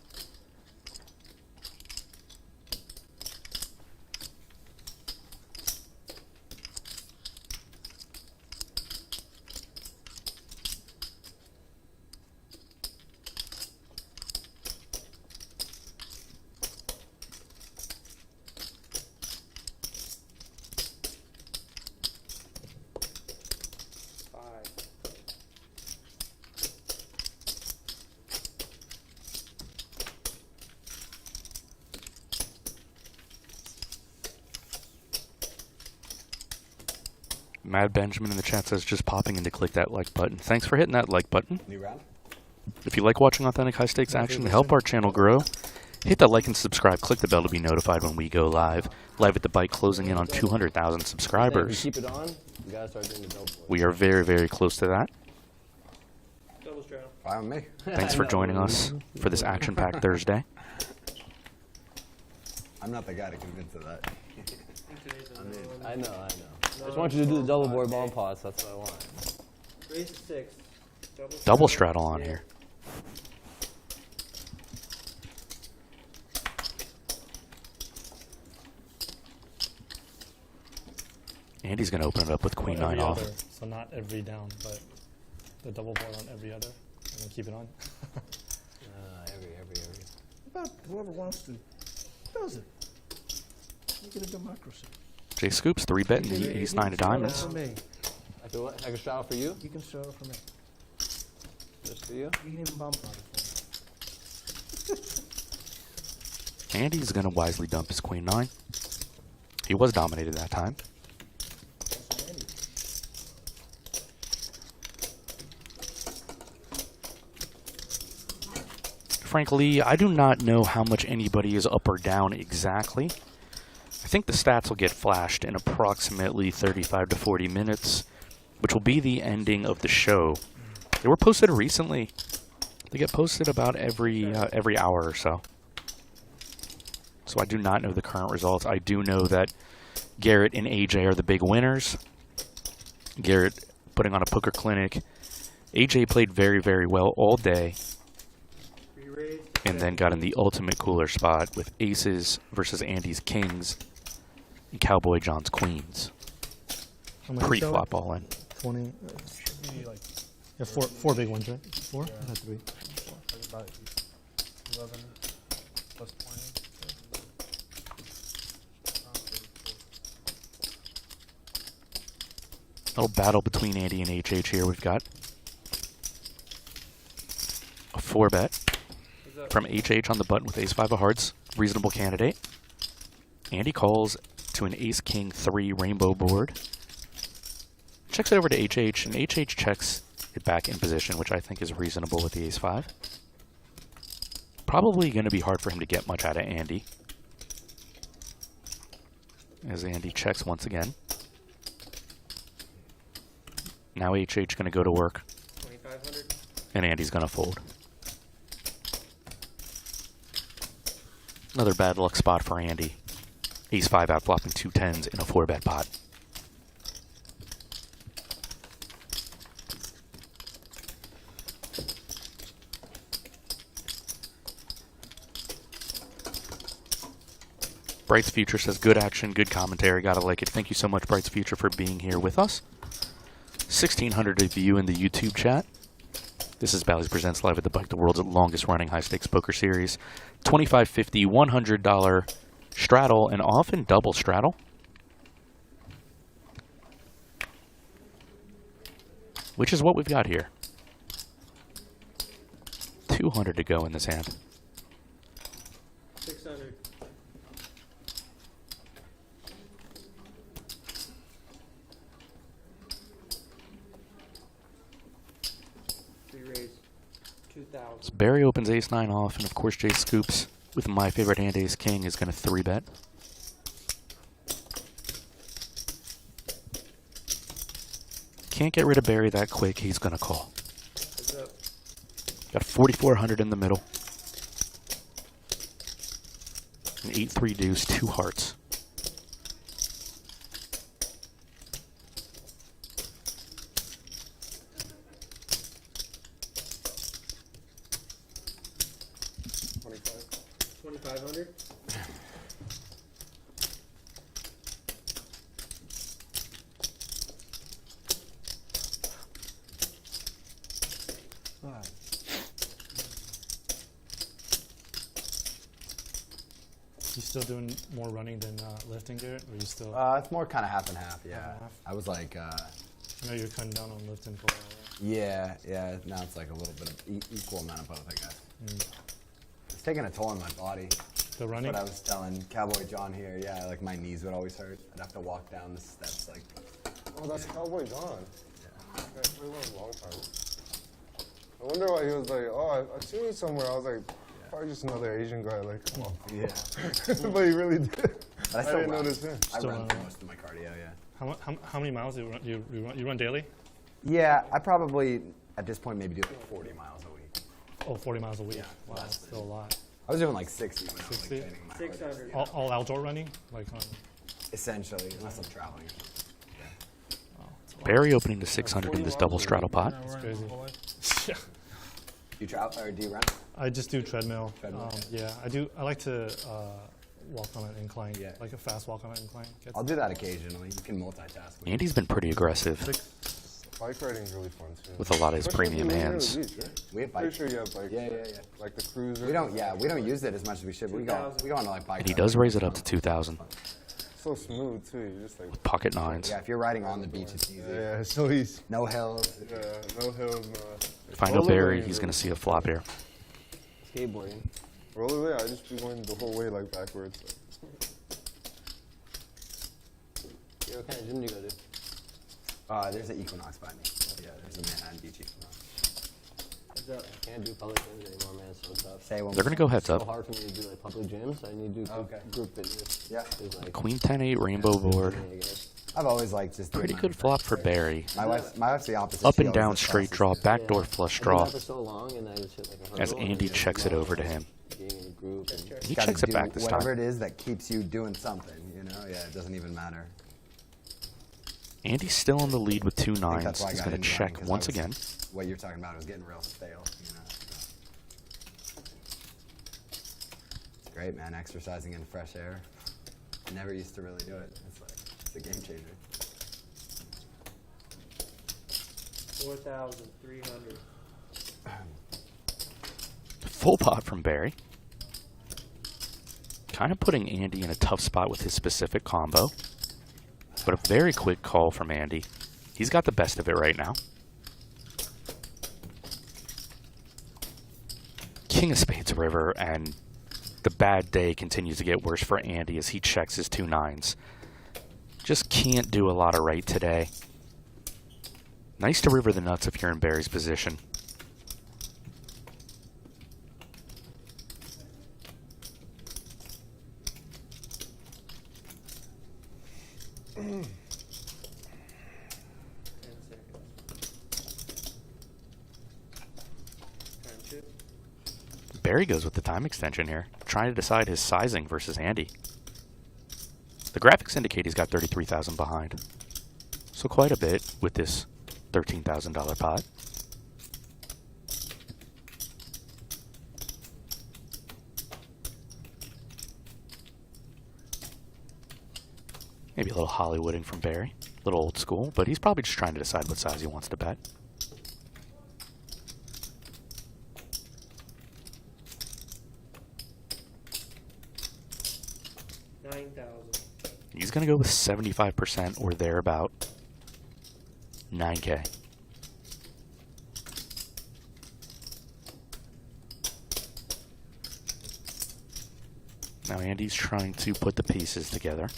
Mad Benjamin in the chat says just popping in to click that like button. Thanks for hitting that like button. New round? If you like watching authentic high stakes action to help our channel grow, hit that like and subscribe. Click the bell to be notified when we go live. Live at the Bike closing in on 200,000 subscribers. If you keep it on, you gotta start doing the double. We are very, very close to that. Double straddle. Fine with me. Thanks for joining us for this action-packed Thursday. I'm not the guy to convince of that. I know. I just want you to do the double board bomb pots. That's what I want. Raise to 6. Double straddle on here. Andy's going to open it up with queen 9 off. Other, so not every down, but the double board on every other, and then keep it on. Every. But whoever wants to does it. Make it a democracy. Jay Scoops, 3-betting the ace 9 of diamonds. For me. I can what? I can straddle for you? You can straddle for me. Just for you? You can even bump on it for me. Andy's going to wisely dump his queen 9. He was dominated that time. Frankly, I do not know how much anybody is up or down exactly. I think the stats will get flashed in approximately 35 to 40 minutes, which will be the ending of the show. They were posted recently. They get posted about every hour or so. So I do not know the current results. I do know that Garrett and AJ are the big winners. Garrett putting on a poker clinic. AJ played very, very well all day. And then got in the ultimate cooler spot with aces versus Andy's kings and Cowboy John's queens. Pre-flop all in. 20. Should be like four big ones, right? 4? Yeah. Not 3. About 11 plus 20. Little battle between Andy and HH here. We've got a 4-bet from HH on the button with ace-5 of hearts. Reasonable candidate. Andy calls to an ace-king 3 rainbow board. Checks it over to HH, and HH checks it back in position, which I think is reasonable with the ace-5. Probably going to be hard for him to get much out of Andy, as Andy checks once again. Now HH going to go to work, 2,500. and Andy's going to fold. Another bad luck spot for Andy. Ace-5 outflopping 2 10s in a 4-bet pot. Bright's Future says, good action, good commentary, gotta like it. Thank you so much, Bright's Future, for being here with us. 1,600 of you in the YouTube chat. This is Bally's Presents Live at the Bike, the world's longest running high-stakes poker series. $25, $50, $100 straddle, and often double straddle. Which is what we've got here. 200 to go in this hand. 600. Raise 2,000. So Barry opens ace-9 off, and of course Jay Scoops with my favorite hand ace-king is going to 3-bet. Can't get rid of Barry that quick, he's going to call. Got 4,400 in the middle. An 8-3 deuce, 2 hearts. $2,500. You still doing more running than lifting, Garrett? Or you still? It's more kind of half and half, yeah. Half and half? I was like, I know you're cutting down on lifting for a while. yeah. Now it's like a little bit of equal amount of both, I guess. It's taking a toll on my body. The running? That's what I was telling Cowboy John here. Yeah, like my knees would always hurt. I'd have to walk down the steps like. Oh, that's Cowboy John. Yeah. That played a long time. I wonder why he was like, oh, I've seen you somewhere. I was like, probably just another Asian guy. Like, come on. Yeah. But he really did. But I didn't notice him. I run through most of my cardio, yeah. How many miles do you run? You run daily? Yeah, I probably at this point, maybe do like 40 miles a week. Oh, 40 miles a week. Yeah, Wow, that's still a lot. I was doing like 60 when I was 60? like training my 600. All outdoor running? Like, essentially, unless I'm traveling. Barry opening to 600 in this double straddle pot. That's crazy. Do you travel or do you run? I just do treadmill. Treadmill. Yeah, I like to walk on an incline, like a fast walk on an incline. I'll do that occasionally. You can multitask. Andy's been pretty aggressive Bike riding is really fun too. with a lot of his Especially premium if you're near hands. the beach, right? We have Pretty bikes. sure you have bikes. Yeah. Like the cruiser. We don't use it as much as we should. But we go on to like bike. And he does raise it up to 2,000 So smooth too. You just like. with pocket nines. Yeah, if you're riding on the beach, it's easy. Yeah, it's so easy. No hills. Yeah, no hills. If I know Barry, he's going to see a flop here. Skateboarding. Rollerblade, I just be going the whole way like backwards. Yeah, what kind of gym do you go to? There's an Equinox by me. Yeah, there's a Manhattan Beach Equinox. I can't do public gyms anymore, man. It's so tough. Say one They're going to go heads It's so up. hard for me to do like public gyms. I need to do group fitness. Yeah. It's like, Queen 10-8 rainbow board. I guess. I've always liked just doing Pretty my good own flop thing. for Barry. My wife's the opposite. Up She and always down does straight classes. draw, backdoor Yeah. flush I've draw. been out for so long, and I just hit like a As hurdle, Andy and checks it over to him. Being in a group and He Gotta checks it do back this whatever time. it is that keeps you doing something, you know? Yeah, it doesn't even matter. Andy's still in the lead with 2 I think nines. that's why I He's got going to into running, check 'cause once again. What you're talking about was getting real stale, you know? It's great, man, exercising in fresh air. Never used to really do it. It's a game changer. 4,300. Full pot from Barry. Kind of putting Andy in a tough spot with his specific combo. But a very quick call from Andy. He's got the best of it right now. King of Spades river, and the bad day continues to get worse for Andy as he checks his 2 nines. Just can't do a lot of right today. Nice to river the nuts if you're in Barry's position. Barry goes with the time extension here, trying to decide his sizing versus Andy. The graphics indicate he's got 33,000 behind. So quite a bit with this $13,000 pot. Maybe a little Hollywooding from Barry. A little old school, but he's probably just trying to decide what size he wants to bet. He's going to go with 75% or thereabout. 9K. Now Andy's trying to put the pieces together.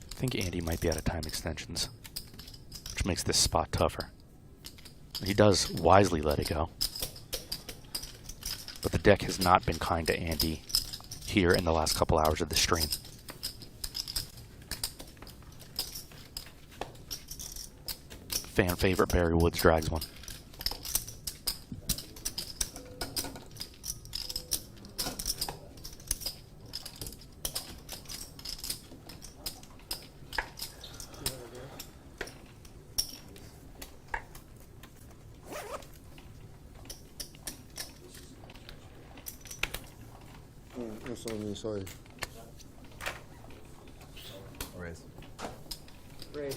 I think Andy might be out of time extensions, which makes this spot tougher. He does wisely let it go. But the deck has not been kind to Andy here in the last couple hours of the stream. Fan favorite Barry Woods drags one. Sorry. Raise. Raise.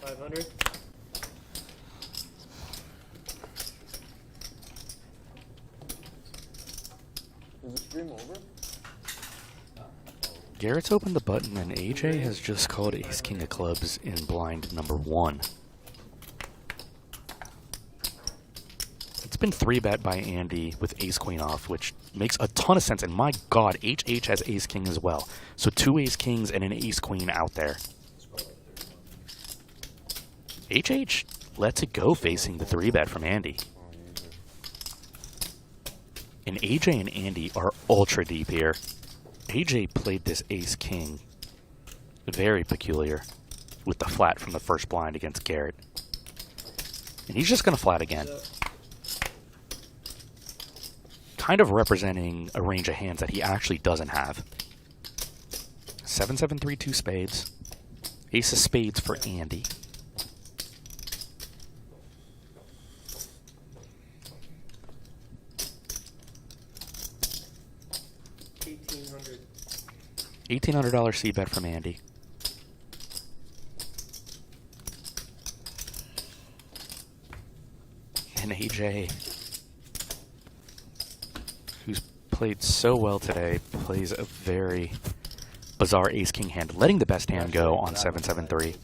500. Is the stream over? Garrett's opened the button and AJ has just called Ace King of Clubs in blind number 1. It's been 3-bet by Andy with Ace Queen off, which makes a ton of sense. And my God, HH has Ace King as well. So 2 Ace Kings and an Ace Queen out there. HH lets it go facing the 3-bet from Andy. And AJ and Andy are ultra deep here. AJ played this ace-king very peculiar with the flat from the first blind against Garrett. And he's just going to flat again. Kind of representing a range of hands that he actually doesn't have. 7-7-3, 2 spades. Ace of spades for Andy. $1,800 C-bet from Andy. And AJ, who's played so well today, plays a very bizarre ace-king hand, letting the best hand go on 7-7-3.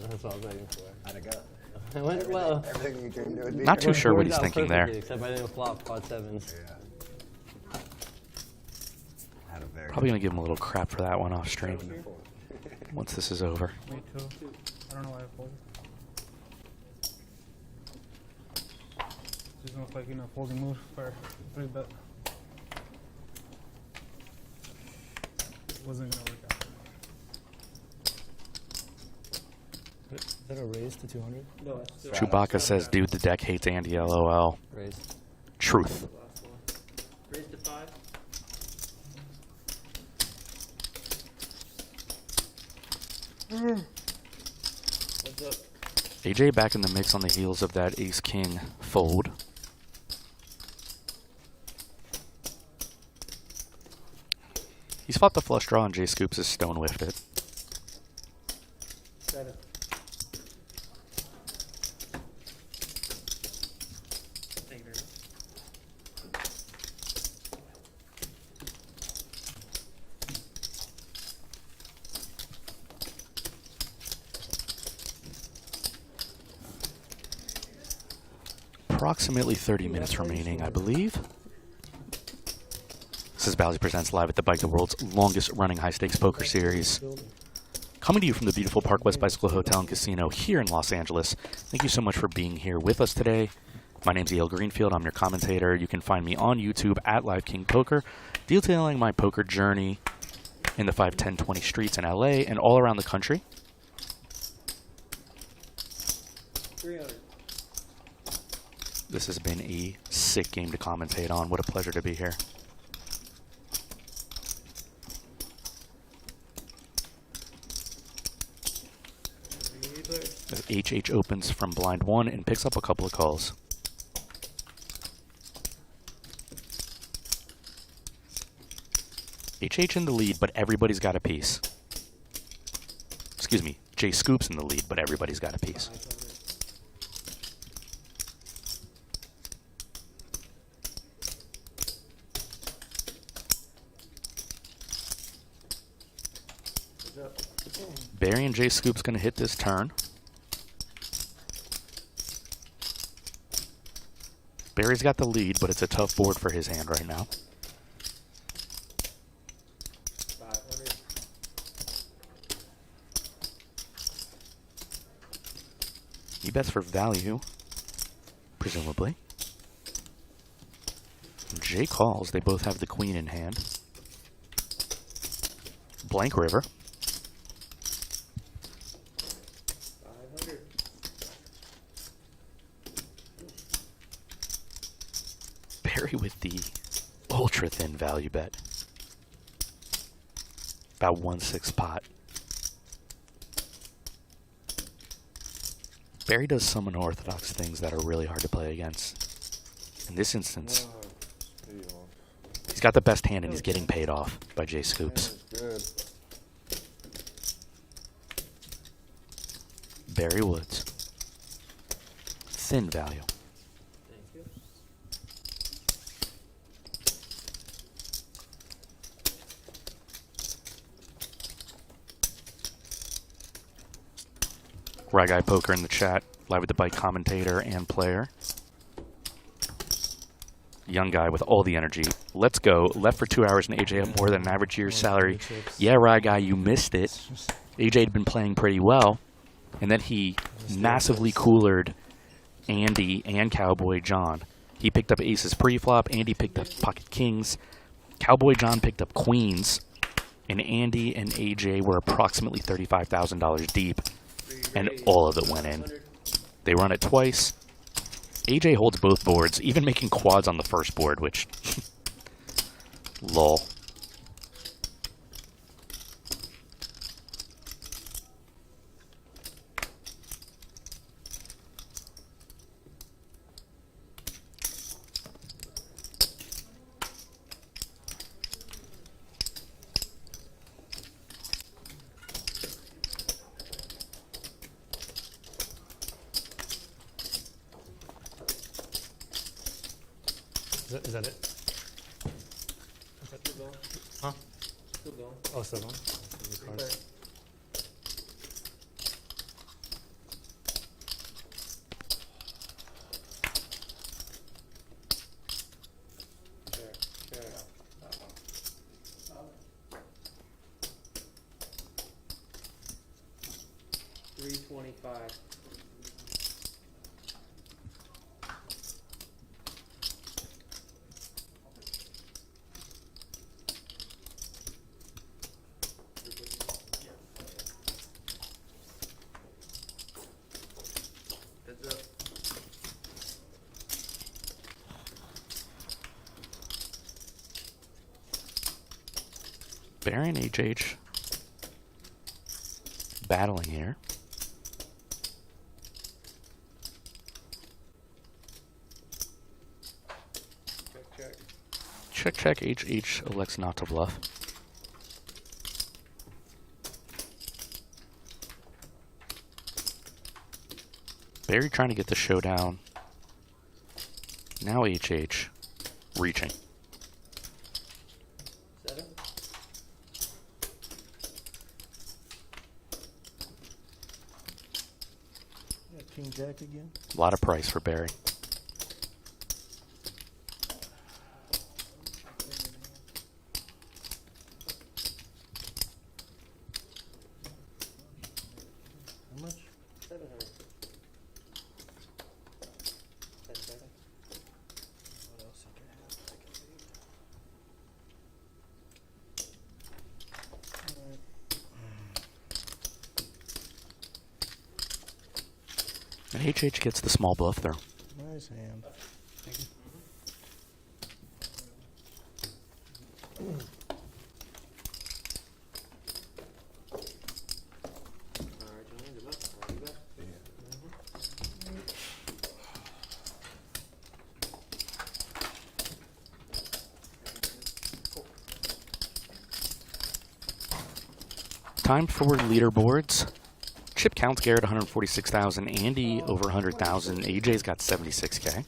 That's all I was waiting for. How'd it go? It went well. Everything you dreamed it would be. Not too sure what he's thinking there. Except I didn't flop quad sevens. Yeah. Had a very Probably going to give him a little crap for that one off stream once this is over. Me too. I don't know why I folded. Doesn't look like in a folding mood for 3-bet. Wasn't gonna work out. Is that a raise to 200? No, Chewbacca says, dude, the deck hates Andy, LOL. Raise. Truth. Raise to 5. What's up? AJ back in the mix on the heels of that ace-king fold. He's fought the flush draw and Jay Scoops has stone whiffed it. 7. Thank you very much. Approximately 30 minutes remaining, I believe. This is Bally Presents live at the Bike, the world's longest running high-stakes poker series. Coming to you from the beautiful Park West Bicycle Hotel and Casino here in Los Angeles. Thank you so much for being here with us today. My name's E.L. Greenfield. I'm your commentator. You can find me on YouTube at Live King Poker, detailing my poker journey in the 5, 10, 20 streets in LA and all around the country. 300. This has been a sick game to commentate on. What a pleasure to be here. As HH opens from blind 1 and picks up a couple of calls. HH in the lead, but everybody's got a piece. Excuse me, Jay Scoops in the lead, but everybody's got a piece. Barry and Jay Scoops going to hit this turn. Barry's got the lead, but it's a tough board for his hand right now. 500. He bets for value, presumably. Jay calls. They both have the queen in hand. Blank river. 500. Barry with the ultra thin value bet. About 1/6 pot. Barry does some unorthodox things that are really hard to play against. In this instance, he's got the best hand and he's getting paid off by Jay Scoops. Barry Woods. Thin value. Thank you. Rye Guy Poker in the chat, live with the bike commentator and player. Young guy with all the energy. Let's go. Left for 2 hours and AJ up more than an average year's salary. Yeah, Rye Guy, you missed it. AJ had been playing pretty well, and then he massively coolered Andy and Cowboy John. He picked up aces pre-flop. Andy picked up pocket kings. Cowboy John picked up queens, and Andy and AJ were approximately $35,000 deep, and all of it went in. They run it twice. AJ holds both boards, even making quads on the first board, which... lol. Is that it? Huh? Still going. Oh, still going? Cards. $325. Barry and HH battling here. Check, check. HH elects not to bluff. Barry trying to get the showdown. Now HH reaching. King Jack again? A lot of price for Barry. How much? 700. What else you can have? And HH gets the small bluff there. Nice hand. Time for leaderboards. Chip counts Garrett 146,000, Andy over 100,000, AJ's got 76K.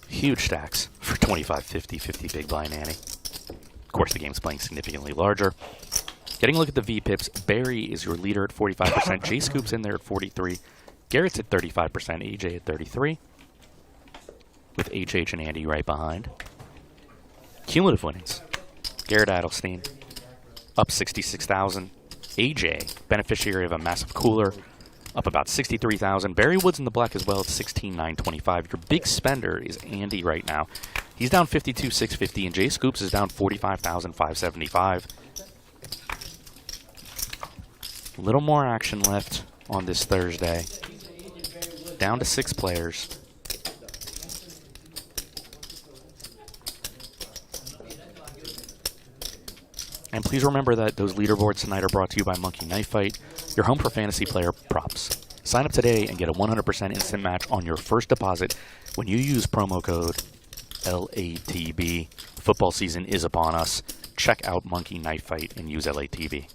Huge stacks for 25, 50, 50 big blind Annie. Of course, the game's playing significantly larger. Getting a look at the V-pips, Barry is your leader at 45%, J Scoop's in there at 43, Garrett's at 35%, AJ at 33, with HH and Andy right behind. Cumulative winnings, Garrett Adelstein up 66,000. AJ, beneficiary of a massive cooler, up about 63,000. Barry Woods in the black as well at 16,925. Your big spender is Andy right now. He's down 52,650, and Jay Scoops is down 45,575. A little more action left on this Thursday. Down to 6 players. And please remember that those leaderboards tonight are brought to you by Monkey Knife Fight, your home for fantasy player props. Sign up today and get a 100% instant match on your first deposit when you use promo code LATB. Football season is upon us. Check out Monkey Knife Fight and use LATB.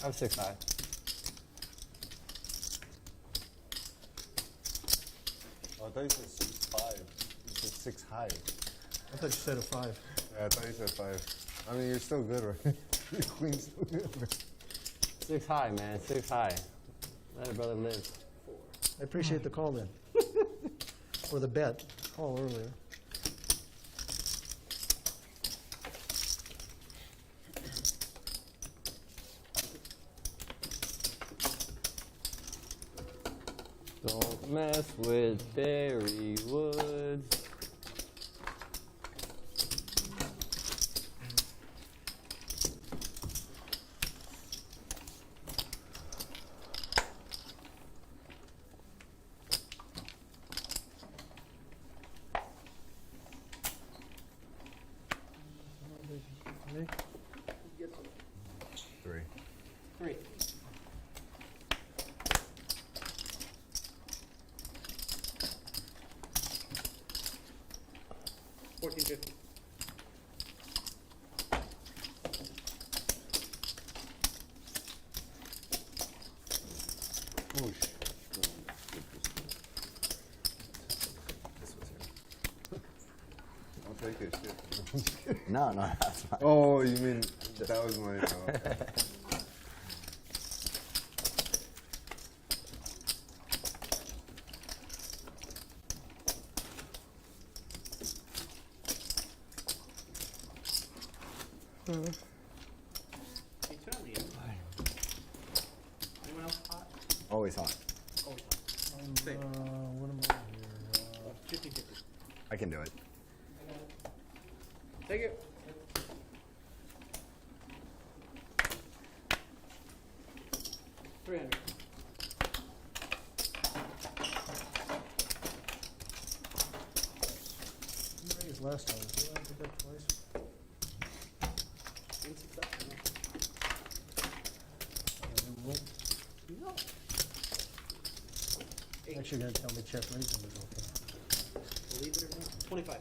I'm 6 high. Oh, I thought you said 6'5". You said 6 high. I thought you said a 5. Yeah, I thought you said 5. I mean, you're still good, right? Your queen's still good. 6 high, man. 6 high. Let a brother live. I appreciate the call then. Or the bet. Call earlier. Don't mess with Barry Woods. Three. 1450. I'll take it. Shit. No, that's fine. Oh, you mean that was my. Hey, turn on the air. Anyone else hot? Always hot. Always hot. Same. What am I here? 1550. I can do it. Take it. $300. You raised last time. Did I did that twice? No. Actually, you're going to tell me check raising is okay. Believe it or not. 25.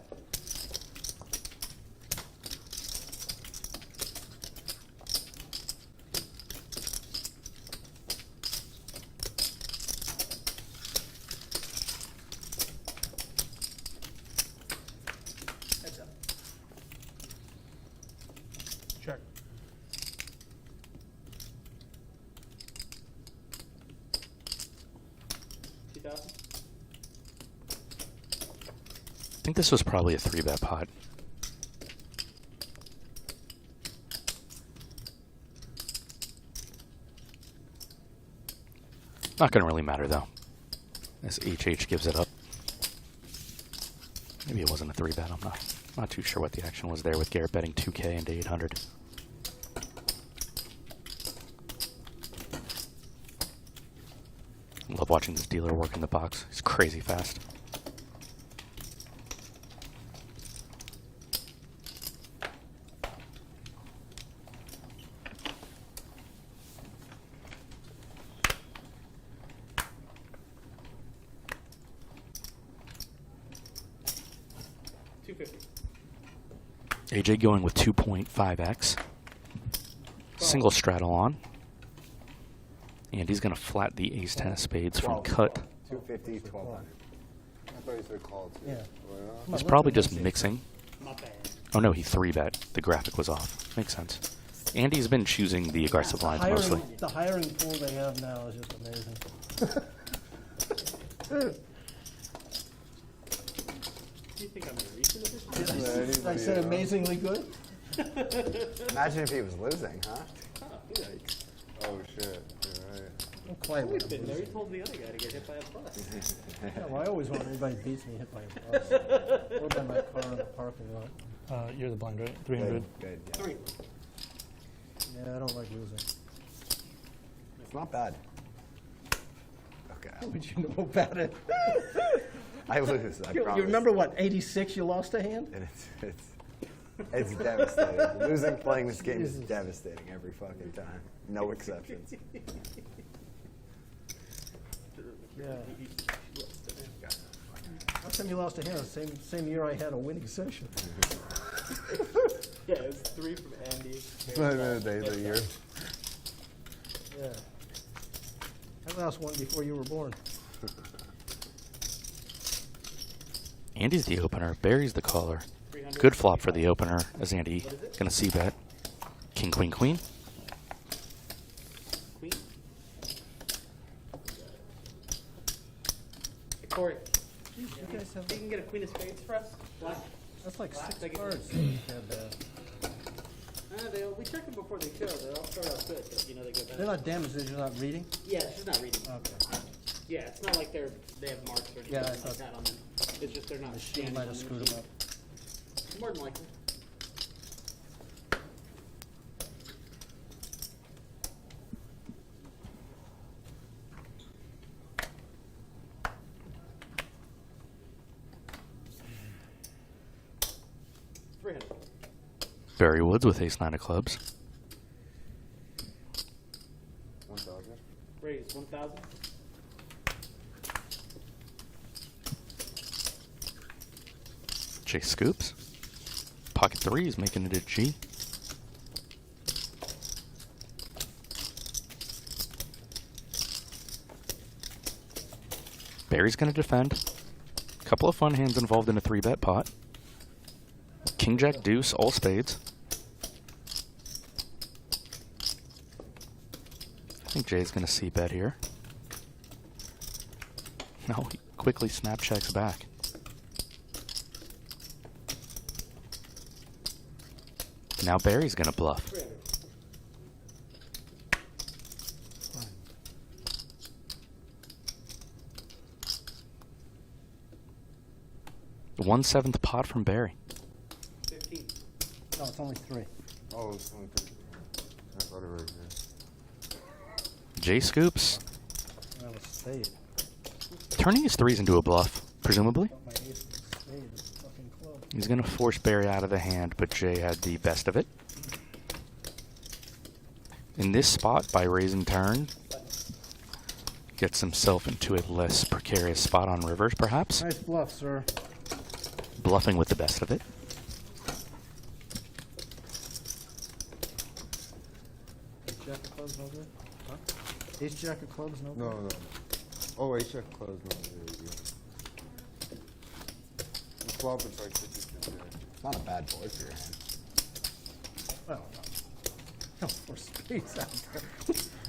Heads up. Check. I think this was probably a 3-bet pot. Not going to really matter though, as HH gives it up. Maybe it wasn't a 3-bet. I'm not too sure what the action was there with Garrett betting 2K into 800. Love watching this dealer work in the box. He's crazy fast. AJ going with 2.5x. Single straddle on. And he's going to flat the ace 10 of spades from cut. 250, 1200. I thought you said call too. Yeah. He's probably just mixing. Not bad. Oh no, he 3-bet. The graphic was off. Makes sense. Andy's been choosing the aggressive lines mostly. The hiring pool they have now is just amazing. Do you think I'm a recent addition? Did I say amazingly good? Imagine if he was losing, huh? Yikes. Oh shit. You're right. I'm quiet when We've I'm been there. He losing. told the other guy to get hit by a bus. Yeah, well, I always want everybody beats me hit by a bus. Or by my car in the parking lot. You're the blind, right? 300. Good. Yeah. 3. Yeah, I don't like losing. It's not bad. Okay. How would you know about it? I lose. I You promise. remember what, 86 you lost a hand? And it's devastating. Losing playing this game is Jesus. devastating every fucking time. No exceptions. Yeah. How come you lost a hand? Same year I had a winning session. Yeah, it was 3 from Andy. The year. Yeah. I lost one before you were born. Andy's the opener. Barry's the caller. Good flop for the opener as Andy gonna see bet. King, queen, queen. Queen. Corey, you can get a queen of spades for us? Black? That's like Black? 6 cards. We check them before they show. They all start out good, but you know they go better. They're not damaged, they're just not reading? Yeah, she's not reading. Okay. Yeah, it's not like they have marks or anything Yeah, I like thought that on them. It's just they're not The machine standing might on have the screwed machine. them up. More than likely. Barry Woods with ace-9 of clubs. 1,000. Raise 1,000. J scoops. Pocket 3 is making it a G. Barry's going to defend. Couple of fun hands involved in a 3-bet pot. King, Jack, Deuce, all spades. I think Jay's going to c-bet here. No, he quickly snap checks back. Now Barry's going to bluff. The 1/7 pot from Barry. 15. No, it's only 3. Oh, it's only 3. I thought it was Jay scoops. That was spade. Turning his 3s into a bluff, presumably. My ace was spade, it's a fucking club. He's going to force Barry out of the hand, but Jay had the best of it. In this spot, by raising turn, gets himself into a less precarious spot on rivers, perhaps. Nice bluff, sir. Bluffing with the best of it. Ace jack of clubs, no good? Huh? Ace jack of clubs, no good? No, no. Oh, ace jack closed. No, yeah. The flop is like 50-50. It's not a bad board for your hand. Well, no, 4 spades out there.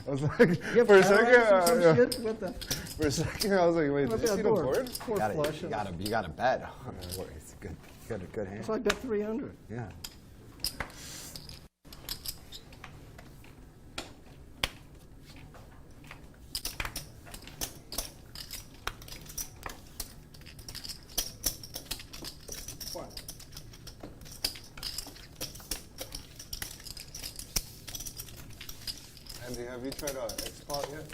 I was like, You have for a cataracts or some second, shit? What the? for a second, I was like, wait, did you see the board? 4 flush. You gotta bet on the board. It's a good hand. So I bet 300. Yeah. Andy, have you tried X-Pot yet?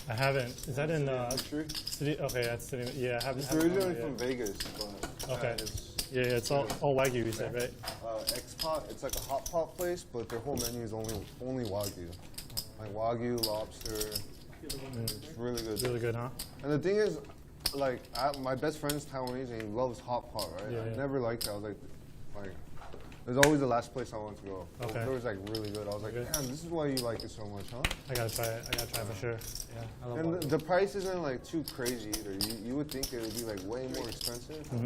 I haven't. Is that in City? City? Okay, that's City. Yeah, I haven't. It's haven't originally done it from yet. Vegas, but Okay. it's Yeah, it's all Wagyu, you said, right? X-Pot. It's like a hot pot place, but their whole menu is only Wagyu. Like Wagyu, lobster. It's really good. Really good, huh? And the thing is, like, my best friend's Taiwanese and he loves hot pot, right? Yeah, I yeah. never liked it. I was like, it was always the last place I wanted to go. Okay. It was like really good. I was like, Good. damn, this is why you like it so much, huh? I gotta try it. I gotta try it for sure. Yeah, I love And Wagyu. the price isn't like too crazy either. You would think it would be like way more expensive. Do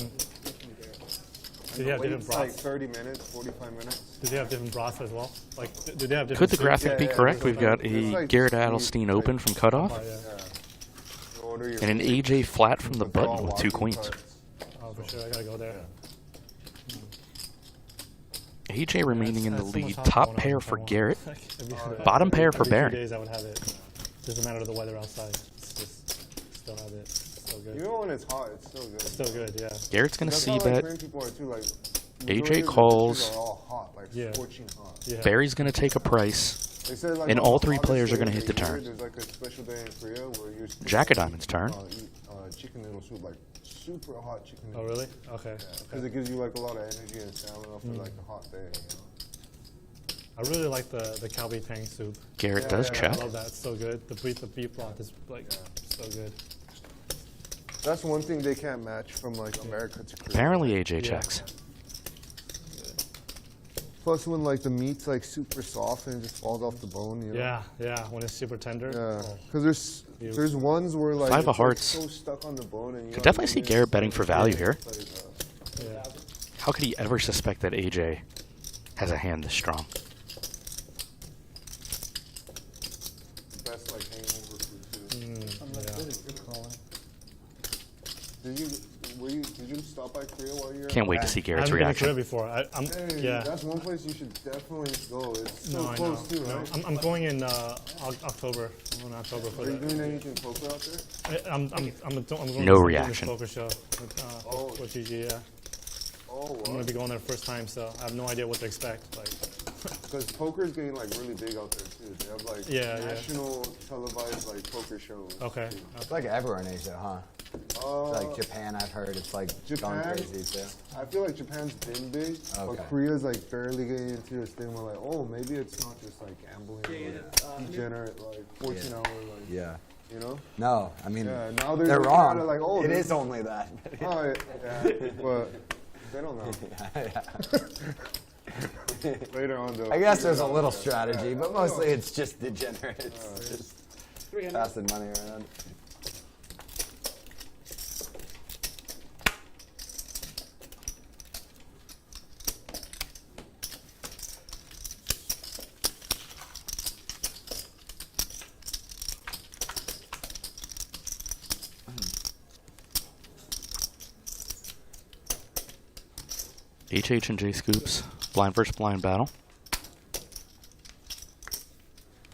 they have different It's like broths? 30 minutes, 45 minutes. Do they have different broths as well? Like, do they have different? Could the soups? graphic be yeah, correct? it's We've got it's a like Garrett three, Adelstein like- open from cutoff, Oh, yeah. Yeah. You order your and an food, AJ flat from the but they're all button with 2 Wagyu queens. cuts. Oh, for sure. I gotta go there. AJ remaining in the That's so much lead. hot Top going on pair in for Taiwan. Garrett. Like, every- Bottom pair for every 2 Barry. days I would have it. Doesn't matter the weather outside. It's just still have it. It's so good. Even when it's hot, it's still good. It's still good. Yeah. Garrett's going to That's how like c-bet. Korean people are too. Like AJ majority of the calls. dishes are all hot, like Yeah. scorching hot. Yeah. Barry's going to take a price. They said, like, And on all the 3 hottest players are day going to of hit the year, turn. There's like a special day in Korea where you're supposed Jack of to, diamonds turn. Eat chicken noodle soup, like super hot chicken Oh, noodle. really? Okay. Because it gives you like a lot of energy and stamina for like a hot day. You know? I really like the Calbee Tang soup. Garrett does I check. love that. It's so good. The beef broth is like so good. That's one thing they can't match from like America to Korea. Apparently AJ Yeah. checks. Plus when like the meat's like super soft and it just falls off the bone. You know? Yeah, yeah. When it's super tender. Yeah. Oh. Because there's ones where like 5 of it's, like, hearts. so stuck on the bone and you Could gotta definitely go see in Garrett and betting for value it's here. like, Yeah. How could he ever suspect that AJ has a hand this strong? best like hangover food too. I'm not good at good calling. stop by Korea while you're. Can't wait to see I Garrett's haven't been to reaction. Korea before. Hey, yeah. that's one place you should definitely go. It's so No, I know. close too, No, right? I'm going in October. I'm going in October for Are you that. doing anything poker out there? I'm going No to reaction. this poker show with GG. Yeah. Oh, I'm going to be going there first time, so I have no idea what to expect. Like, because poker is getting like really big out there too. They have like national televised like poker shows. Okay. It's like everywhere in Asia, huh? Like Japan, I've heard it's like going crazy too. I feel like Japan's been big, but Korea's like barely getting into this thing where like, oh, maybe it's not just like gambling, like, degenerate, like 14 hour, like, you know? No, I mean, now they're looking wrong. at it like, oh, it is only that. Oh, yeah, but they don't know. Later on, though. I guess there's a little strategy, but mostly it's just degenerate. It's just passing money around. HH and J Scoops, blind versus blind battle.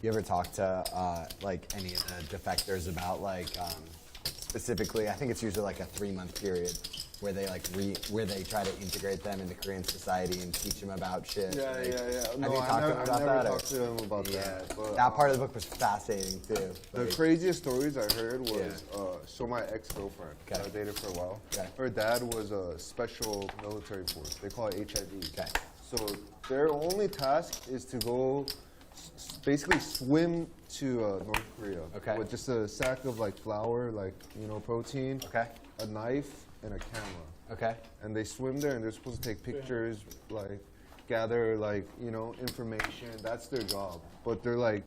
You ever talk to like any of the defectors about like specifically? I think it's usually like a 3-month period where they like where they try to integrate them into Korean society and teach them about shit. Yeah. Have you talked to them about I that? never talked to them about that. But, that part of the book was fascinating too. The craziest stories I heard was so my ex-girlfriend I dated for a while. Her dad was a special military force. They call it HIV. So their only task is to go basically swim to North Korea with just a sack of like flour, like protein, a knife, and a camera. And they swim there, and they're supposed to take pictures, like gather like information. That's their job. But they're like,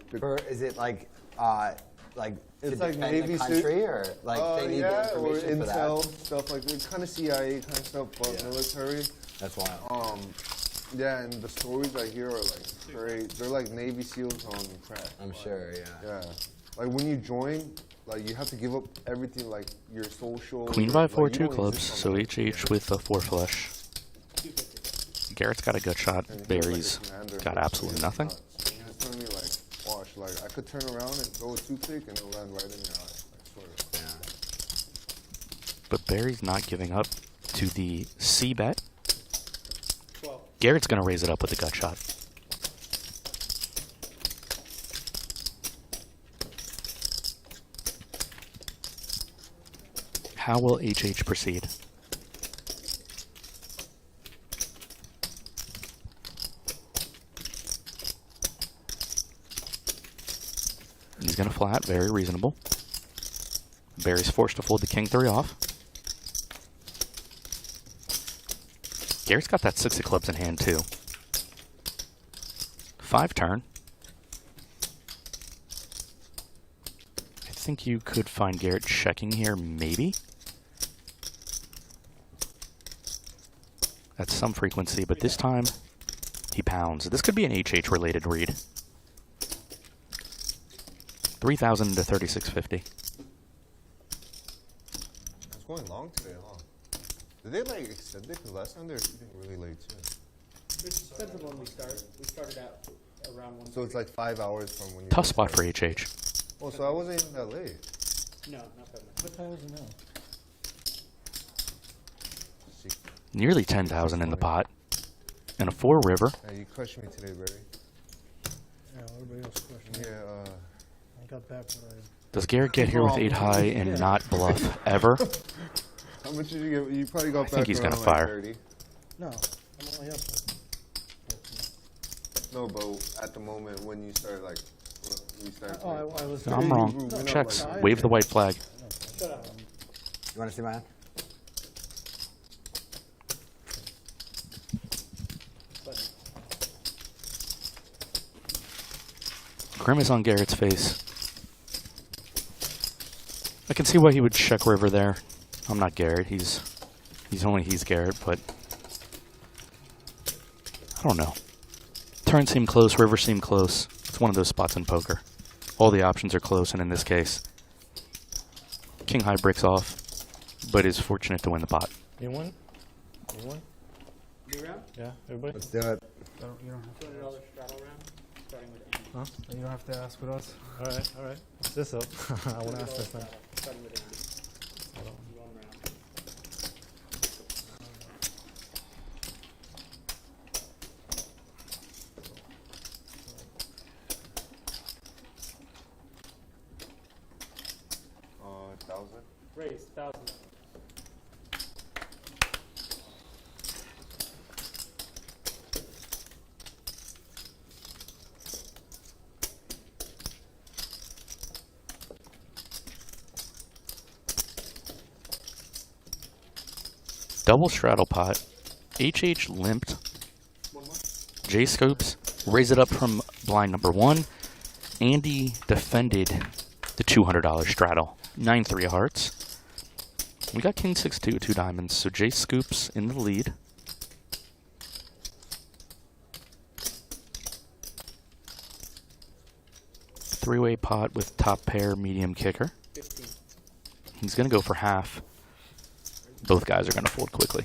is it like it's to like defend Navy the country suit, or like they need the or information for intel that? stuff like that, kind of CIA kind of stuff, but military. That's wild. Yeah, and the stories I hear are like great. They're like Navy SEALs on crack. I'm sure, Yeah, like when you join, like you have to give up everything, like your social. Queen 5-4 2 clubs, so HH with a 4 flush. Garrett's got a gut shot. Barry's got absolutely nothing. It's telling me like, watch, like I could turn around and throw a toothpick and it'll land right in your eye. Like, sort of. But Barry's not giving up to the C bet. Garrett's going to raise it up with a gut shot. How will HH proceed? He's going to flat, very reasonable. Barry's forced to fold the king 3 off. Garrett's got that 6 of clubs in hand too. 5 turn. I think you could find Garrett checking here, maybe. At some frequency, but this time he pounds. This could be an HH related read. 3,000 to 3650. It's going long today, huh? Did they like extend it? Because last time they were shooting really late too. It depends on when we start. We started out around 1. So it's like 5 hours from when you. Tough spot for HH. Oh, so I wasn't even that late. No, not that much. What time is it now? Nearly 10,000 in the pot. And a 4 river. Hey, you crushed me today, Barry. Yeah, everybody else questioned. Yeah. I got back what I. Does Garrett get here with 8 high and not bluff ever? How much did you get? You probably got back. I think he's gonna around, fire. Like 30. No, I'm only up. No, but at the moment when you started, like, you started. Oh, I was. I'm wrong. Checks. Wave the white flag. You want to see my hand? Grimace on Garrett's face. I can see why he would check river there. I'm not Garrett. He's Garrett, but I don't know. Turns seem close, river seem close. It's one of those spots in poker. All the options are close, and in this case, King high breaks off, but is fortunate to win the pot. You won? One? New round? Yeah, everybody? Let's do it. You don't have to $200 straddle round, starting with Andy. Huh? You don't have to ask with us. Alright, alright. What's this up? I want to ask this time. Starting with Andy. One round. $1,000. Raise, 1,000. Double straddle pot. HH limped. J Scopes raise it up from blind number 1. Andy defended the $200 straddle. 9-3 of hearts. We got King 6-2, 2 diamonds. So J Scoops in the lead. Three-way pot with top pair, medium kicker. 15. He's going to go for half. Both guys are going to fold quickly.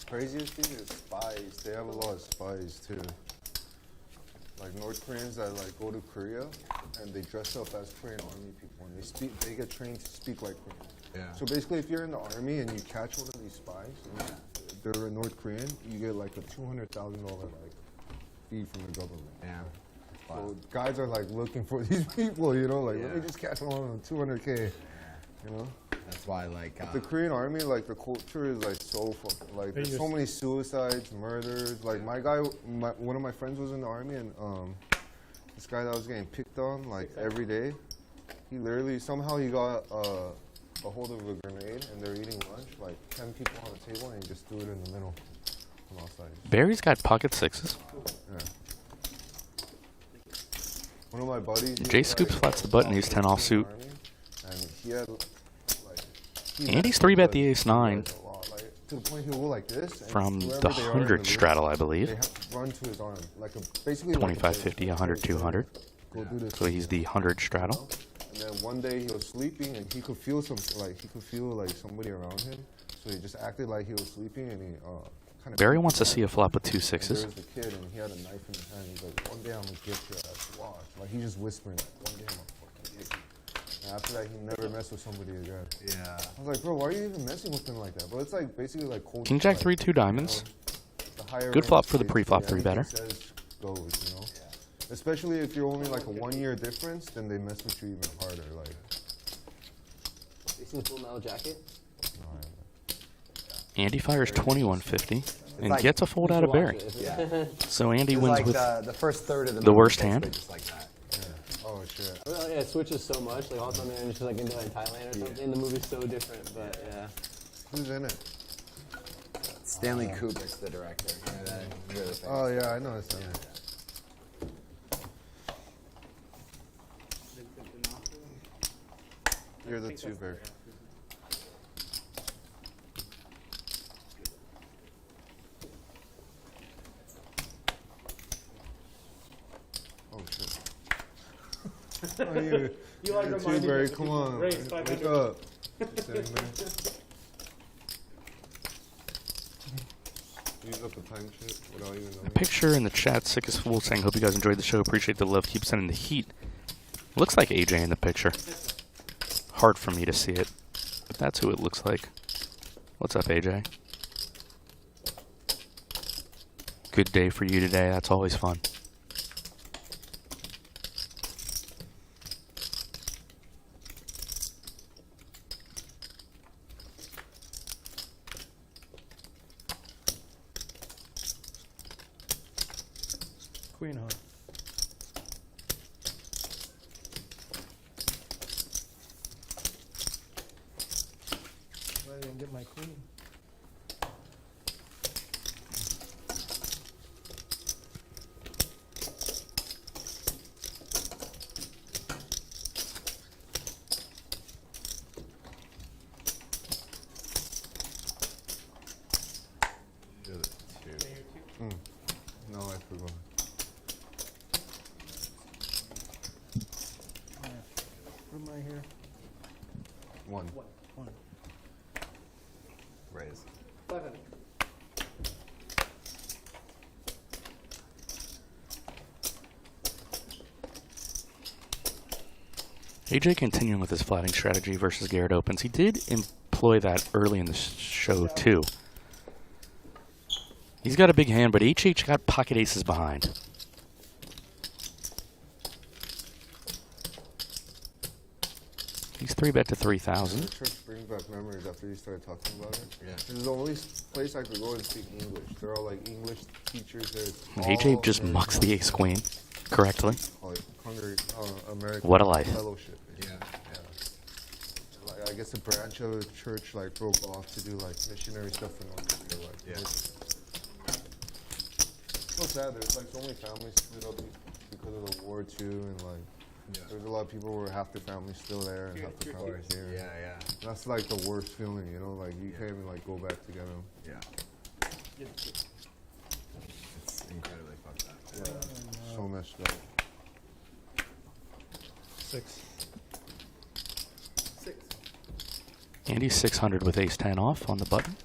Craziest thing is spies. They have a lot of spies too. Like North Koreans that like go to Korea and they dress up as Korean army people and they get trained to speak like Korean. Yeah. So basically, if you're in the army and you catch one of these spies, and they're a North Korean, you get like a $200,000 like fee from the government. Yeah. So guys are like looking for these people, you know, like let me Yeah. just catch one on $200K, you know. That's why, like, The Korean army, like the culture is like so fucking like there's so many suicides, murders. Like my guy, one of my friends was in the army, and this guy that was getting picked on like every day, he literally somehow he got a hold of a grenade, and they're eating lunch, like 10 people on the table, and he just threw it in the middle from outside. Barry's got pocket sixes. Yeah. One of my buddies. J Scoops flats the button. He's 10 offsuit. And he had like. Andy's 3-bet the ace-9 To the point he'll go like this. And from wherever the they are in 100 list, straddle, I believe. They have to run to his arm, like basically 25, 50, 100, 200. Go do this. So he's the 100 straddle. And then one day he was sleeping and he could feel somebody around him. So he just acted like he was sleeping and he kind of. Barry wants to see a flop with 2 sixes. There was a kid and he had a knife in his hand. He's like, one day I'm gonna get your ass. Watch. Like he just whispering, like, one day I'm gonna fucking get you. And after that, he never messed with somebody again. Yeah. I was like, bro, why are you even messing with them like that? But it's like basically like cold. King Jack 3, 2 diamonds. Good flop for the pre-flop 3-better. Goes, you know? Especially if you're only like a 1 year difference, then they mess with you even harder. Like. You seen Full Metal Jacket? Andy fires 2150 and like- gets a fold out of Barry. Yeah. So Andy It's wins like with the first third of the the movie worst basically hand. Just like that. Oh shit. Well, yeah, it switches so much. Like all the time they're just like in Thailand or something. The movie's so different, but yeah. Who's in it? Stanley Kubrick's the director. You know, that really famous. Oh yeah, I know it's in it. You're the 2 bear. Oh shit. Oh, You like the reminding 2 bear, us of come people. on. Raise Wake 500. up. Sitting there. Use up the time shit without even knowing. a picture in the chat. Sick as fool saying, hope you guys enjoyed the show. Appreciate the love. Keep sending the heat. Looks like AJ in the picture. Hard for me to see it, but that's who it looks like. What's up, AJ? Good day for you today. That's always fun. Queen, huh? I didn't get my queen. You're the 2. No, I forgot. What am I here? 1. One. raise. 500. AJ continuing with his flatting strategy versus Garrett opens. He did employ that early in the show too. He's got a big hand, but HH got pocket aces behind. He's 3-bet to 3,000. The church brings back memories after you started talking about it. Yeah. This is the only place I could go and speak English. They're all like English teachers there. AJ just mucks the ace queen correctly. Like American What a life. Fellowship. Yeah. Like, I guess a branch of the church like broke off to do like missionary stuff in North Korea. Like, Yeah. So sad. There's like so many families split up because of the war too, and like there's a lot of people where half the family's still there and half the family's here. Yeah. That's like the worst feeling, you know. Like you can't even like go back together. Yeah. It's incredibly fucked up. Yeah. So messed up. 6. Andy's 600 with ace-10 off on the button.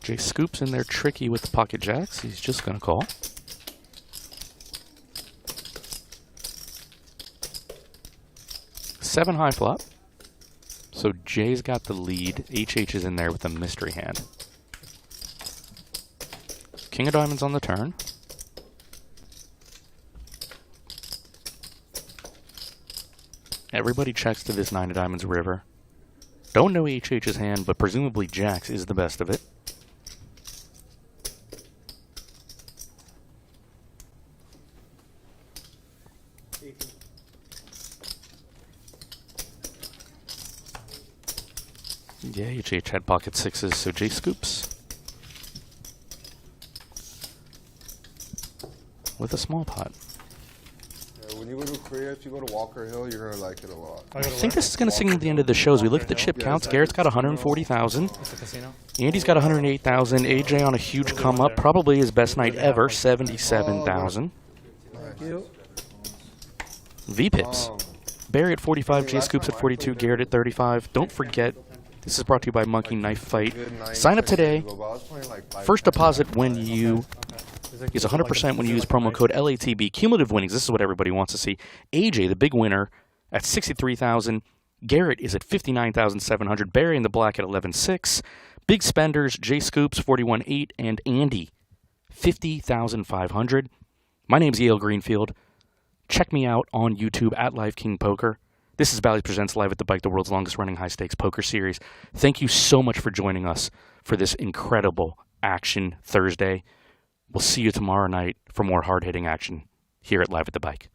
Jay Scoops in there tricky with the pocket jacks. He's just going to call. Seven high flop. So Jay's got the lead. HH is in there with a mystery hand. King of diamonds on the turn. Everybody checks to this 9 of diamonds river. Don't know HH's hand, but presumably Jacks is the best of it. Yeah, HH had pocket sixes, so Jay scoops. With a small pot. Yeah, when you go to Korea, if you go to Walker Hill, you're gonna like it a lot. I think this is going to signal the end of the show. As we look at the chip counts, Garrett's got 140,000. Andy's got 108,000. AJ on a huge come up, probably his best night ever, 77,000. Thank you. V-Pips. Barry at 45, Jay Scoops at 42, Garrett at 35. Don't forget, this is brought to you by Monkey Knife Fight. Sign up today. First deposit when you is 100% when you use promo code LATB. Cumulative winnings, this is what everybody wants to see. AJ, the big winner, at 63,000. Garrett is at 59,700. Barry in the black at 11,600. Big spenders, Jay Scoops, 41,800. And Andy, 50,500. My name's Yale Greenfield. Check me out on YouTube at Live King Poker. This is Bally's Presents Live at the Bike, the world's longest running high-stakes poker series. Thank you so much for joining us for this incredible Action Thursday. We'll see you tomorrow night for more hard-hitting action here at Live at the Bike.